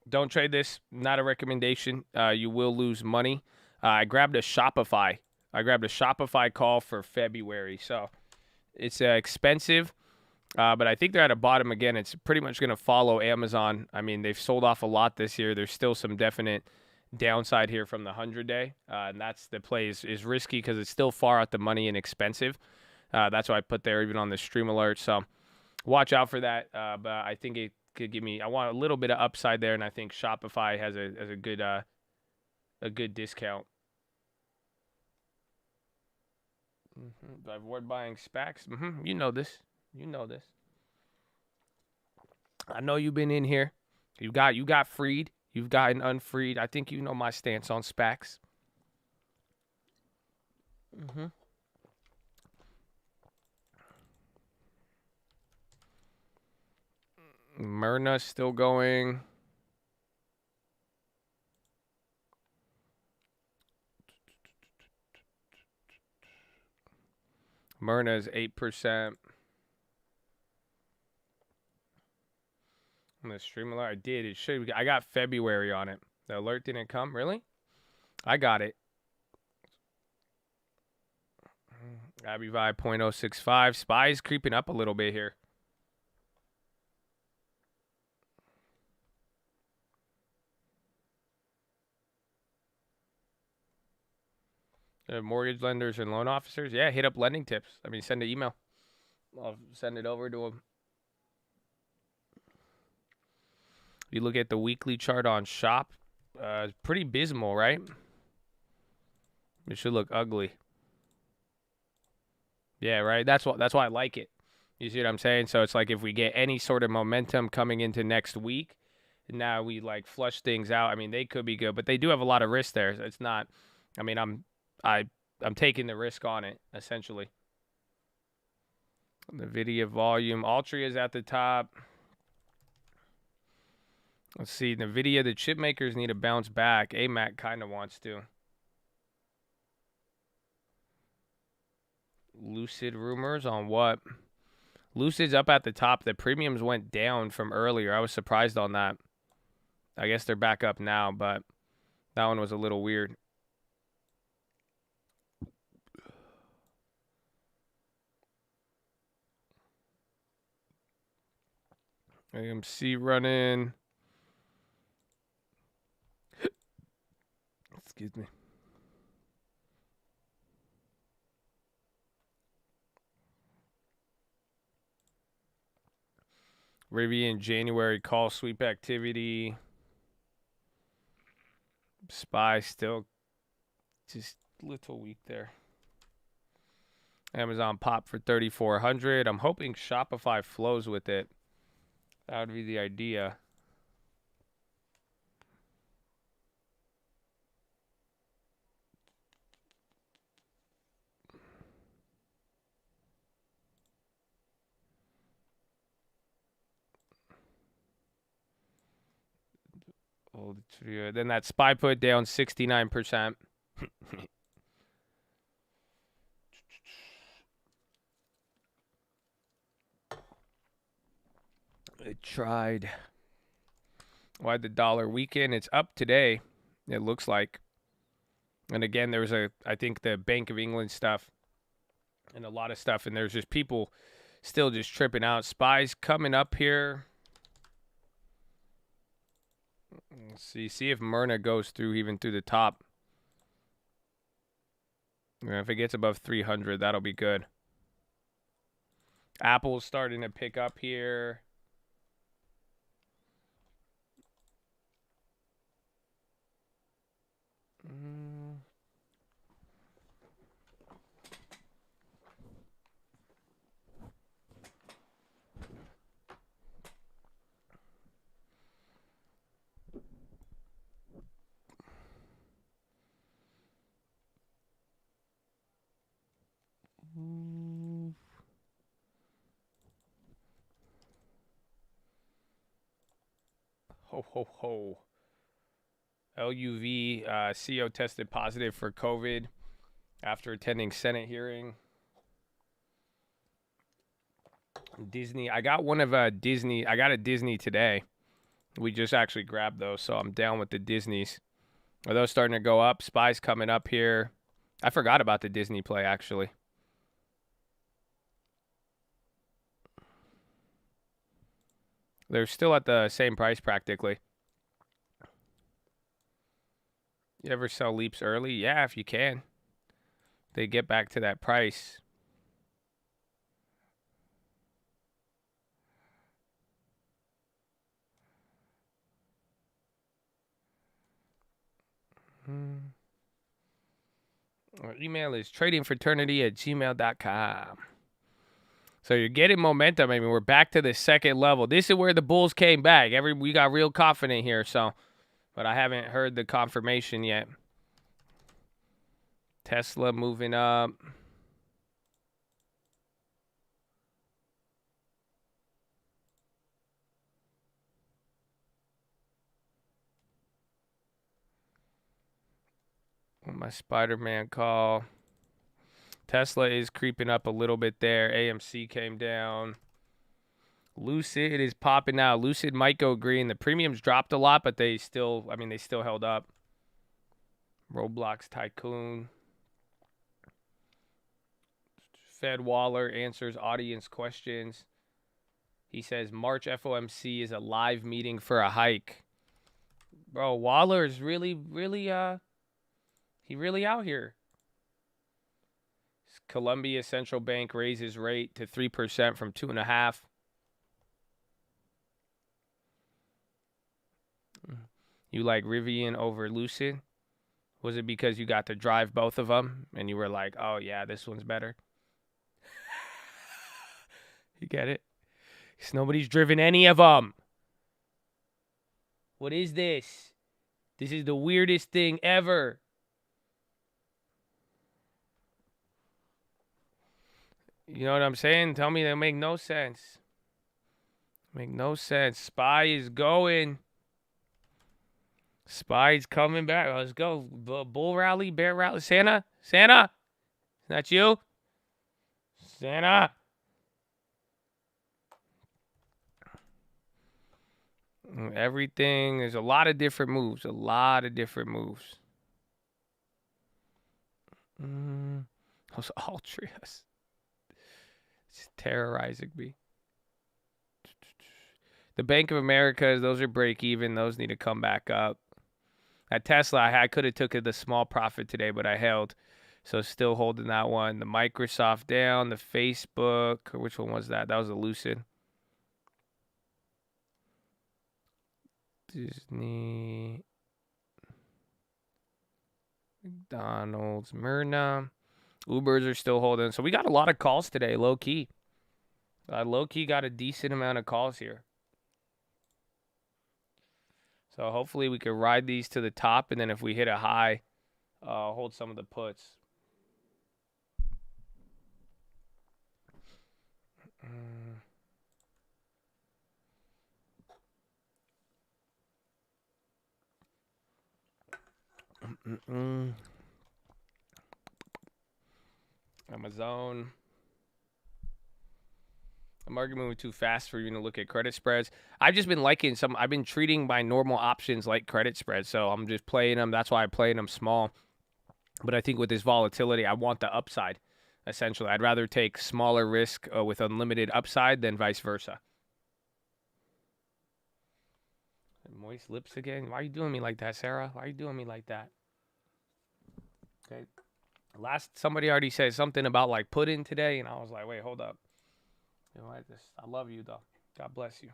A: don't trade this. Not a recommendation. You will lose money. I grabbed a Shopify call for February. So It's expensive, but I think they're at a bottom again. It's pretty much going to follow Amazon. I mean, they've sold off a lot this year. There's still some definite downside here from the 100-day, and that's the play is risky because it's still far out the money and expensive. That's why I put there even on the stream alert. So watch out for that. But I think it could give me. I want a little bit of upside there, and I think Shopify has a good discount. Do I avoid buying SPACs? You know this. You know this. I know you've been in here. You got freed. You've gotten unfreed. I think you know my stance on SPACs. Myrna's still going. Myrna's 8%. On the stream alert, I did. It should. I got February on it. The alert didn't come. Really? I got it. Abby Vibe 0.065. Spy's creeping up a little bit here. Mortgage lenders and loan officers. Yeah, hit up lending tips. I mean, send an email. I'll send it over to them. You look at the weekly chart on Shop. It's pretty abysmal, right? It should look ugly. Yeah, right. That's why I like it. You see what I'm saying? So it's like if we get any sort of momentum coming into next week, now we like flush things out. I mean, they could be good, but they do have a lot of risk there. So it's not. I mean, I'm taking the risk on it essentially. NVIDIA volume. Altria is at the top. Let's see. NVIDIA, the chip makers need to bounce back. AMAC kind of wants to. Lucid rumors on what? Lucid's up at the top. The premiums went down from earlier. I was surprised on that. I guess they're back up now, but that one was a little weird. AMC running. Excuse me. Rivian January call sweep activity. SPY still just a little weak there. Amazon pop for 3,400. I'm hoping Shopify flows with it. That would be the idea. Then that SPY put down 69%. It tried. Why'd the dollar weaken? It's up today, it looks like. And again, there's I think the Bank of England stuff and a lot of stuff, and there's just people still just tripping out. SPY's coming up here. Let's see if Myrna goes through even through the top. And if it gets above 300, that'll be good. Apple's starting to pick up here. Ho, ho, ho. LUV CEO tested positive for COVID after attending Senate hearing. Disney. I got one of Disney. I got a Disney today. We just actually grabbed those, so I'm down with the Disneys. Are those starting to go up? SPY's coming up here. I forgot about the Disney play, actually. They're still at the same price practically. You ever sell leaps early? Yeah, if you can. They get back to that price. Our email is tradingfraternity@gmail.com. So you're getting momentum. I mean, we're back to the second level. This is where the bulls came back. We got real confident here, but I haven't heard the confirmation yet. Tesla moving up. My Spider-Man call. Tesla is creeping up a little bit there. AMC came down. Lucid is popping out. Lucid might go green. The premiums dropped a lot, but they still held up. Roblox Tycoon. Fed Waller answers audience questions. He says March FOMC is a live meeting for a hike. Bro, Waller is really out here. Columbia Central Bank raises rate to 3% from 2.5%. You like Rivian over Lucid? Was it because you got to drive both of them and you were like, oh yeah, this one's better? You get it? Because nobody's driven any of them. What is this? This is the weirdest thing ever. You know what I'm saying? Tell me that make no sense. Make no sense. Spy is going. Spy's coming back. Let's go. Bull rally, bear rally. Santa? Santa? Is that you? Santa? Everything. There's a lot of different moves. Those Altrias. It's terrorizing me. The Bank of Americas, those are break even. Those need to come back up. At Tesla, I could have took the small profit today, but I held. So still holding that one. The Microsoft down. The Facebook. Or which one was that? That was a Lucid. Disney. McDonald's. Myrna. Ubers are still holding. So we got a lot of calls today, low key. Low key got a decent amount of calls here. So hopefully we could ride these to the top, and then if we hit a high, hold some of the puts. Amazon. The market moving too fast for you to look at credit spreads. I've just been liking some. I've been treating my normal options like credit spreads, so I'm just playing them. That's why I'm playing them small. But I think with this volatility, I want the upside. Essentially, I'd rather take smaller risk with unlimited upside than vice versa. Moist lips again. Why are you doing me like that, Sarah? Why are you doing me like that? Okay. Somebody already said something about like pudding today, and I was like, wait, hold up. You know, I love you though. God bless you.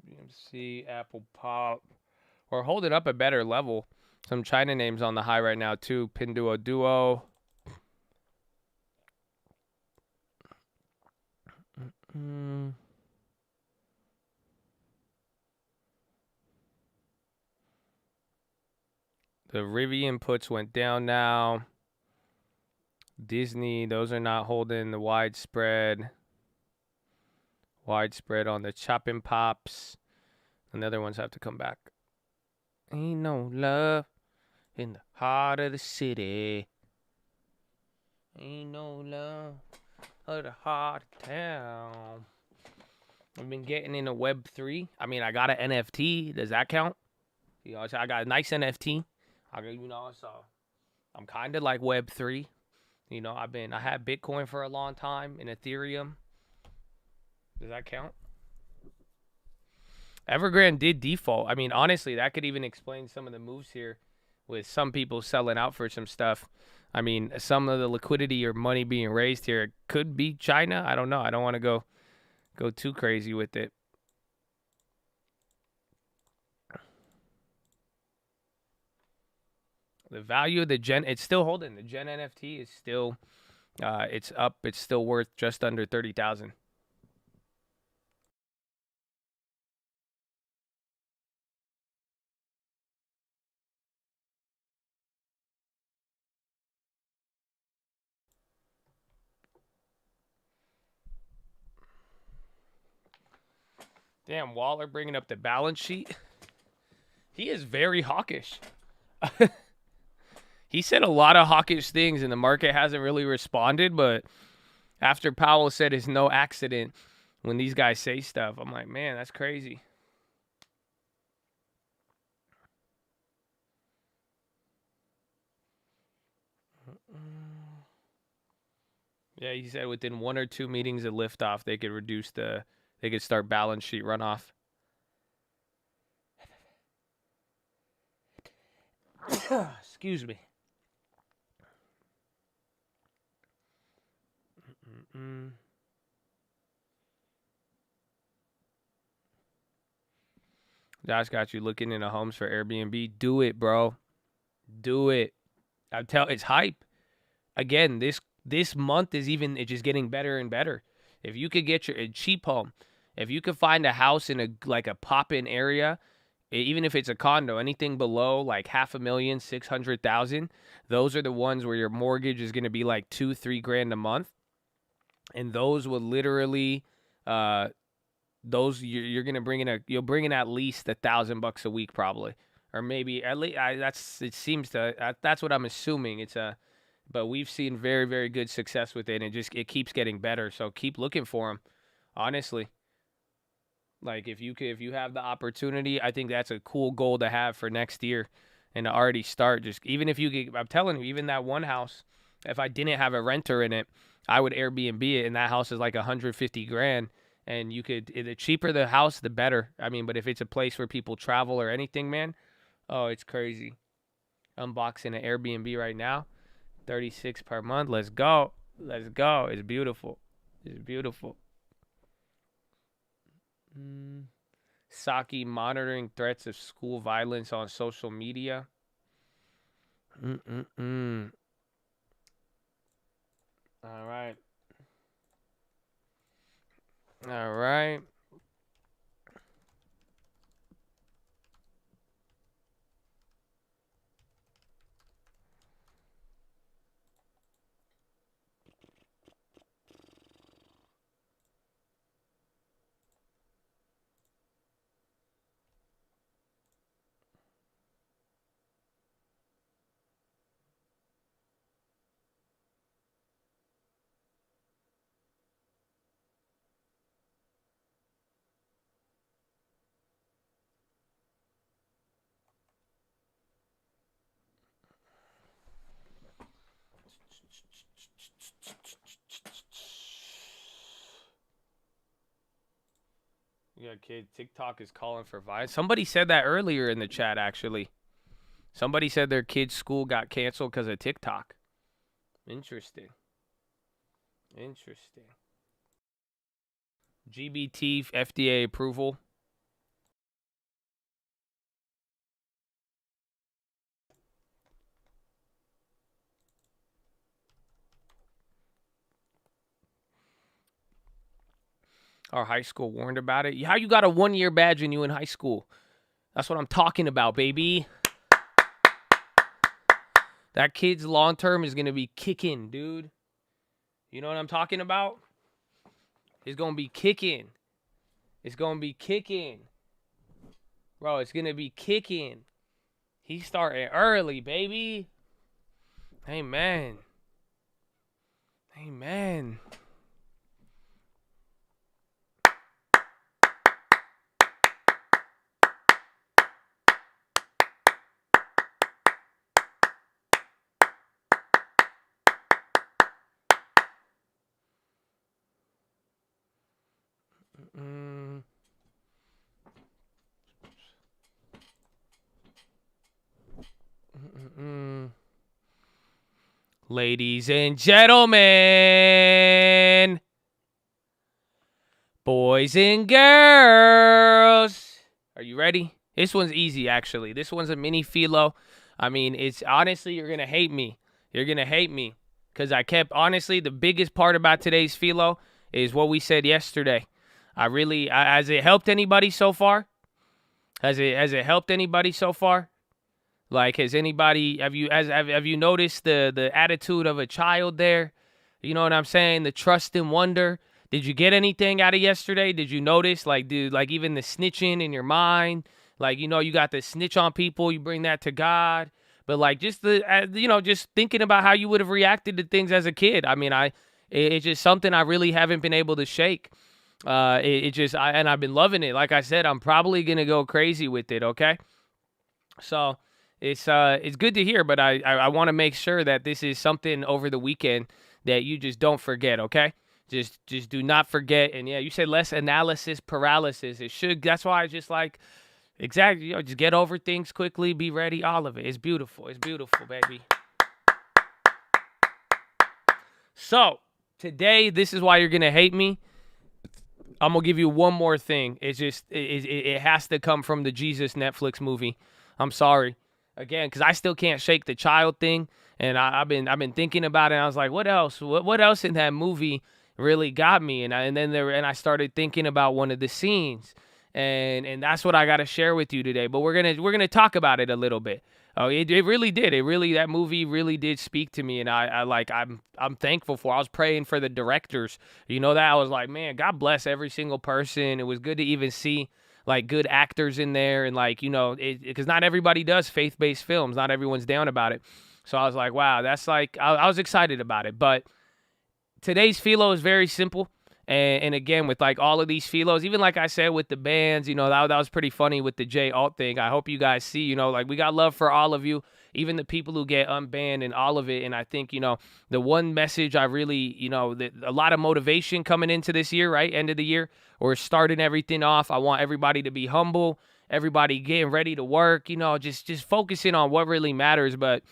A: BMC, Apple Pop. We're holding up a better level. Some China names on the high right now too. Pinduoduo. The Rivian puts went down now. Disney, those are not holding the widespread. Widespread on the chopping pops. And the other ones have to come back. Ain't no love in the heart of the city. Ain't no love of the heart of town. I've been getting into Web3. I mean, I got an NFT. Does that count? You know, so I got a nice NFT. So I'm kind of like Web3. You know, I had Bitcoin for a long time and Ethereum. Does that count? Evergrande did default. I mean, honestly, that could even explain some of the moves here with some people selling out for some stuff. I mean, some of the liquidity or money being raised here could be China. I don't know. I don't want to go too crazy with it. The value of the Gen, it's still holding. The Gen NFT is still, it's up. It's still worth just under 30,000. Damn, Waller bringing up the balance sheet. He is very hawkish. He said a lot of hawkish things, and the market hasn't really responded. But after Powell said it's no accident when these guys say stuff, I'm like, man, that's crazy. Yeah, he said within 1 or 2 meetings of liftoff, they could start balance sheet runoff. Excuse me. Josh got you looking into homes for Airbnb. Do it, bro. Do it. It's hype. Again, this month is it's just getting better and better. If you could get a cheap home, if you could find a house in a pop-in area, even if it's a condo, anything below like $500,000, $600,000, those are the ones where your mortgage is going to be like $2-3 grand a month, and those will literally, you're going to bring in you'll bring in at least $1,000 a week probably, or maybe at least that's what I'm assuming. But we've seen very, very good success with it, and it keeps getting better. So keep looking for them, honestly. Like if you have the opportunity, I think that's a cool goal to have for next year, and to already start. Just even if I'm telling you, even that one house, if I didn't have a renter in it, I would Airbnb it, and that house is like 150 grand. And the cheaper the house, the better. I mean, but if it's a place where people travel or anything, man, oh, it's crazy. Unboxing an Airbnb right now, 36 per month. Let's go. Let's go. It's beautiful. It's beautiful. Saki monitoring threats of school violence on social media. All right. All right. Yeah, kid, TikTok is calling for violence. Somebody said that earlier in the chat, actually. Somebody said their kid's school got canceled because of TikTok. Interesting. GBT FDA approval. Our high school warned about it. How you got a 1-year badge and you in high school? That's what I'm talking about, baby. That kid's long term is going to be kicking, dude. You know what I'm talking about? It's going to be kicking. It's going to be kicking. Bro, it's going to be kicking. He's starting early, baby. Amen. Amen. Ladies and gentlemen, boys and girls, are you ready? This one's easy, actually. This one's a mini philo. I mean, it's honestly, you're going to hate me. You're going to hate me because honestly, the biggest part about today's philo is what we said yesterday. Has it helped anybody so far? Has it helped anybody so far? Like, have you noticed the attitude of a child there? You know what I'm saying? The trust and wonder. Did you get anything out of yesterday? Did you notice, like, dude, like even the snitching in your mind? Like, you know, you got to snitch on people. You bring that to God. But like, just just thinking about how you would have reacted to things as a kid. I mean, it's just something I really haven't been able to shake. And I've been loving it. Like I said, I'm probably gonna go crazy with it. Okay, so. It's good to hear, but I want to make sure that this is something over the weekend that you just don't forget, okay? Just do not forget. And yeah, you said less analysis paralysis. That's why I just like, exactly, just get over things quickly, be ready, all of it. It's beautiful. It's beautiful, baby. So, today, this is why you're going to hate me. I'm going to give you one more thing. It's just, it has to come from the Jesus Netflix movie. I'm sorry. Again, because I still can't shake the child thing, and I've been thinking about it. And I was like, what else? What else in that movie really got me? And I started thinking about one of the scenes, and that's what I got to share with you today. But we're gonna talk about it a little bit. Oh, it really did. That movie really did speak to me, and I'm thankful for. I was praying for the directors. You know that I was like, man, God bless every single person. It was good to even see like good actors in there, and like, you know, because not everybody does faith-based films. Not everyone's down about it. So I was like, wow, that's like, I was excited about it. But today's philo is very simple. And again, with like all of these philos, even like I said with the bands, you know, that was pretty funny with the J Alt thing. I hope you guys see, you know, like we got love for all of you, even the people who get unbanned and all of it. And I think, you know, the one message I really, you know, a lot of motivation coming into this year, right? End of the year. We're starting everything off. I want everybody to be humble, everybody getting ready to work, you know, just focusing on what really matters. But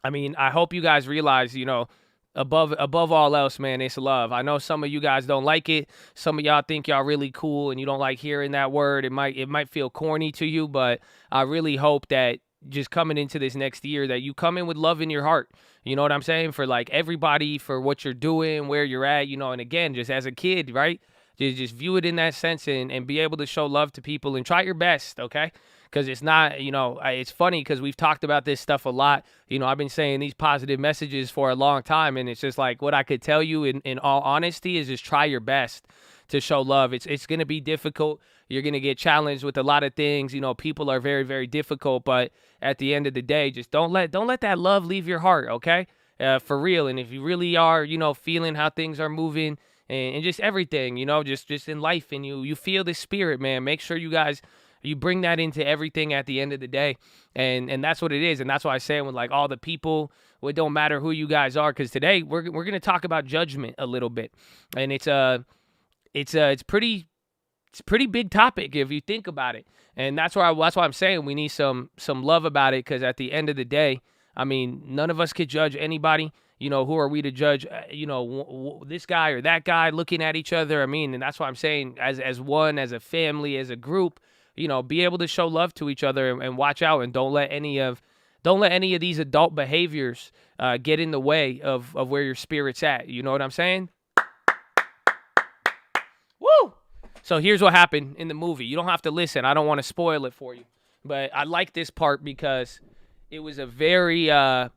A: I mean, I hope you guys realize, you know, above all else, man, it's love. I know some of you guys don't like it. Some of y'all think y'all really cool and you don't like hearing that word. It might feel corny to you, but I really hope that just coming into this next year that you come in with love in your heart. You know what I'm saying? For like everybody, for what you're doing, where you're at, you know, and again, just as a kid, right? Just view it in that sense and be able to show love to people and try your best, okay? Because it's not, you know, it's funny because we've talked about this stuff a lot. You know, I've been saying these positive messages for a long time, and it's just like what I could tell you in all honesty is just try your best to show love. It's going to be difficult. You're going to get challenged with a lot of things. You know, people are very, very difficult, but at the end of the day, just don't let that love leave your heart, okay? For real. And if you really are, you know, feeling how things are moving and just everything, you know, just in life, and you feel the spirit, man, make sure you guys, you bring that into everything at the end of the day. And that's what it is. And that's why I say with like all the people, it don't matter who you guys are, because today we're going to talk about judgment a little bit. And it's pretty big topic if you think about it. And that's why I'm saying we need some love about it, because at the end of the day, I mean, none of us could judge anybody. You know, who are we to judge, you know, this guy or that guy looking at each other? I mean, and that's why I'm saying as one, as a family, as a group, you know, be able to show love to each other and watch out, and don't let any of these adult behaviors get in the way of where your spirit's at. You know what I'm saying? Woo! So here's what happened in the movie. You don't have to listen. I don't want to spoil it for you. But I like this part because it was a very it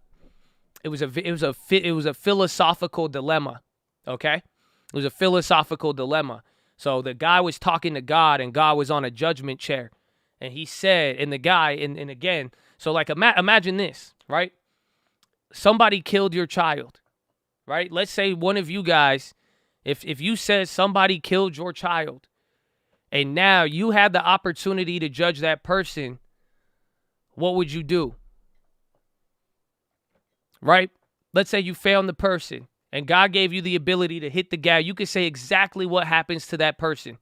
A: was a philosophical dilemma. Okay, it was a philosophical dilemma. So the guy was talking to God, and God was on a judgment chair, and he said, and the guy, and again, so like imagine this, right? Somebody killed your child, right? Let's say one of you guys, if you said somebody killed your child, and now you had the opportunity to judge that person, what would you do? Right? Let's say you found the person, and God gave you the ability to hit the guy. You could say exactly what happens to that person.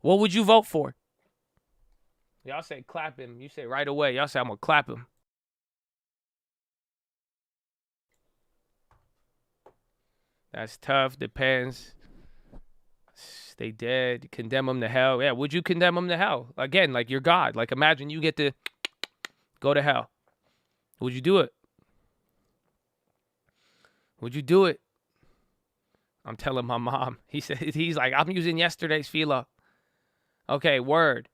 A: What would you vote for? Y'all say clap him. You say right away. Y'all say I'm going to clap him. That's tough. Depends. Stay dead. Condemn them to hell. Yeah, would you condemn them to hell? Again, like you're God. Like imagine you get to go to hell. Would you do it? Would you do it? I'm telling my mom. He's like, I'm using yesterday's PHILO. Okay, word.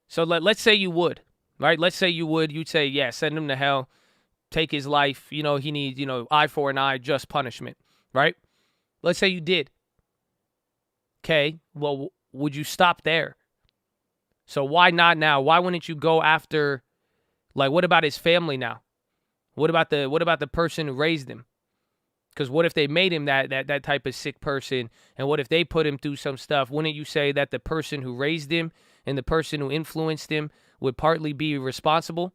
A: So let's say you would, right? Let's say you would. You'd say, yeah, send him to hell. Take his life. You know, he needs, eye for an eye, just punishment, right? Let's say you did. Okay, well, would you stop there? So why not now? Why wouldn't you go after, like, what about his family now? What about the person who raised him? Because what if they made him that type of sick person, and what if they put him through some stuff? Wouldn't you say that the person who raised him and the person who influenced him would partly be responsible?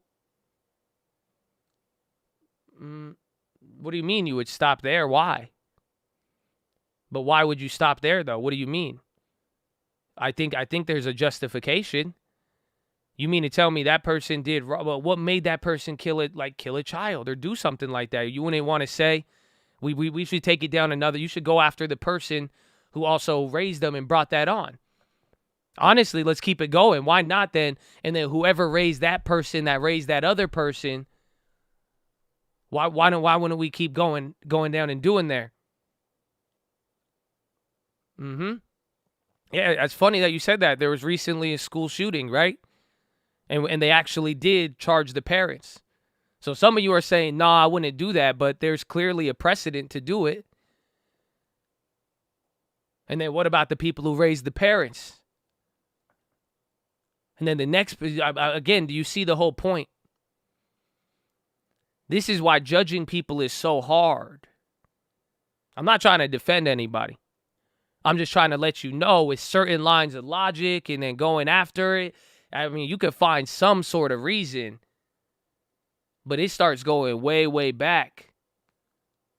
A: What do you mean you would stop there? Why? But why would you stop there, though? What do you mean? I think there's a justification. You mean to tell me that person did wrong? Well, what made that person kill a child or do something like that? You wouldn't want to say, we should take it down another. You should go after the person who also raised them and brought that on. Honestly, let's keep it going. Why not then? And then whoever raised that person that raised that other person, why wouldn't we keep going down and doing there? Yeah, it's funny that you said that. There was recently a school shooting, right? And they actually did charge the parents. So some of you are saying, nah, I wouldn't do that, but there's clearly a precedent to do it. And then what about the people who raised the parents? And then the next, again, do you see the whole point? This is why judging people is so hard. I'm not trying to defend anybody. I'm just trying to let you know with certain lines of logic and then going after it. I mean, you could find some sort of reason, but it starts going way, way back.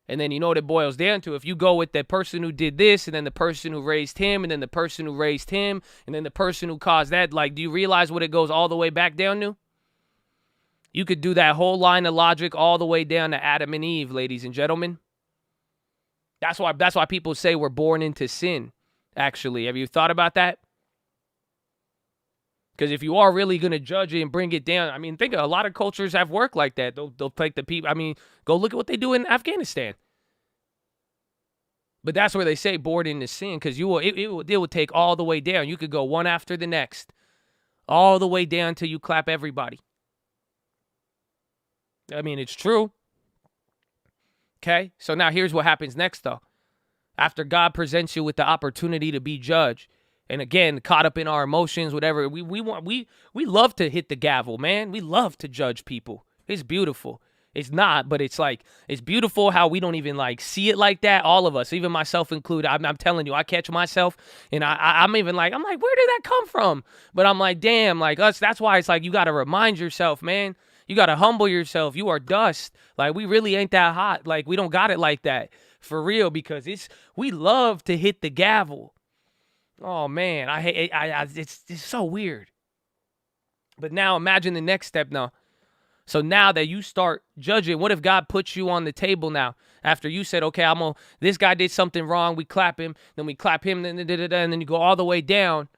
A: And then you know what it boils down to? If you go with the person who did this and then the person who raised him and then the person who raised him and then the person who caused that, like, do you realize what it goes all the way back down to? You could do that whole line of logic all the way down to Adam and Eve, ladies and gentlemen. That's why people say we're born into sin, actually. Have you thought about that? Because if you are really going to judge it and bring it down, I mean, think a lot of cultures have work like that. They'll take the people. I mean, go look at what they do in Afghanistan. But that's where they say born into sin, because it will take all the way down. You could go one after the next, all the way down till you clap everybody. I mean, it's true. Okay, so now here's what happens next, though. After God presents you with the opportunity to be judged, and again, caught up in our emotions, whatever, we love to hit the gavel, man. We love to judge people. It's beautiful. It's not, but it's like, it's beautiful how we don't even like see it like that. All of us, even myself included. I'm telling you, I catch myself, and I'm even like, where did that come from? But I'm like, damn, like us. That's why it's like you got to remind yourself, man. You got to humble yourself. You are dust. Like, we really ain't that hot. Like, we don't got it like that. For real, because we love to hit the gavel. Oh, man. It's so weird. But now imagine the next step now. So now that you start judging, what if God puts you on the table now? After you said, okay, this guy did something wrong. We clap him. Then we clap him. And then you go all the way down.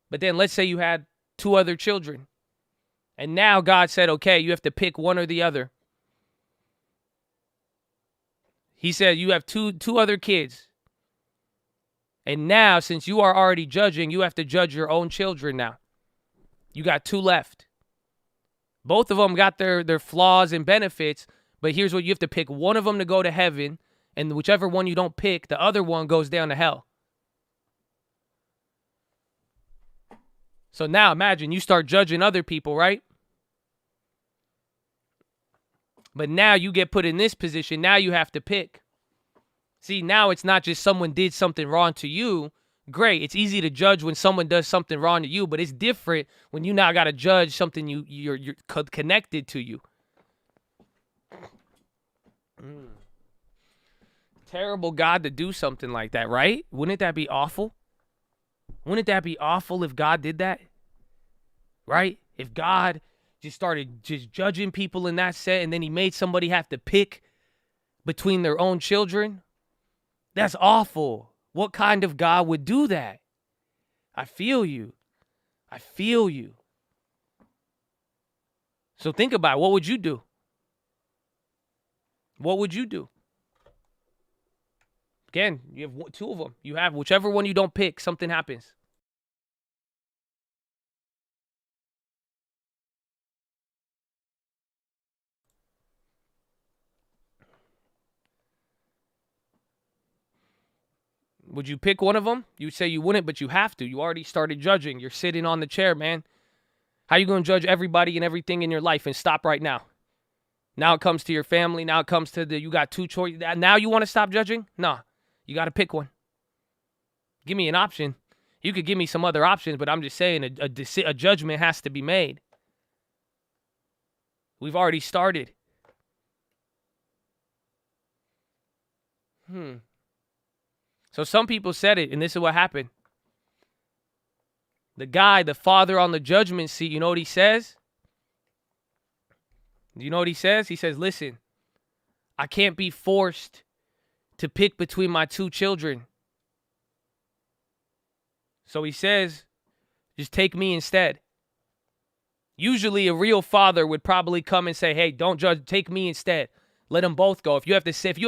A: But then let's say you had 2 other children. And now God said, okay, you have to pick one or the other. He said you have two other kids. And now, since you are already judging, you have to judge your own children now. You got 2 left. Both of them got their flaws and benefits, but here's what you have to pick one of them to go to heaven, and whichever one you don't pick, the other one goes down to hell. So now imagine you start judging other people, right? But now you get put in this position. Now you have to pick. See, now it's not just someone did something wrong to you. Great. It's easy to judge when someone does something wrong to you, but it's different when you now got to judge something you're connected to you. Terrible God to do something like that, right? Wouldn't that be awful? Wouldn't that be awful if God did that? Right? If God just started just judging people in that set and then he made somebody have to pick between their own children. That's awful. What kind of God would do that? I feel you. I feel you. So think about it. What would you do? What would you do? Again, you have two of them. You have whichever one you don't pick, something happens. Would you pick one of them? You say you wouldn't, but you have to. You already started judging. You're sitting on the chair, man. How you going to judge everybody and everything in your life and stop right now? Now it comes to your family. Now it comes to you got two choices. Now you want to stop judging? Nah, you got to pick one. Give me an option. You could give me some other options, but I'm just saying a judgment has to be made. We've already started. So some people said it, and this is what happened. The guy, the father on the judgment seat, you know what he says? Do you know what he says? He says, listen, I can't be forced to pick between my two children. So he says, just take me instead. Usually a real father would probably come and say, hey, don't judge, take me instead. Let them both go. If you have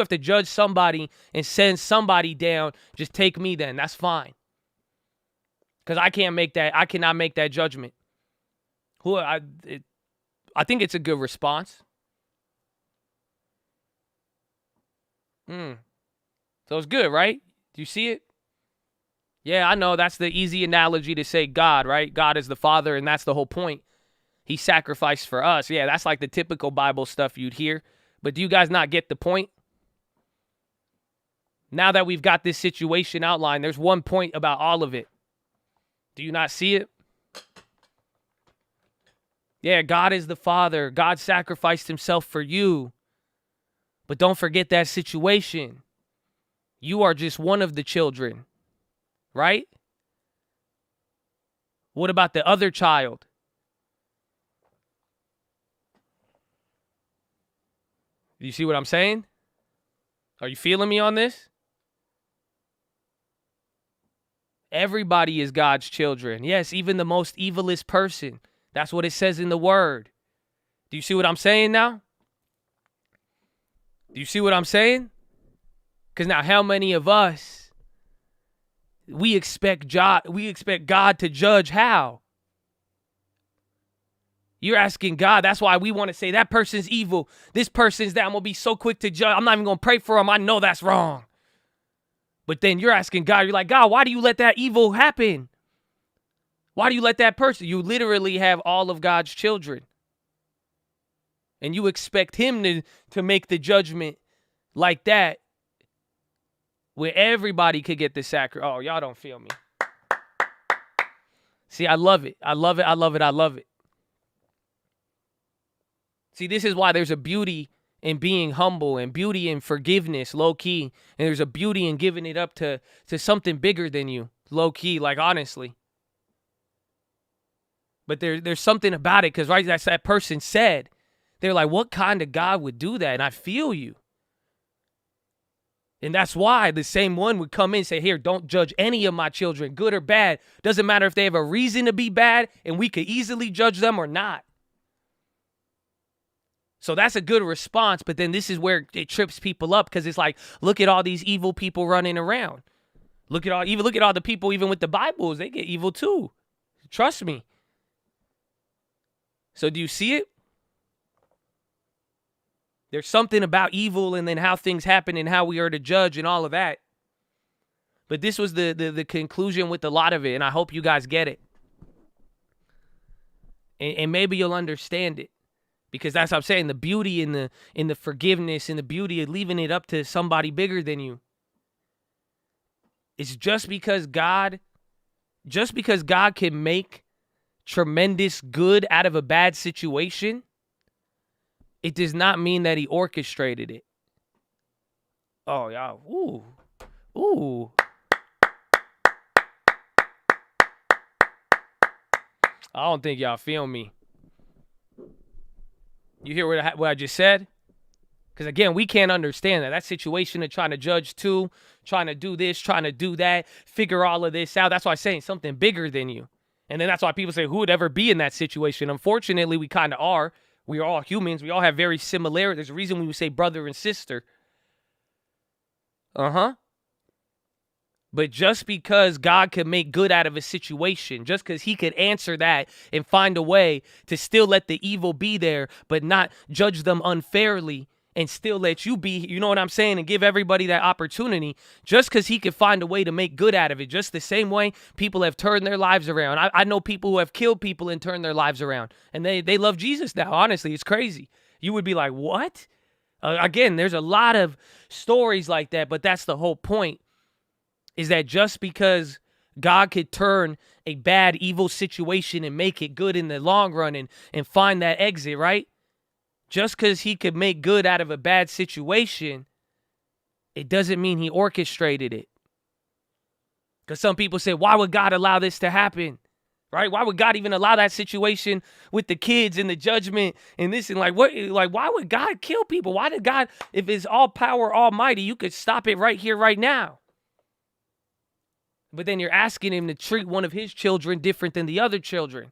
A: to judge somebody and send somebody down, just take me then. That's fine. Because I cannot make that judgment. I think it's a good response. So it's good, right? Do you see it? Yeah, I know that's the easy analogy to say God, right? God is the Father, and that's the whole point. He sacrificed for us. Yeah, that's like the typical Bible stuff you'd hear. But do you guys not get the point? Now that we've got this situation outlined, there's one point about all of it. Do you not see it? Yeah, God is the Father. God sacrificed himself for you. But don't forget that situation. You are just one of the children, right? What about the other child? Do you see what I'm saying? Are you feeling me on this? Everybody is God's children. Yes, even the most evilest person. That's what it says in the word. Do you see what I'm saying now? Do you see what I'm saying? Because now how many of us, we expect God to judge how? You're asking God. That's why we want to say that person's evil. This person's that. I'm going to be so quick to judge. I'm not even going to pray for him. I know that's wrong. But then you're asking God. You're like, God, why do you let that evil happen? Why do you let that person? You literally have all of God's children. And you expect him to make the judgment like that where everybody could get the sacrifice. Oh, y'all don't feel me. See, I love it. I love it. I love it. I love it. See, this is why there's a beauty in being humble and beauty in forgiveness, low key. And there's a beauty in giving it up to something bigger than you, low key, like honestly. But there's something about it because, right, that's that person said. They're like, what kind of God would do that? And I feel you. And that's why the same one would come in and say, here, don't judge any of my children, good or bad. Doesn't matter if they have a reason to be bad and we could easily judge them or not. So that's a good response, but then this is where it trips people up because it's like, look at all these evil people running around. Look at all the people, even with the Bibles, they get evil too. Trust me. So do you see it? There's something about evil and then how things happen and how we are to judge and all of that. But this was the conclusion with a lot of it, and I hope you guys get it. And maybe you'll understand it. Because that's what I'm saying, the beauty in the forgiveness and the beauty of leaving it up to somebody bigger than you. It's just because God can make tremendous good out of a bad situation, it does not mean that he orchestrated it. Oh, y'all. Ooh. I don't think y'all feel me. You hear what I just said? Because, again, we can't understand that. That situation of trying to judge too, trying to do this, trying to do that, figure all of this out. That's why I'm saying something bigger than you. And then that's why people say, who would ever be in that situation? Unfortunately, we kind of are. We are all humans. We all have very similar. There's a reason we would say brother and sister. But just because God could make good out of a situation, just because he could answer that and find a way to still let the evil be there, but not judge them unfairly and still let you be, you know what I'm saying, and give everybody that opportunity, just because he could find a way to make good out of it, just the same way people have turned their lives around. I know people who have killed people and turned their lives around, and they love Jesus now. Honestly, it's crazy. You would be like, what? Again, there's a lot of stories like that, but that's the whole point. Is that just because God could turn a bad, evil situation and make it good in the long run and find that exit, right? Just because he could make good out of a bad situation, it doesn't mean he orchestrated it. Because some people say, why would God allow this to happen? Right? Why would God even allow that situation with the kids and the judgment and this and what? Like, why would God kill people? Why did God, if it's all power, almighty, you could stop it right here, right now? But then you're asking him to treat one of his children different than the other children.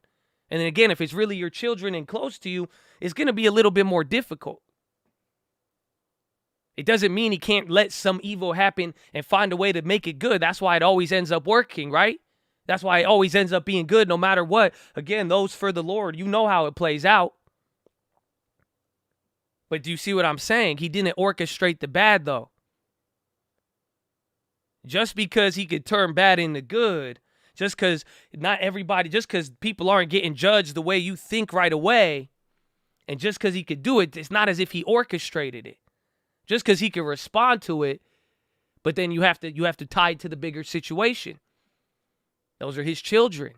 A: And then again, if it's really your children and close to you, it's going to be a little bit more difficult. It doesn't mean he can't let some evil happen and find a way to make it good. That's why it always ends up working, right? That's why it always ends up being good no matter what. Again, those for the Lord, you know how it plays out. But do you see what I'm saying? He didn't orchestrate the bad, though. Just because he could turn bad into good, just because people aren't getting judged the way you think right away, and just because he could do it, it's not as if he orchestrated it. Just because he can respond to it, but then you have to tie it to the bigger situation. Those are his children.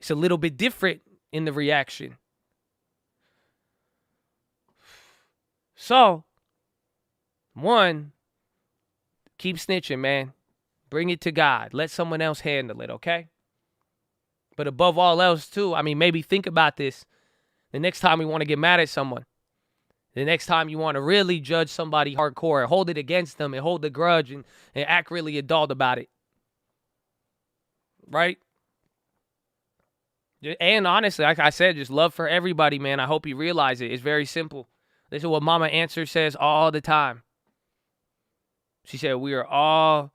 A: It's a little bit different in the reaction. So, one, keep snitching, man. Bring it to God. Let someone else handle it, okay? But above all else, too, maybe think about this. The next time you want to get mad at someone, the next time you want to really judge somebody hardcore and hold it against them and hold the grudge and act really adult about it. Right? And honestly, like I said, just love for everybody, man. I hope you realize it. It's very simple. This is what Mama Answer says all the time. She said, we are all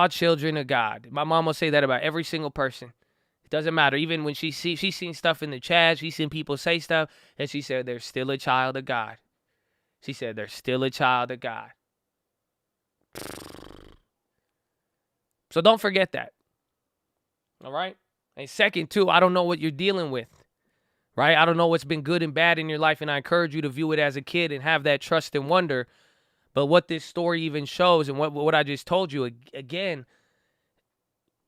A: children of God. My mom will say that about every single person. It doesn't matter. Even when she's seen stuff in the chat, she's seen people say stuff, and she said, they're still a child of God. She said, they're still a child of God. So don't forget that. All right? And second, too, I don't know what you're dealing with. Right? I don't know what's been good and bad in your life, and I encourage you to view it as a kid and have that trust and wonder. But what this story even shows and what I just told you, again,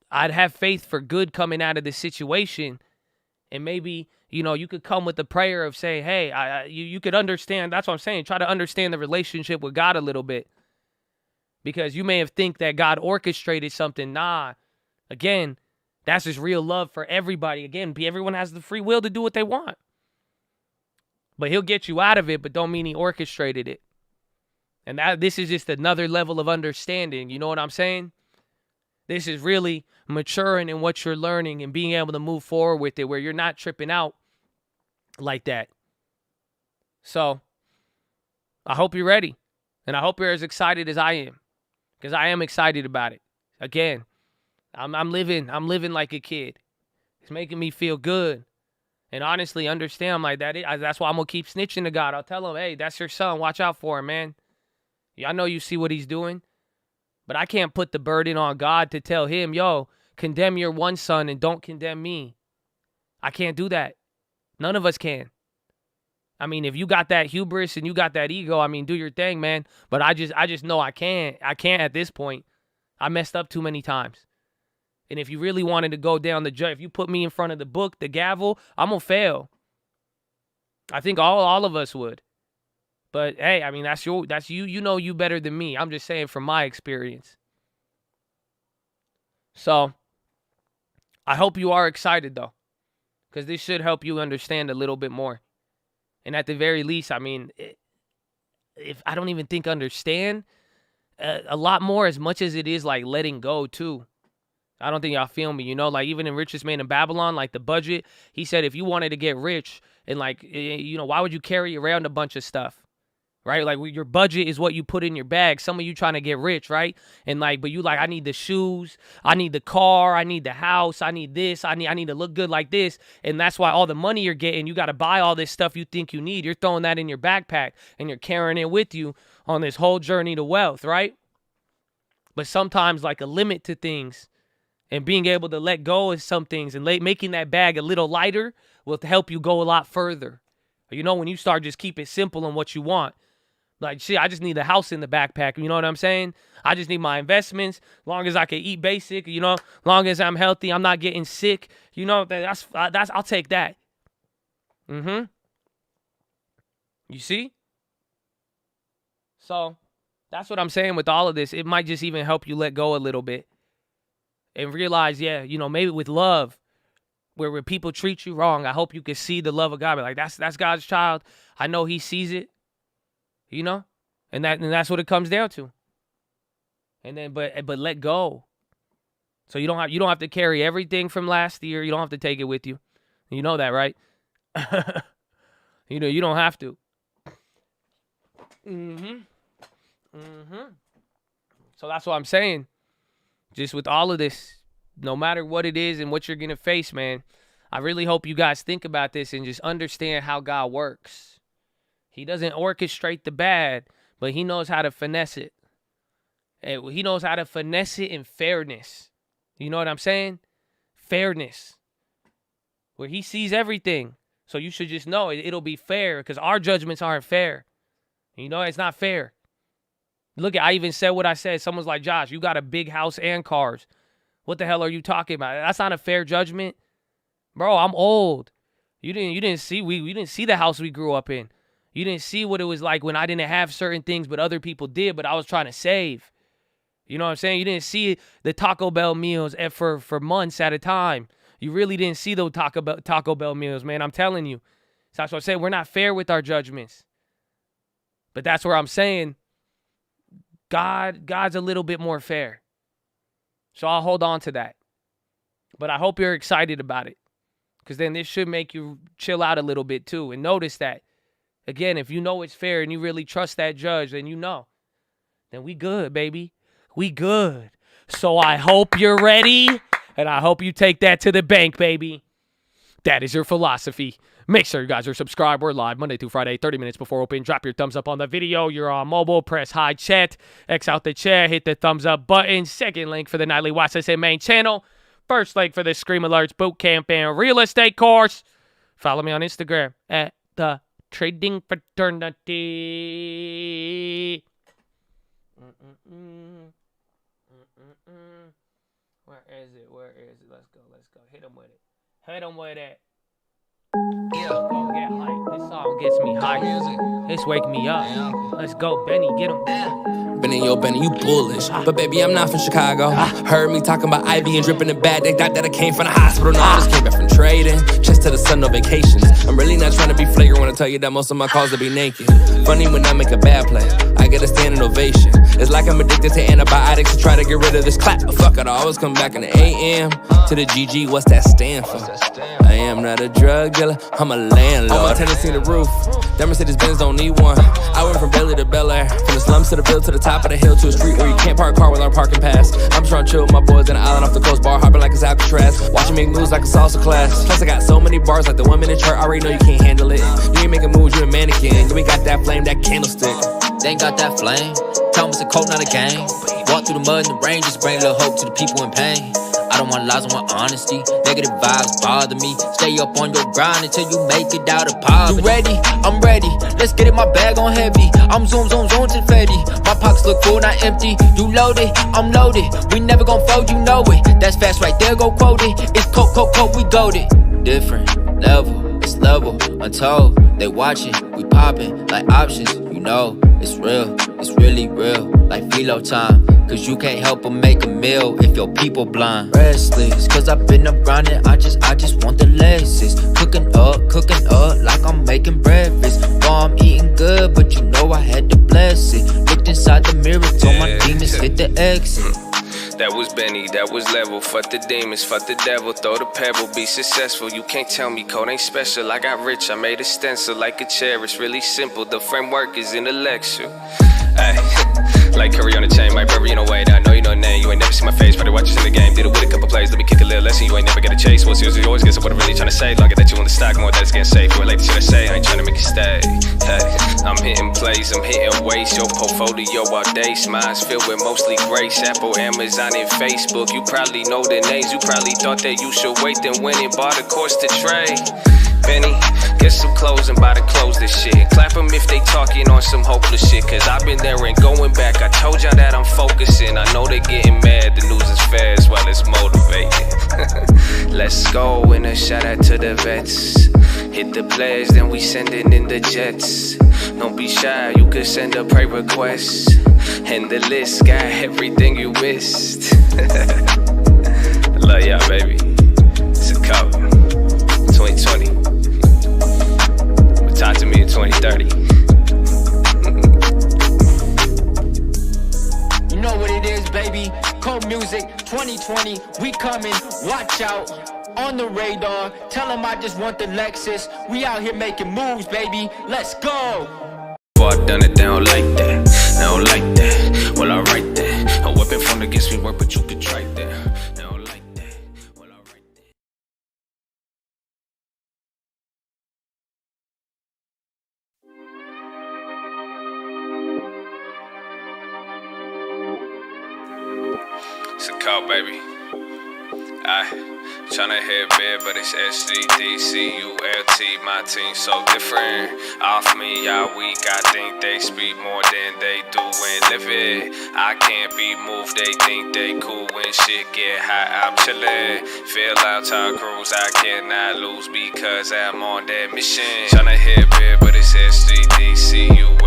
A: I'd have faith for good coming out of this situation. And maybe, you could come with the prayer of saying, hey, you could understand. That's what I'm saying. Try to understand the relationship with God a little bit. Because you may have think that God orchestrated something. Nah. Again, that's just real love for everybody. Again, everyone has the free will to do what they want. But he'll get you out of it, but don't mean he orchestrated it. And this is just another level of understanding. You know what I'm saying? This is really maturing in what you're learning and being able to move forward with it where you're not tripping out like that. So I hope you're ready. And I hope you're as excited as I am. Because I am excited about it. Again, I'm living like a kid. It's making me feel good. And honestly, understand, I'm like, that's why I'm going to keep snitching to God. I'll tell him, hey, that's your son. Watch out for him, man. Yeah, I know you see what he's doing. But I can't put the burden on God to tell him, yo, condemn your one son and don't condemn me. I can't do that. None of us can. I mean, if you got that hubris and you got that ego, I mean, do your thing, man. But I just know I can't. I can't at this point. I messed up too many times. And if you really wanted to go down the judge, if you put me in front of the book, the gavel, I'm going to fail. I think all of us would. But hey, I mean, that's you. You know you better than me. I'm just saying from my experience. So I hope you are excited, though, because this should help you understand a little bit more. And at the very least, I mean, if I don't even think understand a lot more, as much as it is like letting go too. I don't think y'all feel me, you know, like even in Richest Man in Babylon, like the budget, he said, if you wanted to get rich and like, you know, why would you carry around a bunch of stuff? Right? Like your budget is what you put in your bag. Some of you trying to get rich, right? And like, but you like, I need the shoes, I need the car, I need the house, I need this, I need to look good like this. And that's why all the money you're getting, you got to buy all this stuff you think you need. You're throwing that in your backpack and you're carrying it with you on this whole journey to wealth, right? But sometimes like a limit to things and being able to let go of some things and making that bag a little lighter will help you go a lot further. You know, when you start just keep it simple on what you want. Like, shit, I just need a house in the backpack. You know what I'm saying? I just need my investments. As long as I can eat basic, you know, as long as I'm healthy, I'm not getting sick. You know, that's I'll take that. You see? So that's what I'm saying with all of this. It might just even help you let go a little bit and realize, yeah, you know, maybe with love, where when people treat you wrong, I hope you can see the love of God. But like, that's God's child. I know he sees it. You know, and that's what it comes down to. And then, but let go. So you don't have to carry everything from last year. You don't have to take it with you. You know that, right? You know, you don't have to. So that's what I'm saying. Just with all of this, no matter what it is and what you're gonna face, man, I really hope you guys think about this and just understand how God works. He doesn't orchestrate the bad, but he knows how to finesse it. And he knows how to finesse it in fairness. You know what I'm saying? Fairness. Where he sees everything. So you should just know it'll be fair because our judgments aren't fair. You know, it's not fair. Look, I even said what I said. Someone's like, Josh, you got a big house and cars. What the hell are you talking about? That's not a fair judgment. Bro, I'm old. We didn't see the house we grew up in. You didn't see what it was like when I didn't have certain things, but other people did, but I was trying to save. You know what I'm saying? You didn't see the Taco Bell meals for months at a time. You really didn't see those Taco Bell meals, man. I'm telling you. So that's what I'm saying. We're not fair with our judgments. But that's where I'm saying God's a little bit more fair. So I'll hold on to that. But I hope you're excited about it. Because then this should make you chill out a little bit too. And notice that. Again, if you know it's fair and you really trust that judge, then you know. Then we good, baby. We good. So I hope you're ready, and I hope you take that to the bank, baby. That is your philosophy. Make sure you guys are subscribed. We're live Monday through Friday, 30 minutes before open. Drop your thumbs up on the video. You're on mobile. Press high chat. X out the chat. Hit the thumbs up button. Second link for the nightly Watchlist main channel. First link for the Scream Alerts bootcamp and real estate course. Follow me on Instagram at the Trading Fraternity. Where is it? Let's go. Hit him with it. Yeah. Go get hype. This song gets me hype. It's waking me up. Yeah. Let's go, Benny. Get him.
D: Benny, you bullish. But baby, I'm not from Chicago. Heard me talking about IV and dripping in bad. They thought that I came from the hospital. No, I just came back from trading. Just to the sun, no vacations. I'm really not trying to be flagrant when I tell you that most of my calls will be naked. Funny when I make a bad play. I I get a standing ovation. It's like I'm addicted to antibiotics to try to get rid of this clap. But fuck it, I always come back in the AM to the GG. What's that stand for? I am not a drug dealer, I'm a landlord. On my tendency to roof, that Mercedes-Benz don't need one. I went from Bailey to Bel Air, from the slums to the Ville to the top of the hill to a street where you can't park a car without a parking pass. I'm trying to chill with my boys in the island off the coast, bar hopping like it's Alcatraz, watching make moves like a salsa class. Plus I got so many bars like the 1 minute chart. I already know you can't handle it. You ain't making moves, you a mannequin. You ain't got that flame, that candlestick.
E: They ain't got that flame. Tell me it's a cold, not a game. Walk through the mud and the rain, just bring a little hope to the people in pain. I don't want lies, I want honesty. Negative vibes bother me. Stay up on your grind until you make it out of poverty. You ready? I'm ready. Let's get it, my bag on heavy. I'm zoom to the Fetty. My pockets look full, not empty. You loaded, I'm loaded. We never gon' fold, you know it. That's fast right there, go quote it. It's coke, we goated. Different level, it's level, untold. They watching, we popping like options. You know, it's real, it's really real. Like PHILO time. Cause you can't help but make a meal if your people blind. Restless, cause I've been up grinding, I just want the lessons. Cooking up like I'm making breakfast. Oh, I'm eating good, but you know I had to bless it. Looked inside the mirror, told my demons hit the exit.
C: That was Benny, that was level. Fuck the demons, fuck the devil. Throw the pebble, be successful. You can't tell me code ain't special. I got rich, I made a stencil like a chair. It's really simple, the framework is intellectual. Ay, like Curry on the chain, my brother, you know, wait, I know you know name. You ain't never seen my face, probably watch us in the game. Did it with a couple plays, let me kick a little lesson. You ain't never get a chase. What's yours, you always get what I'm really trying to say. Longer that you in the stock, more that it's getting safe. You ain't like the shit I say, I ain't trying to make you stay. Hey, I'm hitting plays, I'm hitting weights. Your portfolio all day, smiles filled with mostly grace. Apple, Amazon, and Facebook. You probably know the names, you probably thought that you should wait, then went and bought a course to trade. Benny, get some clothes and buy the clothes this shit. Clap them if they talking on some hopeless shit. Cause I've been there and going back. I told y'all that I'm focusing. I know they getting mad. The news is fair as well as motivating. Let's go and a shout out to the vets. Hit the players, then we sending in the jets. Don't be shy, you could send a pray request. And the list got everything you missed. Love y'all, baby. It's a cup. 2020. Talk to me in 2030.
E: You know what it is, baby. Cold music, 2020. We coming, watch out. On the radar. Tell them I just want the Lexus. We out here making moves, baby. Let's go.
C: Before I done it, they don't like that. They don't like that. Well, I write that. A weapon formed against me work, but you could try that. They don't like that. Well, I write that. It's a call, baby. Tryna hit big, but it's SGDCULT. My team so different. Off me, y'all weak. I think they speak more than they do and live it. I can't be moved. They think they cool when shit get hot. I'm chillin'. Feel out Tom Cruise. I cannot lose because I'm on that mission. Tryna hit big, but it's SGDCULT.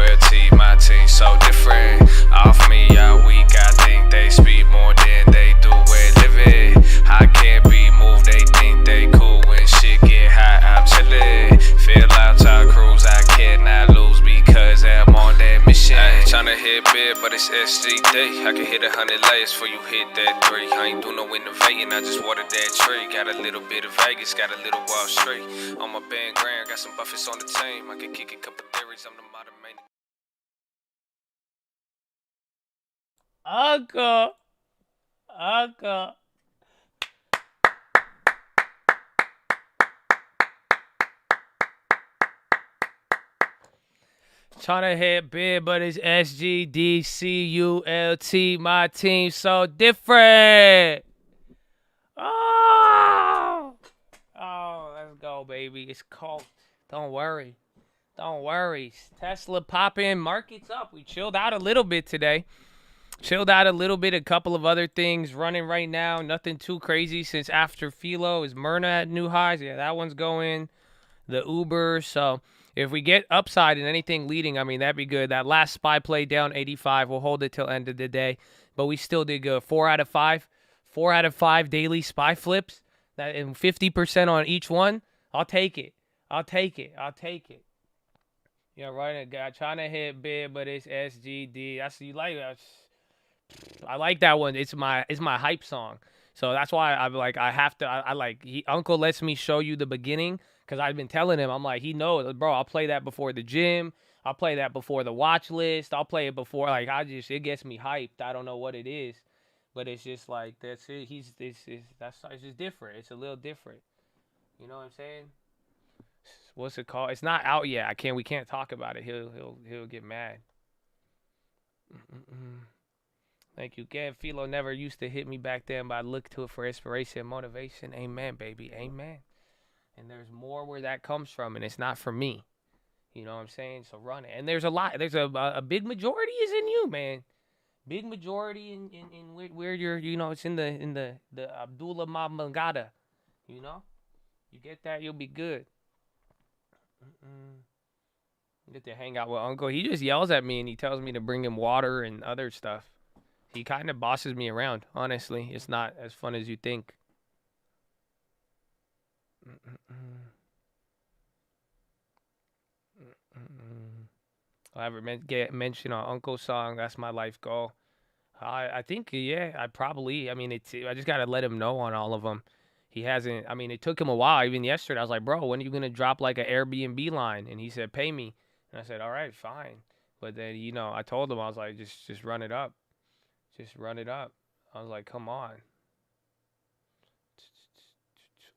C: My team so different. Off me, y'all weak. I think they speak more than they do and live it. I can't be moved, they think they cool when shit get hot, I'm chillin'. Feel out Tom Cruise, I cannot lose because I'm on that mission. Tryna hit big, but it's SGD. I can hit 100 layers before you hit that 3. I ain't do no innovating, I just watered that tree. Got a little bit of Vegas, got a little Wall Street. On my band grand, got some buffets on the team. I can kick a couple theories, I'm the modern main.
A: Uncle. Tryna hit big, but it's SGDCULT. My team so different. Oh, let's go, baby. It's cold. Don't worry. Tesla popping, market's up. We chilled out a little bit today. A couple of other things running right now. Nothing too crazy since after PHILO. Is Myrna at new highs? Yeah, that one's going. The Uber. So if we get upside in anything leading, I mean, that'd be good. That last SPY play down 85. We'll hold it till end of the day. But we still did good. 4 out of 5. 4 out of 5 daily SPY flips. That and 50% on each one. I'll take it. Yeah, right. Guy trying to hit big, but it's SGD. That's you like. I like that one. It's my hype song. So that's why I'm like I have to. I like Uncle lets me show you the beginning because I've been telling him. I'm like he knows, bro. I'll play that before the gym. I'll play that before the watch list. I'll play it before like it gets me hyped. I don't know what it is, but it's just like that's it. It's just different. It's a little different. You know what I'm saying? What's it called? It's not out yet. We can't talk about it. He'll get mad. Thank you. Again, PHILO never used to hit me back then, but I look to it for inspiration and motivation. Amen, baby. Amen. And there's more where that comes from, and it's not for me. You know what I'm saying? So run it. And there's a lot. There's a big majority is in you, man. Big majority in where you're. You know, it's in the Abdullah Mamangada. You know, you get that, you'll be good. Get to hang out with Uncle. He just yells at me and he tells me to bring him water and other stuff. He kind of bosses me around, honestly. It's not as fun as you think. I'll ever get mentioned on Uncle's song. That's my life goal. I think, yeah, I mean, I just got to let him know on all of them. He hasn't, I mean, it took him a while. Even yesterday, I was like, bro, when are you going to drop like an Airbnb line? And he said, pay me. And I said, all right, fine. But then, you know, I told him, I was like, just run it up. Just run it up. I was like, come on.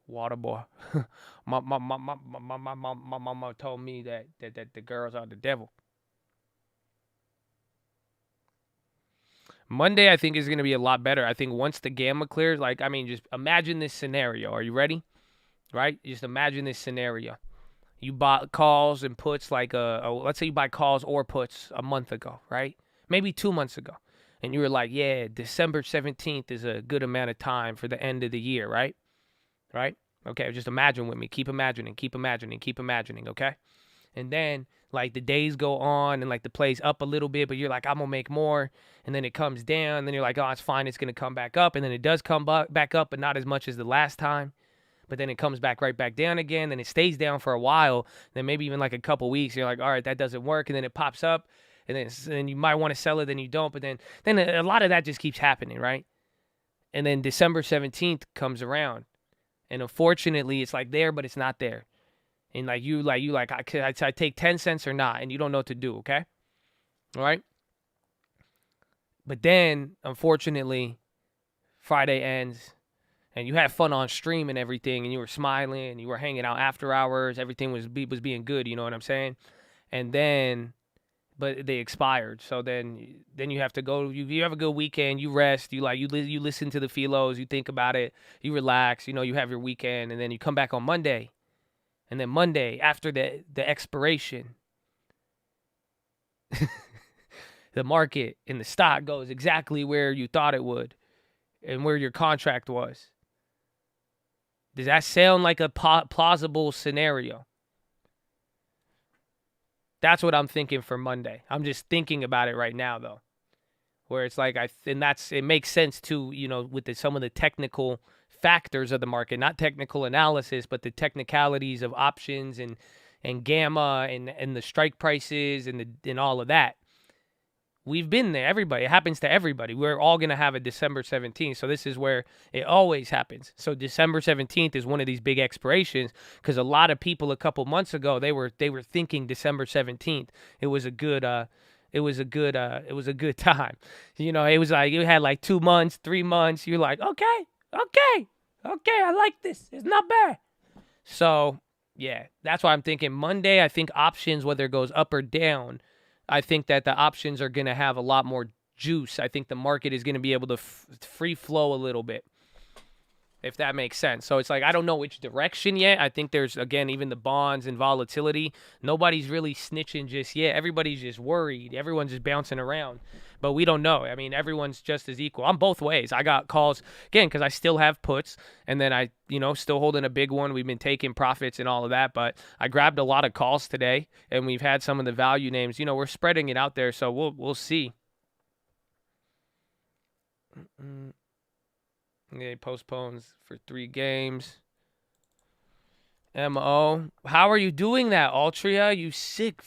A: Water boy. my mama told me that the girls are the devil. Monday, I think, is going to be a lot better. I think once the gamma clears, like, I mean, just imagine this scenario. Are you ready? Right? Just imagine this scenario. You bought calls and puts like let's say you buy calls or puts a month ago, right? Maybe 2 months ago. And you were like, yeah, December 17th is a good amount of time for the end of the year, right? Right? Okay, just imagine with me. Keep imagining, okay? And then, like, the days go on and, like, the play's up a little bit, but you're like, I'm going to make more. And then it comes down. And then you're like, oh, it's fine. It's going to come back up. And then it does come back up, but not as much as the last time. But then it comes back right back down again. Then it stays down for a while. Then maybe even, like, a couple weeks. You're like, all right, that doesn't work. And then it pops up. And then you might want to sell it, then you don't. But then a lot of that just keeps happening, right? And then December 17th comes around. And unfortunately, it's like there, but it's not there. And I take 10 cents or not, and you don't know what to do, okay? All right? But then, unfortunately, Friday ends, and you had fun on stream and everything, and you were smiling, and you were hanging out after hours. Everything was being good, you know what I'm saying? And then, but they expired. So then you have to go. You have a good weekend. You rest. You listen to the PHILOs. You think about it. You relax. You know, you have your weekend, and then you come back on Monday. And then Monday, after the expiration, the market and the stock goes exactly where you thought it would and where your contract was. Does that sound like a plausible scenario? That's what I'm thinking for Monday. I'm just thinking about it right now, though, where it's like it makes sense too, you know, with some of the technical factors of the market, not technical analysis, but the technicalities of options and gamma and the strike prices and all of that. We've been there. Everybody. It happens to everybody. We're all going to have a December 17th. So this is where it always happens. So December 17th is one of these big expirations because a lot of people a couple months ago, they were thinking December 17th. It was a good time. You know, it was like you had like 2 months, 3 months. You're like, okay, I like this. It's not bad. So, yeah, that's why I'm thinking Monday. I think options, whether it goes up or down, I think that the options are going to have a lot more juice. I think the market is going to be able to free flow a little bit, if that makes sense. So it's like I don't know which direction yet. I think there's, again, even the bonds and volatility. Nobody's really snitching just yet. Everybody's just worried. Everyone's just bouncing around. But we don't know. I mean, everyone's just as equal. I'm both ways. I got calls, again, because I still have puts. And then I, still holding a big one. We've been taking profits and all of that. But I grabbed a lot of calls today. And we've had some of the value names. We're spreading it out there. So we'll see. Yeah, postpones for 3 games. MO. How are you doing that, Altria? You sick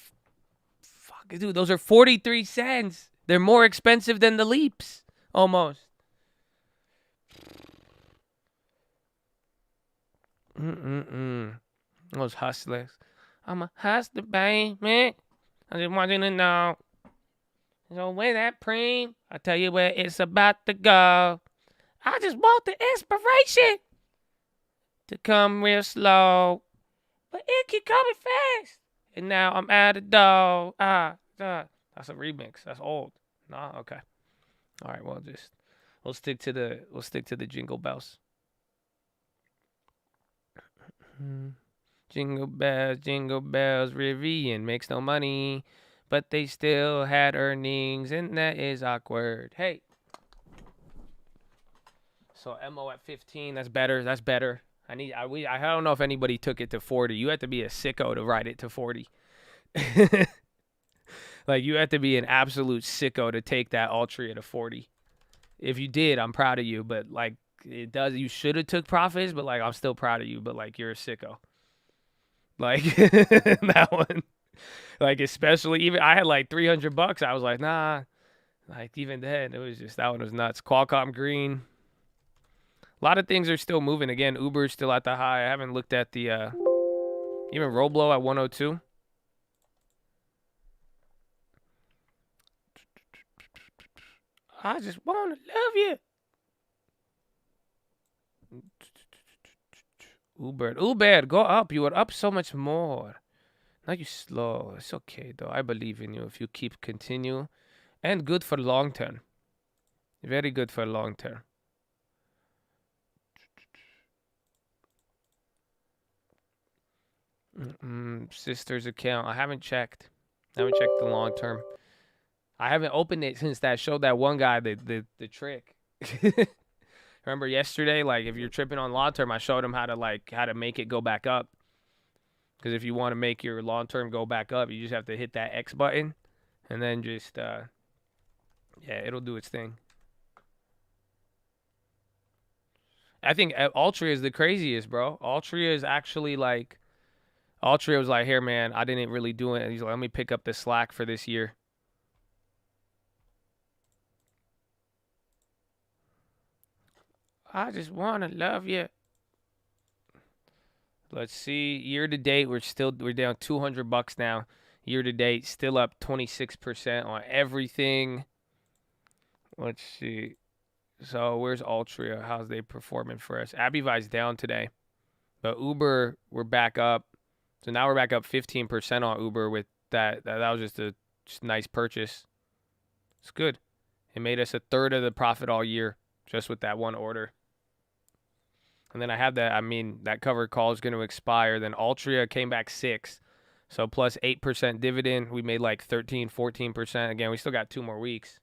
A: Dude, those are 43 cents. They're more expensive than the leaps, almost. Those hustlers. I'm a hustler, baby. I just want you to know. So where that preem, I'll tell you where it's about to go. I just want the inspiration to come real slow, but it keep coming fast. And now I'm at a door. That's a remix. That's old. Nah, okay. All right, well, we'll stick to the jingle bells. Jingle bells, Rivian makes no money, but they still had earnings, and that is awkward. Hey. So MO at 15, that's better. I don't know if anybody took it to 40. You have to be a sicko to ride it to 40. Like, you have to be an absolute sicko to take that Altria to 40. If you did, I'm proud of you, but like, you should have took profits, but like, I'm still proud of you, but like, you're a sicko. Like, that one, like, especially, even I had like $300. I was like, nah, like, even then, it was just, that one was nuts. Qualcomm Green. A lot of things are still moving. Again, Uber's still at the high. I haven't looked at the, even Roblo at 102. I just want to love you. Uber, go up. You are up so much more. Now you slow. It's okay, though. I believe in you if you continue. And good for long term. Very good for long term. Sister's account. I haven't checked. The long term. I haven't opened it since that showed that one guy the trick. Remember yesterday, like, if you're tripping on long term, I showed him how to make it go back up. Because if you want to make your long term go back up, you just have to hit that X button, and then just it'll do its thing. I think Altria is the craziest, bro. Altria is actually like, Altria was like, here, man, I didn't really do it. And he's like, let me pick up the slack for this year. I just want to love you. Let's see. Year to date, we're down $200 now. Year to date, still up 26% on everything. Let's see. So where's Altria? How's they performing for us? Abivai's down today. But Uber, we're back up. So now we're back up 15% on Uber with that. That was just a nice purchase. It's good. It made us a third of the profit all year just with that one order. And then I have that covered call is going to expire. Then Altria came back 6. So plus 8% dividend. We made like 13, 14%. Again, we still got 2 more weeks.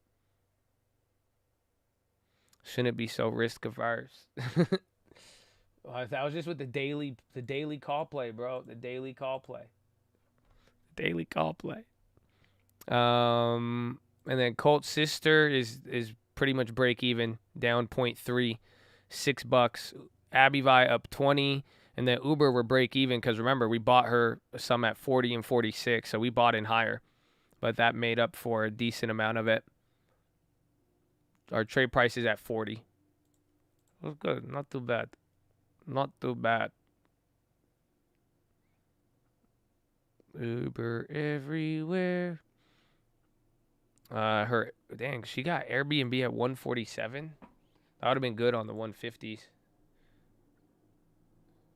A: Shouldn't be so risk averse. That was just with the daily call play, bro. The daily call play. And then Colt Sister is pretty much break even, down 0.3, $6. Abivai up 20, and then Uber were break even because remember we bought her some at 40 and 46, so we bought in higher, but that made up for a decent amount of it. Our trade price is at 40. That's good, not too bad. Uber everywhere. She got Airbnb at 147. That would have been good on the 150s.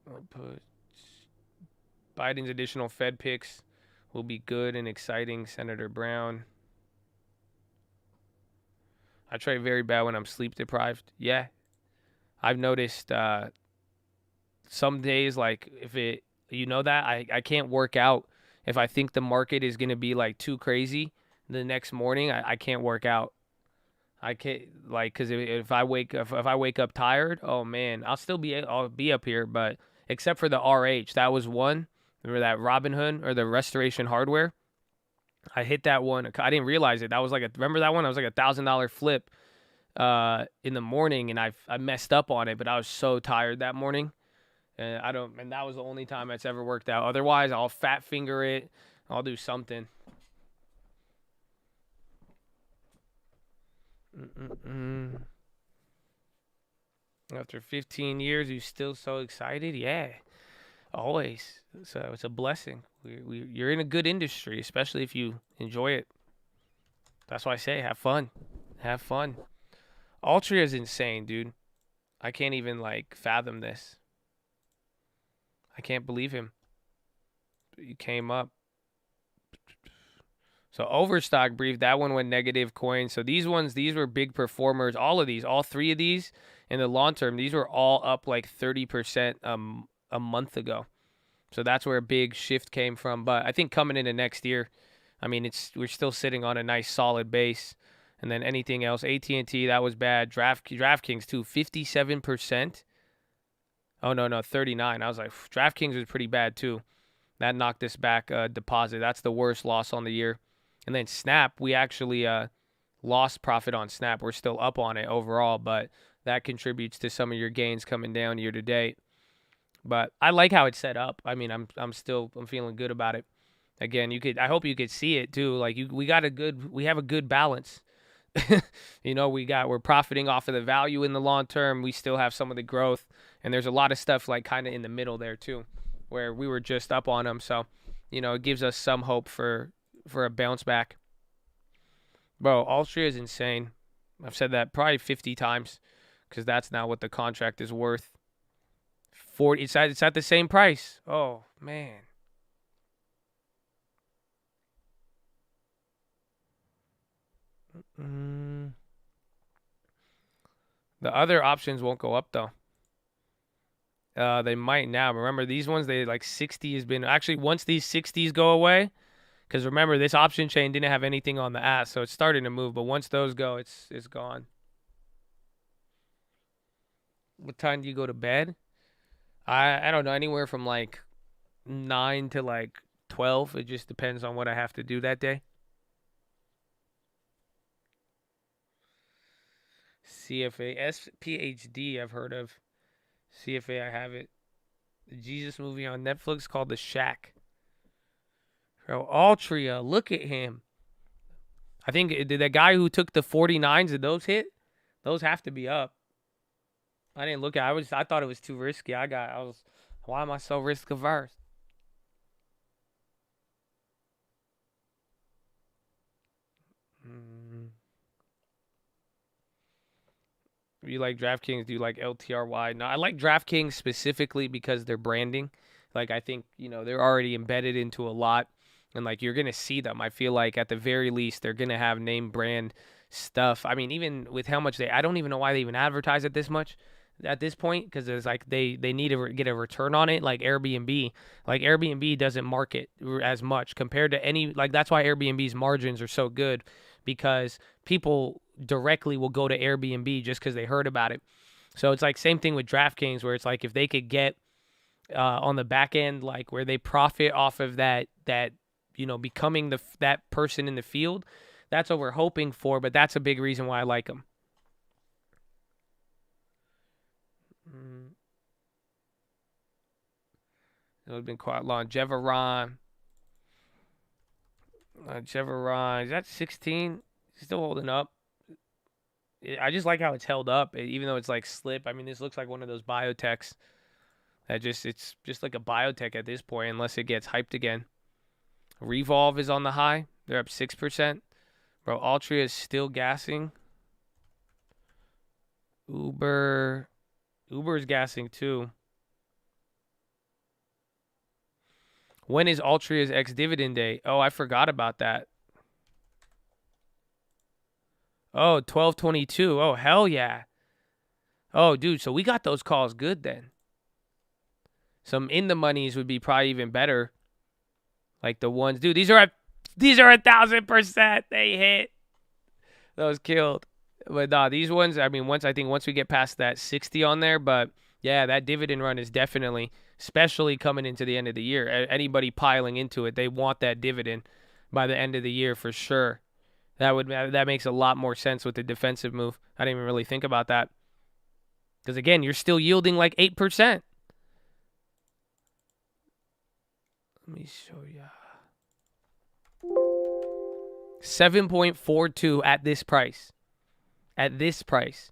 A: I'll put Biden's additional Fed picks will be good and exciting. Senator Brown. I trade very bad when I'm sleep deprived. Yeah. I've noticed some days, like, I can't work out. If I think the market is going to be like too crazy the next morning, I can't work out. I can't, like, because if I wake up tired, oh man, I'll be up here, but except for the RH, that was one. Remember that Robinhood or the Restoration Hardware? I hit that one. I didn't realize it. Remember that one? It was like $1,000 flip in the morning, and I messed up on it, but I was so tired that morning, and that was the only time it's ever worked out. Otherwise, I'll fat finger it. I'll do something. After 15 years, you still so excited? Yeah, always. So it's a blessing. You're in a good industry, especially if you enjoy it. That's why I say have fun. Have fun. Altria is insane, dude. I can't even like fathom this. I can't believe him. He came up. So Overstock brief, that one went negative coin. So these were big performers. All three of these in the long term, these were all up like 30% a month ago. So that's where a big shift came from. But I think coming into next year, I mean, we're still sitting on a nice solid base. And then anything else, AT&T, that was bad. DraftKings too, 57%. Oh no, 39. I was like, DraftKings was pretty bad too. That knocked us back deposit. That's the worst loss on the year. And then Snap, we actually lost profit on Snap. We're still up on it overall, but that contributes to some of your gains coming down year to date. But I like how it's set up. I mean, I'm feeling good about it. Again, I hope you could see it too. Like we have a good balance. We're profiting off of the value in the long term. We still have some of the growth, and there's a lot of stuff like kind of in the middle there too, where we were just up on them. So, it gives us some hope for a bounce back. Bro, Altria is insane. I've said that probably 50 times because that's now what the contract is worth. 40. It's at the same price. Oh man. The other options won't go up though. They might now. Remember these ones, they like 60 has been actually once these 60s go away, because remember this option chain didn't have anything on the ass, so it's starting to move. But once those go, it's gone. What time do you go to bed? I don't know, anywhere from like 9 to like 12. It just depends on what I have to do that day. CFA, SPHD, I've heard of. CFA, I have it. The Jesus movie on Netflix called The Shack. Bro, Altria, look at him. I think did that guy who took the 49s, did those hit? Those have to be up. I didn't look at it. I thought it was too risky. Why am I so risk averse? You like DraftKings? Do you like LTRY? No, I like DraftKings specifically because their branding. Like, I think, they're already embedded into a lot. And, like, you're going to see them. I feel like at the very least, they're going to have name brand stuff. I mean, even with how much I don't even know why they even advertise it this much at this point, because it's like they need to get a return on it, like Airbnb. Like, Airbnb doesn't market as much compared to any, like, that's why Airbnb's margins are so good, because people directly will go to Airbnb just because they heard about it. So it's like same thing with DraftKings, where it's like if they could get on the back end, like where they profit off of that becoming that person in the field, that's what we're hoping for. But that's a big reason why I like them. It would have been quite long. Jeveron, is that 16? Still holding up. I just like how it's held up, even though it's like slip. I mean, this looks like one of those biotechs it's just like a biotech at this point, unless it gets hyped again. Revolve is on the high. They're up 6%. Bro, Altria is still gassing. Uber's gassing too. When is Altria's ex-dividend day? Oh, I forgot about that. Oh, 12/22. Oh, hell yeah. Oh, dude, so we got those calls good then. Some in the monies would be probably even better. Like the ones, dude, these are 1,000%. They hit. Those killed. But nah, these ones, I mean, once we get past that 60 on there, but yeah, that dividend run is definitely, especially coming into the end of the year. Anybody piling into it, they want that dividend by the end of the year for sure. That makes a lot more sense with the defensive move. I didn't even really think about that. Because again, you're still yielding like 8%. Let me show you. 7.42 at this price. at this price.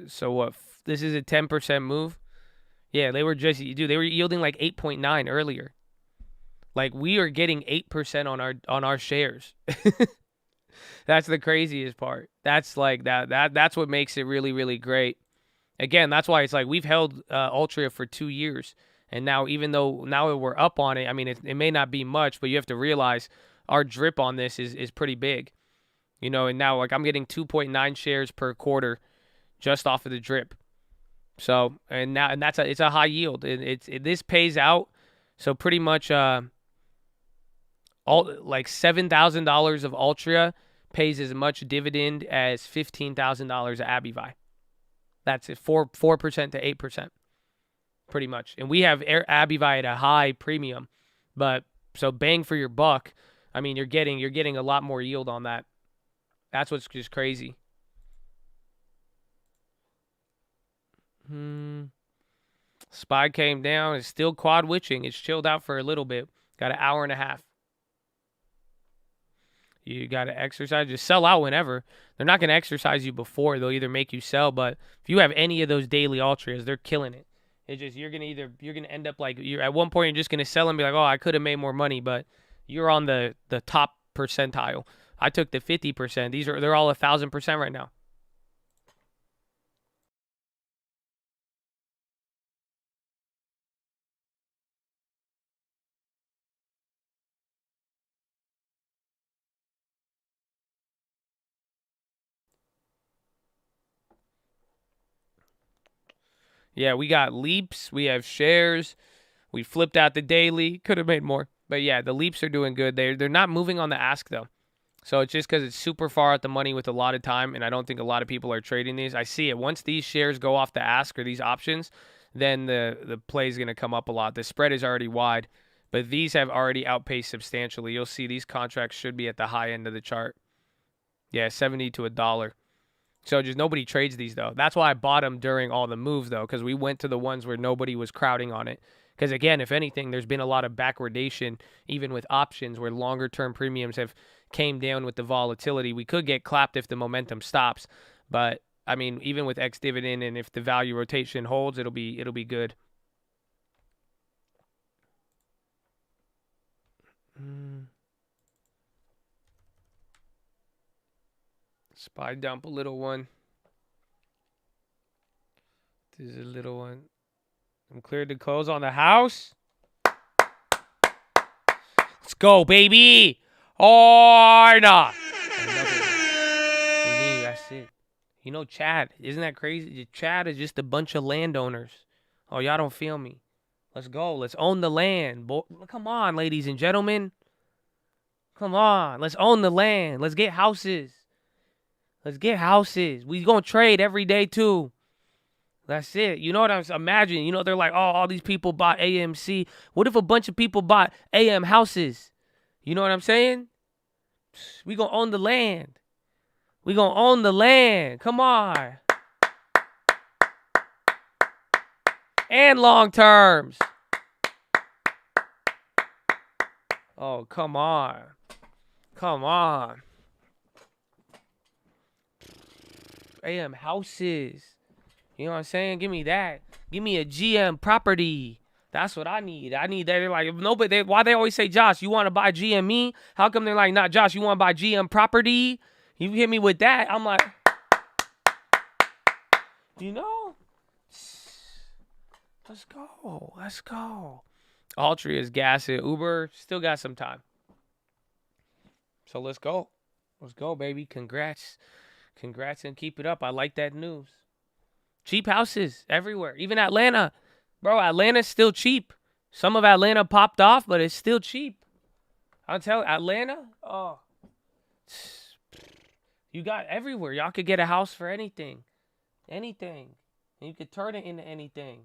A: So what? This is a 10% move. Yeah, they were they were yielding like 8.9 earlier. Like we are getting 8% on our shares. That's the craziest part. That's like that's what makes it really, really great. Again, that's why it's like we've held Altria for 2 years. And now, even though now we're up on it, I mean, it may not be much, but you have to realize our drip on this is pretty big. You know, and now like I'm getting 2.9 shares per quarter just off of the drip. So, and that's it's a high yield. This pays out. So pretty much all like $7,000 of Altria pays as much dividend as $15,000 of AbiVi. That's it, 4% to 8%, pretty much. And we have AbiVi at a high premium, but so bang for your buck. I mean, you're getting a lot more yield on that. That's what's just crazy. SPY came down. It's still quad witching. It's chilled out for a little bit. Got an hour and a half. You got to exercise. Just sell out whenever. They're not going to exercise you before. They'll either make you sell, but if you have any of those daily Altrias, they're killing it. It's just you're going to end up like you're at one point you're just going to sell and be like, "Oh, I could have made more money," but you're on the top percentile. I took the 50%. They're all 1,000% right now. Yeah, we got leaps. We have shares. We flipped out the daily. Could have made more. But yeah, the leaps are doing good. They're not moving on the ask, though. So it's just because it's super far out the money with a lot of time, and I don't think a lot of people are trading these. I see it. Once these shares go off the ask or these options, then the play is going to come up a lot. The spread is already wide, but these have already outpaced substantially. You'll see these contracts should be at the high end of the chart. Yeah, 70 to $1. So just nobody trades these, though. That's why I bought them during all the moves, though, because we went to the ones where nobody was crowding on it. Because, again, if anything, there's been a lot of backwardation, even with options, where longer-term premiums have came down with the volatility. We could get clapped if the momentum stops. But, I mean, even with ex-dividend and if the value rotation holds, it'll be good. SPY dump a little one. This is a little one. I'm cleared to close on the house. Let's go, baby. Oh, nah. That's it. You know, Chad, isn't that crazy? Chad is just a bunch of landowners. Oh, y'all don't feel me. Let's go. Let's own the land. Come on, ladies and gentlemen. Come on. Let's own the land. Let's get houses. Let's get houses. We gonna trade every day, too. That's it. You know what I'm imagining? You know, they're like, oh, all these people bought AMC. What if a bunch of people bought AM houses? You know what I'm saying? We gonna own the land. We gonna own the land. Come on. And long terms. Oh, come on. Come on. AM houses. You know what I'm saying? Give me that. Give me a GM property. That's what I need. I need that. They're like, nobody. Why they always say, Josh, you want to buy GME? How come they're like, not Josh, you want to buy GM property? You hit me with that. I'm like, you know, let's go. Let's go. Altria is gassing. Uber still got some time. So let's go. Let's go, baby. Congrats. Congrats and keep it up. I like that news. Cheap houses everywhere. Even Atlanta. Bro, Atlanta's still cheap. Some of Atlanta popped off, but it's still cheap. I'll tell you, Atlanta, oh. You got everywhere. Y'all could get a house for anything. Anything. And you could turn it into anything.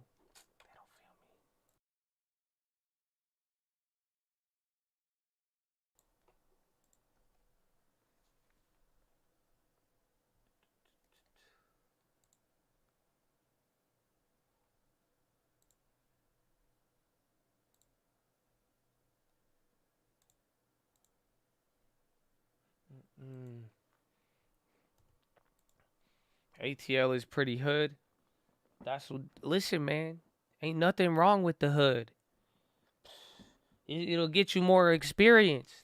A: ATL is pretty hood. That's what. Listen, man, ain't nothing wrong with the hood. It'll get you more experienced.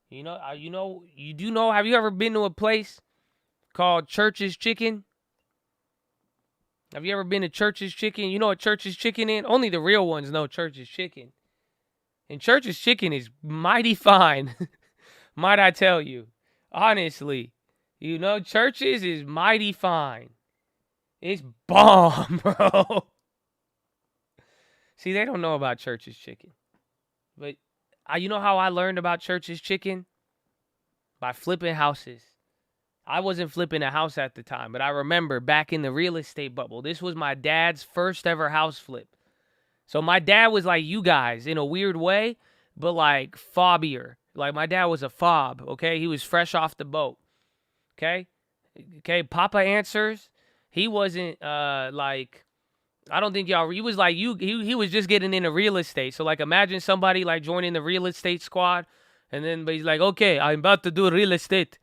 A: You know. You do know. Have you ever been to a place called Church's Chicken? Have you ever been to Church's Chicken? You know what Church's Chicken is? Only the real ones know Church's Chicken. And Church's Chicken is mighty fine. Might I tell you? Honestly. You know, Church's is mighty fine. It's bomb, bro. See, they don't know about Church's Chicken. But you know how I learned about Church's Chicken? By flipping houses. I wasn't flipping a house at the time, but I remember back in the real estate bubble, this was my dad's first ever house flip. So my dad was like you guys in a weird way, but like fobbier. Like my dad was a fob, okay? He was fresh off the boat, okay? Okay, Papa answers. He wasn't like, I don't think y'all, he was like you, he was just getting into real estate. So like imagine somebody like joining the real estate squad, and then but he's like, okay, I'm about to do real estate.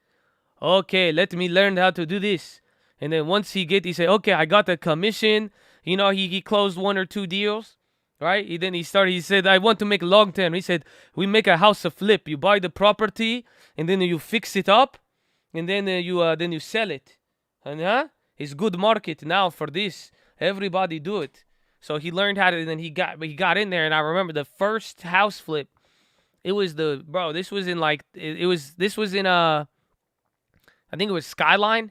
A: Okay, let me learn how to do this. And then once he said, okay, I got the commission. You know, he closed 1 or 2 deals, right? He said, I want to make long term. He said, we make a house a flip. You buy the property, and then you fix it up, and then you sell it. And it's good market now for this. Everybody do it. So he learned how to, and then he got in there, and I remember the first house flip. This was in I think it was Skyline.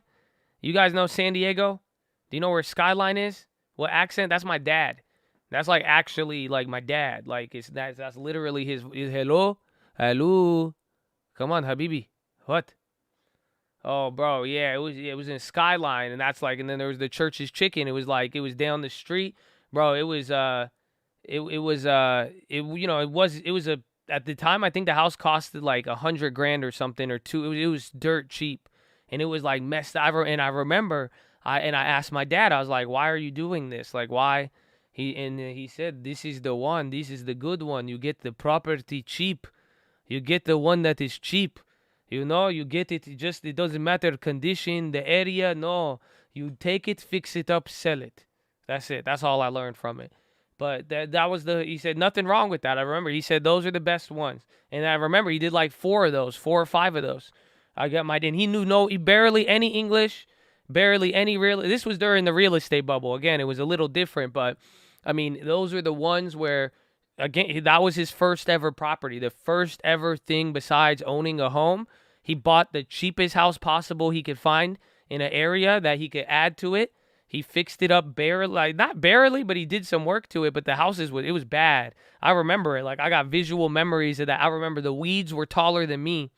A: You guys know San Diego? Do you know where Skyline is? What accent? That's my dad. That's like actually like my dad. Like that's literally his hello. Come on, Habibi. What? Oh, bro, yeah, it was in Skyline, and that's like, and then there was the Church's Chicken. It was like it was down the street, bro. It was at the time I think the house costed like $100,000 or something or two. It was dirt cheap. And it was like messed up. And I remember, I asked my dad, I was like, why are you doing this? Like, why? He said, this is the one. This is the good one. You get the property cheap. You get the one that is cheap. You know, you get it. It doesn't matter condition, the area. No, you take it, fix it up, sell it. That's it. That's all I learned from it. But that was he said, nothing wrong with that. I remember he said, those are the best ones. And I remember he did like 4 or 5 of those. I got my dad. He knew barely any English, barely any real. This was during the real estate bubble. Again, it was a little different, but I mean, those are the ones where, again, that was his first ever property, the first ever thing besides owning a home. He bought the cheapest house possible he could find in an area that he could add to it. He fixed it up not barely, but he did some work to it. But the houses it was bad. I remember it. Like I got visual memories of that. I remember the weeds were taller than me.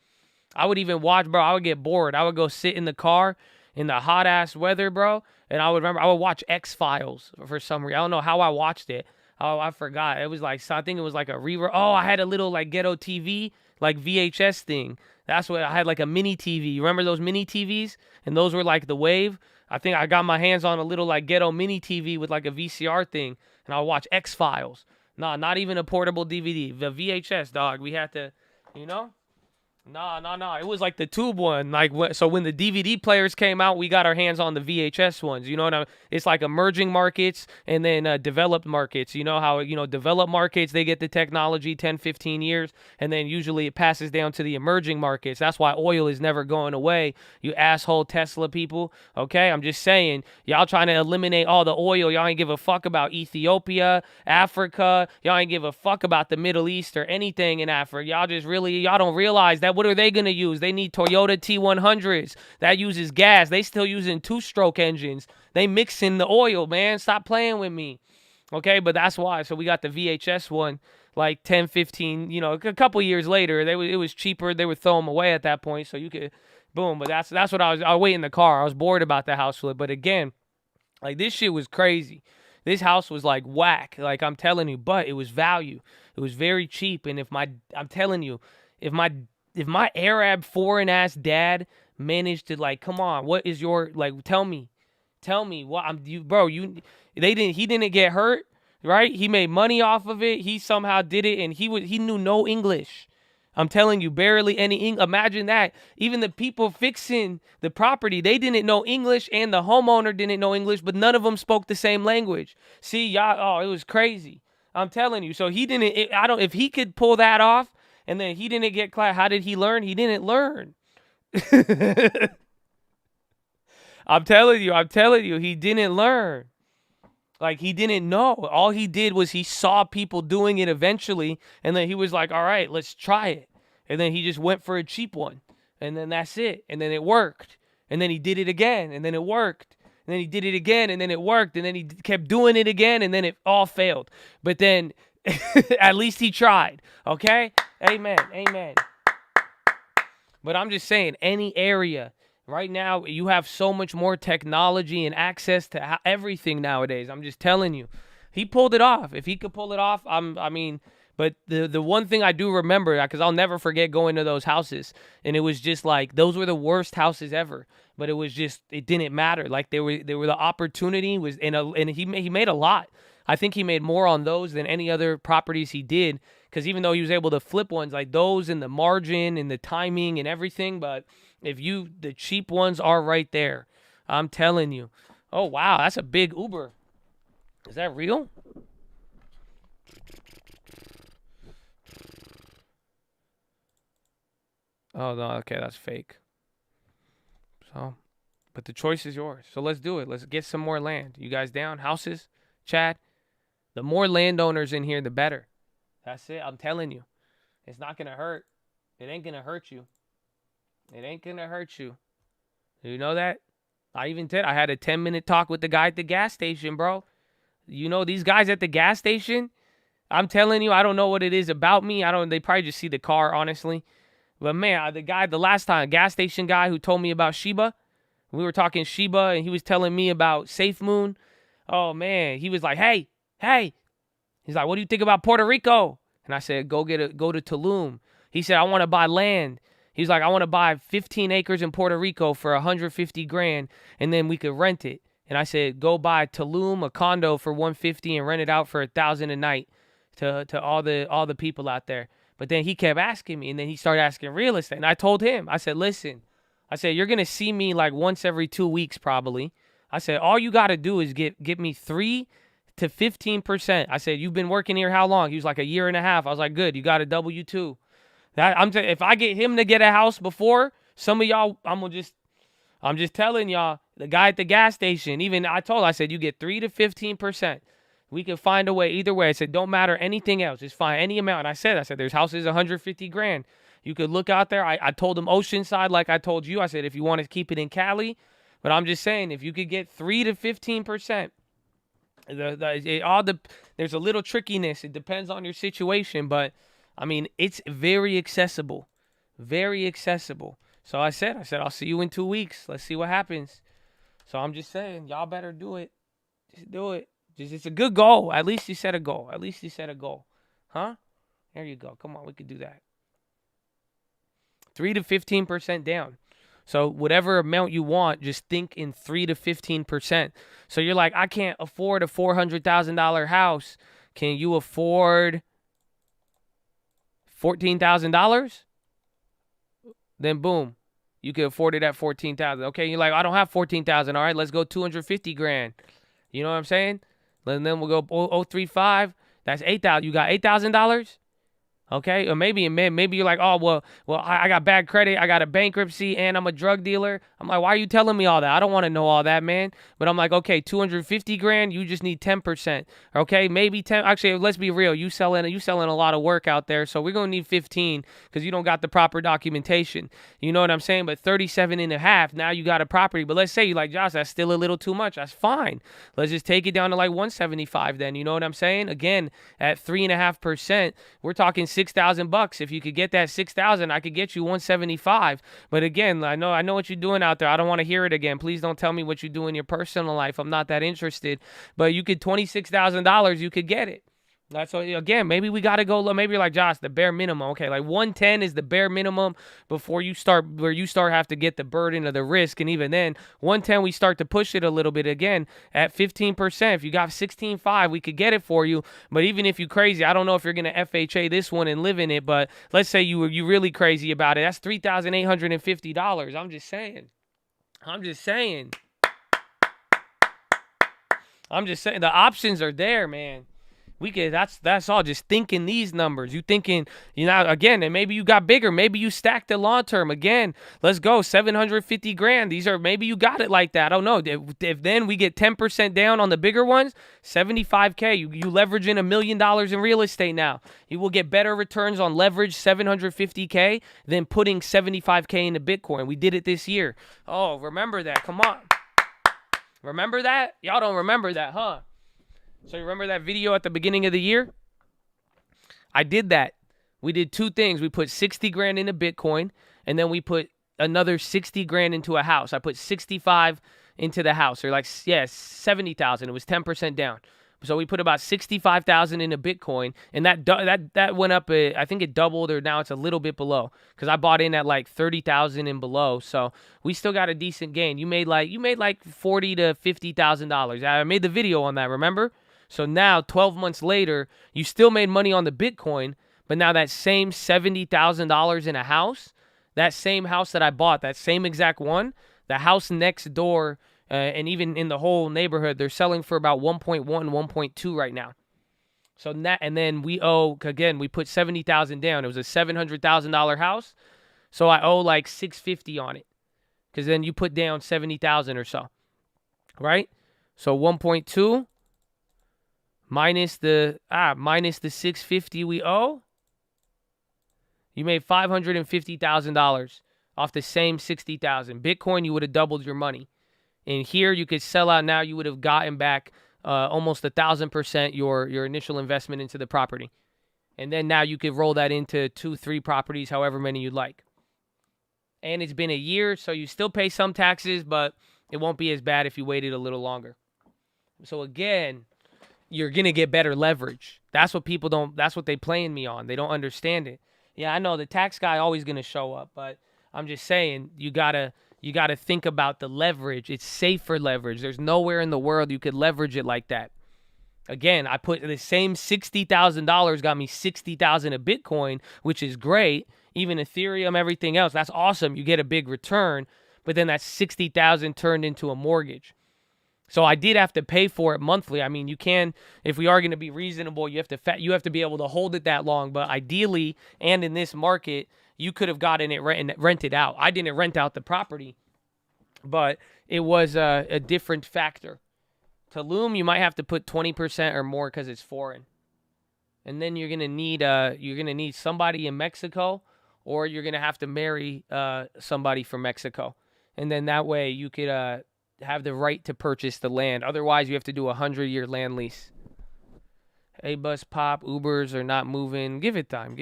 A: I would even watch, bro. I would get bored. I would go sit in the car in the hot ass weather, bro. And I would watch X-Files for some reason. I don't know how I watched it. Oh, I forgot. It was like, I think it was like a rerun. Oh, I had a little like ghetto TV, like VHS thing. That's what I had, like a mini TV. You remember those mini TVs? And those were like the wave. I think I got my hands on a little like ghetto mini TV with like a VCR thing. And I would watch X-Files. Nah, not even a portable DVD. The VHS, dog. We had to, you know? No. It was like the tube one. So when the DVD players came out, we got our hands on the VHS ones. You know what I mean? It's like emerging markets and then developed markets. You know how, developed markets, they get the technology 10, 15 years, and then usually it passes down to the emerging markets. That's why oil is never going away, you asshole Tesla people. Okay? I'm just saying, y'all trying to eliminate all the oil. Y'all ain't give a fuck about Ethiopia, Africa. Y'all ain't give a fuck about the Middle East or anything in Africa. Y'all don't realize that. What are they going to use? They need Toyota T100s. That uses gas. They still using 2-stroke engines. They mixing the oil, man. Stop playing with me. Okay, but that's why. So we got the VHS one like 10, 15, a couple years later. It was cheaper. They would throw them away at that point. So you could, boom. But that's what I was waiting in the car. I was bored about the house flip. But again, like this shit was crazy. This house was like whack. Like I'm telling you, but it was value. It was very cheap. And I'm telling you, if my Arab foreign ass dad managed to come on, what is your tell me what he didn't get hurt, right? He made money off of it. He somehow did it, and he knew no English. I'm telling you, barely any English. Imagine that. Even the people fixing the property, they didn't know English, and the homeowner didn't know English, but none of them spoke the same language. See, y'all, it was crazy. I'm telling you. So he didn't, if he could pull that off, and then he didn't get class, how did he learn? He didn't learn. I'm telling you, he didn't learn. Like, he didn't know. All he did was he saw people doing it eventually, and then he was like, all right, let's try it. And then he just went for a cheap one, and then that's it. And then it worked. And then he did it again, and then it worked. And then he did it again, and then it worked. And then he kept doing it again, and then it all failed. But then at least he tried, okay? Amen, amen. But I'm just saying, any area. Right now, you have so much more technology and access to everything nowadays. I'm just telling you. He pulled it off. If he could pull it off, but the one thing I do remember, because I'll never forget going to those houses, and it was just like, those were the worst houses ever. But it was just, it didn't matter. Like, they were the opportunity was, and he made a lot. I think he made more on those than any other properties he did, because even though he was able to flip ones like those, and the margin and the timing and everything, but the cheap ones are right there. I'm telling you. Oh, wow. That's a big Uber. Is that real? Oh, no. Okay, that's fake. So, but the choice is yours. So let's do it. Let's get some more land. You guys down? Houses? Chad? The more landowners in here, the better. That's it. I'm telling you. It's not going to hurt. It ain't going to hurt you. It ain't going to hurt you. You know that? I had a 10-minute talk with the guy at the gas station, bro. You know, these guys at the gas station, I'm telling you, I don't know what it is about me. They probably just see the car, honestly. But man, the last time, gas station guy who told me about Shiba, we were talking Shiba, and he was telling me about SafeMoon. Oh man, he was like, hey. He's like, what do you think about Puerto Rico? And I said, go to Tulum. He said, I want to buy land. He's like, I want to buy 15 acres in Puerto Rico for $150,000, and then we could rent it. And I said, go buy Tulum, a condo for $150,000, and rent it out for $1,000 a night to all the people out there. But then he kept asking me, and then he started asking real estate. And I told him, I said, listen, you're gonna see me like once every 2 weeks probably. I said, all you gotta do is get me 3 to 15%. I said, you've been working here how long? He was like 1.5 years. I was like, good, you got a W-2. If I get him to get a house before some of y'all, I'm just telling y'all, the guy at the gas station, even I said, you get 3 to 15%. We can find a way either way. I said, don't matter anything else. Just find any amount. And I said, there's houses $150,000. You could look out there. I told him Oceanside, like I told you. I said, if you want to keep it in Cali, but I'm just saying, if you could get 3 to 15%, there's a little trickiness. It depends on your situation, but I mean, it's very accessible. Very accessible. So I said, I'll see you in 2 weeks. Let's see what happens. So I'm just saying, y'all better do it. Just do it. It's a good goal. At least you set a goal. Huh? There you go. Come on, we could do that. 3 to 15% down. So whatever amount you want, just think in 3 to 15%. So you're like, I can't afford a $400,000 house. Can you afford $14,000? Then boom, you can afford it at $14,000. Okay, you're like, I don't have $14,000. All right, let's go $250,000. You know what I'm saying? And then we'll go 035. That's $8,000. You got $8,000. Okay, or maybe you're like, oh, well, I got bad credit, I got a bankruptcy, and I'm a drug dealer. I'm like, why are you telling me all that? I don't want to know all that, man. But I'm like, okay, $250,000, you just need 10%. Okay, maybe 10. Actually, let's be real. You selling a lot of work out there, so we're gonna need 15 because you don't got the proper documentation. You know what I'm saying? But 37.5, now you got a property. But let's say you like, Josh, that's still a little too much. That's fine. Let's just take it down to like 175 then. You know what I'm saying? Again, at 3.5%, we're talking $6,000. If you could get that $6,000, I could get you 175. But again, I know what you're doing out there. I don't want to hear it again. Please don't tell me what you do in your personal life. I'm not that interested. But you could $26,000, you could get it. That's what, again, maybe we got to go low. Maybe you're like, Josh, the bare minimum. Okay, like 110 is the bare minimum before you start, where you start have to get the burden of the risk. And even then, 110, we start to push it a little bit again at 15%. If you got 16.5, we could get it for you. But even if you crazy, I don't know if you're going to FHA this one and live in it, but let's say you really crazy about it. That's $3,850. I'm just saying. The options are there, man. We could, that's all, just thinking these numbers. You thinking, again, and maybe you got bigger. Maybe you stacked it long term. Again, let's go, 750 grand. These are, maybe you got it like that. I don't know. If then we get 10% down on the bigger ones, 75K. You leveraging $1 million in real estate now. You will get better returns on leverage, 750K, than putting 75K into Bitcoin. We did it this year. Oh, remember that. Come on. Remember that? Y'all don't remember that, huh? So you remember that video at the beginning of the year? I did that. We did two things. We put 60 grand into Bitcoin, and then we put another 60 grand into a house. I put 65 into the house, or 70,000. It was 10% down. So we put about 65,000 into Bitcoin, and that went up. I think it doubled, or now it's a little bit below, because I bought in at like 30,000 and below. So we still got a decent gain. You made like $40,000 to $50,000. I made the video on that. Remember? So now, 12 months later, you still made money on the Bitcoin, but now that same $70,000 in a house, that same house that I bought, that same exact one, the house next door, and even in the whole neighborhood, they're selling for about 1.1, 1.2 right now. So and then we owe, again, we put 70,000 down. It was a $700,000 house, so I owe like 650 on it, because then you put down 70,000 or so, right? So 1.2 minus the 650 we owe. You made $550,000 off the same 60,000. Bitcoin, you would have doubled your money. And here you could sell out now. You would have gotten back almost 1,000% your initial investment into the property. And then now you could roll that into 2-3 properties, however many you'd like. And it's been a year, so you still pay some taxes, but it won't be as bad if you waited a little longer. So again, you're going to get better leverage. That's what they playing me on. They don't understand it. Yeah, I know the tax guy always going to show up, but I'm just saying you got to think about the leverage. It's safer leverage. There's nowhere in the world you could leverage it like that. Again, I put the same $60,000 got me 60,000 of Bitcoin, which is great. Even Ethereum, everything else, that's awesome. You get a big return, but then that 60,000 turned into a mortgage. So I did have to pay for it monthly. I mean, you can, if we are going to be reasonable, you have to be able to hold it that long. But ideally, and in this market, you could have gotten it rented out. I didn't rent out the property, but it was a different factor. Tulum, you might have to put 20% or more because it's foreign, and then you're gonna need somebody in Mexico, or you're gonna have to marry somebody from Mexico, and then that way you could have the right to purchase the land. Otherwise, you have to do a 100-year land lease. Hey, bus pop, Ubers are not moving. Give it time.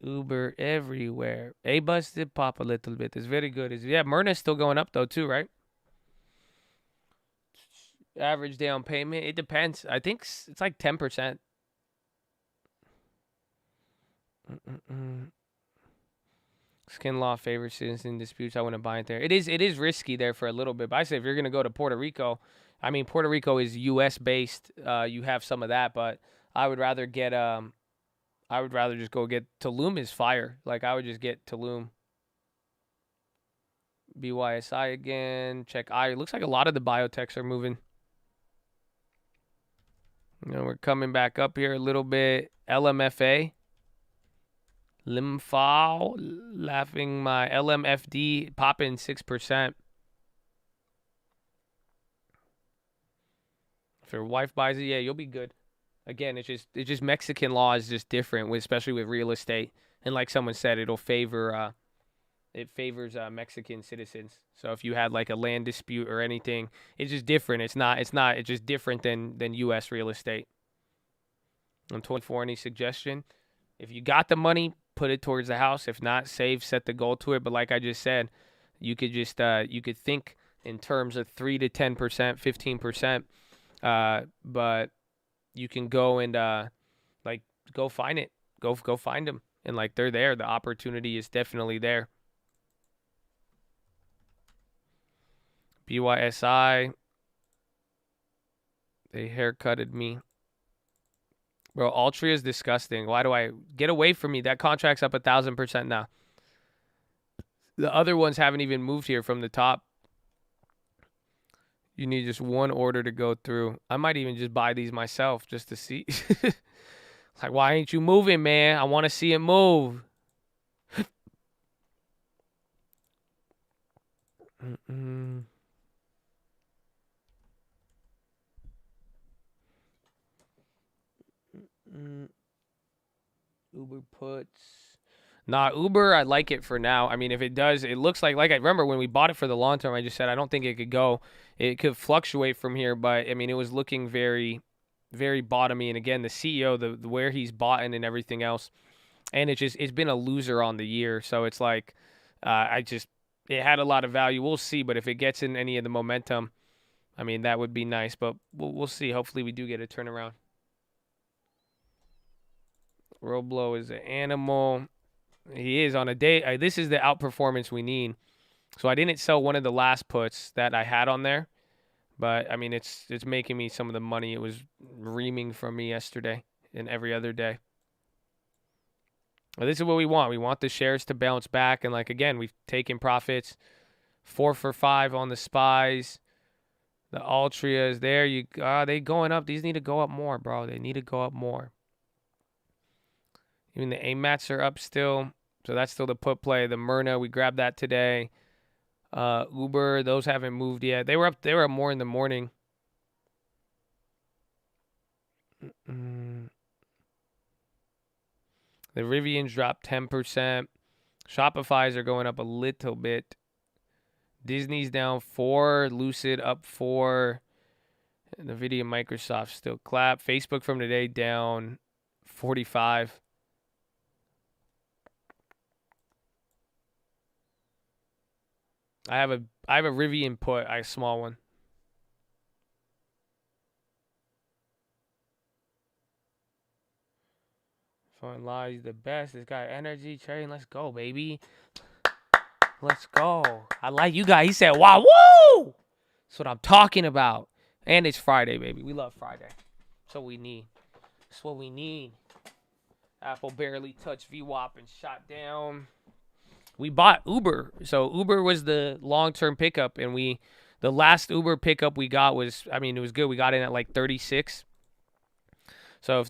A: Uber everywhere. A-bus did pop a little bit. It's very good. Myrna's still going up though too, right? Average down payment. It depends. I think it's like 10%. Skin law favors citizen disputes. I wouldn't buy it there. It is risky there for a little bit. But I say if you're gonna go to Puerto Rico, I mean Puerto Rico is U.S. based. You have some of that, but I would rather just go get Tulum is fire. Like I would just get Tulum. BYSI again. Check I. It looks like a lot of the biotechs are moving. We're coming back up here a little bit. LMFA. Limfao, laughing my LMFD popping 6%. If your wife buys it, yeah, you'll be good. Again, it's just Mexican law is just different, especially with real estate. And like someone said, it favors Mexican citizens. So if you had like a land dispute or anything, it's just different. It's just different than U.S. real estate. On 24, any suggestion? If you got the money, put it towards the house. If not, save, set the goal to it. But like I just said, you could just you could think in terms of 3 to 10%, 15%. But you can go and like go find it. Go find them. And like they're there. The opportunity is definitely there. BYSI. They haircutted me. Bro, Altria is disgusting. Why do I get away from me? That contract's up 1,000% now. The other ones haven't even moved here from the top. You need just one order to go through. I might even just buy these myself just to see. Like, why ain't you moving, man? I want to see it move. Uber puts. Nah, Uber, I like it for now. I mean, if it does, it looks like I remember when we bought it for the long term, I just said I don't think it could go. It could fluctuate from here, but I mean, it was looking very, very bottomy. And again, the CEO, the where he's bought in and everything else, and it's been a loser on the year. So it's like, it had a lot of value. We'll see, but if it gets in any of the momentum, I mean, that would be nice. But we'll see. Hopefully, we do get a turnaround. Roblo is an animal. He is on a day. This is the outperformance we need. So I didn't sell one of the last puts that I had on there, but I mean it's making me some of the money it was reaming from me yesterday and every other day. Well, this is what we want. We want the shares to bounce back, and like again, we've taken profits. 4 for 5 on the spies. The Altria is there. They going up. These need to go up more, bro. They need to go up more. Even the AMATs are up still. So that's still the put play. The Myrna, we grabbed that today. Uber, those haven't moved yet. They were up more in the morning. The Rivians dropped 10%. Shopify's are going up a little bit. Disney's down 4. Lucid up 4. And NVIDIA, Microsoft still clap. Facebook from today down 45. I have a Rivian put, a small one. Fun lies the best. This guy energy train. Let's go, baby. Let's go. I like you guys. He said, "Wow, woo!" That's what I'm talking about. And it's Friday, baby. We love Friday. That's what we need. That's what we need. Apple barely touched VWAP and shot down. We bought Uber. So Uber was the long-term pickup, and the last Uber pickup we got was, I mean, it was good. We got in at like 36. So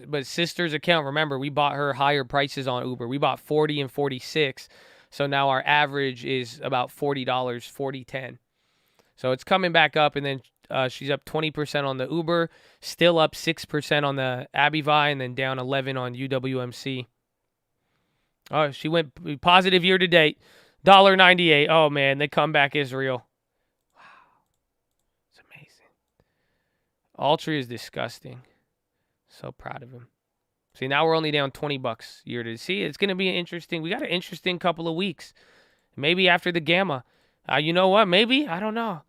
A: but sister's account, remember, we bought her higher prices on Uber. We bought 40 and 46. So now our average is about $40, 40.10. So it's coming back up, and then she's up 20% on the Uber, still up 6% on the Abivai, and then down 11 on UWMC. Oh, she went positive year to date. $1.98. Oh, man, the comeback is real. Wow. It's amazing. Altria is disgusting. So proud of him. See, now we're only down $20 year to see. It's going to be interesting. We got an interesting couple of weeks. Maybe after the Gamma. You know what? Maybe. I don't know.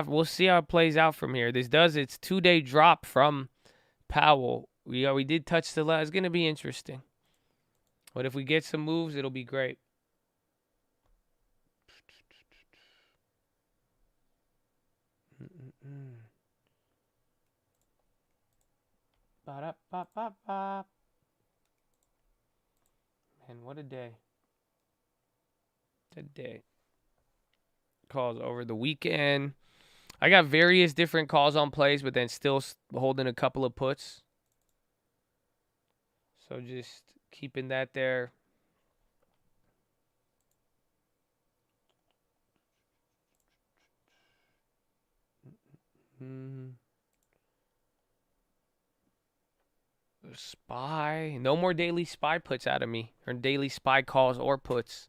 A: We'll see how it plays out from here. Its 2-day drop from Powell. We did touch the last. It's going to be interesting. But if we get some moves, it'll be great. Ba-da-ba-ba-ba. Man, what a day. Today. Calls over the weekend. I got various different calls on plays, but then still holding a couple of puts. So just keeping that there. Spy. No more daily spy puts out of me. Or daily spy calls or puts.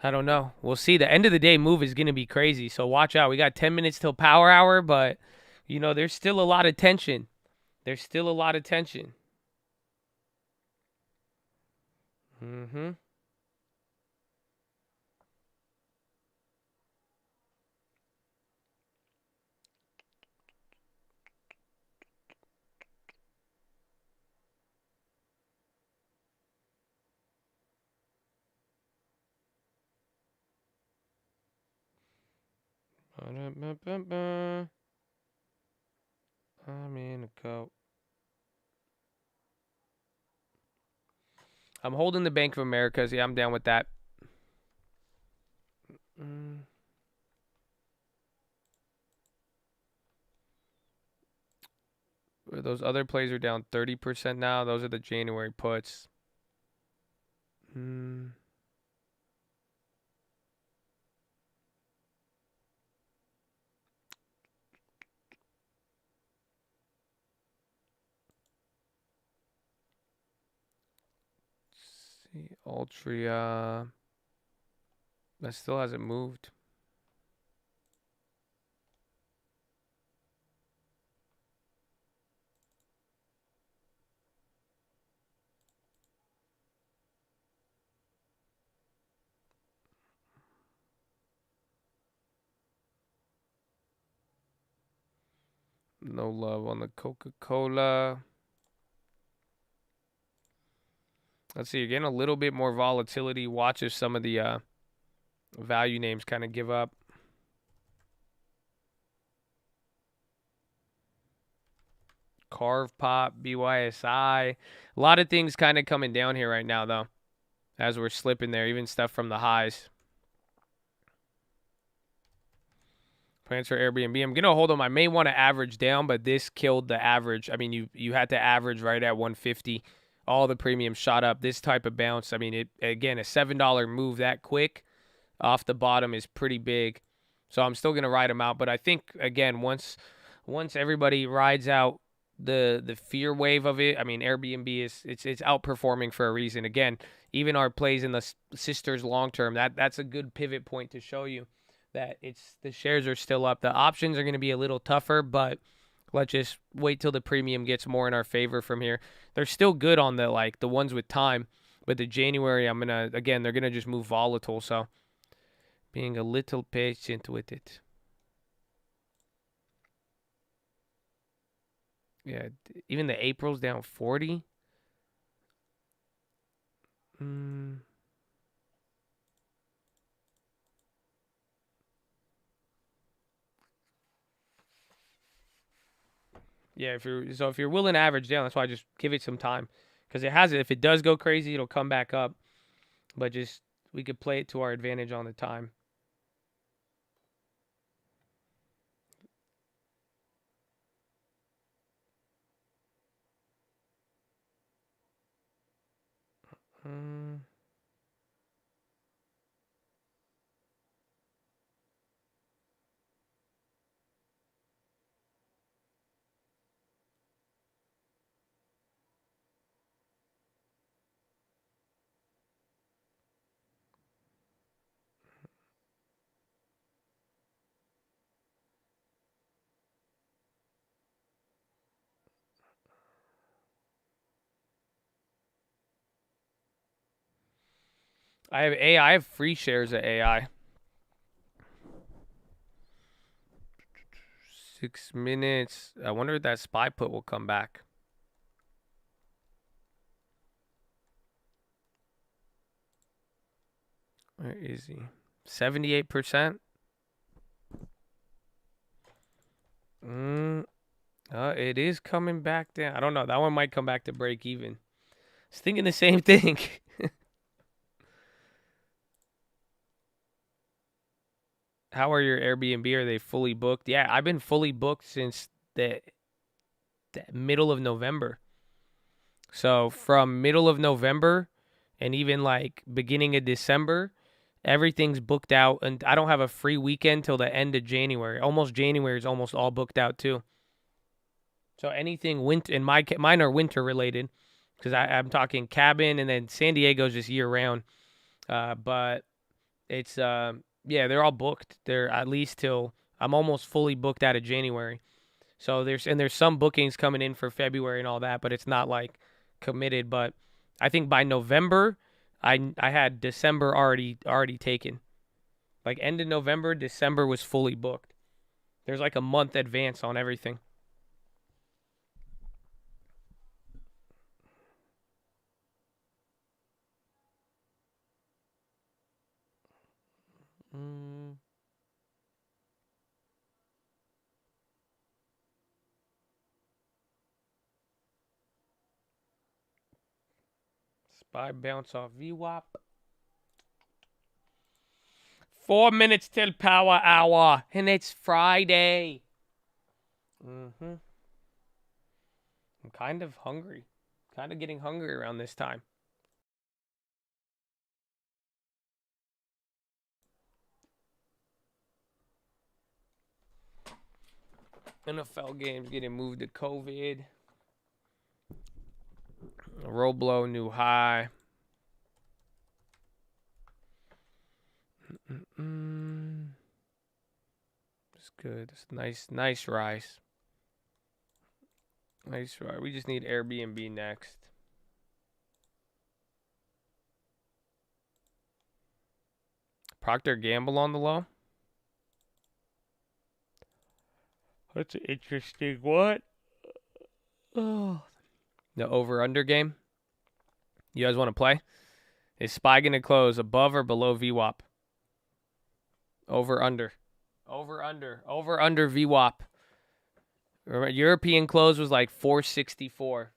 A: I don't know. We'll see. The end of the day move is going to be crazy. So watch out. We got 10 minutes till power hour, but, you know, there's still a lot of tension. There's still a lot of tension. I'm in a coat. I'm holding the Bank of America. Yeah, I'm down with that. Those other plays are down 30% now. Those are the January puts. See, Altria. That still hasn't moved. No love on the Coca-Cola. Let's see, you're getting a little bit more volatility. Watch if some of the value names kind of give up. Carve Pop, BYSI. A lot of things kind of coming down here right now, though, as we're slipping there, even stuff from the highs. Plans for Airbnb. I'm going to hold them. I may want to average down, but this killed the average. I mean, you had to average right at 150. All the premiums shot up. This type of bounce, I mean, again, a $7 move that quick off the bottom is pretty big. So I'm still going to ride them out. But I think, again, once everybody rides out the fear wave of it, I mean, Airbnb it's outperforming for a reason. Again, even our plays in the sisters long term, that's a good pivot point to show you that the shares are still up. The options are going to be a little tougher, but let's just wait till the premium gets more in our favor from here. They're still good on the ones with time, but the January, they're going to just move volatile. So being a little patient with it. Yeah, even the April's down 40. Yeah, if you're willing to average down, that's why I just give it some time, because if it does go crazy, it'll come back up. But just we could play it to our advantage on the time. I have AI. I have free shares of AI. 6 minutes. I wonder if that SPY put will come back. Where is he? 78%. It is coming back down. I don't know. That one might come back to break even. I was thinking the same thing. How are your Airbnb? Are they fully booked? Yeah, I've been fully booked since the middle of November. So from middle of November and even like beginning of December, everything's booked out. And I don't have a free weekend till the end of January. Almost January is almost all booked out too. So anything winter, and mine are winter related, because I'm talking cabin, and then San Diego's just year round. But it's yeah, they're all booked. They're at least till I'm almost fully booked out of January. So there's some bookings coming in for February and all that, but it's not like committed. But I think by November, I had December already taken. Like end of November, December was fully booked. There's like a month advance on everything. Buy bounce off VWAP. 4 minutes till power hour, and it's Friday. I'm kind of hungry. Kind of getting hungry around this time. NFL games getting moved to COVID. Roblo new high. It's good. It's nice rise. Nice rise. We just need Airbnb next. Procter Gamble on the low. That's an interesting what? Oh. The over-under game. You guys want to play? Is SPY going to close above or below VWAP? Over-under. Over-under. Over-under VWAP. European close was like 464.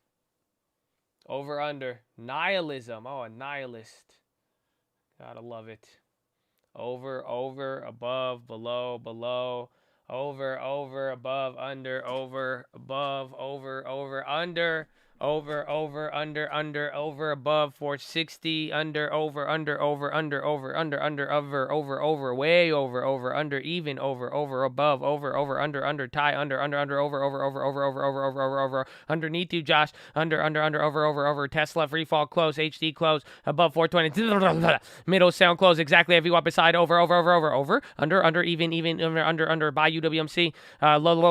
A: Over-under. Nihilism. Oh, a nihilist. Gotta love it. Over, above, below. Over, above, under, over, above, over, under. Over, under, over, above, 460, under, over, way over, under, even, over, above, over, under, tie, under, over, underneath you, Josh, under, over, Tesla, free fall, close, HD, close, above 420, middle sound, close, exactly, every beside, over, under, even, under, buy UWMC, low,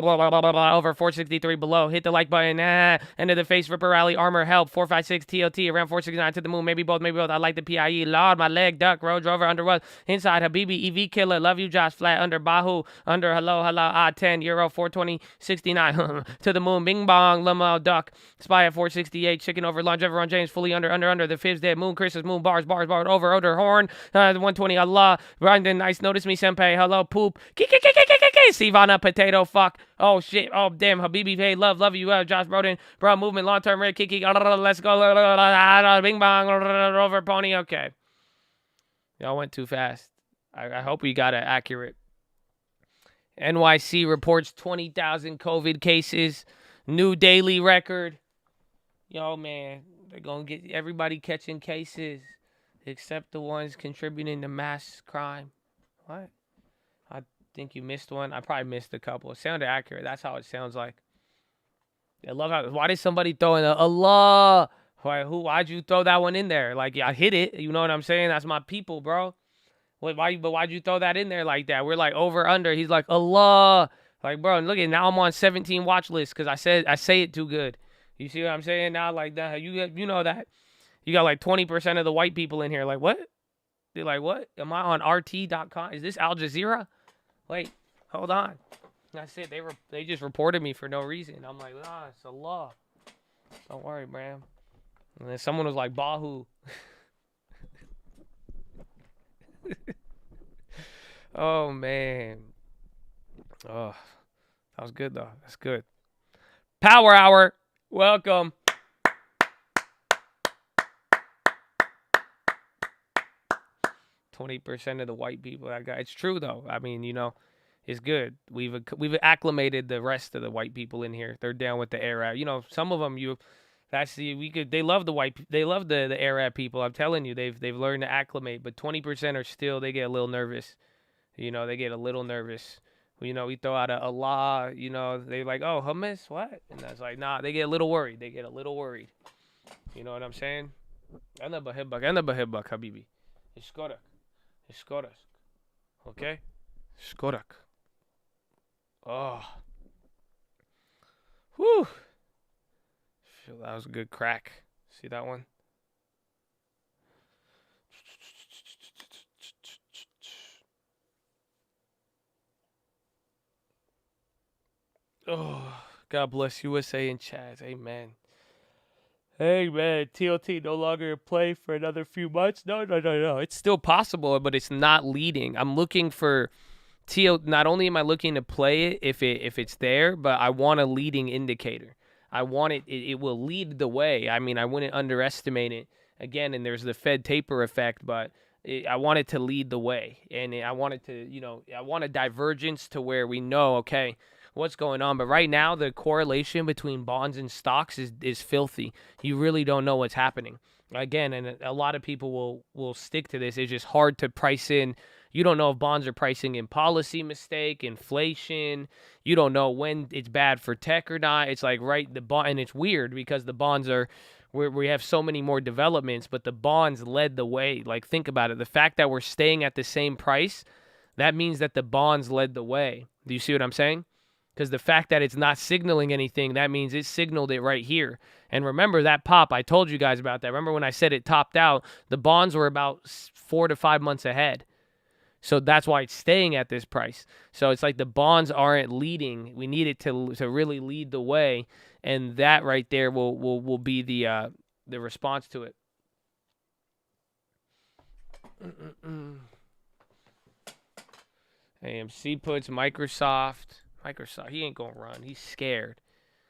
A: over, 463, below, hit the like button, end of the face, Ripper Rally, Armor, Help, 456, TOT, around 469 to the moon, maybe both, I like the PIE, Lord, my leg, duck, Road Rover, under what, inside, Habibi, EV Killer, love you, Josh, flat, under, Bahu, under, hello, 10, Euro, 420, 69, to the moon, Bing Bong, Limo, Duck, Spy at 468, Chicken over, Lunch, everyone, James, fully under, the Fibs dead, Moon, Chris's, Moon, bars, over, Horn, 120, Allah, Brandon, nice, notice me, Senpai, hello, Poop, Sivana, Potato, fuck, oh, shit, oh, damn, Habibi, hey, love you, Josh Broden, bro, movement, long-term, red, Kiki, let's go, Bing Bong, Rover, Pony, okay. Y'all went too fast. I hope we got it accurate. NYC reports 20,000 COVID cases, new daily record. Yo, man, they're going to get everybody catching cases except the ones contributing to mass crime. What? I think you missed one. I probably missed a couple. It sounded accurate. That's how it sounds like. I love how. Why did somebody throw in a Allah? Why'd you throw that one in there? Like, yeah, I hit it. You know what I'm saying? That's my people, bro. Why'd you throw that in there like that? We're like over under. He's like Allah. Like, bro, look at now I'm on 17 watch lists because I say it too good. You see what I'm saying now? Like that, you know that. You got like 20% of the white people in here. Like what? They're like, what? Am I on RT.com? Is this Al Jazeera? Wait, hold on. That's it. They just reported me for no reason. I'm like, it's Allah. Don't worry, man. And then someone was like, Bahu. Oh, man. Oh, that was good, though. That's good. Power Hour. Welcome. %20 of the white people. That guy. It's true, though. I mean, it's good. We've acclimated the rest of the white people in here. They're down with the Arab. Some of them they love the Arab people. I'm telling you, they've learned to acclimate. But 20% are still, they get a little nervous. They get a little nervous. We throw out a Allah. They're like, oh, hummus, what? And that's like, nah. They get a little worried. You know what I'm saying? Ana bahibbak, habibi. Iskorak. Okay? Skorak. Oh. Whew. Feel that was a good crack. See that one? Oh, God bless USA and Chaz. Amen. Hey, man, TLT no longer in play for another few months? No. It's still possible, but it's not leading. I'm looking for not only am I looking to play it if it's there, but I want a leading indicator. I want it will lead the way. I mean, I wouldn't underestimate it. again, and there's the Fed taper effect, but I want it to lead the way, and I want it to, I want a divergence to where we know, okay, what's going on. But right now, the correlation between bonds and stocks is filthy. You really don't know what's happening. Again, and a lot of people will stick to this. It's just hard to price in. You don't know if bonds are pricing in policy mistake, inflation. You don't know when it's bad for tech or not. It's like the bond, and it's weird because the bonds are we have so many more developments, but the bonds led the way. Like, think about it. The fact that we're staying at the same price, that means that the bonds led the way. Do you see what I'm saying? Because the fact that it's not signaling anything, that means it signaled it right here. And remember that pop, I told you guys about that. Remember when I said it topped out, the bonds were about 4 to 5 months ahead. So that's why it's staying at this price. So it's like the bonds aren't leading. We need it to really lead the way, and that right there will be the response to it. AMC puts Microsoft. He ain't gonna run. He's scared.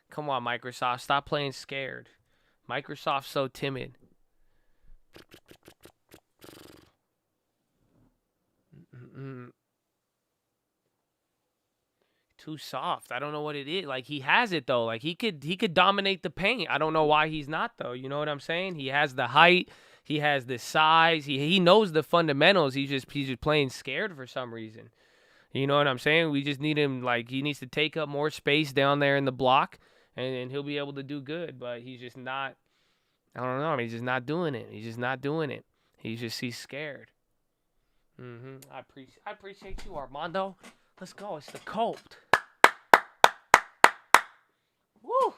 A: Come on, Microsoft. Stop playing scared. Microsoft's so timid. Too soft. I don't know what it is. Like, he has it though. Like, he could dominate the paint. I don't know why he's not though. You know what I'm saying? He has the height. He has the size. He knows the fundamentals. He's just playing scared for some reason. You know what I'm saying? We just need him. Like, he needs to take up more space down there in the block, and he'll be able to do good. But he's just not. I don't know. He's just not doing it. He's scared. I appreciate you, Armando. Let's go. It's the cult. Woo.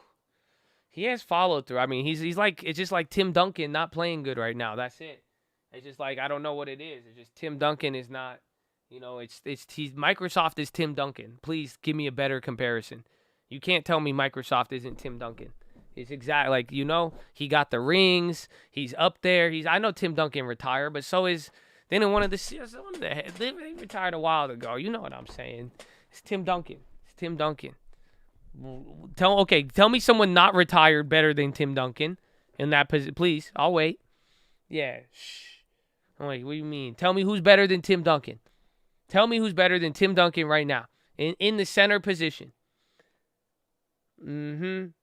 A: He has followed through. I mean, he's like, it's just like Tim Duncan not playing good right now. That's it. It's just like, I don't know what it is. It's just Tim Duncan is not, Microsoft is Tim Duncan. Please give me a better comparison. You can't tell me Microsoft isn't Tim Duncan. It's exactly like, he got the rings. He's up there. I know Tim Duncan retired, but so is. Then in they retired a while ago. You know what I'm saying? It's Tim Duncan. Tell me someone not retired better than Tim Duncan in that position, please. I'll wait. Yeah. Shh. I'm like, what do you mean? Tell me who's better than Tim Duncan. Tell me who's better than Tim Duncan right now in the center position. Kevin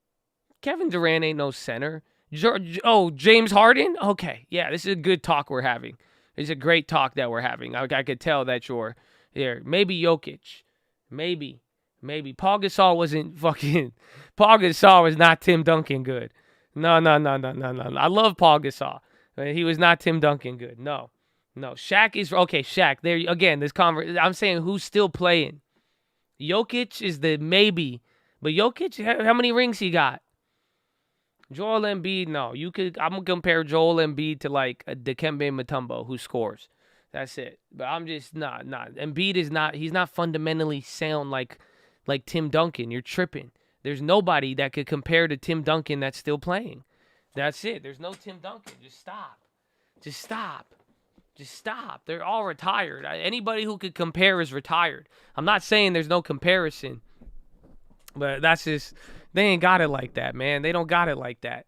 A: Durant ain't no center. James Harden? Okay. Yeah, this is a good talk we're having. It's a great talk that we're having. I could tell that you're there. Maybe Jokic. Maybe. Paul Gasol wasn't fucking... Paul Gasol was not Tim Duncan good. No. I love Paul Gasol. He was not Tim Duncan good. No. Shaq is... Okay, Shaq. There again, I'm saying who's still playing. Jokic is the maybe. But Jokic, how many rings he got? Joel Embiid, no. I'm going to compare Joel Embiid to like a Dikembe Mutombo who scores. That's it. But I'm just not. Embiid is not, he's not fundamentally sound like Tim Duncan. You're tripping. There's nobody that could compare to Tim Duncan that's still playing. That's it. There's no Tim Duncan. Just stop. They're all retired. Anybody who could compare is retired. I'm not saying there's no comparison. But that's just, they ain't got it like that, man. They don't got it like that.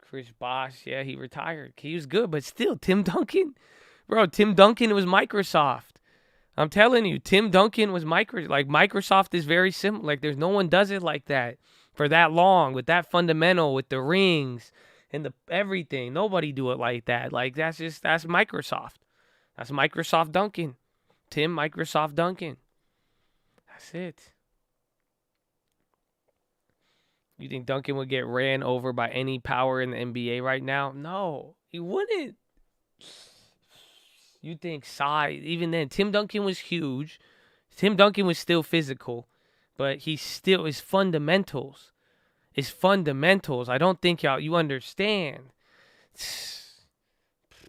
A: Chris Bosh, yeah, he retired. He was good, but still, Tim Duncan. Bro, Tim Duncan was Microsoft. I'm telling you, Tim Duncan was Microsoft. Like, Microsoft is very similar. Like, there's no one does it like that for that long, with that fundamental, with the rings. And everything. Nobody do it like that. Like, that's Microsoft. That's Microsoft Duncan. Tim Microsoft Duncan. That's it. You think Duncan would get ran over by any power in the NBA right now? No, he wouldn't. You think size, even then, Tim Duncan was huge. Tim Duncan was still physical, but he still is fundamentals. I don't think you understand.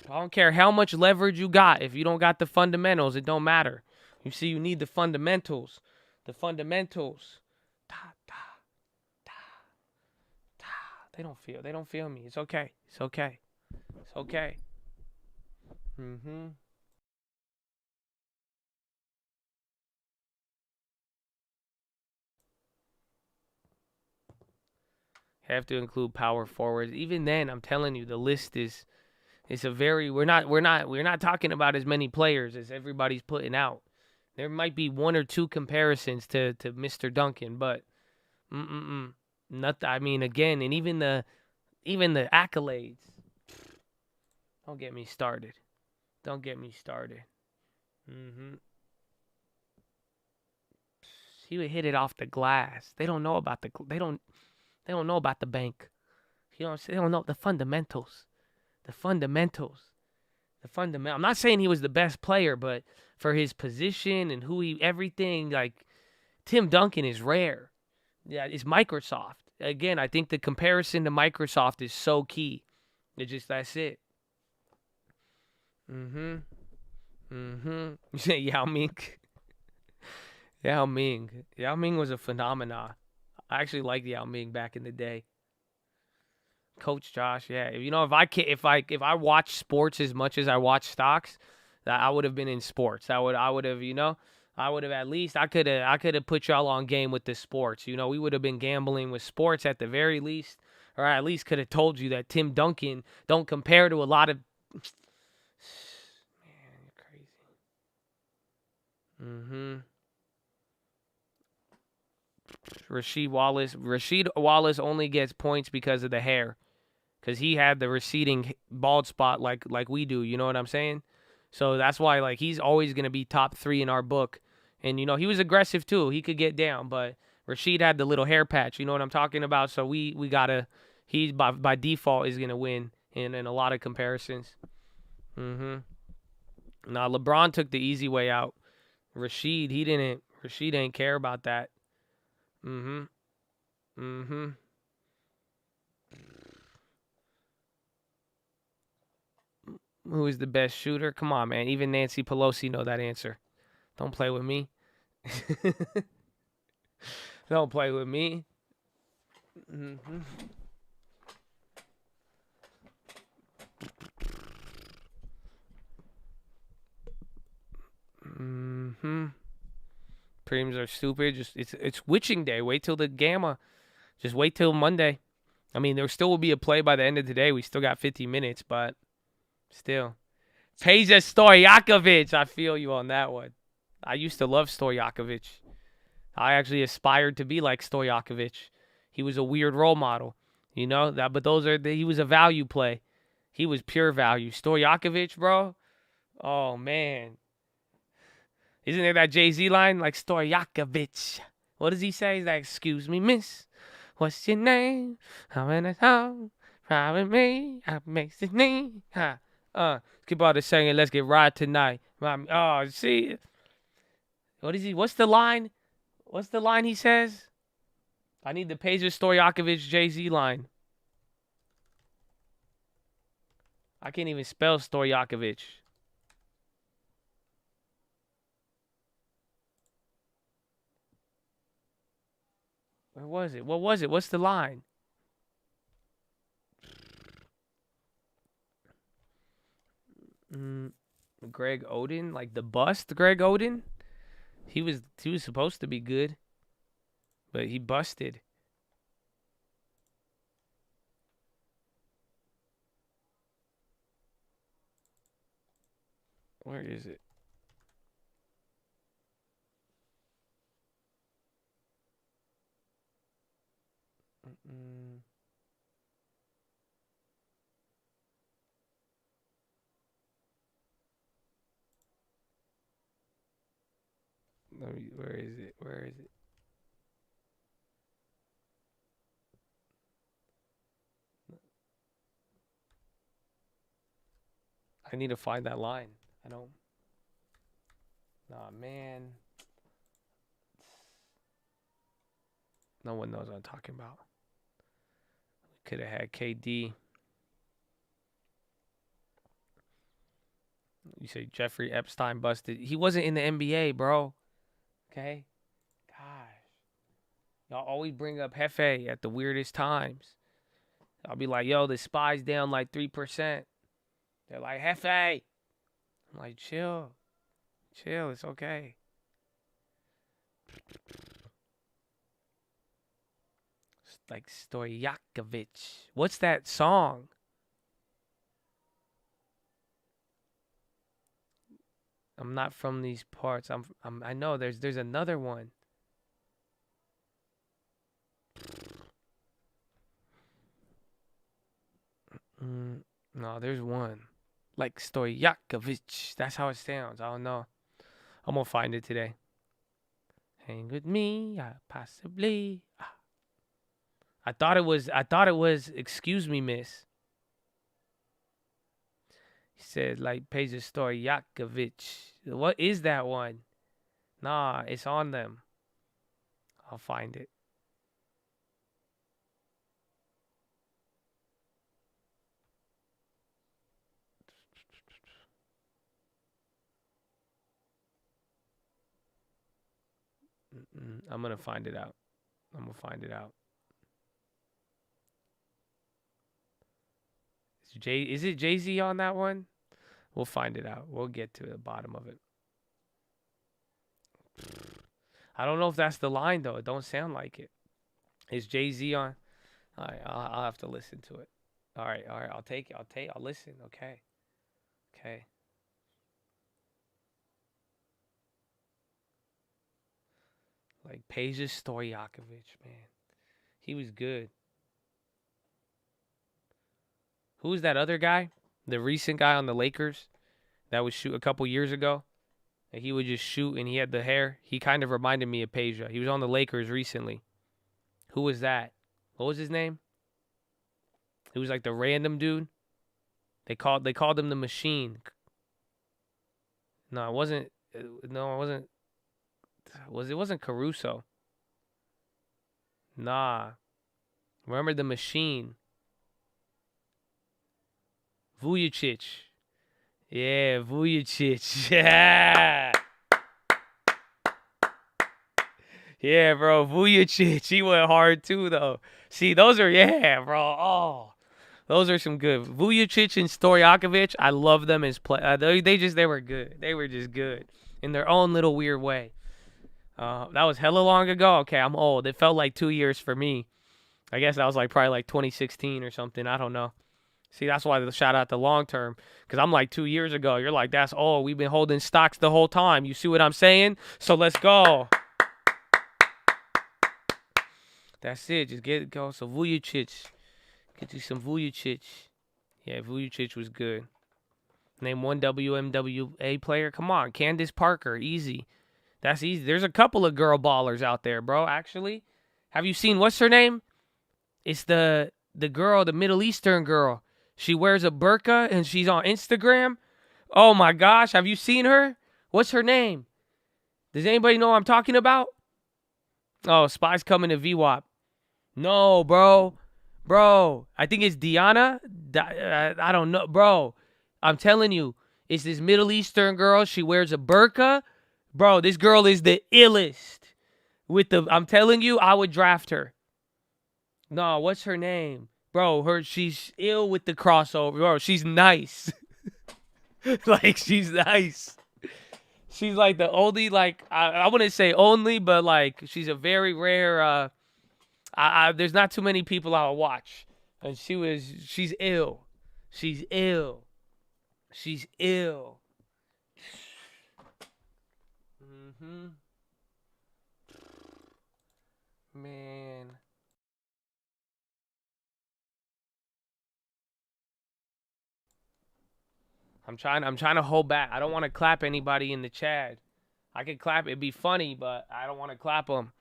A: I don't care how much leverage you got. If you don't got the fundamentals, it don't matter. You see, you need the fundamentals. They don't feel me. It's okay. Have to include power forwards. Even then, I'm telling you, the list is a very we're not talking about as many players as everybody's putting out. There might be one or two comparisons to Mr. Duncan, but not. I mean, again, and even the accolades. Don't get me started. Don't get me started. He would hit it off the glass. They don't know about they don't know about the bank. You know, they don't know the fundamentals. I'm not saying he was the best player, but for his position and everything, like Tim Duncan is rare. Yeah, it's Microsoft. Again, I think the comparison to Microsoft is so key. That's it. You say Yao Ming. Yao Ming was a phenomenon. I actually liked Yao Ming back in the day. Coach Josh, yeah. You know, if I watch sports as much as I watch stocks, that I would have been in sports. I would have, at least I could have put y'all on game with the sports. You know, we would have been gambling with sports at the very least, or I at least could have told you that Tim Duncan don't compare to a lot of. Man, you're crazy. Rasheed Wallace only gets points because of the hair. Because he had the receding bald spot like we do, you know what I'm saying? So that's why, like, he's always going to be top 3 in our book. And, you know, he was aggressive too. He could get down, but Rasheed had the little hair patch, you know what I'm talking about? So we got to, he by default is going to win in a lot of comparisons. Now, LeBron took the easy way out. Rasheed didn't care about that. Who is the best shooter? Come on, man. Even Nancy Pelosi know that answer. Don't play with me. Don't play with me. Prems are stupid. Just it's witching day. Wait till the gamma. Just wait till Monday. I mean, there still will be a play by the end of today. We still got 50 minutes, but still. Peja Stojakovic. I feel you on that one. I used to love Stojakovic. I actually aspired to be like Stojakovic. He was a weird role model, you know. But he was a value play. He was pure value. Stojakovic, bro. Oh man. Isn't there that Jay-Z line like Stojakovic? What does he say? He's like, "Excuse me, miss. What's your name? I'm in a town. Private me. I makes the name. Skip all the singing. Let's get right tonight." Oh, see. What's the line? What's the line he says? I need the Peja Stojakovic Jay-Z line. I can't even spell Stojakovic. Where was it? What was it? What's the line? Greg Oden, like the bust Greg Oden. He was supposed to be good, but he busted. Where is it? Where is it? Where is it? I need to find that line. I don't. Nah, man. No one knows what I'm talking about. We could have had KD. You say Jeffrey Epstein busted. He wasn't in the NBA, bro. Okay? Gosh. Y'all always bring up Hefe at the weirdest times. I'll be like, yo, the SPY's down like 3%. They're like, Hefe. I'm like, chill. Chill, it's okay. Like Stoyakovich. What's that song? I'm not from these parts. I know there's another one. No, there's one. Like Stoyakovich. That's how it sounds. I don't know. I'm gonna find it today. Hang with me, possibly. I thought it was excuse me, miss. He said like Peja Stoyakovich. What is that one? Nah, it's on them. I'll find it. I'm gonna find it out. Is it Jay-Z on that one? We'll find it out. We'll get to the bottom of it. I don't know if that's the line though. It don't sound like it. Is Jay-Z on? All right, I'll have to listen to it. All right. I'll take it. I'll listen. Okay. Like Peja Stoyakovich, man. He was good. Who was that other guy? The recent guy on the Lakers that would shoot a couple years ago? And he would just shoot and he had the hair. He kind of reminded me of Peja. He was on the Lakers recently. Who was that? What was his name? He was like the random dude. They called him the Machine. No, it wasn't. No, it wasn't. It wasn't Caruso. Nah. Remember the Machine? Vujacic. Yeah, Vujacic. Yeah. Yeah, bro. Vujacic. He went hard too, though. See, those are, yeah, bro. Oh, those are some good. Vujacic and Stojakovic, I love them as play. They were good. They were just good in their own little weird way. That was hella long ago. Okay, I'm old. It felt like 2 years for me. I guess that was like probably like 2016 or something. I don't know. See, that's why the shout out to long term. Because I'm like 2 years ago. You're like, that's old. We've been holding stocks the whole time. You see what I'm saying? So let's go. That's it. Just get it go. So Vujacic. Get you some Vujacic. Yeah, Vujacic was good. Name one WNBA player. Come on. Candace Parker. Easy. That's easy. There's a couple of girl ballers out there, bro, actually. Have you seen, what's her name? It's the girl, the Middle Eastern girl. She wears a burqa and she's on Instagram. Oh my gosh, have you seen her? What's her name? Does anybody know what I'm talking about? Oh, Spy's coming to VWAP. No, bro. Bro, I think it's Diana. I don't know. Bro, I'm telling you, it's this Middle Eastern girl. She wears a burqa. Bro, this girl is the illest. I'm telling you, I would draft her. No, what's her name? Bro, she's ill with the crossover. Bro, she's nice. Like, she's nice. She's like the only, like, I wouldn't say only, but like, she's a very rare, there's not too many people I'll watch. And she's ill. She's ill. She's ill. Man. I'm trying to hold back. I don't want to clap anybody in the chat. I could clap. It'd be funny, but I don't want to clap them.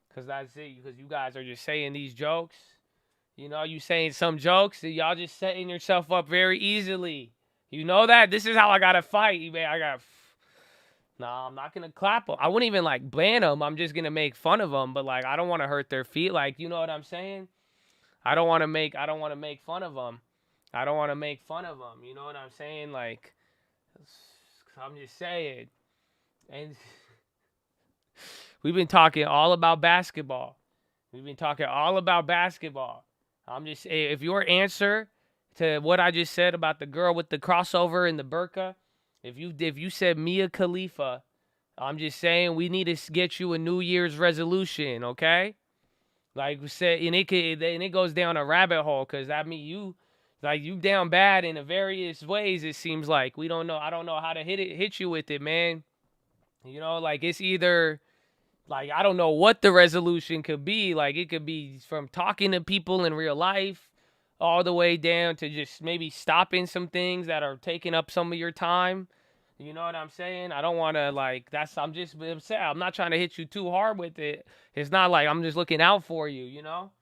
A: Because that's it. Because you guys are just saying these jokes. You know, you saying some jokes. And y'all just setting yourself up very easily. You know that? This is how I got to fight. Man, I'm not going to clap them. I wouldn't even, like, ban them. I'm just going to make fun of them. But, like, I don't want to hurt their feet. Like, you know what I'm saying? I don't want to make fun of them. I don't want to make fun of them. You know what I'm saying? Like, I'm just saying. And we've been talking all about basketball. I'm just saying, if your answer to what I just said about the girl with the crossover and the burqa, if you said Mia Khalifa, I'm just saying we need to get you a New Year's resolution, okay? Like we said, and it goes down a rabbit hole, because I mean you down bad in a various ways. It seems like I don't know how to hit you with it, man. You know, like it's either like I don't know what the resolution could be. Like it could be from talking to people in real life, all the way down to just maybe stopping some things that are taking up some of your time. You know what I'm saying? I don't want to I'm just upset. I'm not trying to hit you too hard with it. It's not like I'm just looking out for you, you know?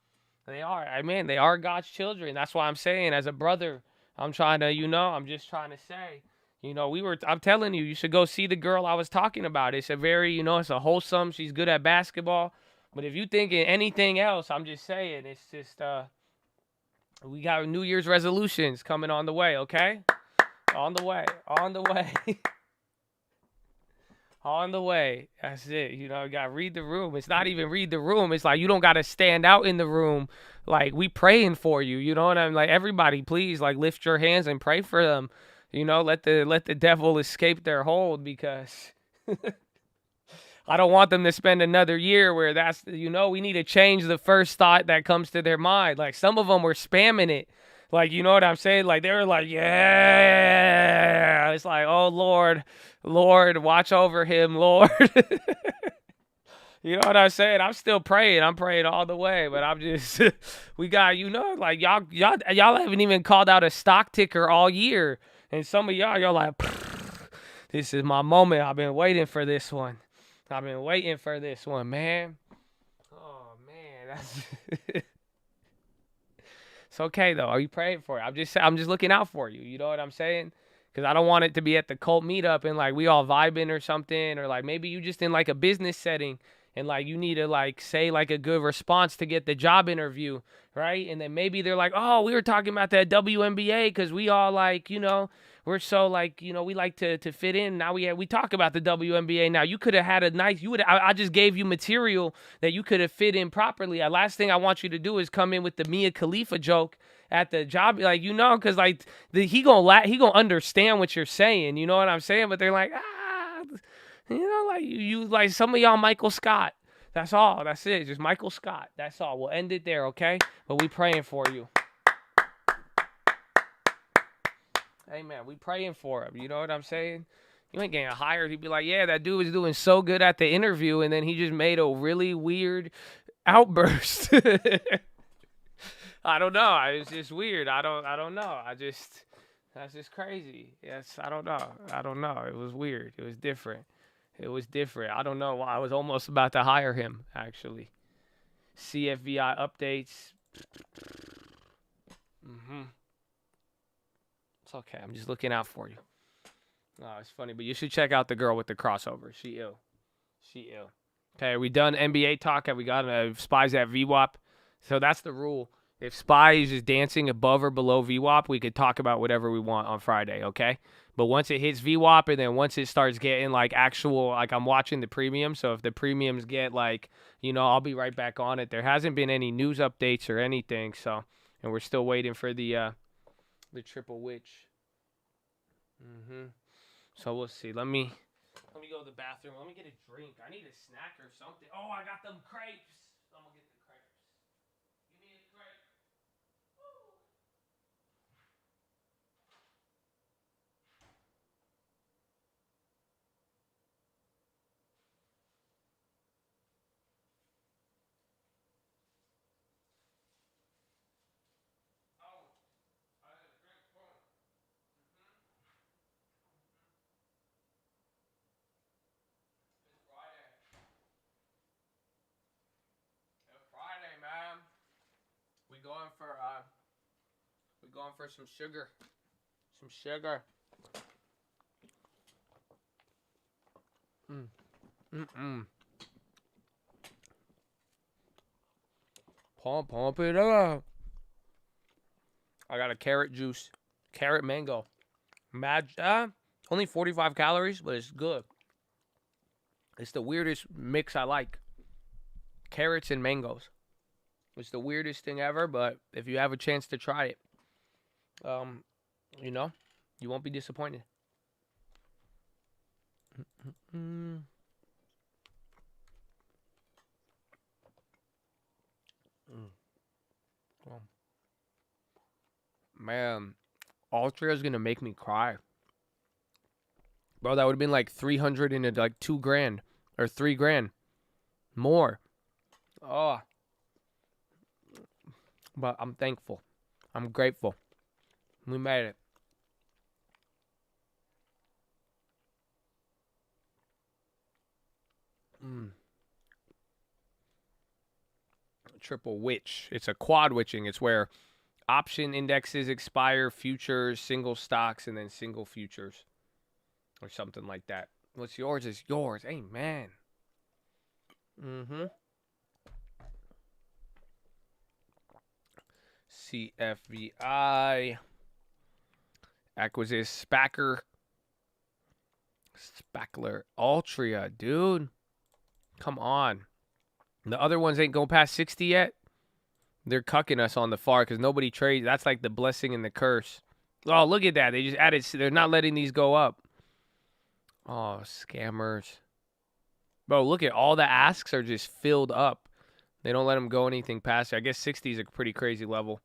A: They are. They are God's children. That's why I'm saying, as a brother, I'm trying to, I'm just trying to say, I'm telling you, you should go see the girl I was talking about. It's a very, it's a wholesome, she's good at basketball. But if you thinking anything else, I'm just saying, it's just, we got New Year's resolutions coming on the way, okay? On the way. On the way. That's it. You got to read the room. It's not even read the room. It's like you don't got to stand out in the room. Like, we praying for you. You know what I'm like? Everybody, please, lift your hands and pray for them. Let the devil escape their hold, because I don't want them to spend another year where that's, we need to change the first thought that comes to their mind. Like, some of them were spamming it. Like, you know what I'm saying? Like, they were like, yeah. It's like, oh, Lord, watch over him, Lord. You know what I'm saying? I'm still praying. I'm praying all the way. But I'm just, we got, y'all haven't even called out a stock ticker all year. And some of y'all like, this is my moment. I've been waiting for this one. Man. Oh, man. That's... It's okay, though. Are you praying for it? I'm just looking out for you. You know what I'm saying? Because I don't want it to be at the cult meetup and we all vibing or something, or maybe you just in a business setting and you need to say a good response to get the job interview, right? And then maybe they're like, oh, we were talking about that WNBA because we all we're so we like to fit in. Now we talk about the WNBA. Now you could have had I just gave you material that you could have fit in properly. Last thing I want you to do is come in with the Mia Khalifa joke at the job, because he gonna understand what you're saying. You know what I'm saying? But they're like, you some of y'all Michael Scott. That's all. That's it. Just Michael Scott. That's all. We'll end it there, okay? But we praying for you. Amen. We praying for him. You know what I'm saying? You ain't getting hired. He'd be like, yeah, that dude was doing so good at the interview, and then he just made a really weird outburst. I don't know. It's just weird. I don't know. That's just crazy. Yes, I don't know. It was weird. It was different. I don't know why. I was almost about to hire him, actually. CFVI updates. It's okay. I'm just looking out for you. Oh, it's funny, but you should check out the girl with the crossover. She ill. Okay, are we done NBA talk? Have we got Spies at VWAP? So that's the rule. If Spy is just dancing above or below VWAP, we could talk about whatever we want on Friday, okay? But once it hits VWAP, and then once it starts getting actual, I'm watching the premium. So if the premiums get I'll be right back on it. There hasn't been any news updates or anything. So, and we're still waiting for the triple witch. So we'll see. Let me go to the bathroom. Let me get a drink. I need a snack or something. Oh, I got them crepes. I'm gonna get the crepes. Give me a crepe. Woo. Man. We going for some sugar. Some sugar. Pump it up. I got a carrot juice. Carrot mango. Only 45 calories, but it's good. It's the weirdest mix I like. Carrots and mangoes. It's the weirdest thing ever, but if you have a chance to try it, you won't be disappointed. Man, Altria is gonna make me cry. Bro, that would have been like 300 and like $2,000 or $3,000 more. Oh, but I'm thankful. I'm grateful. We made it. Triple witch. It's a quad witching. It's where option indexes expire, futures, single stocks, and then single futures. Or something like that. What's yours is yours. Amen. CFVI. Acquisition Spacker. Spackler. Altria, dude. Come on. The other ones ain't going past 60 yet. They're cucking us on the far because nobody trades. That's like the blessing and the curse. Oh, look at that. They just added. They're not letting these go up. Oh, scammers. Bro, look at all the asks are just filled up. They don't let them go anything past it. I guess 60 is a pretty crazy level.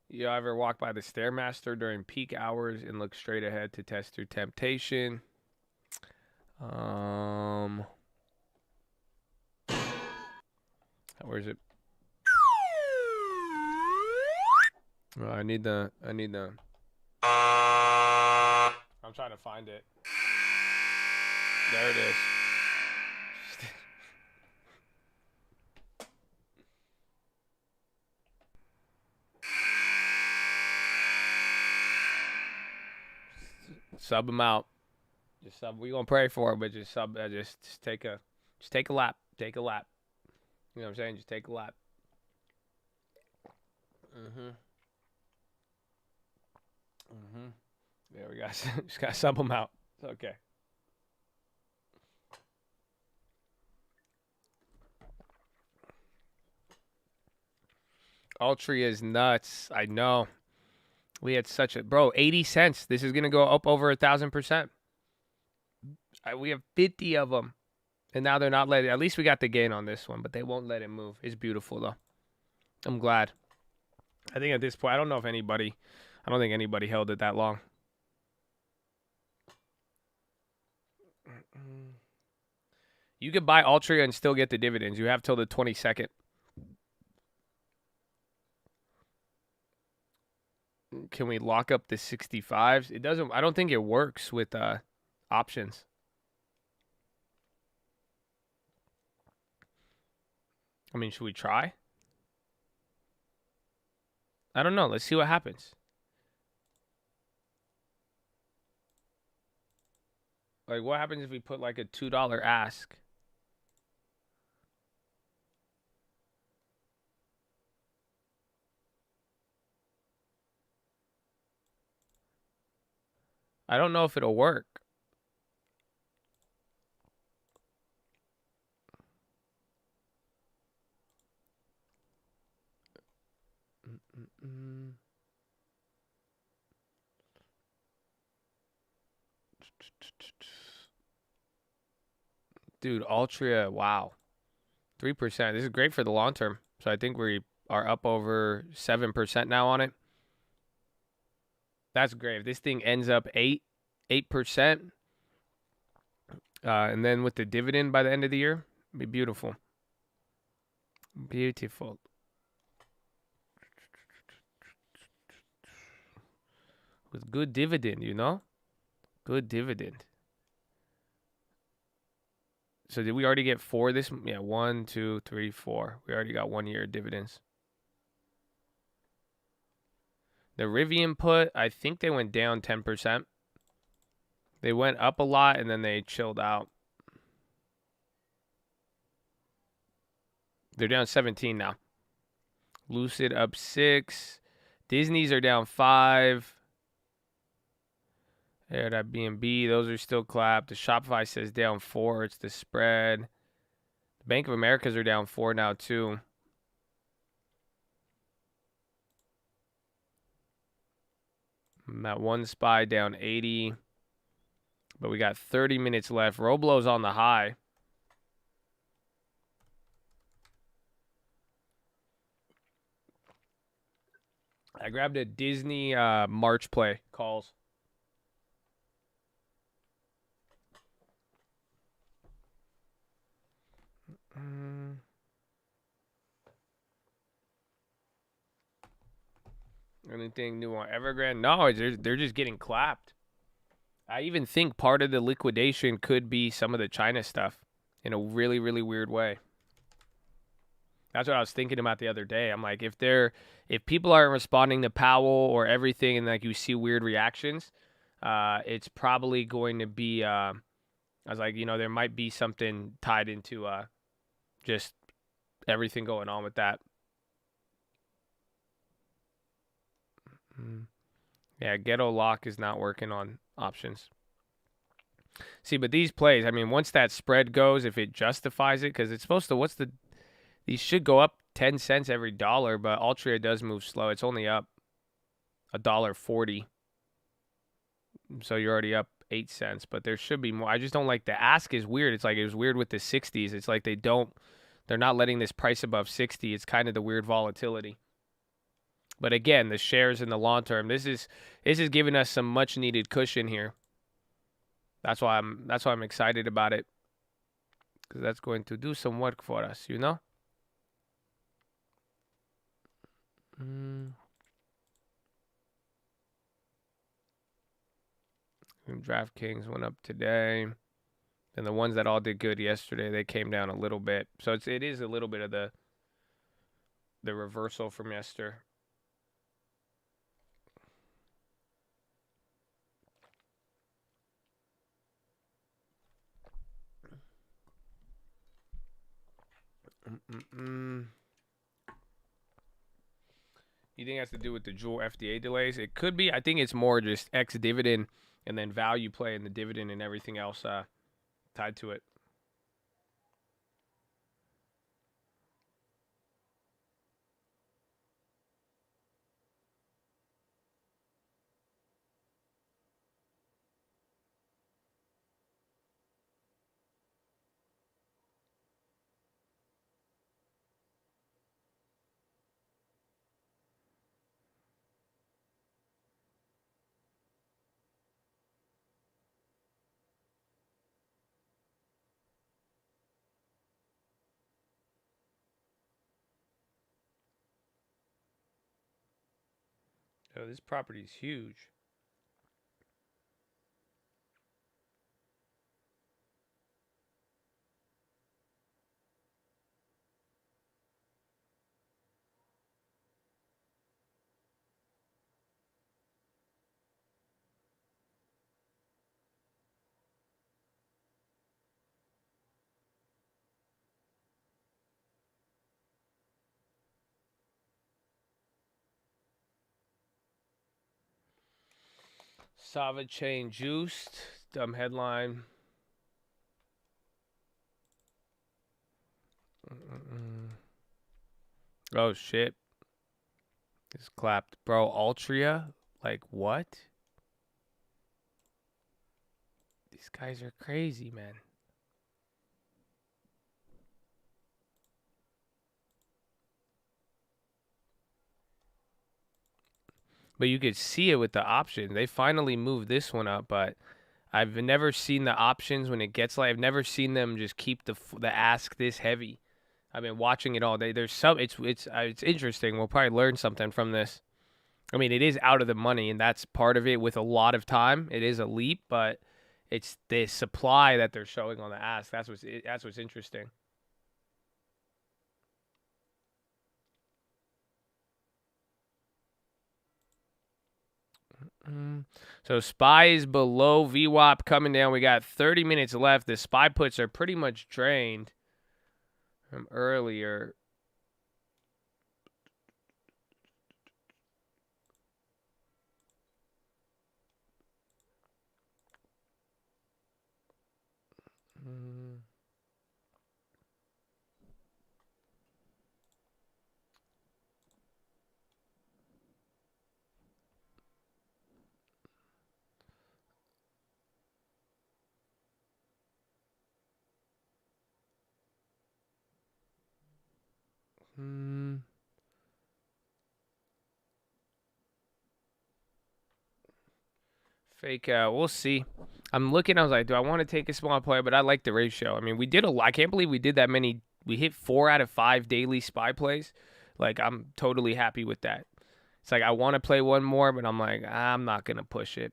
A: You ever walk by the Stairmaster during peak hours and look straight ahead to test through temptation? Where is it? Oh, I need the. I'm trying to find it. There it is. Sub him out. Just sub. We gonna pray for him, but just sub. Just take a lap. Take a lap. You know what I'm saying? Just take a lap. There we go. Just gotta sub him out. It's okay. Altria is nuts. I know. We had such a 80 cents. This is gonna go up over 1,000%. We have 50 of them, and now they're not letting. At least we got the gain on this one, but they won't let it move. It's beautiful though. I'm glad. I think at this point, I don't think anybody held it that long. You could buy Altria and still get the dividends. You have till the 22nd. Can we lock up the 65s? It doesn't. I don't think it works with options. I mean, should we try? I don't know. Let's see what happens. Like, what happens if we put like a $2 ask? I don't know if it'll work. Dude, Altria, wow. 3%. This is great for the long term. So I think we are up over 7% now on it. That's great. If this thing ends up 8%, and then with the dividend by the end of the year, it'd be beautiful. Beautiful. With good dividend, you know? Good dividend. So did we already get 4 this? Yeah, 1, 2, 3, 4. We already got 1 year dividends. The Rivian put, I think they went down 10%. They went up a lot and then they chilled out. They're down 17 now. Lucid up 6. Disney's are down 5. Airbnb, those are still clapped. The Shopify says down 4. It's the spread. The Bank of America's are down 4 now too. That one SPY down 80. But we got 30 minutes left. Roblo's on the high. I grabbed a Disney March play calls. Anything new on Evergrande? No, they're just getting clapped. I even think part of the liquidation could be some of the China stuff in a really, really weird way. That's what I was thinking about the other day. I'm like, if people aren't responding to Powell or everything, and like you see weird reactions, it's probably going to be. I was like, there might be something tied into just everything going on with that. Yeah, Ghetto Lock is not working on options. See, but these plays, I mean, once that spread goes, if it justifies it, because it's supposed to, these should go up 10 cents every dollar, but Altria does move slow. It's only up $1.40. So you're already up 8 cents, but there should be more. I just don't like the ask is weird. It's like it was weird with the 60s. It's like they're not letting this price above 60. It's kind of the weird volatility. But again, the shares in the long term, this is giving us some much needed cushion here. That's why I'm excited about it, because that's going to do some work for us, DraftKings went up today, and the ones that all did good yesterday, they came down a little bit. So it is a little bit of the reversal from yesterday. You think it has to do with the dual FDA delays? It could be. I think it's more just ex-dividend and then value play and the dividend and everything else tied to it. So this property is huge. Sava chain juiced. Dumb headline. Oh shit. This clapped. Bro, Altria? Like what? These guys are crazy, man. But you could see it with the option. They finally moved this one up, but I've never seen the options when it gets like, I've never seen them just keep the ask this heavy. I've been watching it all day. There's some, it's interesting. We'll probably learn something from this. I mean, it is out of the money, and that's part of it with a lot of time. It is a leap, but it's the supply that they're showing on the ask. That's what's interesting. So SPY is below VWAP coming down. We got 30 minutes left. The SPY puts are pretty much drained from earlier. Fake out. We'll see. I'm looking. I was like, do I want to take a small play? But I like the ratio. I mean, we did a lot. I can't believe we did that many. We hit 4 out of 5 daily SPY plays. Like, I'm totally happy with that. It's like I want to play one more, but I'm like, I'm not going to push it.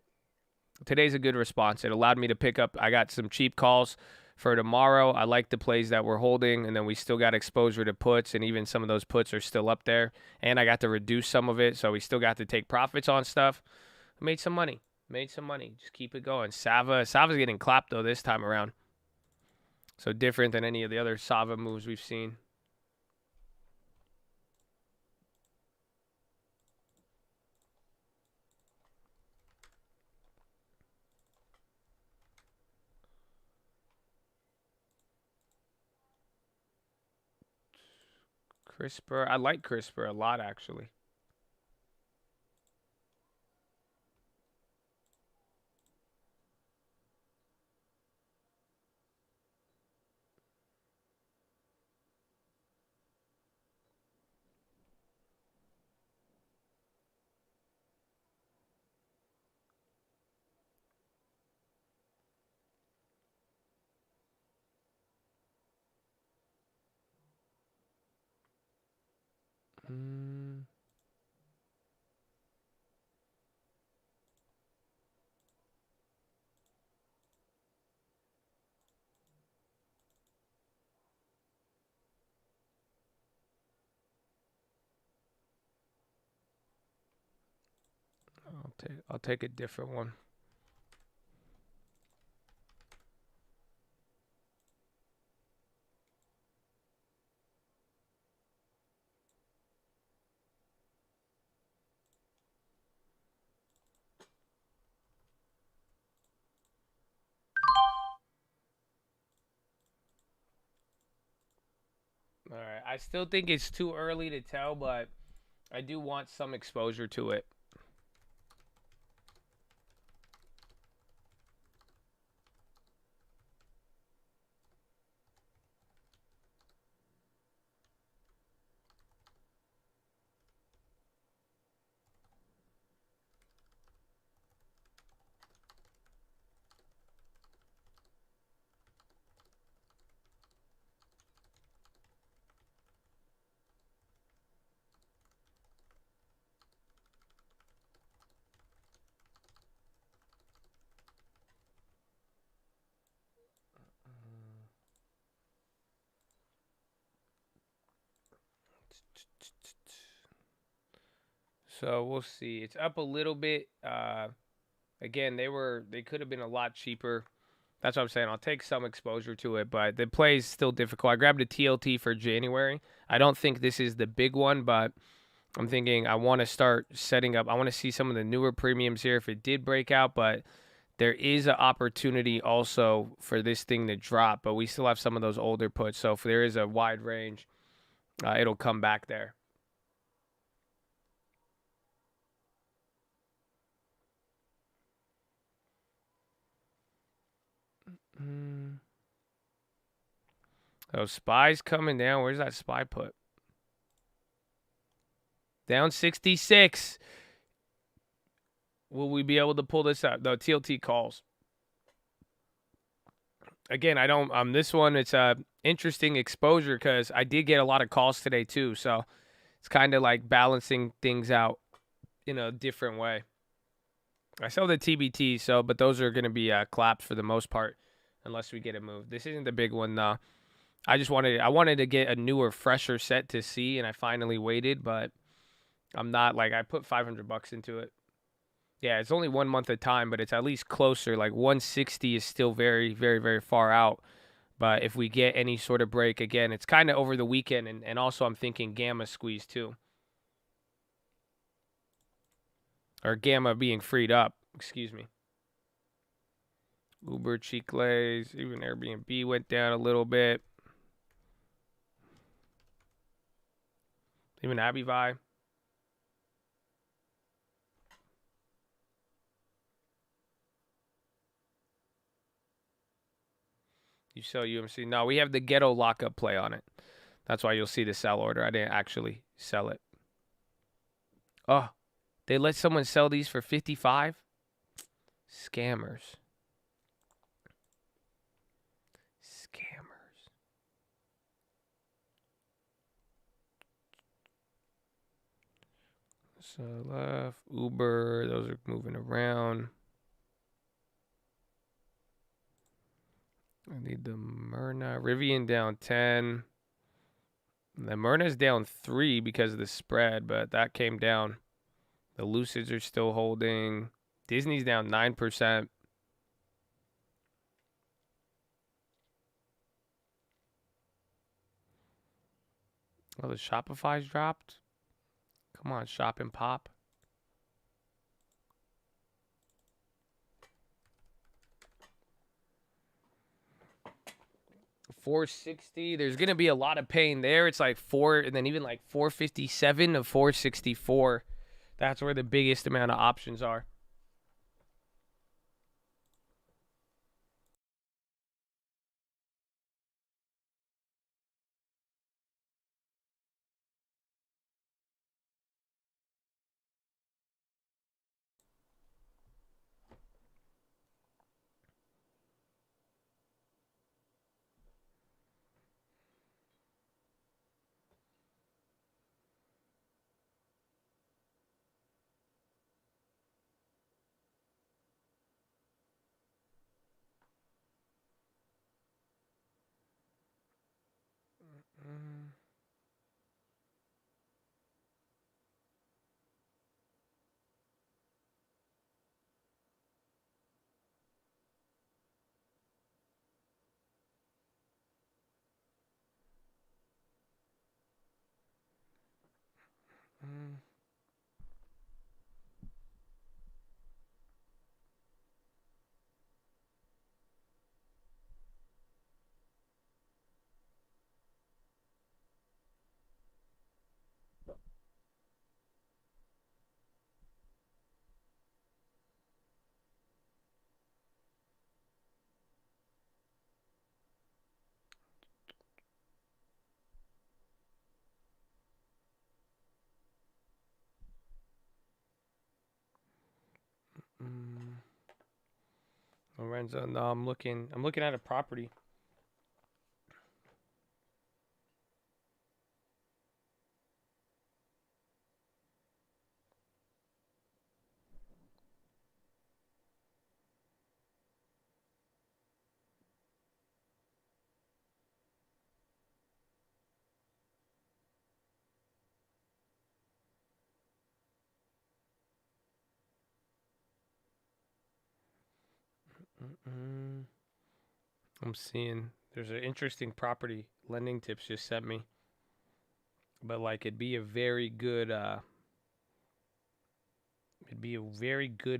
A: Today's a good response. It allowed me to pick up. I got some cheap calls for tomorrow. I like the plays that we're holding, and then we still got exposure to puts, and even some of those puts are still up there. And I got to reduce some of it, so we still got to take profits on stuff. I made some money. Just keep it going. Sava's getting clapped, though, this time around. So different than any of the other Sava moves we've seen. CRISPR. I like CRISPR a lot, actually. I'll take a different one. All right. I still think it's too early to tell, but I do want some exposure to it. So we'll see. It's up a little bit. Again, they could have been a lot cheaper. That's what I'm saying. I'll take some exposure to it, but the play is still difficult. I grabbed a TLT for January. I don't think this is the big one, but I'm thinking I want to start setting up. I want to see some of the newer premiums here if it did break out, but there is an opportunity also for this thing to drop, but we still have some of those older puts. So if there is a wide range, it'll come back there. Those SPYs coming down. Where's that SPY put? Down 66. Will we be able to pull this out? No, TLT calls. Again, I don't. This one, it's a interesting exposure because I did get a lot of calls today too. So it's kind of like balancing things out in a different way. I sell the TBT, but those are going to be claps for the most part, unless we get it moved. This isn't the big one though. I wanted to get a newer, fresher set to see, and I finally waited, but I'm not like I put $500 into it. Yeah, it's only 1 month at a time, but it's at least closer. Like 160 is still very, very, very far out. But if we get any sort of break, again, it's kind of over the weekend, and also I'm thinking gamma squeeze too. Or gamma being freed up, excuse me. Uber, Chicles, even Airbnb went down a little bit. Even Abivi. You sell UMC. No, we have the ghetto lockup play on it. That's why you'll see the sell order. I didn't actually sell it. Oh, they let someone sell these for 55? Scammers. Scammers. So left, Uber, those are moving around. I need the Myrna. Rivian down 10. The Myrna's down 3 because of the spread, but that came down. The Lucids are still holding. Disney's down 9%. Oh, the Shopify's dropped. Come on, shop and pop. $460. There's gonna be a lot of pain there. It's like 4, and then even like 457 to 464. That's where the biggest amount of options are. Lorenzo, no, I'm looking at a property. I'm seeing there's an interesting property lending tips just sent me, but like it'd be a very good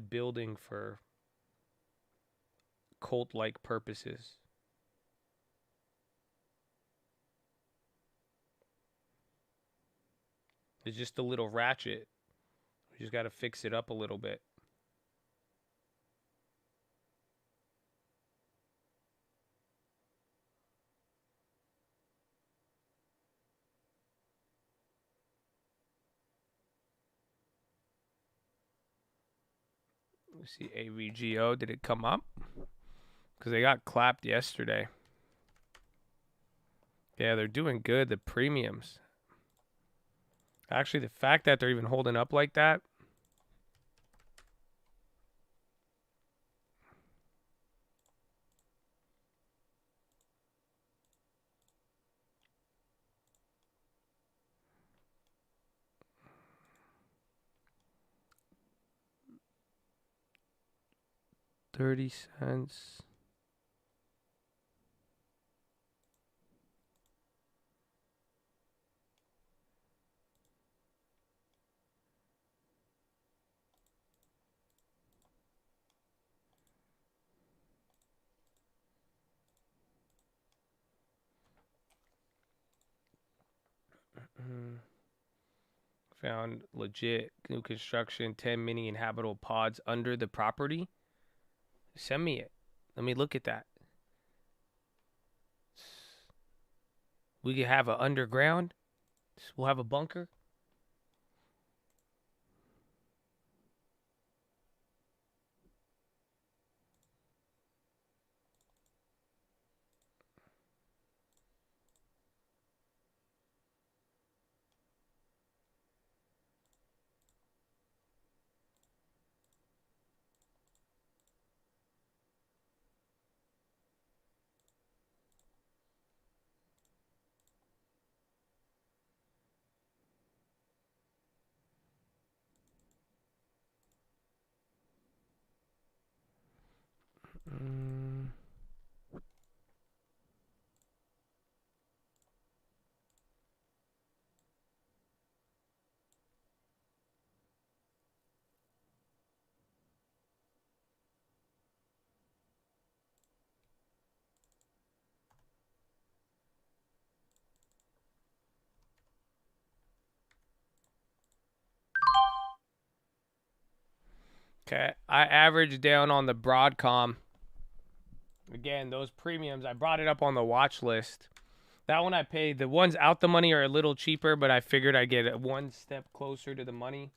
A: building for cult-like purposes. It's just a little ratchet. We just got to fix it up a little bit. Let's see, AVGO, did it come up? Because they got clapped yesterday. Yeah, they're doing good, the premiums. Actually, the fact that they're even holding up like that. $0.30. Found legit new construction, 10 mini inhabitable pods under the property. Send me it. Let me look at that. We could have an underground. We'll have a bunker. Okay, I averaged down on the Broadcom. Again, those premiums, I brought it up on the watch list. That one I paid. The ones out the money are a little cheaper, but I figured I'd get it one step closer to the money.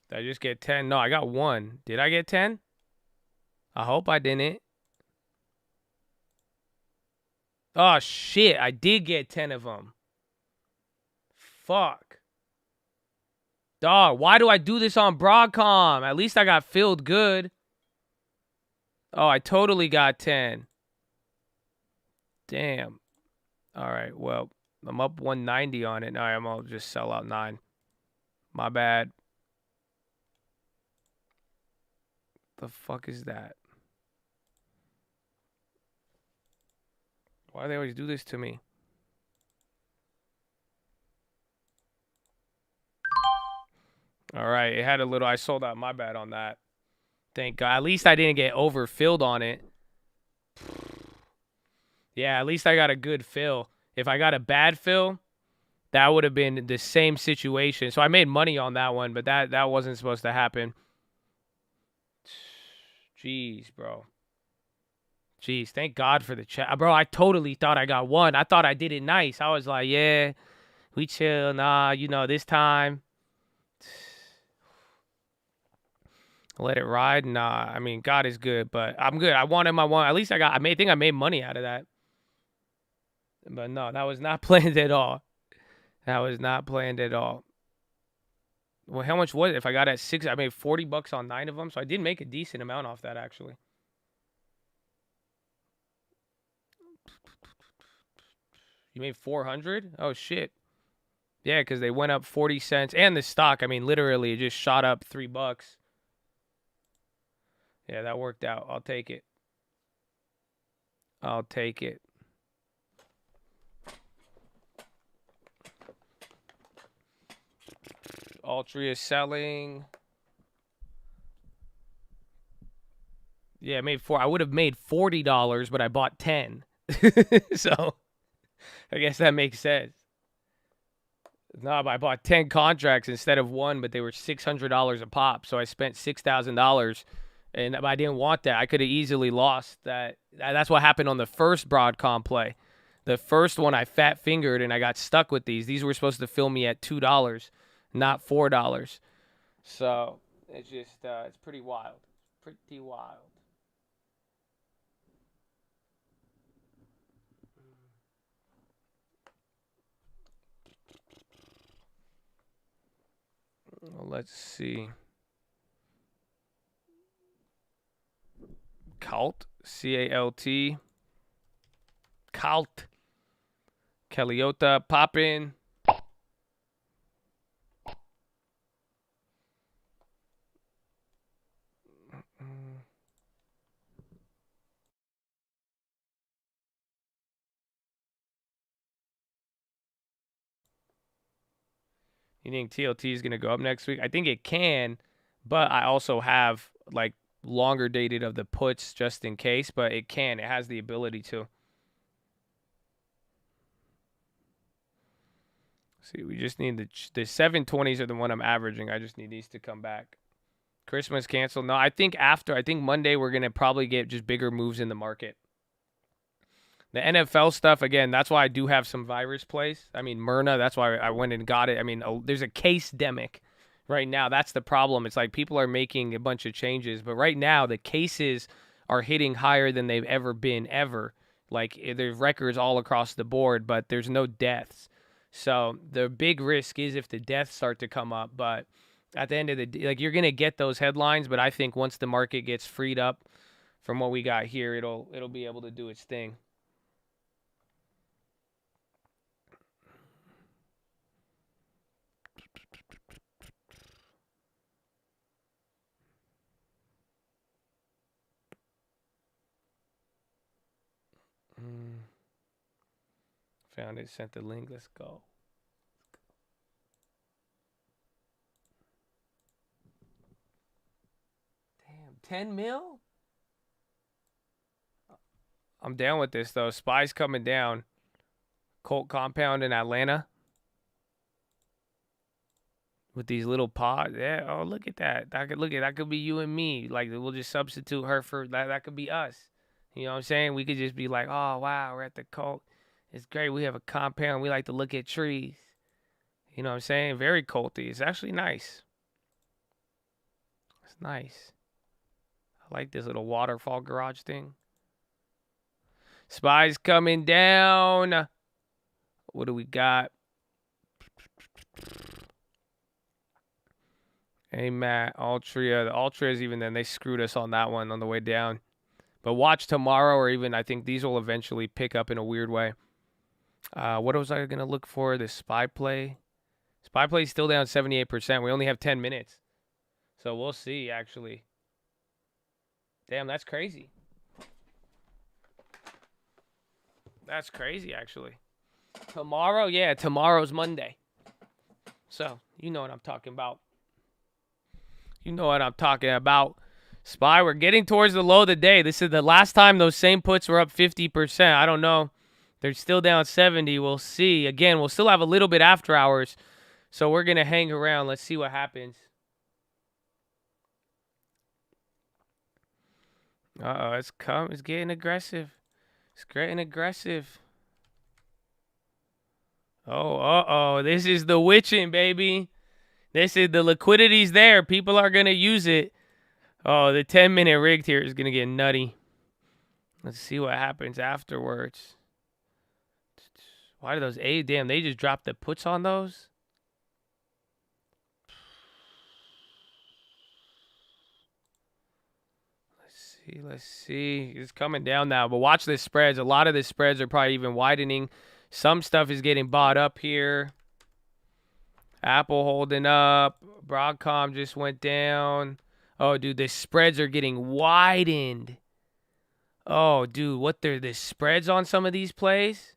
A: Did I just get 10? No, I got 1. Did I get 10? I hope I didn't. Oh, shit. I did get 10 of them. Fuck. Dog, why do I do this on Broadcom? At least I got filled good. Oh, I totally got 10. Damn. All right, well, I'm up 190 on it. All right, I'm going to just sell out 9. My bad. The fuck is that? Why do they always do this to me? All right, it had a little. I sold out. My bad on that. Thank God. At least I didn't get overfilled on it. Yeah, at least I got a good fill. If I got a bad fill, that would have been the same situation. So I made money on that one, but that wasn't supposed to happen. Jeez, bro. Jeez, thank God for the chat. Bro, I totally thought I got 1. I thought I did it nice. I was like, yeah, we chill. Nah, you know, this time. Let it ride. Nah, I mean, God is good, but I'm good. I wanted my 1. At least I think I made money out of that. But no, that was not planned at all. That was not planned at all. Well, how much was it? If I got at 6, I made $40 on 9 of them. So I did make a decent amount off that, actually. You made 400? Oh, shit. Yeah, because they went up 40 cents. And the stock, I mean, literally, it just shot up $3. Yeah, that worked out. I'll take it. I'll take it. Altria selling. Yeah, I made 4. I would have made $40, but I bought 10. So, I guess that makes sense. No, but I bought 10 contracts instead of 1, but they were $600 a pop. So I spent $6,000, and I didn't want that. I could have easily lost that. That's what happened on the first Broadcom play. The first one I fat fingered, and I got stuck with these. These were supposed to fill me at $2, not $4. So it's just it's pretty wild. Pretty wild. Well, let's see. Calt, C-A-L-T. Calt. Caliota, poppin'. You think TLT is going to go up next week? I think it can, but I also have like longer dated of the puts just in case, but it can. It has the ability to. See, we just need the 720s are the one I'm averaging. I just need these to come back. Christmas canceled. No, I think Monday we're going to probably get just bigger moves in the market. The NFL stuff, again, that's why I do have some virus plays. I mean, Myrna, that's why I went and got it. I mean, there's a case-demic right now. That's the problem. It's like people are making a bunch of changes, but right now the cases are hitting higher than they've ever been, ever. Like, there's records all across the board, but there's no deaths. So the big risk is if the deaths start to come up, but at the end of the day, like, you're going to get those headlines, but I think once the market gets freed up from what we got here, it'll be able to do its thing. Found it, sent the link. Let's go. Damn, 10 mil? I'm down with this, though. Spy's coming down. Colt Compound in Atlanta. With these little pods. Yeah, oh, look at that. That could be you and me. Like, we'll just substitute her for that. That could be us. You know what I'm saying? We could just be like, oh, wow, we're at the Colt. It's great. We have a compound. We like to look at trees. You know what I'm saying? Very culty. It's actually nice. It's nice. I like this little waterfall garage thing. Spy's coming down. What do we got? Hey, Matt. Altria. The Altria's even then. They screwed us on that one on the way down. But watch tomorrow, or even I think these will eventually pick up in a weird way. What was I going to look for? The SPY play. SPY play is still down 78%. We only have 10 minutes. So we'll see, actually. Damn, that's crazy. That's crazy, actually. Tomorrow? Yeah, tomorrow's Monday. So, you know what I'm talking about. You know what I'm talking about. SPY, we're getting towards the low of the day. This is the last time those same puts were up 50%. I don't know. They're still down 70. We'll see. Again, we'll still have a little bit after hours. So we're going to hang around. Let's see what happens. Uh-oh, it's getting aggressive. It's getting aggressive. Oh, this is the witching, baby. This is the liquidity's there. People are going to use it. Oh, the 10-minute rigged here is going to get nutty. Let's see what happens afterwards. Why do those damn, they just dropped the puts on those? Let's see. It's coming down now, but watch the spreads. A lot of the spreads are probably even widening. Some stuff is getting bought up here. Apple holding up. Broadcom just went down. Oh, dude, the spreads are getting widened. Oh, dude, what the spreads on some of these plays?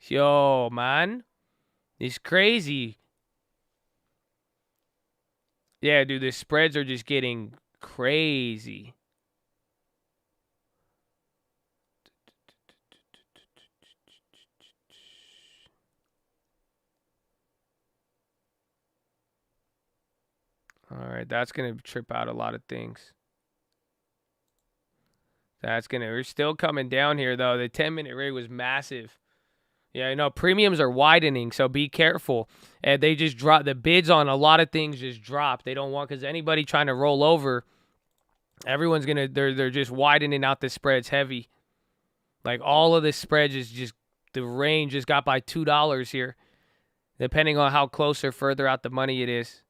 A: Yo, man. It's crazy. Yeah, dude, the spreads are just getting crazy. All right, that's going to trip out a lot of things. We're still coming down here, though. The 10-minute rig was massive. Yeah, I know. Premiums are widening, so be careful. And they just drop. The bids on a lot of things just drop. They don't want, because anybody trying to roll over, everyone's going to, they're just widening out the spreads heavy. Like, all of the spreads is just, the range just got by $2 here, depending on how close or further out the money it is.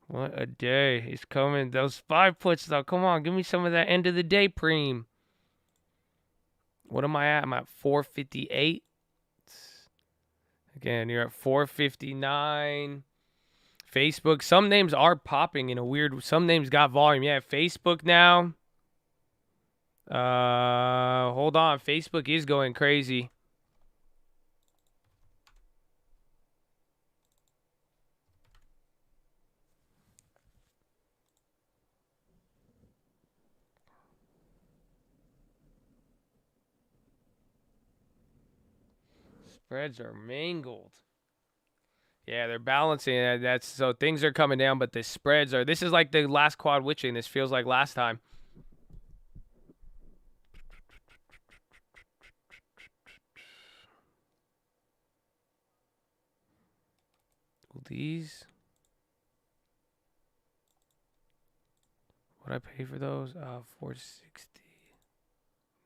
A: What a day. It's coming. Those 5 puts, though. Come on. Give me some of that end of the day preem. What am I at? I'm at 458. Again, you're at 459. Facebook. Some names are popping in a weird. Some names got volume. Yeah, Facebook now. Hold on. Facebook is going crazy. Spreads are mangled. Yeah, they're balancing. That's so things are coming down, but the spreads are. This is like the last quad witching. This feels like last time. These. What I pay for those? 460.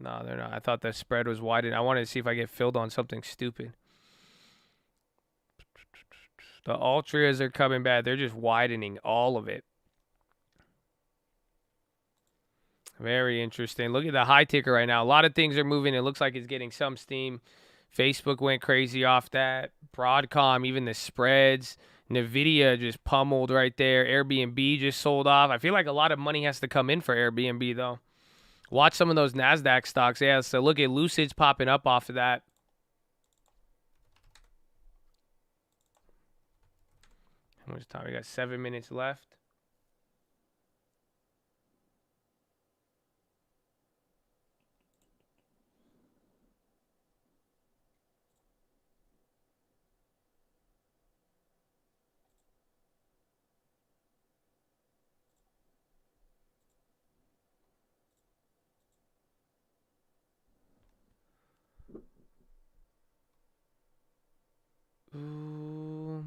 A: No, they're not. I thought the spread was widened. I wanted to see if I get filled on something stupid. The Altrias are coming back. They're just widening all of it. Very interesting. Look at the high ticker right now. A lot of things are moving. It looks like it's getting some steam. Facebook went crazy off that. Broadcom, even the spreads. Nvidia just pummeled right there. Airbnb just sold off. I feel like a lot of money has to come in for Airbnb, though. Watch some of those NASDAQ stocks. Yeah, so look at Lucid's popping up off of that. How much time? We got 7 minutes left. Ooh.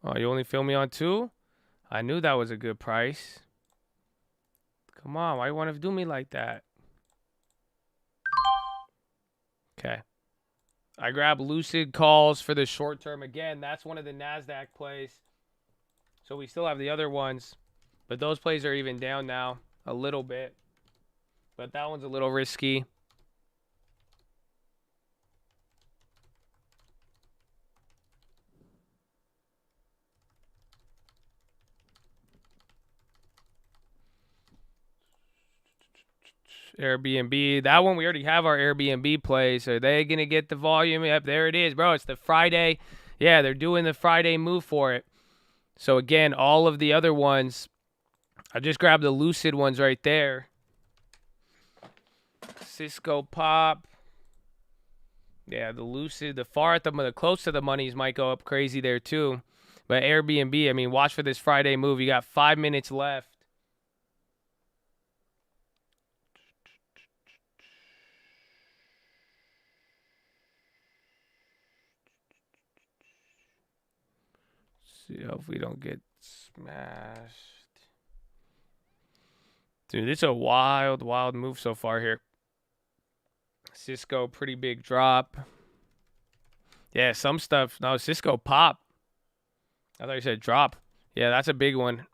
A: Oh, you only film me on 2? I knew that was a good price. Come on, why you want to do me like that? Okay. I grab Lucid calls for the short term. Again, that's one of the NASDAQ plays. So we still have the other ones. But those plays are even down now a little bit. But that one's a little risky. Airbnb. That one, we already have our Airbnb plays. Are they going to get the volume? Yep, there it is, bro. It's the Friday. Yeah, they're doing the Friday move for it. So, again, all of the other ones, I just grabbed the Lucid ones right there. Cisco Pop. Yeah, the Lucid, the far at the close to the monies might go up crazy there too. But Airbnb, I mean, watch for this Friday move. You got 5 minutes left. See if we don't get smashed. Dude, this is a wild, wild move so far here. Cisco, pretty big drop. Yeah, some stuff. No, Cisco pop. I thought you said drop. Yeah, that's a big one.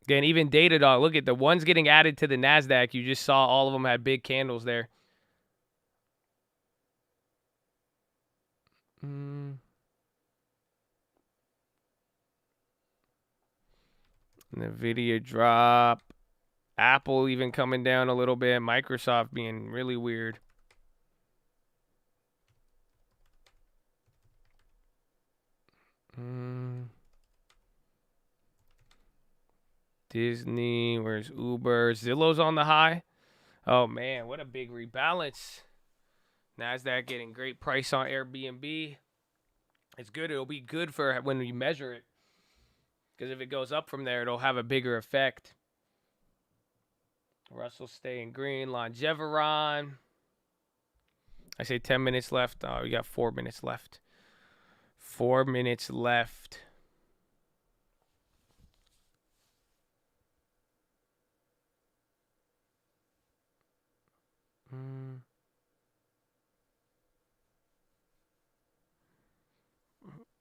A: Again, even Datadog. Look at the ones getting added to the NASDAQ. You just saw all of them had big candles there. NVIDIA drop. Apple even coming down a little bit. Microsoft being really weird. Disney. Where's Uber? Zillow's on the high. Oh, man. What a big rebalance. NASDAQ getting great price on Airbnb. It's good. It'll be good for when we measure it. Because if it goes up from there, it'll have a bigger effect. Russell staying green. Longeveron. I say 10 minutes left. Oh, we got 4 minutes left. 4 minutes left.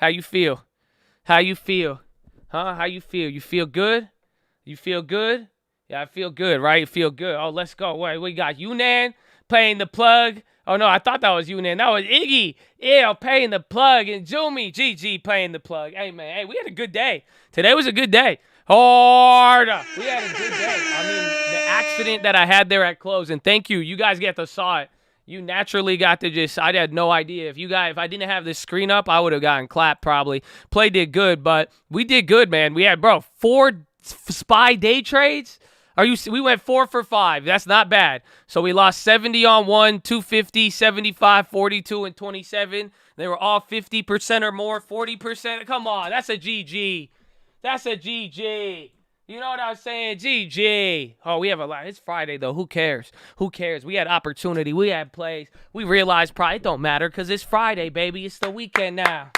A: How you feel? How you feel? Huh? How you feel? You feel good? You feel good? Yeah, I feel good, right? You feel good. Oh, let's go. Wait, we got Yunan playing the plug. Oh, no, I thought that was Yunan. That was Iggy. Yeah, playing the plug. And Jumi, GG playing the plug. Hey, man. Hey, we had a good day. Today was a good day. Hard. We had a good day. I mean, the accident that I had there at close, and thank you. You guys get to saw it. You naturally got to just, I had no idea. If I didn't have this screen up, I would have gotten clapped probably. Play did good, but we did good, man. We had, 4 SPY day trades. We went 4 for 5. That's not bad. So we lost 70 on 1, 250, 75, 42, and 27. They were all 50% or more, 40%. Come on, that's a GG. That's a GG. You know what I'm saying? GG. Oh, we have a lot. It's Friday, though. Who cares? Who cares? We had opportunity. We had plays. We realized probably it don't matter because it's Friday, baby. It's the weekend now.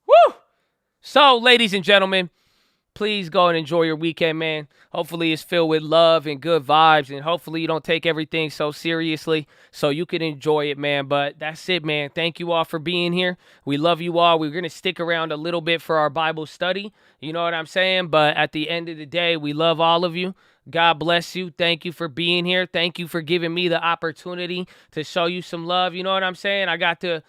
A: Woo! So, ladies and gentlemen, please go and enjoy your weekend, man. Hopefully it's filled with love and good vibes, and hopefully you don't take everything so seriously so you can enjoy it, man. But that's it, man. Thank you all for being here. We love you all. We're going to stick around a little bit for our Bible study. You know what I'm saying? But at the end of the day, we love all of you. God bless you. Thank you for being here. Thank you for giving me the opportunity to show you some love. You know what I'm saying? I got to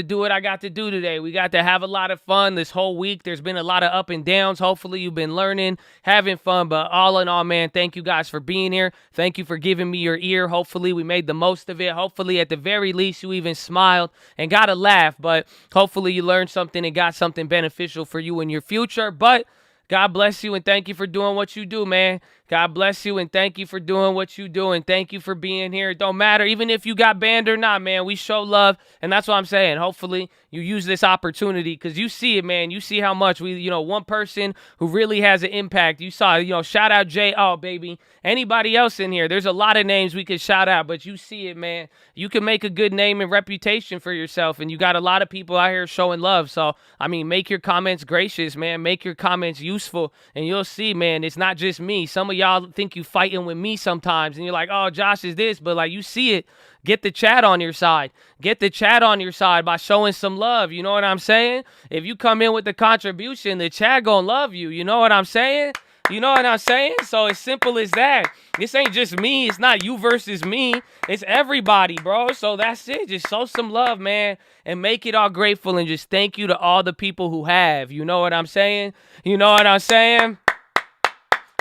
A: do what I got to do today. We got to have a lot of fun this whole week. There's been a lot of up and downs. Hopefully you've been learning, having fun. But all in all, man, thank you guys for being here. Thank you for giving me your ear. Hopefully we made the most of it. Hopefully at the very least you even smiled and got a laugh. But hopefully you learned something and got something beneficial for you in your future. But God bless you and thank you for doing what you do, man. God bless you and thank you for doing what you do and thank you for being here. It don't matter even if you got banned or not, man. We show love and that's what I'm saying. Hopefully you use this opportunity because you see it, man. You see how much one person who really has an impact. You saw, shout out Jay. Oh, baby. Anybody else in here? There's a lot of names we could shout out, but you see it, man. You can make a good name and reputation for yourself and you got a lot of people out here showing love. So, I mean, make your comments gracious, man. Make your comments useful and you'll see, man, it's not just me. Some of y'all think you fighting with me sometimes and you're like, oh, Josh is this, but like you see it. Get the chat on your side. Get the chat on your side by showing some love. You know what I'm saying? If you come in with the contribution, the chat gonna love you. You know what I'm saying? You know what I'm saying? So it's simple as that. This ain't just me. It's not you versus me. It's everybody, bro. So that's it. Just show some love, man, and make it all grateful and just thank you to all the people who have. You know what I'm saying? You know what I'm saying?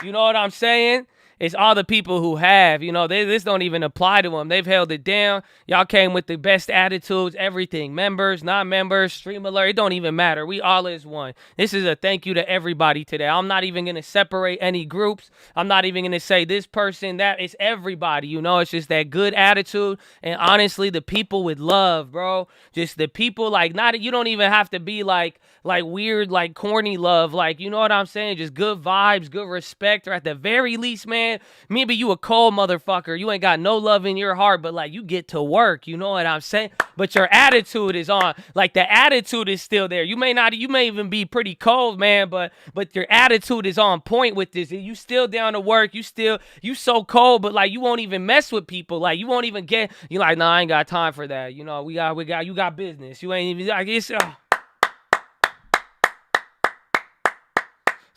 A: You know what I'm saying? It's all the people who have, this don't even apply to them. They've held it down. Y'all came with the best attitudes, everything. Members, non-members, stream alert. It don't even matter. We all is one. This is a thank you to everybody today. I'm not even going to separate any groups. I'm not even going to say this person, that. It's everybody, It's just that good attitude. And honestly, the people with love, bro. Just the people you don't even have to be like weird, corny love. You know what I'm saying? Just good vibes, good respect. Or at the very least, man, maybe you a cold motherfucker. You ain't got no love in your heart, but you get to work. You know what I'm saying? But your attitude is on. The attitude is still there. You may even be pretty cold, man, but your attitude is on point with this. You still down to work. You so cold, but you won't even mess with people. You won't even get. You nah, I ain't got time for that. You got business. You ain't even it's.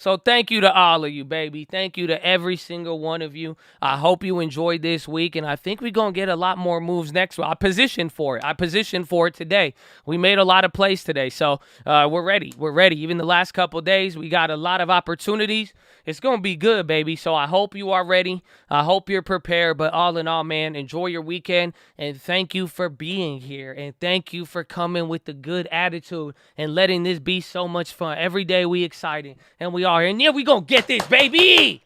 A: So thank you to all of you, baby. Thank you to every single one of you. I hope you enjoyed this week, and I think we're going to get a lot more moves next week. I positioned for it today. We made a lot of plays today, so we're ready. We're ready. Even the last couple days, we got a lot of opportunities. It's going to be good, baby, so I hope you are ready. I hope you're prepared, but all in all, man, enjoy your weekend, and thank you for being here, and thank you for coming with the good attitude and letting this be so much fun. Every day we excited, and we are here, and yeah, we gonna get this, baby.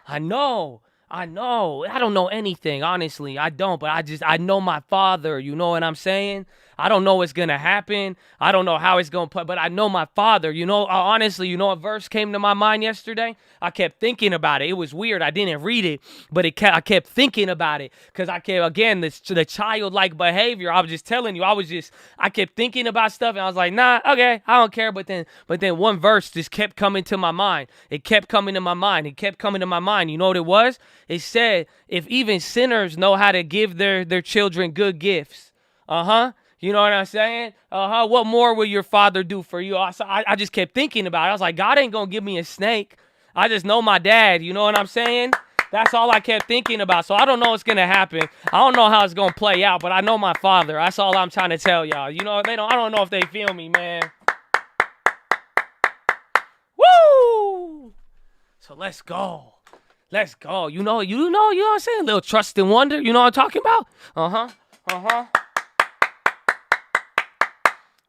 A: I know. I know. I don't know anything, honestly. I don't, but I know my Father. You know what I'm saying? I don't know what's going to happen. I don't know how it's going to play, but I know my Father. You know, honestly, you know what verse came to my mind yesterday? I kept thinking about it. It was weird. I didn't read it, but I kept thinking about it because I kept, again, the childlike behavior. I was just telling you, I kept thinking about stuff and I was like, nah, okay, I don't care. But then one verse just kept coming to my mind. It kept coming to my mind. It kept coming to my mind. You know what it was? It said, if even sinners know how to give their children good gifts, you know what I'm saying? What more will your Father do for you? I just kept thinking about it. I was like, God ain't going to give me a snake. I just know my dad. You know what I'm saying? That's all I kept thinking about. So I don't know what's going to happen. I don't know how it's going to play out, but I know my Father. That's all I'm trying to tell y'all. You know, I don't know if they feel me, man. Woo! So let's go. Let's go. You know what I'm saying? A little trust and wonder. You know what I'm talking about?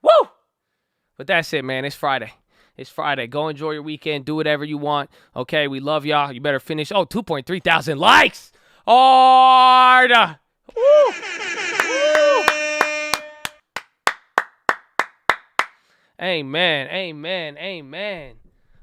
A: Woo! But that's it, man. It's Friday. It's Friday. Go enjoy your weekend. Do whatever you want. Okay, we love y'all. You better finish. 2.3 thousand likes. Hard. Woo! Woo! Amen. Amen. Amen.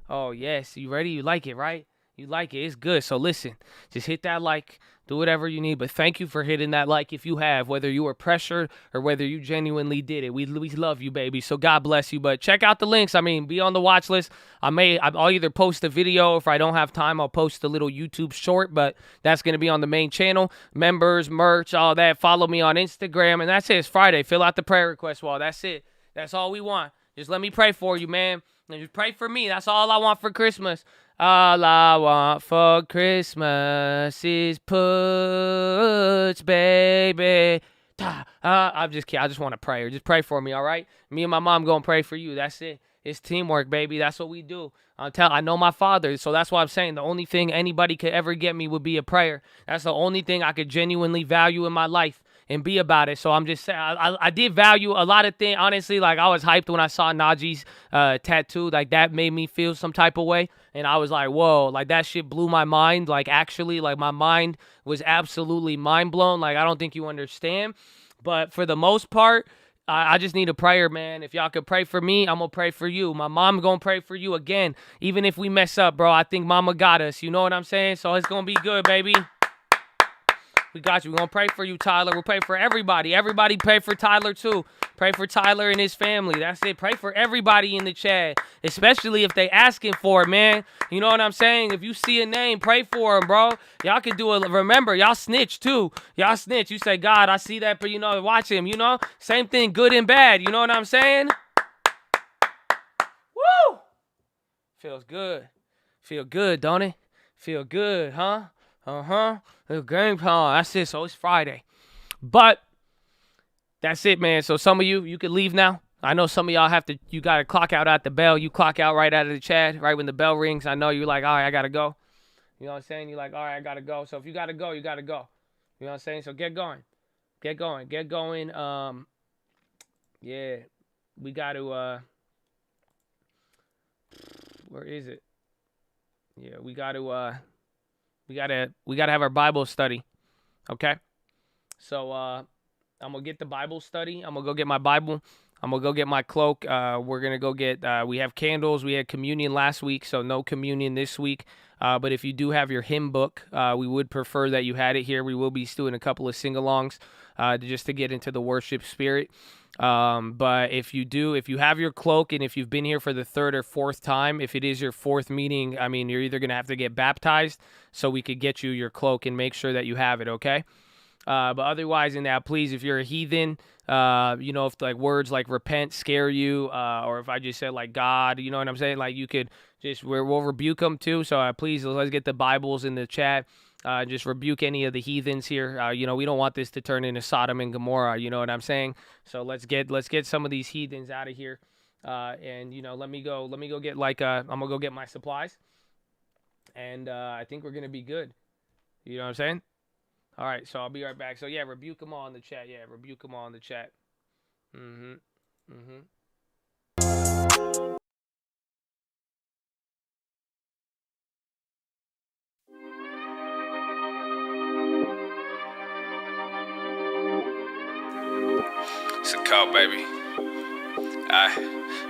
A: Oh, yes. You ready? You like it, right? You like it. It's good. So listen, just hit that like. Do whatever you need, but thank you for hitting that like if you have, whether you were pressured or whether you genuinely did it. We love you, baby. So God bless you. But check out the links. I mean, be on the watch list. I'll either post a video. If I don't have time, I'll post a little YouTube short, but that's going to be on the main channel. Members, merch, all that. Follow me on Instagram. And that's it. It's Friday. Fill out the prayer request wall. That's it. That's all we want. Just let me pray for you, man. And just pray for me. That's all I want for Christmas. All I want for Christmas is puts, baby. I'm just kidding. I just want to pray. Just pray for me, all right? Me and my mom going to pray for you. That's it. It's teamwork, baby. That's what we do. I know my Father, so that's why I'm saying the only thing anybody could ever get me would be a prayer. That's the only thing I could genuinely value in my life and be about it. So I'm just saying, I did value a lot of things. Honestly, like I was hyped when I saw Najee's tattoo. Like that made me feel some type of way. And I was like, whoa, like that shit blew my mind. Like actually, like my mind was absolutely mind blown. Like I don't think you understand. But for the most part, I just need a prayer, man. If y'all could pray for me, I'm going to pray for you. My mom going to pray for you again. Even if we mess up, bro, I think mama got us. You know what I'm saying? So it's going to be good, baby. We got you. We're going to pray for you, Tyler. We'll pray for everybody. Everybody pray for Tyler, too. Pray for Tyler and his family. That's it. Pray for everybody in the chat, especially if they asking for it, man. You know what I'm saying? If you see a name, pray for him, bro. Y'all can do it. Remember, y'all snitch, too. Y'all snitch. You say, God, I see that, but, watch him, Same thing, good and bad. You know what I'm saying? Woo! Feels good. Feel good, don't it? Feel good, huh? It's game time. That's it. So it's Friday. But that's it, man. So some of you can leave now. I know some of y'all you got to clock out at the bell. You clock out right out of the chat, right when the bell rings. I know you're like, all right, I got to go. You know what I'm saying? You're like, all right, I got to go. So if you got to go, you got to go. You know what I'm saying? So get going. Get going. Get going. Yeah. We got to, where is it? Yeah, we got to have our Bible study. Okay? So I'm gonna get the Bible study. I'm gonna go get my Bible. I'm gonna go get my cloak. We're gonna go get we have candles. We had communion last week, so no communion this week. But if you do have your hymn book, we would prefer that you had it here. We will be doing a couple of sing-alongs just to get into the worship spirit. But if you have your cloak, and if you've been here for the third or fourth time, if it is your fourth meeting, I mean, you're either going to have to get baptized so we could get you your cloak and make sure that you have it, okay? But otherwise in that, please, if you're a heathen, if like words like repent scare you, or if I just said like God, you know what I'm saying? Like you could we'll rebuke them too. So please, let's get the Bibles in the chat. Just rebuke any of the heathens here. We don't want this to turn into Sodom and Gomorrah. You know what I'm saying? So let's get some of these heathens out of here. And let me go get I'm gonna go get my supplies. And I think we're gonna be good. You know what I'm saying? All right. So I'll be right back. So yeah, rebuke them all in the chat. Yeah, rebuke them all in the chat.
C: It's a cult, baby.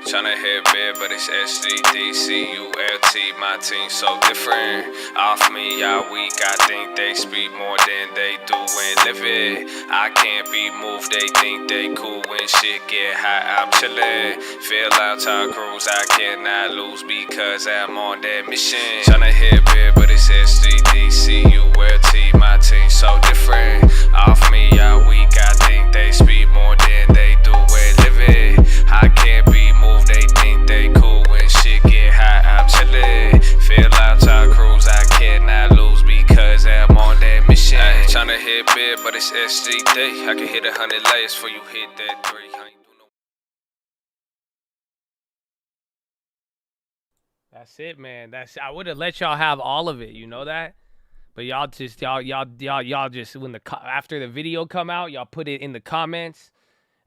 C: Tryna hit big, but it's SGDCULT. My team so different. Off me, y'all weak. I think they speak more than they do and live it. I can't be moved. They think they cool when shit get hot. I'm chillin'. Feel out to cruise. I cannot lose because I'm on that mission. Tryna hit big, but it's SGDCULT. My team so different. Off me, y'all weak. I think they speak more than they do and live it. I can't be moved, they think they cool when shit get hot. I'm chillin', feel out to cruise. I cannot lose because I'm on that mission. Tryna hit big, but it's SGD. I can hit 100 layers before you hit that 3.
A: That's it, man. I would have let y'all have all of it, you know that? But y'all just when after the video come out, y'all put it in the comments.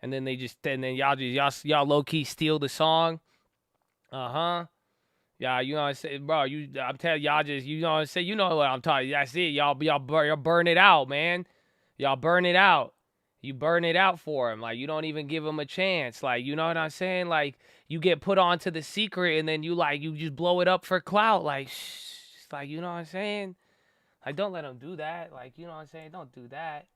A: And then y'all low key steal the song. Yeah, you know what I'm saying, bro. I'm telling y'all you know what I'm saying. You know what I'm talking. That's it. Y'all burn it out, man. Y'all burn it out. You burn it out for him. Like you don't even give him a chance. Like you know what I'm saying. Like you get put onto the secret and then you just blow it up for clout. Like like you know what I'm saying. Like don't let him do that. Like you know what I'm saying. Don't do that.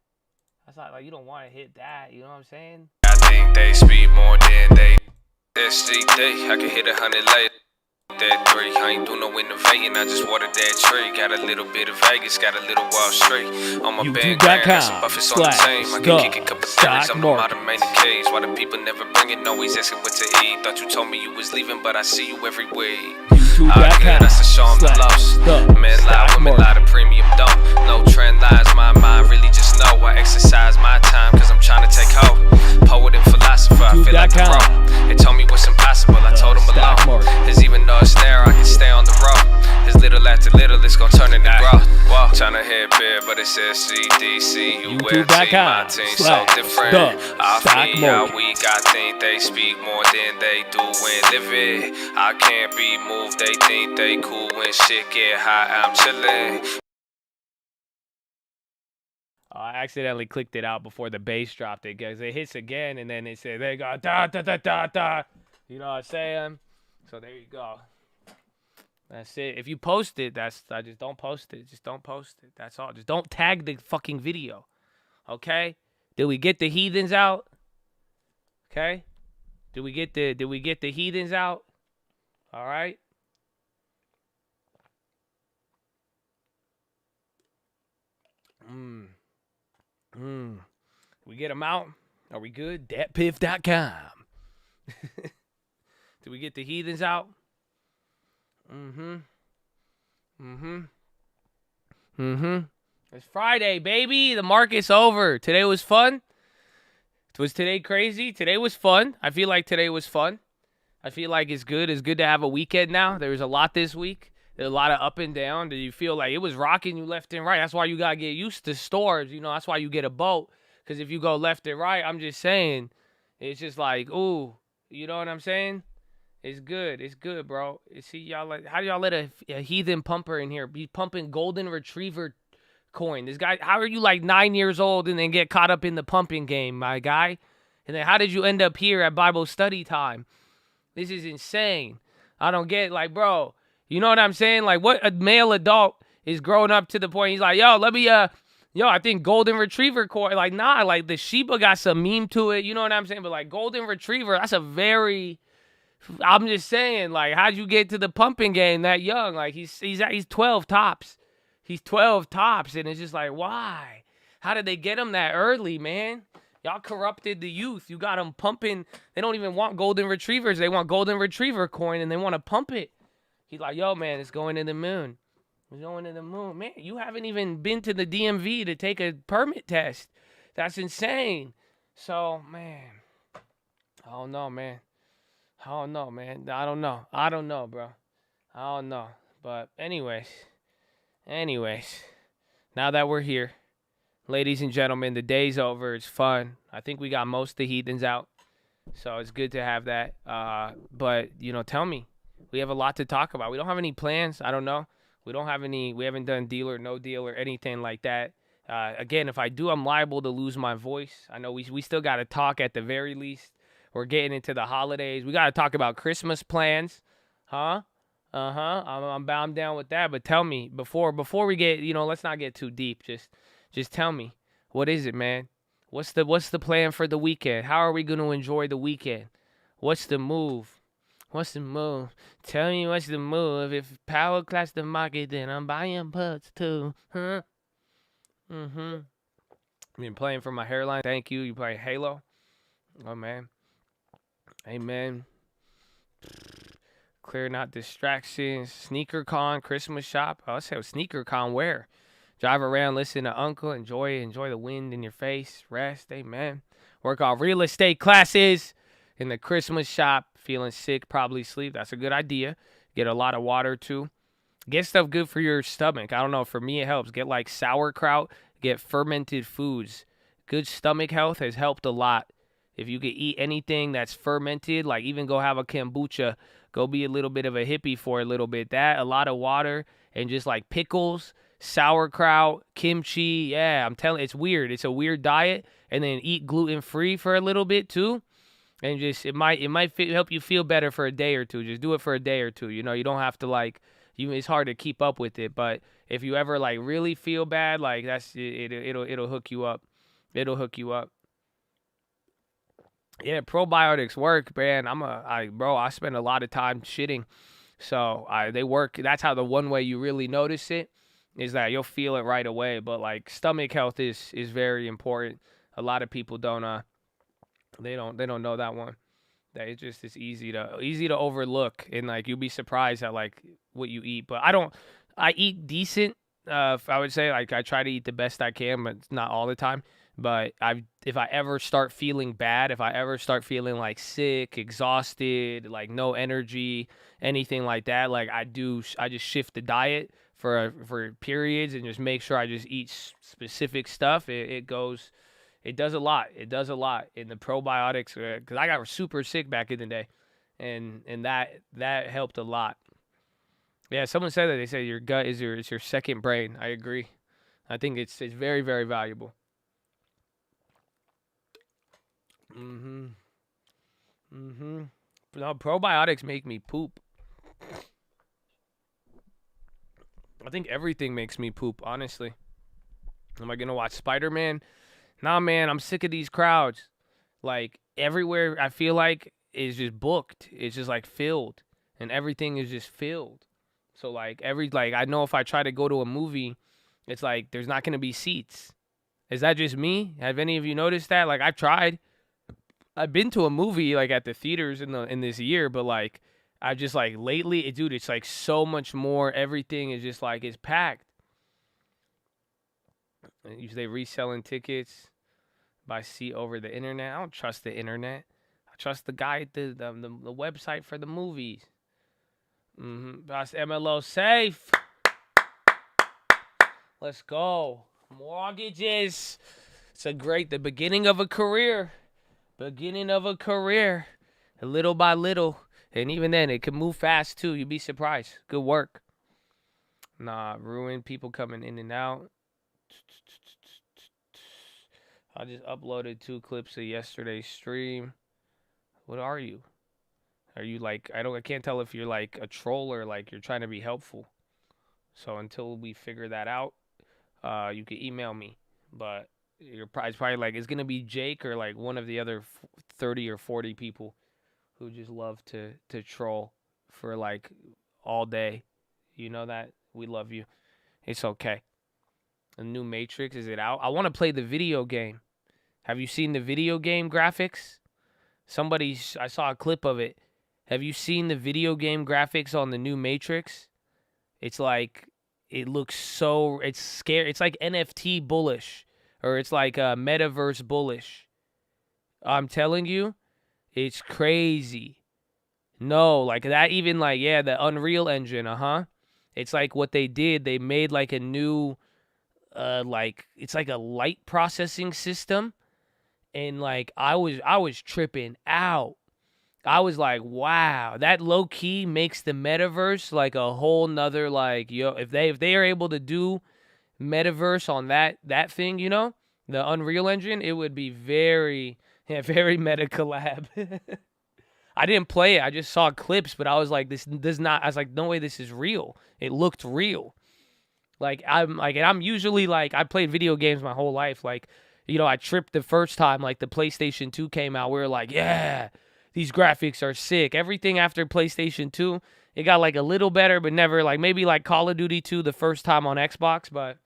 A: That's not like you don't want to hit that. You know what I'm saying.
C: I think they speak more than they SGD. I can hit 100 later. That 3, I ain't do no innovating. I just watered that tree. Got a little bit of Vegas, got a little Wall Street. On my bandstand, got some buffets on the team. I can kick a couple things. I'm out of main cage. Why the people never bring it? Always asking what to eat. Thought you told me you was leaving, but I see you every week. That's to show them the loss. Men lie, women lie, the premium don't. No trend lines, my mind really just know. I exercise my time cause I'm trying to take hold. Poet and philosopher, I feel like a pro. They told me what's impossible, I told them alone. Cause even though it's there, I can stay on the road. Cause little after little, it's gonna turn into growth. Whoa, trying to hit big, but it's SGDCULT. My team so different. Off me, y'all weak. I think they speak more than they do and live it. I can't be moved. They think they cool when shit get hot. I'm chillin'.
A: I accidentally clicked it out before the bass dropped it because it hits again and then it said they go da da da da da. You know what I'm saying? So there you go. That's it. If you post it, I just don't post it. Just don't post it. That's all. Just don't tag the fucking video. Okay? Did we get the heathens out? Okay? Did we get the heathens out? All right? We get them out? Are we good? Datpiff.com. Did we get the heathens out? It's Friday, baby. The market's over. Today was fun. Was today crazy? Today was fun. I feel like today was fun. I feel like it's good. It's good to have a weekend now. There was a lot this week. There's a lot of up and down. Do you feel like it was rocking you left and right? That's why you got to get used to stores. You know, that's why you get a boat. Because if you go left and right, I'm just saying, it's just like, ooh, you know what I'm saying? It's good. It's good, bro. See, y'all how do y'all let a heathen pumper in here be pumping golden retriever coin? This guy, how are you like 9 years old and then get caught up in the pumping game, my guy? And then how did you end up here at Bible study time? This is insane. I don't get, like, bro, you know what I'm saying? Like, what a male adult is growing up to the point he's like, yo, let me, I think golden retriever coin. Like, nah, like the Sheba got some meme to it. You know what I'm saying? But like golden retriever, that's a very, I'm just saying, like, how'd you get to the pumping game that young? Like, he's 12 tops. He's 12 tops, and it's just like, why? How did they get him that early, man? Y'all corrupted the youth. You got them pumping. They don't even want golden retrievers. They want golden retriever coin, and they want to pump it. He's like, yo, man, it's going to the moon. It's going to the moon. Man, you haven't even been to the DMV to take a permit test. That's insane. So, man, I don't know, man. I don't know, man. I don't know, bro. I don't know. But anyways, now that we're here, ladies and gentlemen, the day's over. It's fun. I think we got most of the heathens out. So it's good to have that. But, tell me. We have a lot to talk about. We don't have any plans. I don't know. We haven't done deal or no deal or anything like that. Again, if I do, I'm liable to lose my voice. I know we still got to talk at the very least. We're getting into the holidays. We got to talk about Christmas plans, huh? I'm down with that. But tell me before we get, let's not get too deep. Just tell me, what is it, man? What's the plan for the weekend? How are we gonna enjoy the weekend? What's the move? What's the move? Tell me what's the move. If power class the market, then I'm buying puts too, huh? I've been playing for my hairline. Thank you. You playing Halo? Oh man. Amen. Clearing out distractions. Sneaker con, Christmas shop. Oh, I said sneaker con where? Drive around, listen to Uncle, enjoy the wind in your face, rest, amen. Work on real estate classes in the Christmas shop. Feeling sick, probably sleep. That's a good idea. Get a lot of water too. Get stuff good for your stomach. I don't know. For me, it helps. Get like sauerkraut. Get fermented foods. Good stomach health has helped a lot. If you could eat anything that's fermented, like even go have a kombucha, go be a little bit of a hippie for a little bit. That, a lot of water, and just like pickles, sauerkraut, kimchi. Yeah, I'm telling, it's weird. It's a weird diet. And then eat gluten-free for a little bit too. And just, it might help you feel better for a day or two. Just do it for a day or two. You don't have to like, it's hard to keep up with it. But if you ever like really feel bad, like it'll hook you up. It'll hook you up. Yeah, probiotics work, man. I spend a lot of time shitting. So they work. That's how the one way you really notice it is that you'll feel it right away. But like stomach health is very important. A lot of people don't they don't know that one. That it's easy to overlook, and like you'll be surprised at like what you eat. But I eat decent. I would say like I try to eat the best I can, but it's not all the time. But if I ever start feeling bad, if I ever start feeling like sick, exhausted, like no energy, anything like that, like I just shift the diet for periods and just make sure I just eat specific stuff. It does a lot. It does a lot in the probiotics, because I got super sick back in the day, and that helped a lot. Yeah, someone said that. They say your gut is your second brain. I agree. I think it's very, very valuable. No, probiotics make me poop. I think everything makes me poop, honestly. Am I gonna watch Spider-Man? Nah, man, I'm sick of these crowds. Like, everywhere I feel like is just booked. It's just, like, filled. And everything is just filled. So, like, I know if I try to go to a movie, it's like there's not going to be seats. Is that just me? Have any of you noticed that? Like, I've tried. I've been to a movie, like, at the theaters in this year, but, like, I just, like, lately, dude, it's, like, so much more. Everything is just, like, it's packed. They reselling tickets by seat over the internet. I don't trust the internet. I trust the guy at the website for the movies. That's MLO safe. Let's go. Mortgages. It's the beginning of a career. Beginning of a career. Little by little. And even then, it can move fast too. You'd be surprised. Good work. Nah, ruin people coming in and out. I just uploaded 2 clips of yesterday's stream. What are you? Are you like, I can't tell if you're like a troll or like you're trying to be helpful. So until we figure that out, you can email me. But it's probably like, it's going to be Jake or like one of the other 30 or 40 people who just love to troll for like all day. You know that? We love you. It's okay. The new Matrix, is it out? I want to play the video game. Have you seen the video game graphics? I saw a clip of it. Have you seen the video game graphics on the new Matrix? It's like, it looks so, it's scary. It's like NFT bullish, or it's like metaverse bullish. I'm telling you, it's crazy. No, like that, even like, yeah, the Unreal Engine, It's like what they did, they made like a new, it's like a light processing system. And like, I was tripping out. I was like, wow, that low key makes the metaverse like a whole nother, like, if they are able to do metaverse on that thing, you know, the Unreal Engine, it would be very meta collab. I didn't play it. I just saw clips, but I was like, this does not. I was like, no way, this is real. It looked real. Like I'm usually like, I played video games my whole life. Like, you know, I tripped the first time like the PlayStation 2 came out. We were like, yeah, these graphics are sick. Everything after PlayStation 2, it got like a little better, but never like, maybe like Call of Duty 2 the first time on Xbox. But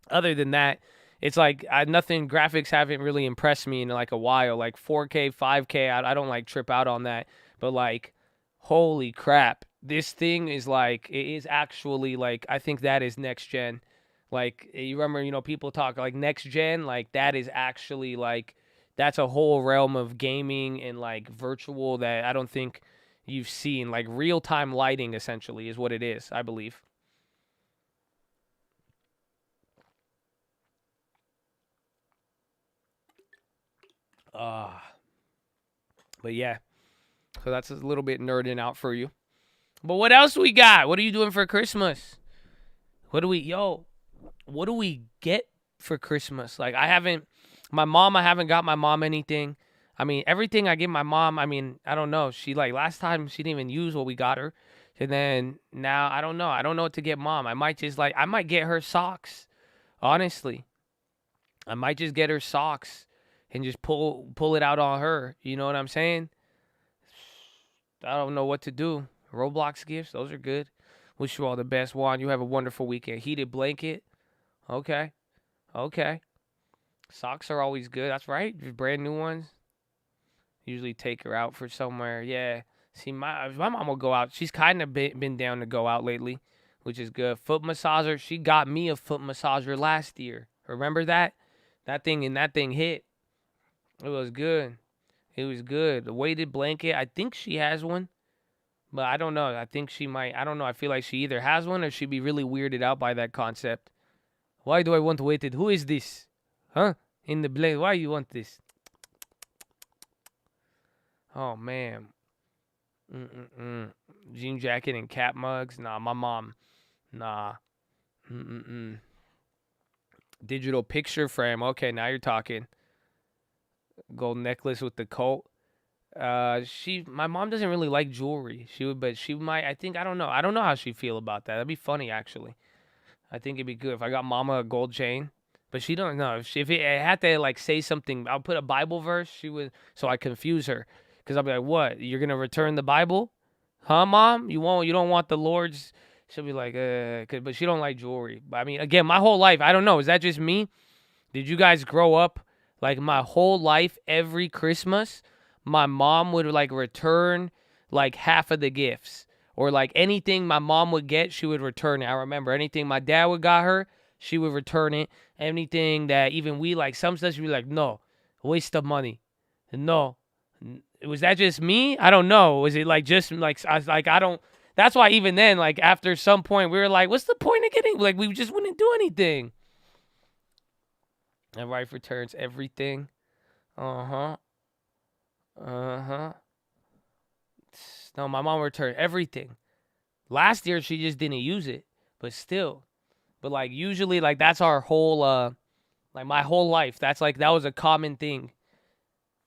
A: other than that, it's like nothing. Graphics haven't really impressed me in like a while. Like 4K, 5K, I don't like trip out on that. But like, holy crap, this thing is like, it is actually like, I think that is next gen. Like, you remember, you know, people talk like next gen, like that is actually like, that's a whole realm of gaming and like virtual that I don't think you've seen. Like real time lighting essentially is what it is, I believe. But yeah, so that's a little bit nerding out for you. But what else we got? What are you doing for Christmas? What do we get for Christmas? Like, I haven't got my mom anything. I mean, everything I give my mom, I mean, I don't know. She like last time she didn't even use what we got her. And then now I don't know. I don't know what to get mom. I might get her socks. Honestly. I might just get her socks and just pull it out on her. You know what I'm saying? I don't know what to do. Roblox gifts, those are good. Wish you all the best, Juan. You have a wonderful weekend. Heated blanket. Okay. Socks are always good. That's right. Brand new ones. Usually take her out for somewhere. Yeah. See, my mom will go out. She's kind of been down to go out lately, which is good. Foot massager. She got me a foot massager last year. Remember that? That thing hit. It was good. The weighted blanket. I think she has one. But I don't know. I think she might. I don't know. I feel like she either has one or she'd be really weirded out by that concept. Why do I want weighted? Who is this? Huh? In the blanket. Why you want this? Oh, man. Jean jacket and cat mugs. Nah, my mom. Nah. Digital picture frame. Okay, now you're talking. Gold necklace with the coat. My mom doesn't really like jewelry. But she might. I don't know. I don't know how she'd feel about that. That'd be funny, actually. I think it'd be good if I got mama a gold chain. But she don't know. If it had to like say something, I'll put a Bible verse. She would, so I confuse her, because I'll be like, "What? You're gonna return the Bible, huh, mom? You won't. You don't want the Lord's." She'll be like, but she don't like jewelry. But I mean, again, my whole life, I don't know. Is that just me? Did you guys grow up like my whole life? Every Christmas, my mom would like return like half of the gifts, or like anything my mom would get, she would return it. I remember anything my dad would got her, she would return it. Anything that even we like, some stuff she'd be like, no, waste of money. No. Was that just me? I don't know. Was it like just like, I was like, I don't, that's why even then, like after some point, we were like, what's the point of getting, like we just wouldn't do anything. And wife returns everything. No, my mom returned everything. Last year, she just didn't use it, but still. But like usually, like that's our whole, like my whole life. That's like, that was a common thing.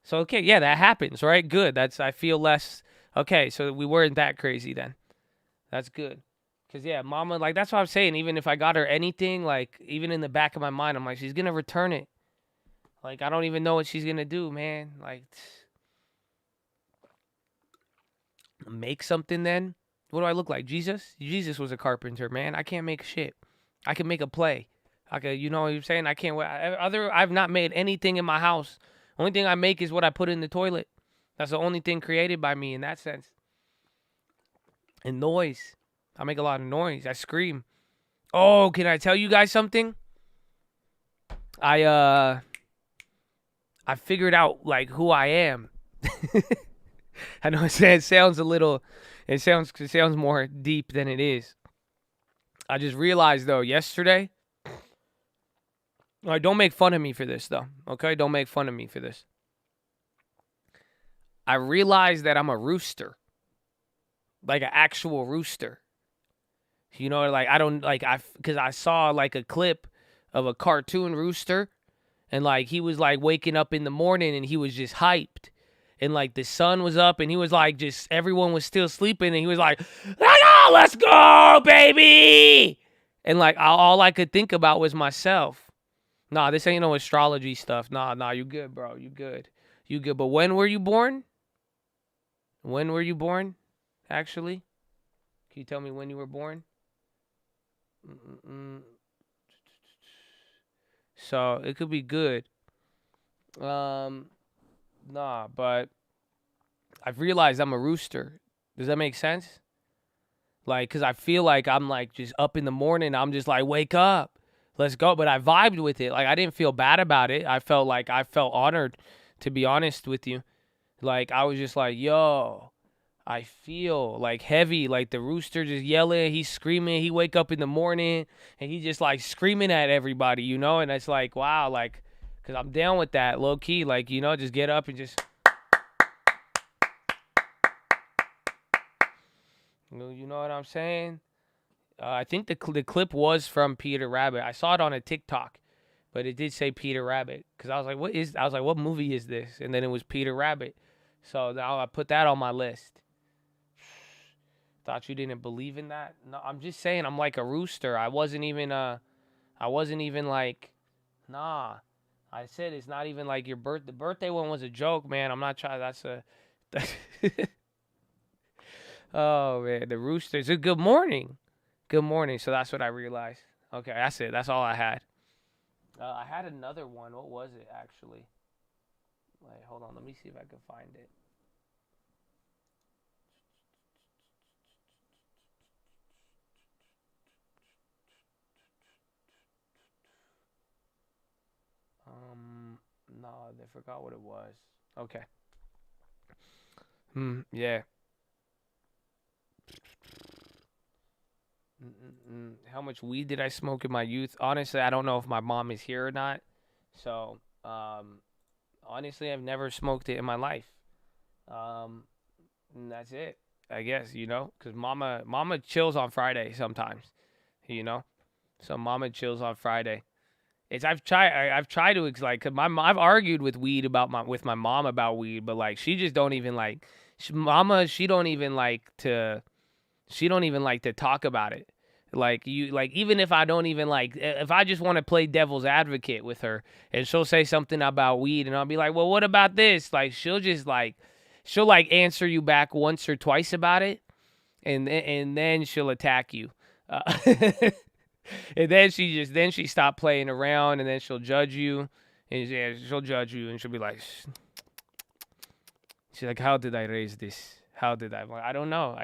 A: So, okay, yeah, that happens, right? Good. I feel less, okay, so we weren't that crazy then. That's good. Because, yeah, mama, like, that's what I'm saying. Even if I got her anything, like, even in the back of my mind, I'm like, she's going to return it. Like, I don't even know what she's going to do, man. Like, make something then? What do I look like? Jesus? Jesus was a carpenter, man. I can't make shit. I can make a play. I can, you know what I'm saying? I can't, I've not made anything in my house. Only thing I make is what I put in the toilet. That's the only thing created by me in that sense. And noise. I make a lot of noise. I scream. Oh, can I tell you guys something? I figured out like who I am. I know it sounds a little, it sounds more deep than it is. I just realized though yesterday. All right, don't make fun of me for this though. Okay, don't make fun of me for this. I realized that I'm a rooster, like an actual rooster. You know, like I don't like because I saw like a clip of a cartoon rooster, and like he was like waking up in the morning and he was just hyped, and like the sun was up and he was like just everyone was still sleeping and he was like, let's go, baby, and like all I could think about was myself. Nah, this ain't no astrology stuff. Nah, you good, bro. You good. But when were you born? When were you born? Actually, can you tell me when you were born? So it could be good. Nah, but I've realized I'm a rooster. Does that make sense? Like, cause I feel like I'm like just up in the morning. I'm just like, wake up, let's go. But I vibed with it. Like I didn't feel bad about it. I felt honored, to be honest with you. Like I was just like, yo, I feel like heavy, like the rooster just yelling, he's screaming, he wake up in the morning and he just like screaming at everybody, you know? And it's like, wow, like, cause I'm down with that low key, like, you know, just get up and just, you know what I'm saying? I think the clip was from Peter Rabbit. I saw it on a TikTok, but it did say Peter Rabbit. Cause I was like, what movie is this? And then it was Peter Rabbit. So now I put that on my list. Thought you didn't believe in that? No, I'm just saying I'm like a rooster. I wasn't even like, nah. I said it's not even like your birthday. The birthday one was a joke, man. I'm not trying. Oh man, the roosters. Good morning. Good morning. So that's what I realized. Okay, that's it. That's all I had. I had another one. What was it actually? Wait, hold on. Let me see if I can find it. No, I forgot what it was. Okay. Yeah. How much weed did I smoke in my youth? Honestly, I don't know if my mom is here or not. So, honestly, I've never smoked it in my life. And that's it, I guess, you know, because mama chills on Friday sometimes, you know. So mama chills on Friday. I've tried to like, cause I've argued with weed with my mom about weed, but like she just don't even like, she don't even like to talk about it. Like even if I don't even like, if I just want to play devil's advocate with her and she'll say something about weed and I'll be like, well, what about this? Like she'll answer you back once or twice about it, and then she'll attack you. And then she stopped playing around, and then she'll judge you, and she'll judge you, and she'll be like, she's like, how did I raise this? How did I? I'm like, I don't know,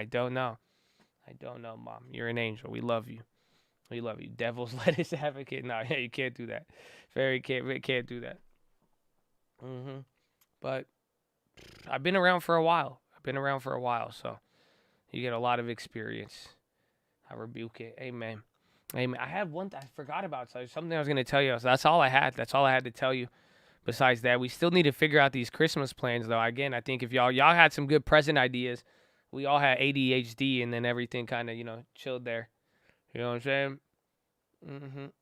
A: Mom. You're an angel. We love you. Devil's lettuce advocate. No, yeah, you can't do that. Can't do that. But I've been around for a while. So you get a lot of experience. I rebuke it. Amen. I had one I forgot about. So something I was going to tell you. So that's all I had. That's all I had to tell you. Besides that, we still need to figure out these Christmas plans, though. Again, I think if y'all had some good present ideas, we all had ADHD, and then everything kind of, chilled there. You know what I'm saying?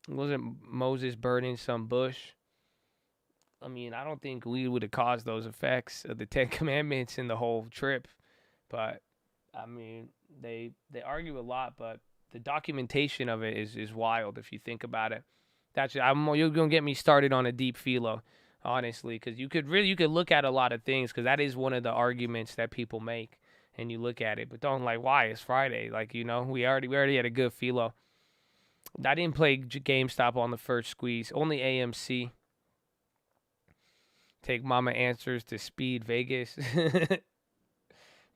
A: Wasn't Moses burning some bush? I mean, I don't think we would have caused those effects of the Ten Commandments in the whole trip. But, I mean, they argue a lot, but the documentation of it is wild if you think about it. You're going to get me started on a deep PHILO, honestly, because you could look at a lot of things, because that is one of the arguments that people make, and you look at it, but don't like, why? It's Friday. Like, we already had a good PHILO. I didn't play GameStop on the first squeeze, only AMC. Take Mama Answers to Speed Vegas.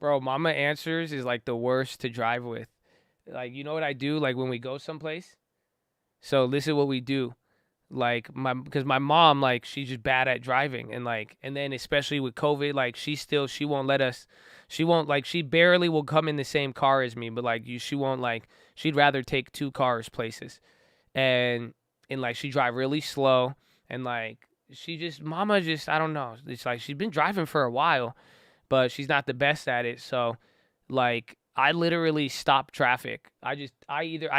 A: Bro, Mama Answers is like the worst to drive with. Like, you know what I do? Like when we go someplace. So this is what we do. Like because my mom, like, she's just bad at driving, and then especially with COVID, like she won't let us. She barely will come in the same car as me, but she won't, like, she'd rather take two cars places, and like she drive really slow, and like Mama I don't know. It's like she's been driving for a while, but she's not the best at it. So, like, I literally stop traffic. I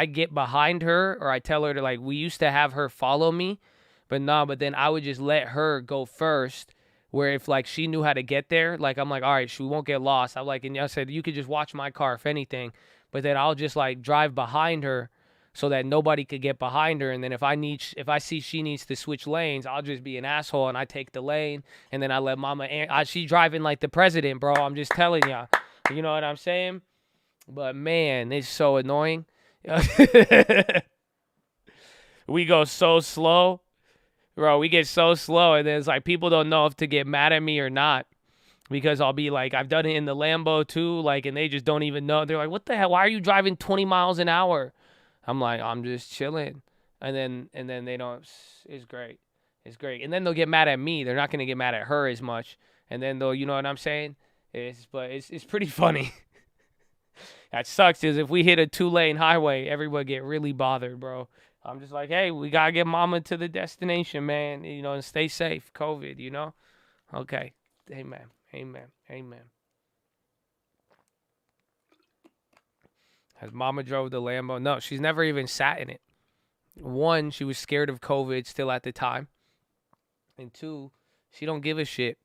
A: get behind her or I tell her to like, we used to have her follow me, but then I would just let her go first. Where if like she knew how to get there, like I'm like, all right, she won't get lost. I'm like, and I said, you could just watch my car if anything, but then I'll just like drive behind her so that nobody could get behind her. And then if I see she needs to switch lanes, I'll just be an asshole and I take the lane. And then I let mama, she driving like the president, bro. I'm just telling y'all, you know what I'm saying? But man, it's so annoying. We go so slow. Bro, we get so slow, and then it's like people don't know if to get mad at me or not. Because I'll be like, I've done it in the Lambo too, like, and they just don't even know. They're like, what the hell? Why are you driving 20 miles an hour? I'm like, I'm just chilling. And then they don't, it's great. It's great. And then they'll get mad at me. They're not going to get mad at her as much. And then they'll, you know what I'm saying? It's pretty funny. That sucks is if we hit a 2-lane highway, everyone get really bothered, bro. I'm just like, hey, we got to get mama to the destination, man. You know, and stay safe. COVID, you know? Okay. Amen. Amen. Amen. Has mama drove the Lambo? No, she's never even sat in it. 1, she was scared of COVID still at the time. And 2, she don't give a shit.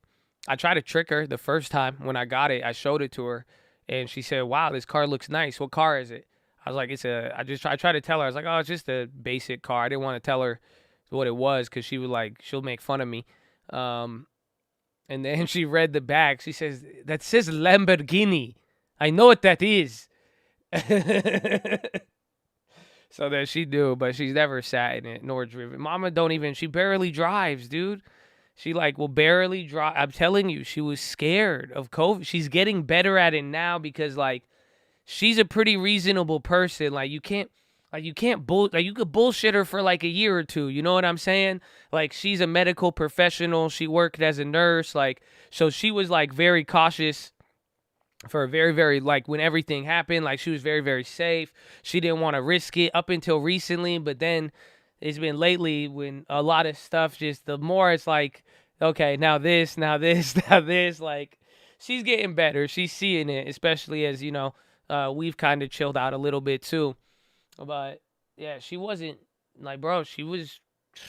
A: I tried to trick her the first time when I got it. I showed it to her. And she said, wow, this car looks nice. What car is it? I was like, I tried to tell her. I was like, oh, it's just a basic car. I didn't want to tell her what it was because she'll make fun of me. And then she read the back. She says, that says Lamborghini. I know what that is. So that she do, but she's never sat in it nor driven. Mama she barely drives, dude. She like will barely drive. I'm telling you, she was scared of COVID. She's getting better at it now because like she's a pretty reasonable person. Like you could bullshit her for like a year or two. You know what I'm saying? Like she's a medical professional. She worked as a nurse. Like, so she was like very cautious for a very, very, like when everything happened, like she was very, very safe. She didn't want to risk it up until recently. But then it's been lately when a lot of stuff just the more it's like, okay, now this, now this, like she's getting better. She's seeing it, especially as, you know, we've kind of chilled out a little bit too. But yeah, she wasn't like, bro, she was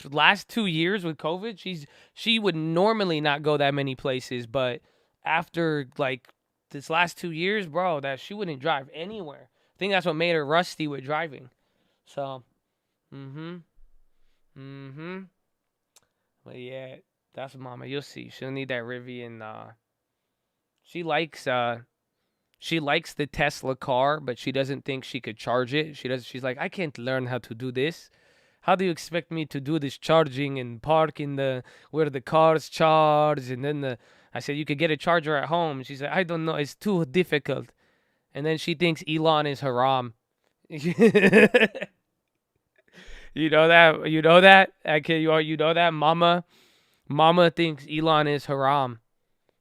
A: last 2 years with COVID. She would normally not go that many places, but after like this last 2 years, bro, that she wouldn't drive anywhere. I think that's what made her rusty with driving. So, but yeah, that's mama. You'll see. She'll need that Rivian. She likes the Tesla car, but she doesn't think she could charge it. She's like, I can't learn how to do this. How do you expect me to do this charging and park in where the cars charge? And then I said, you could get a charger at home. She said, I don't know. It's too difficult. And then she thinks Elon is haram. You know that? You know that? Okay, you know that? Mama thinks Elon is haram.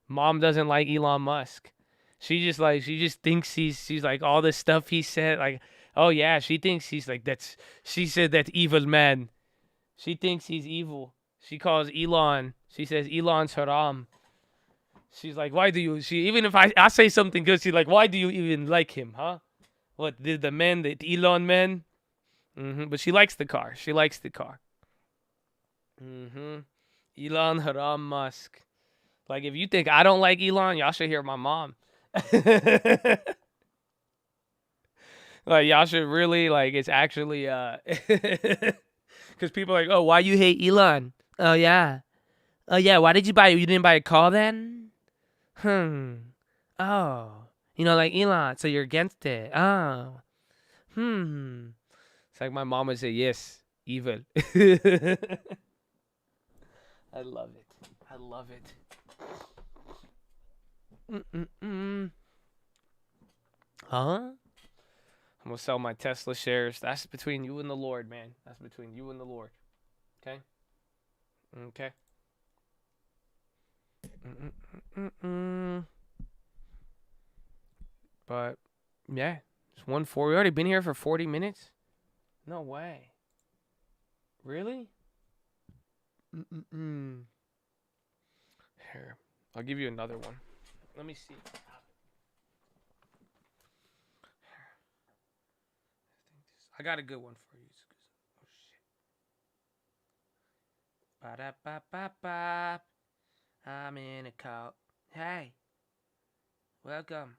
A: Mom doesn't like Elon Musk. She just thinks she's like all the stuff he said, like, oh yeah, she thinks he's like she said that evil man. She thinks he's evil. She calls Elon. She says Elon's haram. She's like, why do you? Even if I say something good, she's like, why do you even like him, huh? What did the Elon man? But she likes the car. She likes the car. Elon haram Musk. Like if you think I don't like Elon, y'all should hear my mom. Like y'all should really like it's actually because people are like, oh, why you hate Elon? Oh yeah, why did you didn't buy a car then? Oh, you know, like Elon, so you're against it. Oh, it's like my mom would say, yes, evil. I love it. Huh? I'm gonna sell my Tesla shares. That's between you and the Lord, man. That's between you and the Lord. Okay? Okay. But yeah, it's 1:40. We already been here for 40 minutes. No way. Really? Here, I'll give you another one. Let me see. I got a good one for you. Oh, shit. Ba-da-ba-ba-ba. I'm in a cult. Hey. Welcome.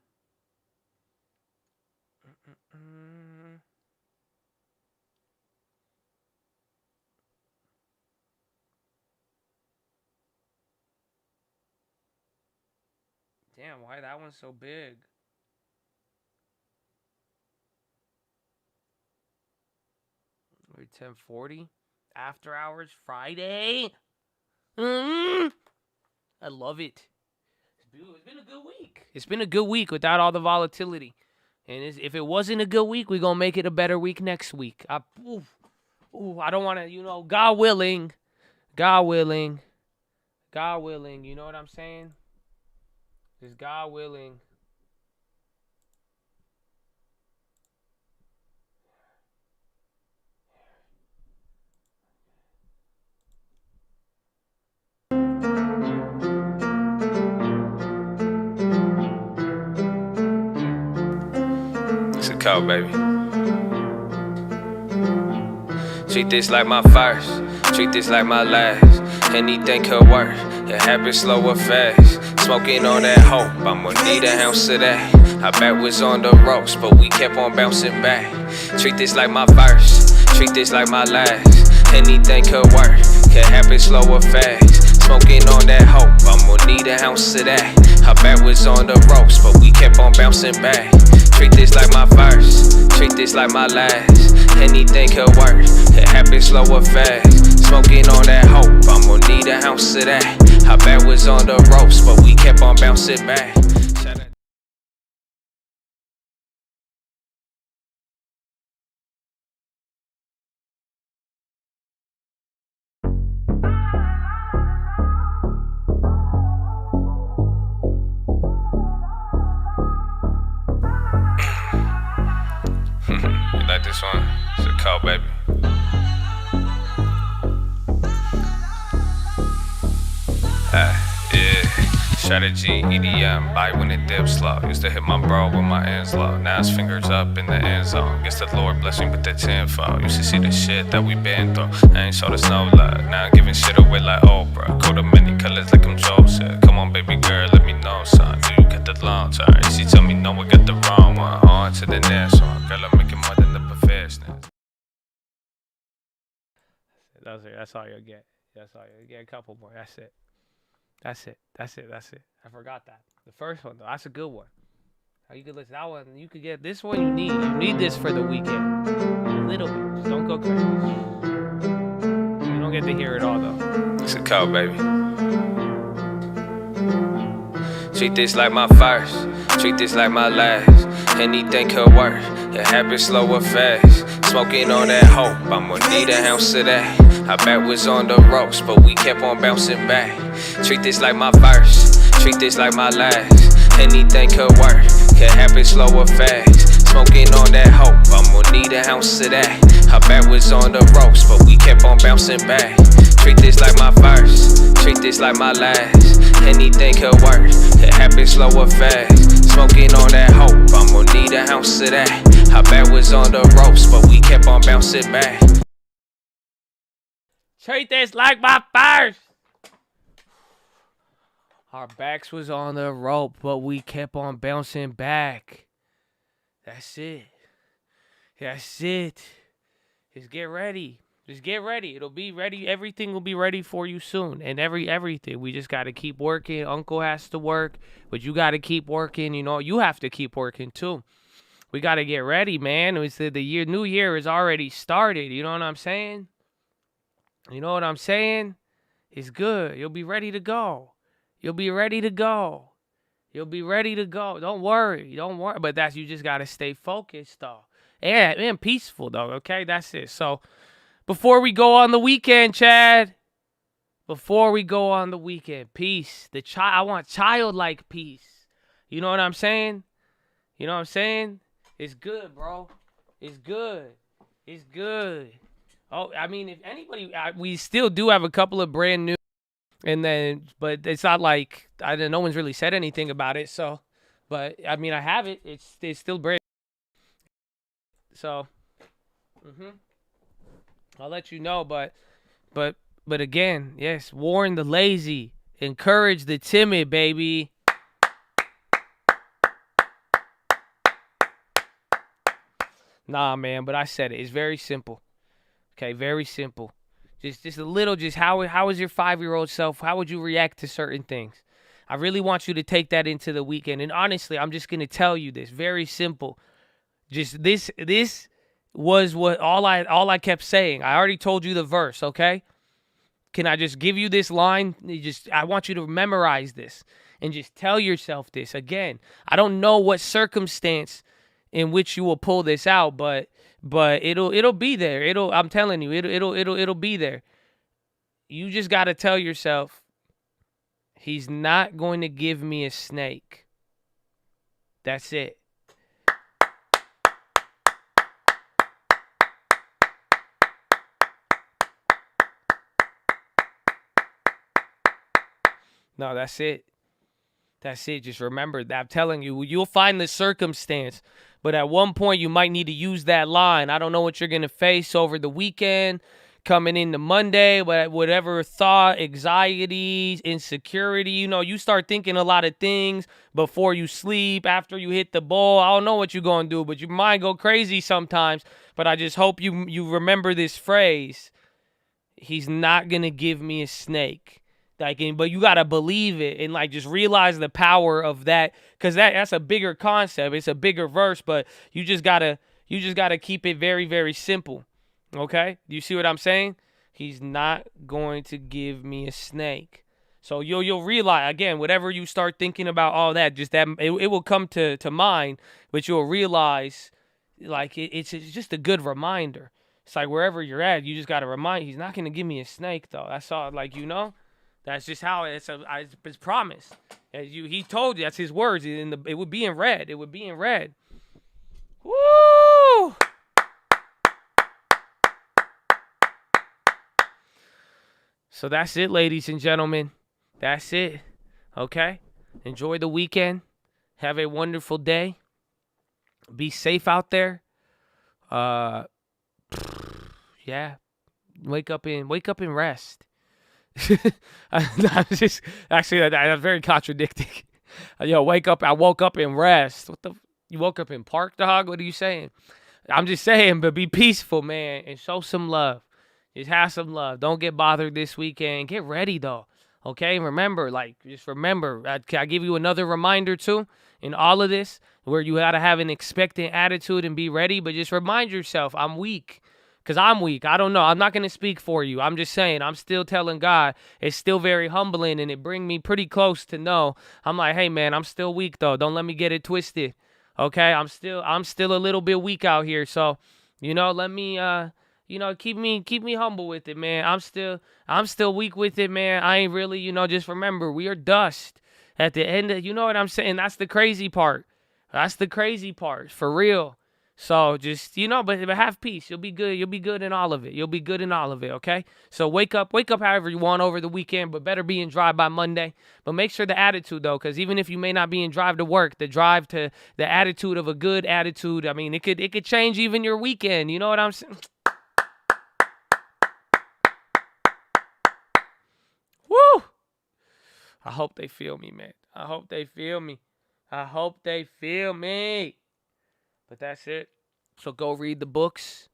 A: Damn, why that one's so big? We're 10:40. After hours Friday. I love it. It's been a good week. It's been a good week without all the volatility. And if it wasn't a good week, we're going to make it a better week next week. I don't want to, God willing. God willing. God willing. You know what I'm saying? Just God willing.
D: It's a call, baby. Treat this like my first, treat this like my last. Anything could work, it happens slow or fast. Smoking on that hope, I'ma need an ounce of that. I bet was on the ropes, but we kept on bouncing back. Treat this like my first, treat this like my last. Anything could work, it happen slow or fast. Smoking on that hope, I'ma need an ounce of that. I bet was on the ropes, but we kept on bouncing back. Treat this like my first, treat this like my last. Anything could work, it happens slow or fast. Smoking on that hope, I'ma need an ounce of that. I bet was on the ropes, but we kept on bouncing back. You like this one? It's a call, baby. Yeah. Strategy, EDM, buy when it dips low. Used to hit my bro with my ends low. Now his fingers up in the end zone. Guess the Lord bless me with the tenfold. Used to see the shit that we been through. I ain't showed us no love. Now I'm giving shit away like Oprah. Coat of many colors like I'm Joseph. Come on, baby girl, let me know, son. Do you get the long term? She tell me no, I got the wrong one. On to the next one. Girl, I'm making more than the professionals.
A: That's all you'll get. That's all you'll get. A couple more. That's it. That's it. I forgot that. The first one, though, that's a good one. You could listen. That one, you could get this one. You need this for the weekend. A little bit. Just don't go crazy. You don't get to hear it all, though.
D: It's a call, baby. Treat this like my first, treat this like my last. Anything could work, it happens slow or fast. Smoking on that hope, I'ma need an ounce of that. I bet was on the ropes, but we kept on bouncing back. Treat this like my first, treat this like my last. Anything could work, it happen slow or fast. Smoking on that hope, I'ma need an ounce of that. I bet was on the ropes, but we kept on bouncing back. Treat this like my first, treat this like my last. Anything could work, it happen slow or fast. Smoking on that hope, I'ma need an ounce of that. I bet was on the ropes, but we kept on bouncing back.
A: Treat this like my first. Our backs was on the rope, but we kept on bouncing back. That's it. That's it. Just get ready. Just get ready. It'll be ready. Everything will be ready for you soon. And everything. We just got to keep working. Uncle has to work, but you got to keep working. You know, you have to keep working too. We got to get ready, man. We said the new year is already started. You know what I'm saying? You know what I'm saying? It's good. You'll be ready to go. You'll be ready to go. You'll be ready to go. Don't worry. Don't worry. But you just got to stay focused, though. And peaceful, though, okay? That's it. So, before we go on the weekend, Chad. Before we go on the weekend, peace. I want childlike peace. You know what I'm saying? You know what I'm saying? It's good, bro. It's good. It's good. Oh, I mean, if anybody, we still do have a couple of brand new, but it's not like, no one's really said anything about it, so, but, I mean, I have it, it's still brand new. So, I'll let you know, but again, yes, warn the lazy, encourage the timid, baby. Nah, man, but I said it. It's very simple. Okay, very simple. Just a little. Just how is your 5-year-old self? How would you react to certain things? I really want you to take that into the weekend. And honestly, I'm just gonna tell you this. Very simple. Just this was what all I kept saying. I already told you the verse. Okay. Can I just give you this line? I want you to memorize this and just tell yourself this again. I don't know what circumstance in which you will pull this out, but it'll be there. I'm telling you, it'll be there. You just got to tell yourself, he's not going to give me a snake. That's it. No, that's it. That's it. Just remember that. I'm telling you, you'll find the circumstance. But at one point, you might need to use that line. I don't know what you're going to face over the weekend, coming into Monday, but whatever thought, anxiety, insecurity, you start thinking a lot of things before you sleep, after you hit the ball. I don't know what you're going to do, but your mind go crazy sometimes. But I just hope you remember this phrase. He's not going to give me a snake. But you got to believe it and just realize the power of that, because that's a bigger concept. It's a bigger verse, but you just got to keep it very, very simple. Okay? You see what I'm saying? He's not going to give me a snake. So you'll realize, again, whatever you start thinking about, all that, just that it will come to mind, but you'll realize it's just a good reminder. It's like wherever you're at, you just got to remind, he's not going to give me a snake though. That's all, That's just how it's promised. He told you, that's his words. It would be in red. It would be in red. Woo! So that's it, ladies and gentlemen. That's it. Okay? Enjoy the weekend. Have a wonderful day. Be safe out there. Yeah. Wake up and rest. That's very contradicting. I woke up and rest. You woke up in park, dog? What are you saying? I'm just saying, but be peaceful, man, and show some love. Just have some love. Don't get bothered this weekend. Get ready, though. Okay? Remember, just remember. Can I give you another reminder, too, in all of this, where you got to have an expectant attitude and be ready, but just remind yourself, I'm weak. Because I'm weak. I don't know. I'm not going to speak for you. I'm just saying, I'm still telling God. It's still very humbling, and it brings me pretty close to know. I'm like, hey, man, I'm still weak, though. Don't let me get it twisted. Okay? I'm still a little bit weak out here. So, let me, keep me humble with it, man. I'm still weak with it, man. I ain't really, just remember, we are dust. At the end of, you know what I'm saying? That's the crazy part. That's the crazy part, for real. So just, but have peace. You'll be good. You'll be good in all of it. You'll be good in all of it, okay? So wake up however you want over the weekend, but better be in drive by Monday. But make sure the attitude, though, because even if you may not be in drive to work, the drive to the attitude of a good attitude, I mean, it could change even your weekend. You know what I'm saying? Woo! I hope they feel me, man. I hope they feel me. But that's it. So go read the books.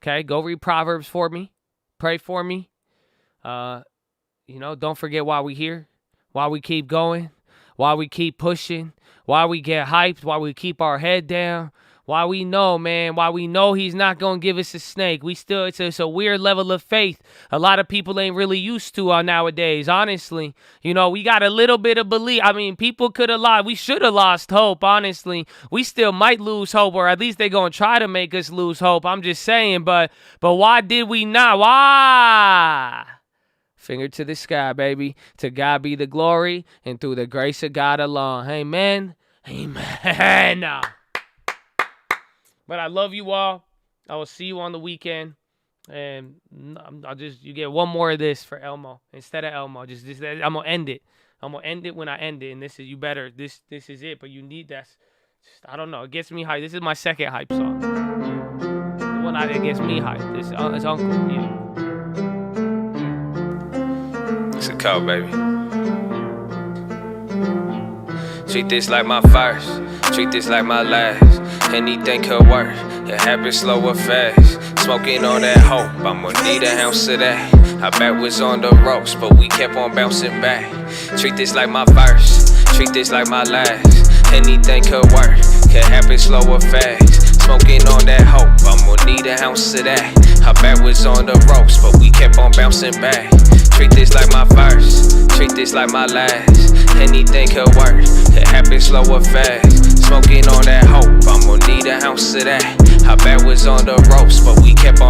A: Okay? Go read Proverbs for me. Pray for me. Don't forget why we here. Why we keep going. Why we keep pushing. Why we get hyped. Why we keep our head down. Why we know, man. Why we know he's not going to give us a snake. It's a weird level of faith a lot of people ain't really used to nowadays, honestly. We got a little bit of belief. I mean, people could have lost. We should have lost hope, honestly. We still might lose hope, or at least they're going to try to make us lose hope. I'm just saying, but why did we not? Why? Finger to the sky, baby. To God be the glory, and through the grace of God alone. Amen. Amen. But I love you all. I will see you on the weekend. And you get one more of this for Elmo. Instead of Elmo, just I'm going to end it. I'm going to end it when I end it. And this is it. But you need that. I don't know. It gets me hyped. This is my second hype song. Well, not against me, his uncle. Yeah.
C: It's a call, baby. Treat this like my first, treat this like my last. Anything could work, it happens slow or fast. Smoking on that hope, I'ma need an ounce of that. Our back was on the ropes, but we kept on bouncing back. Treat this like my first, treat this like my last. Anything could work, could happen slow or fast. Smoking on that hope, I'ma need an ounce of that. Our back was on the ropes, but we kept on bouncing back. Treat this like my first, treat this like my last. Anything could work, it happen slow or fast. Smoking on that hope, I'ma need an ounce of that. Our back was on the ropes, but we kept on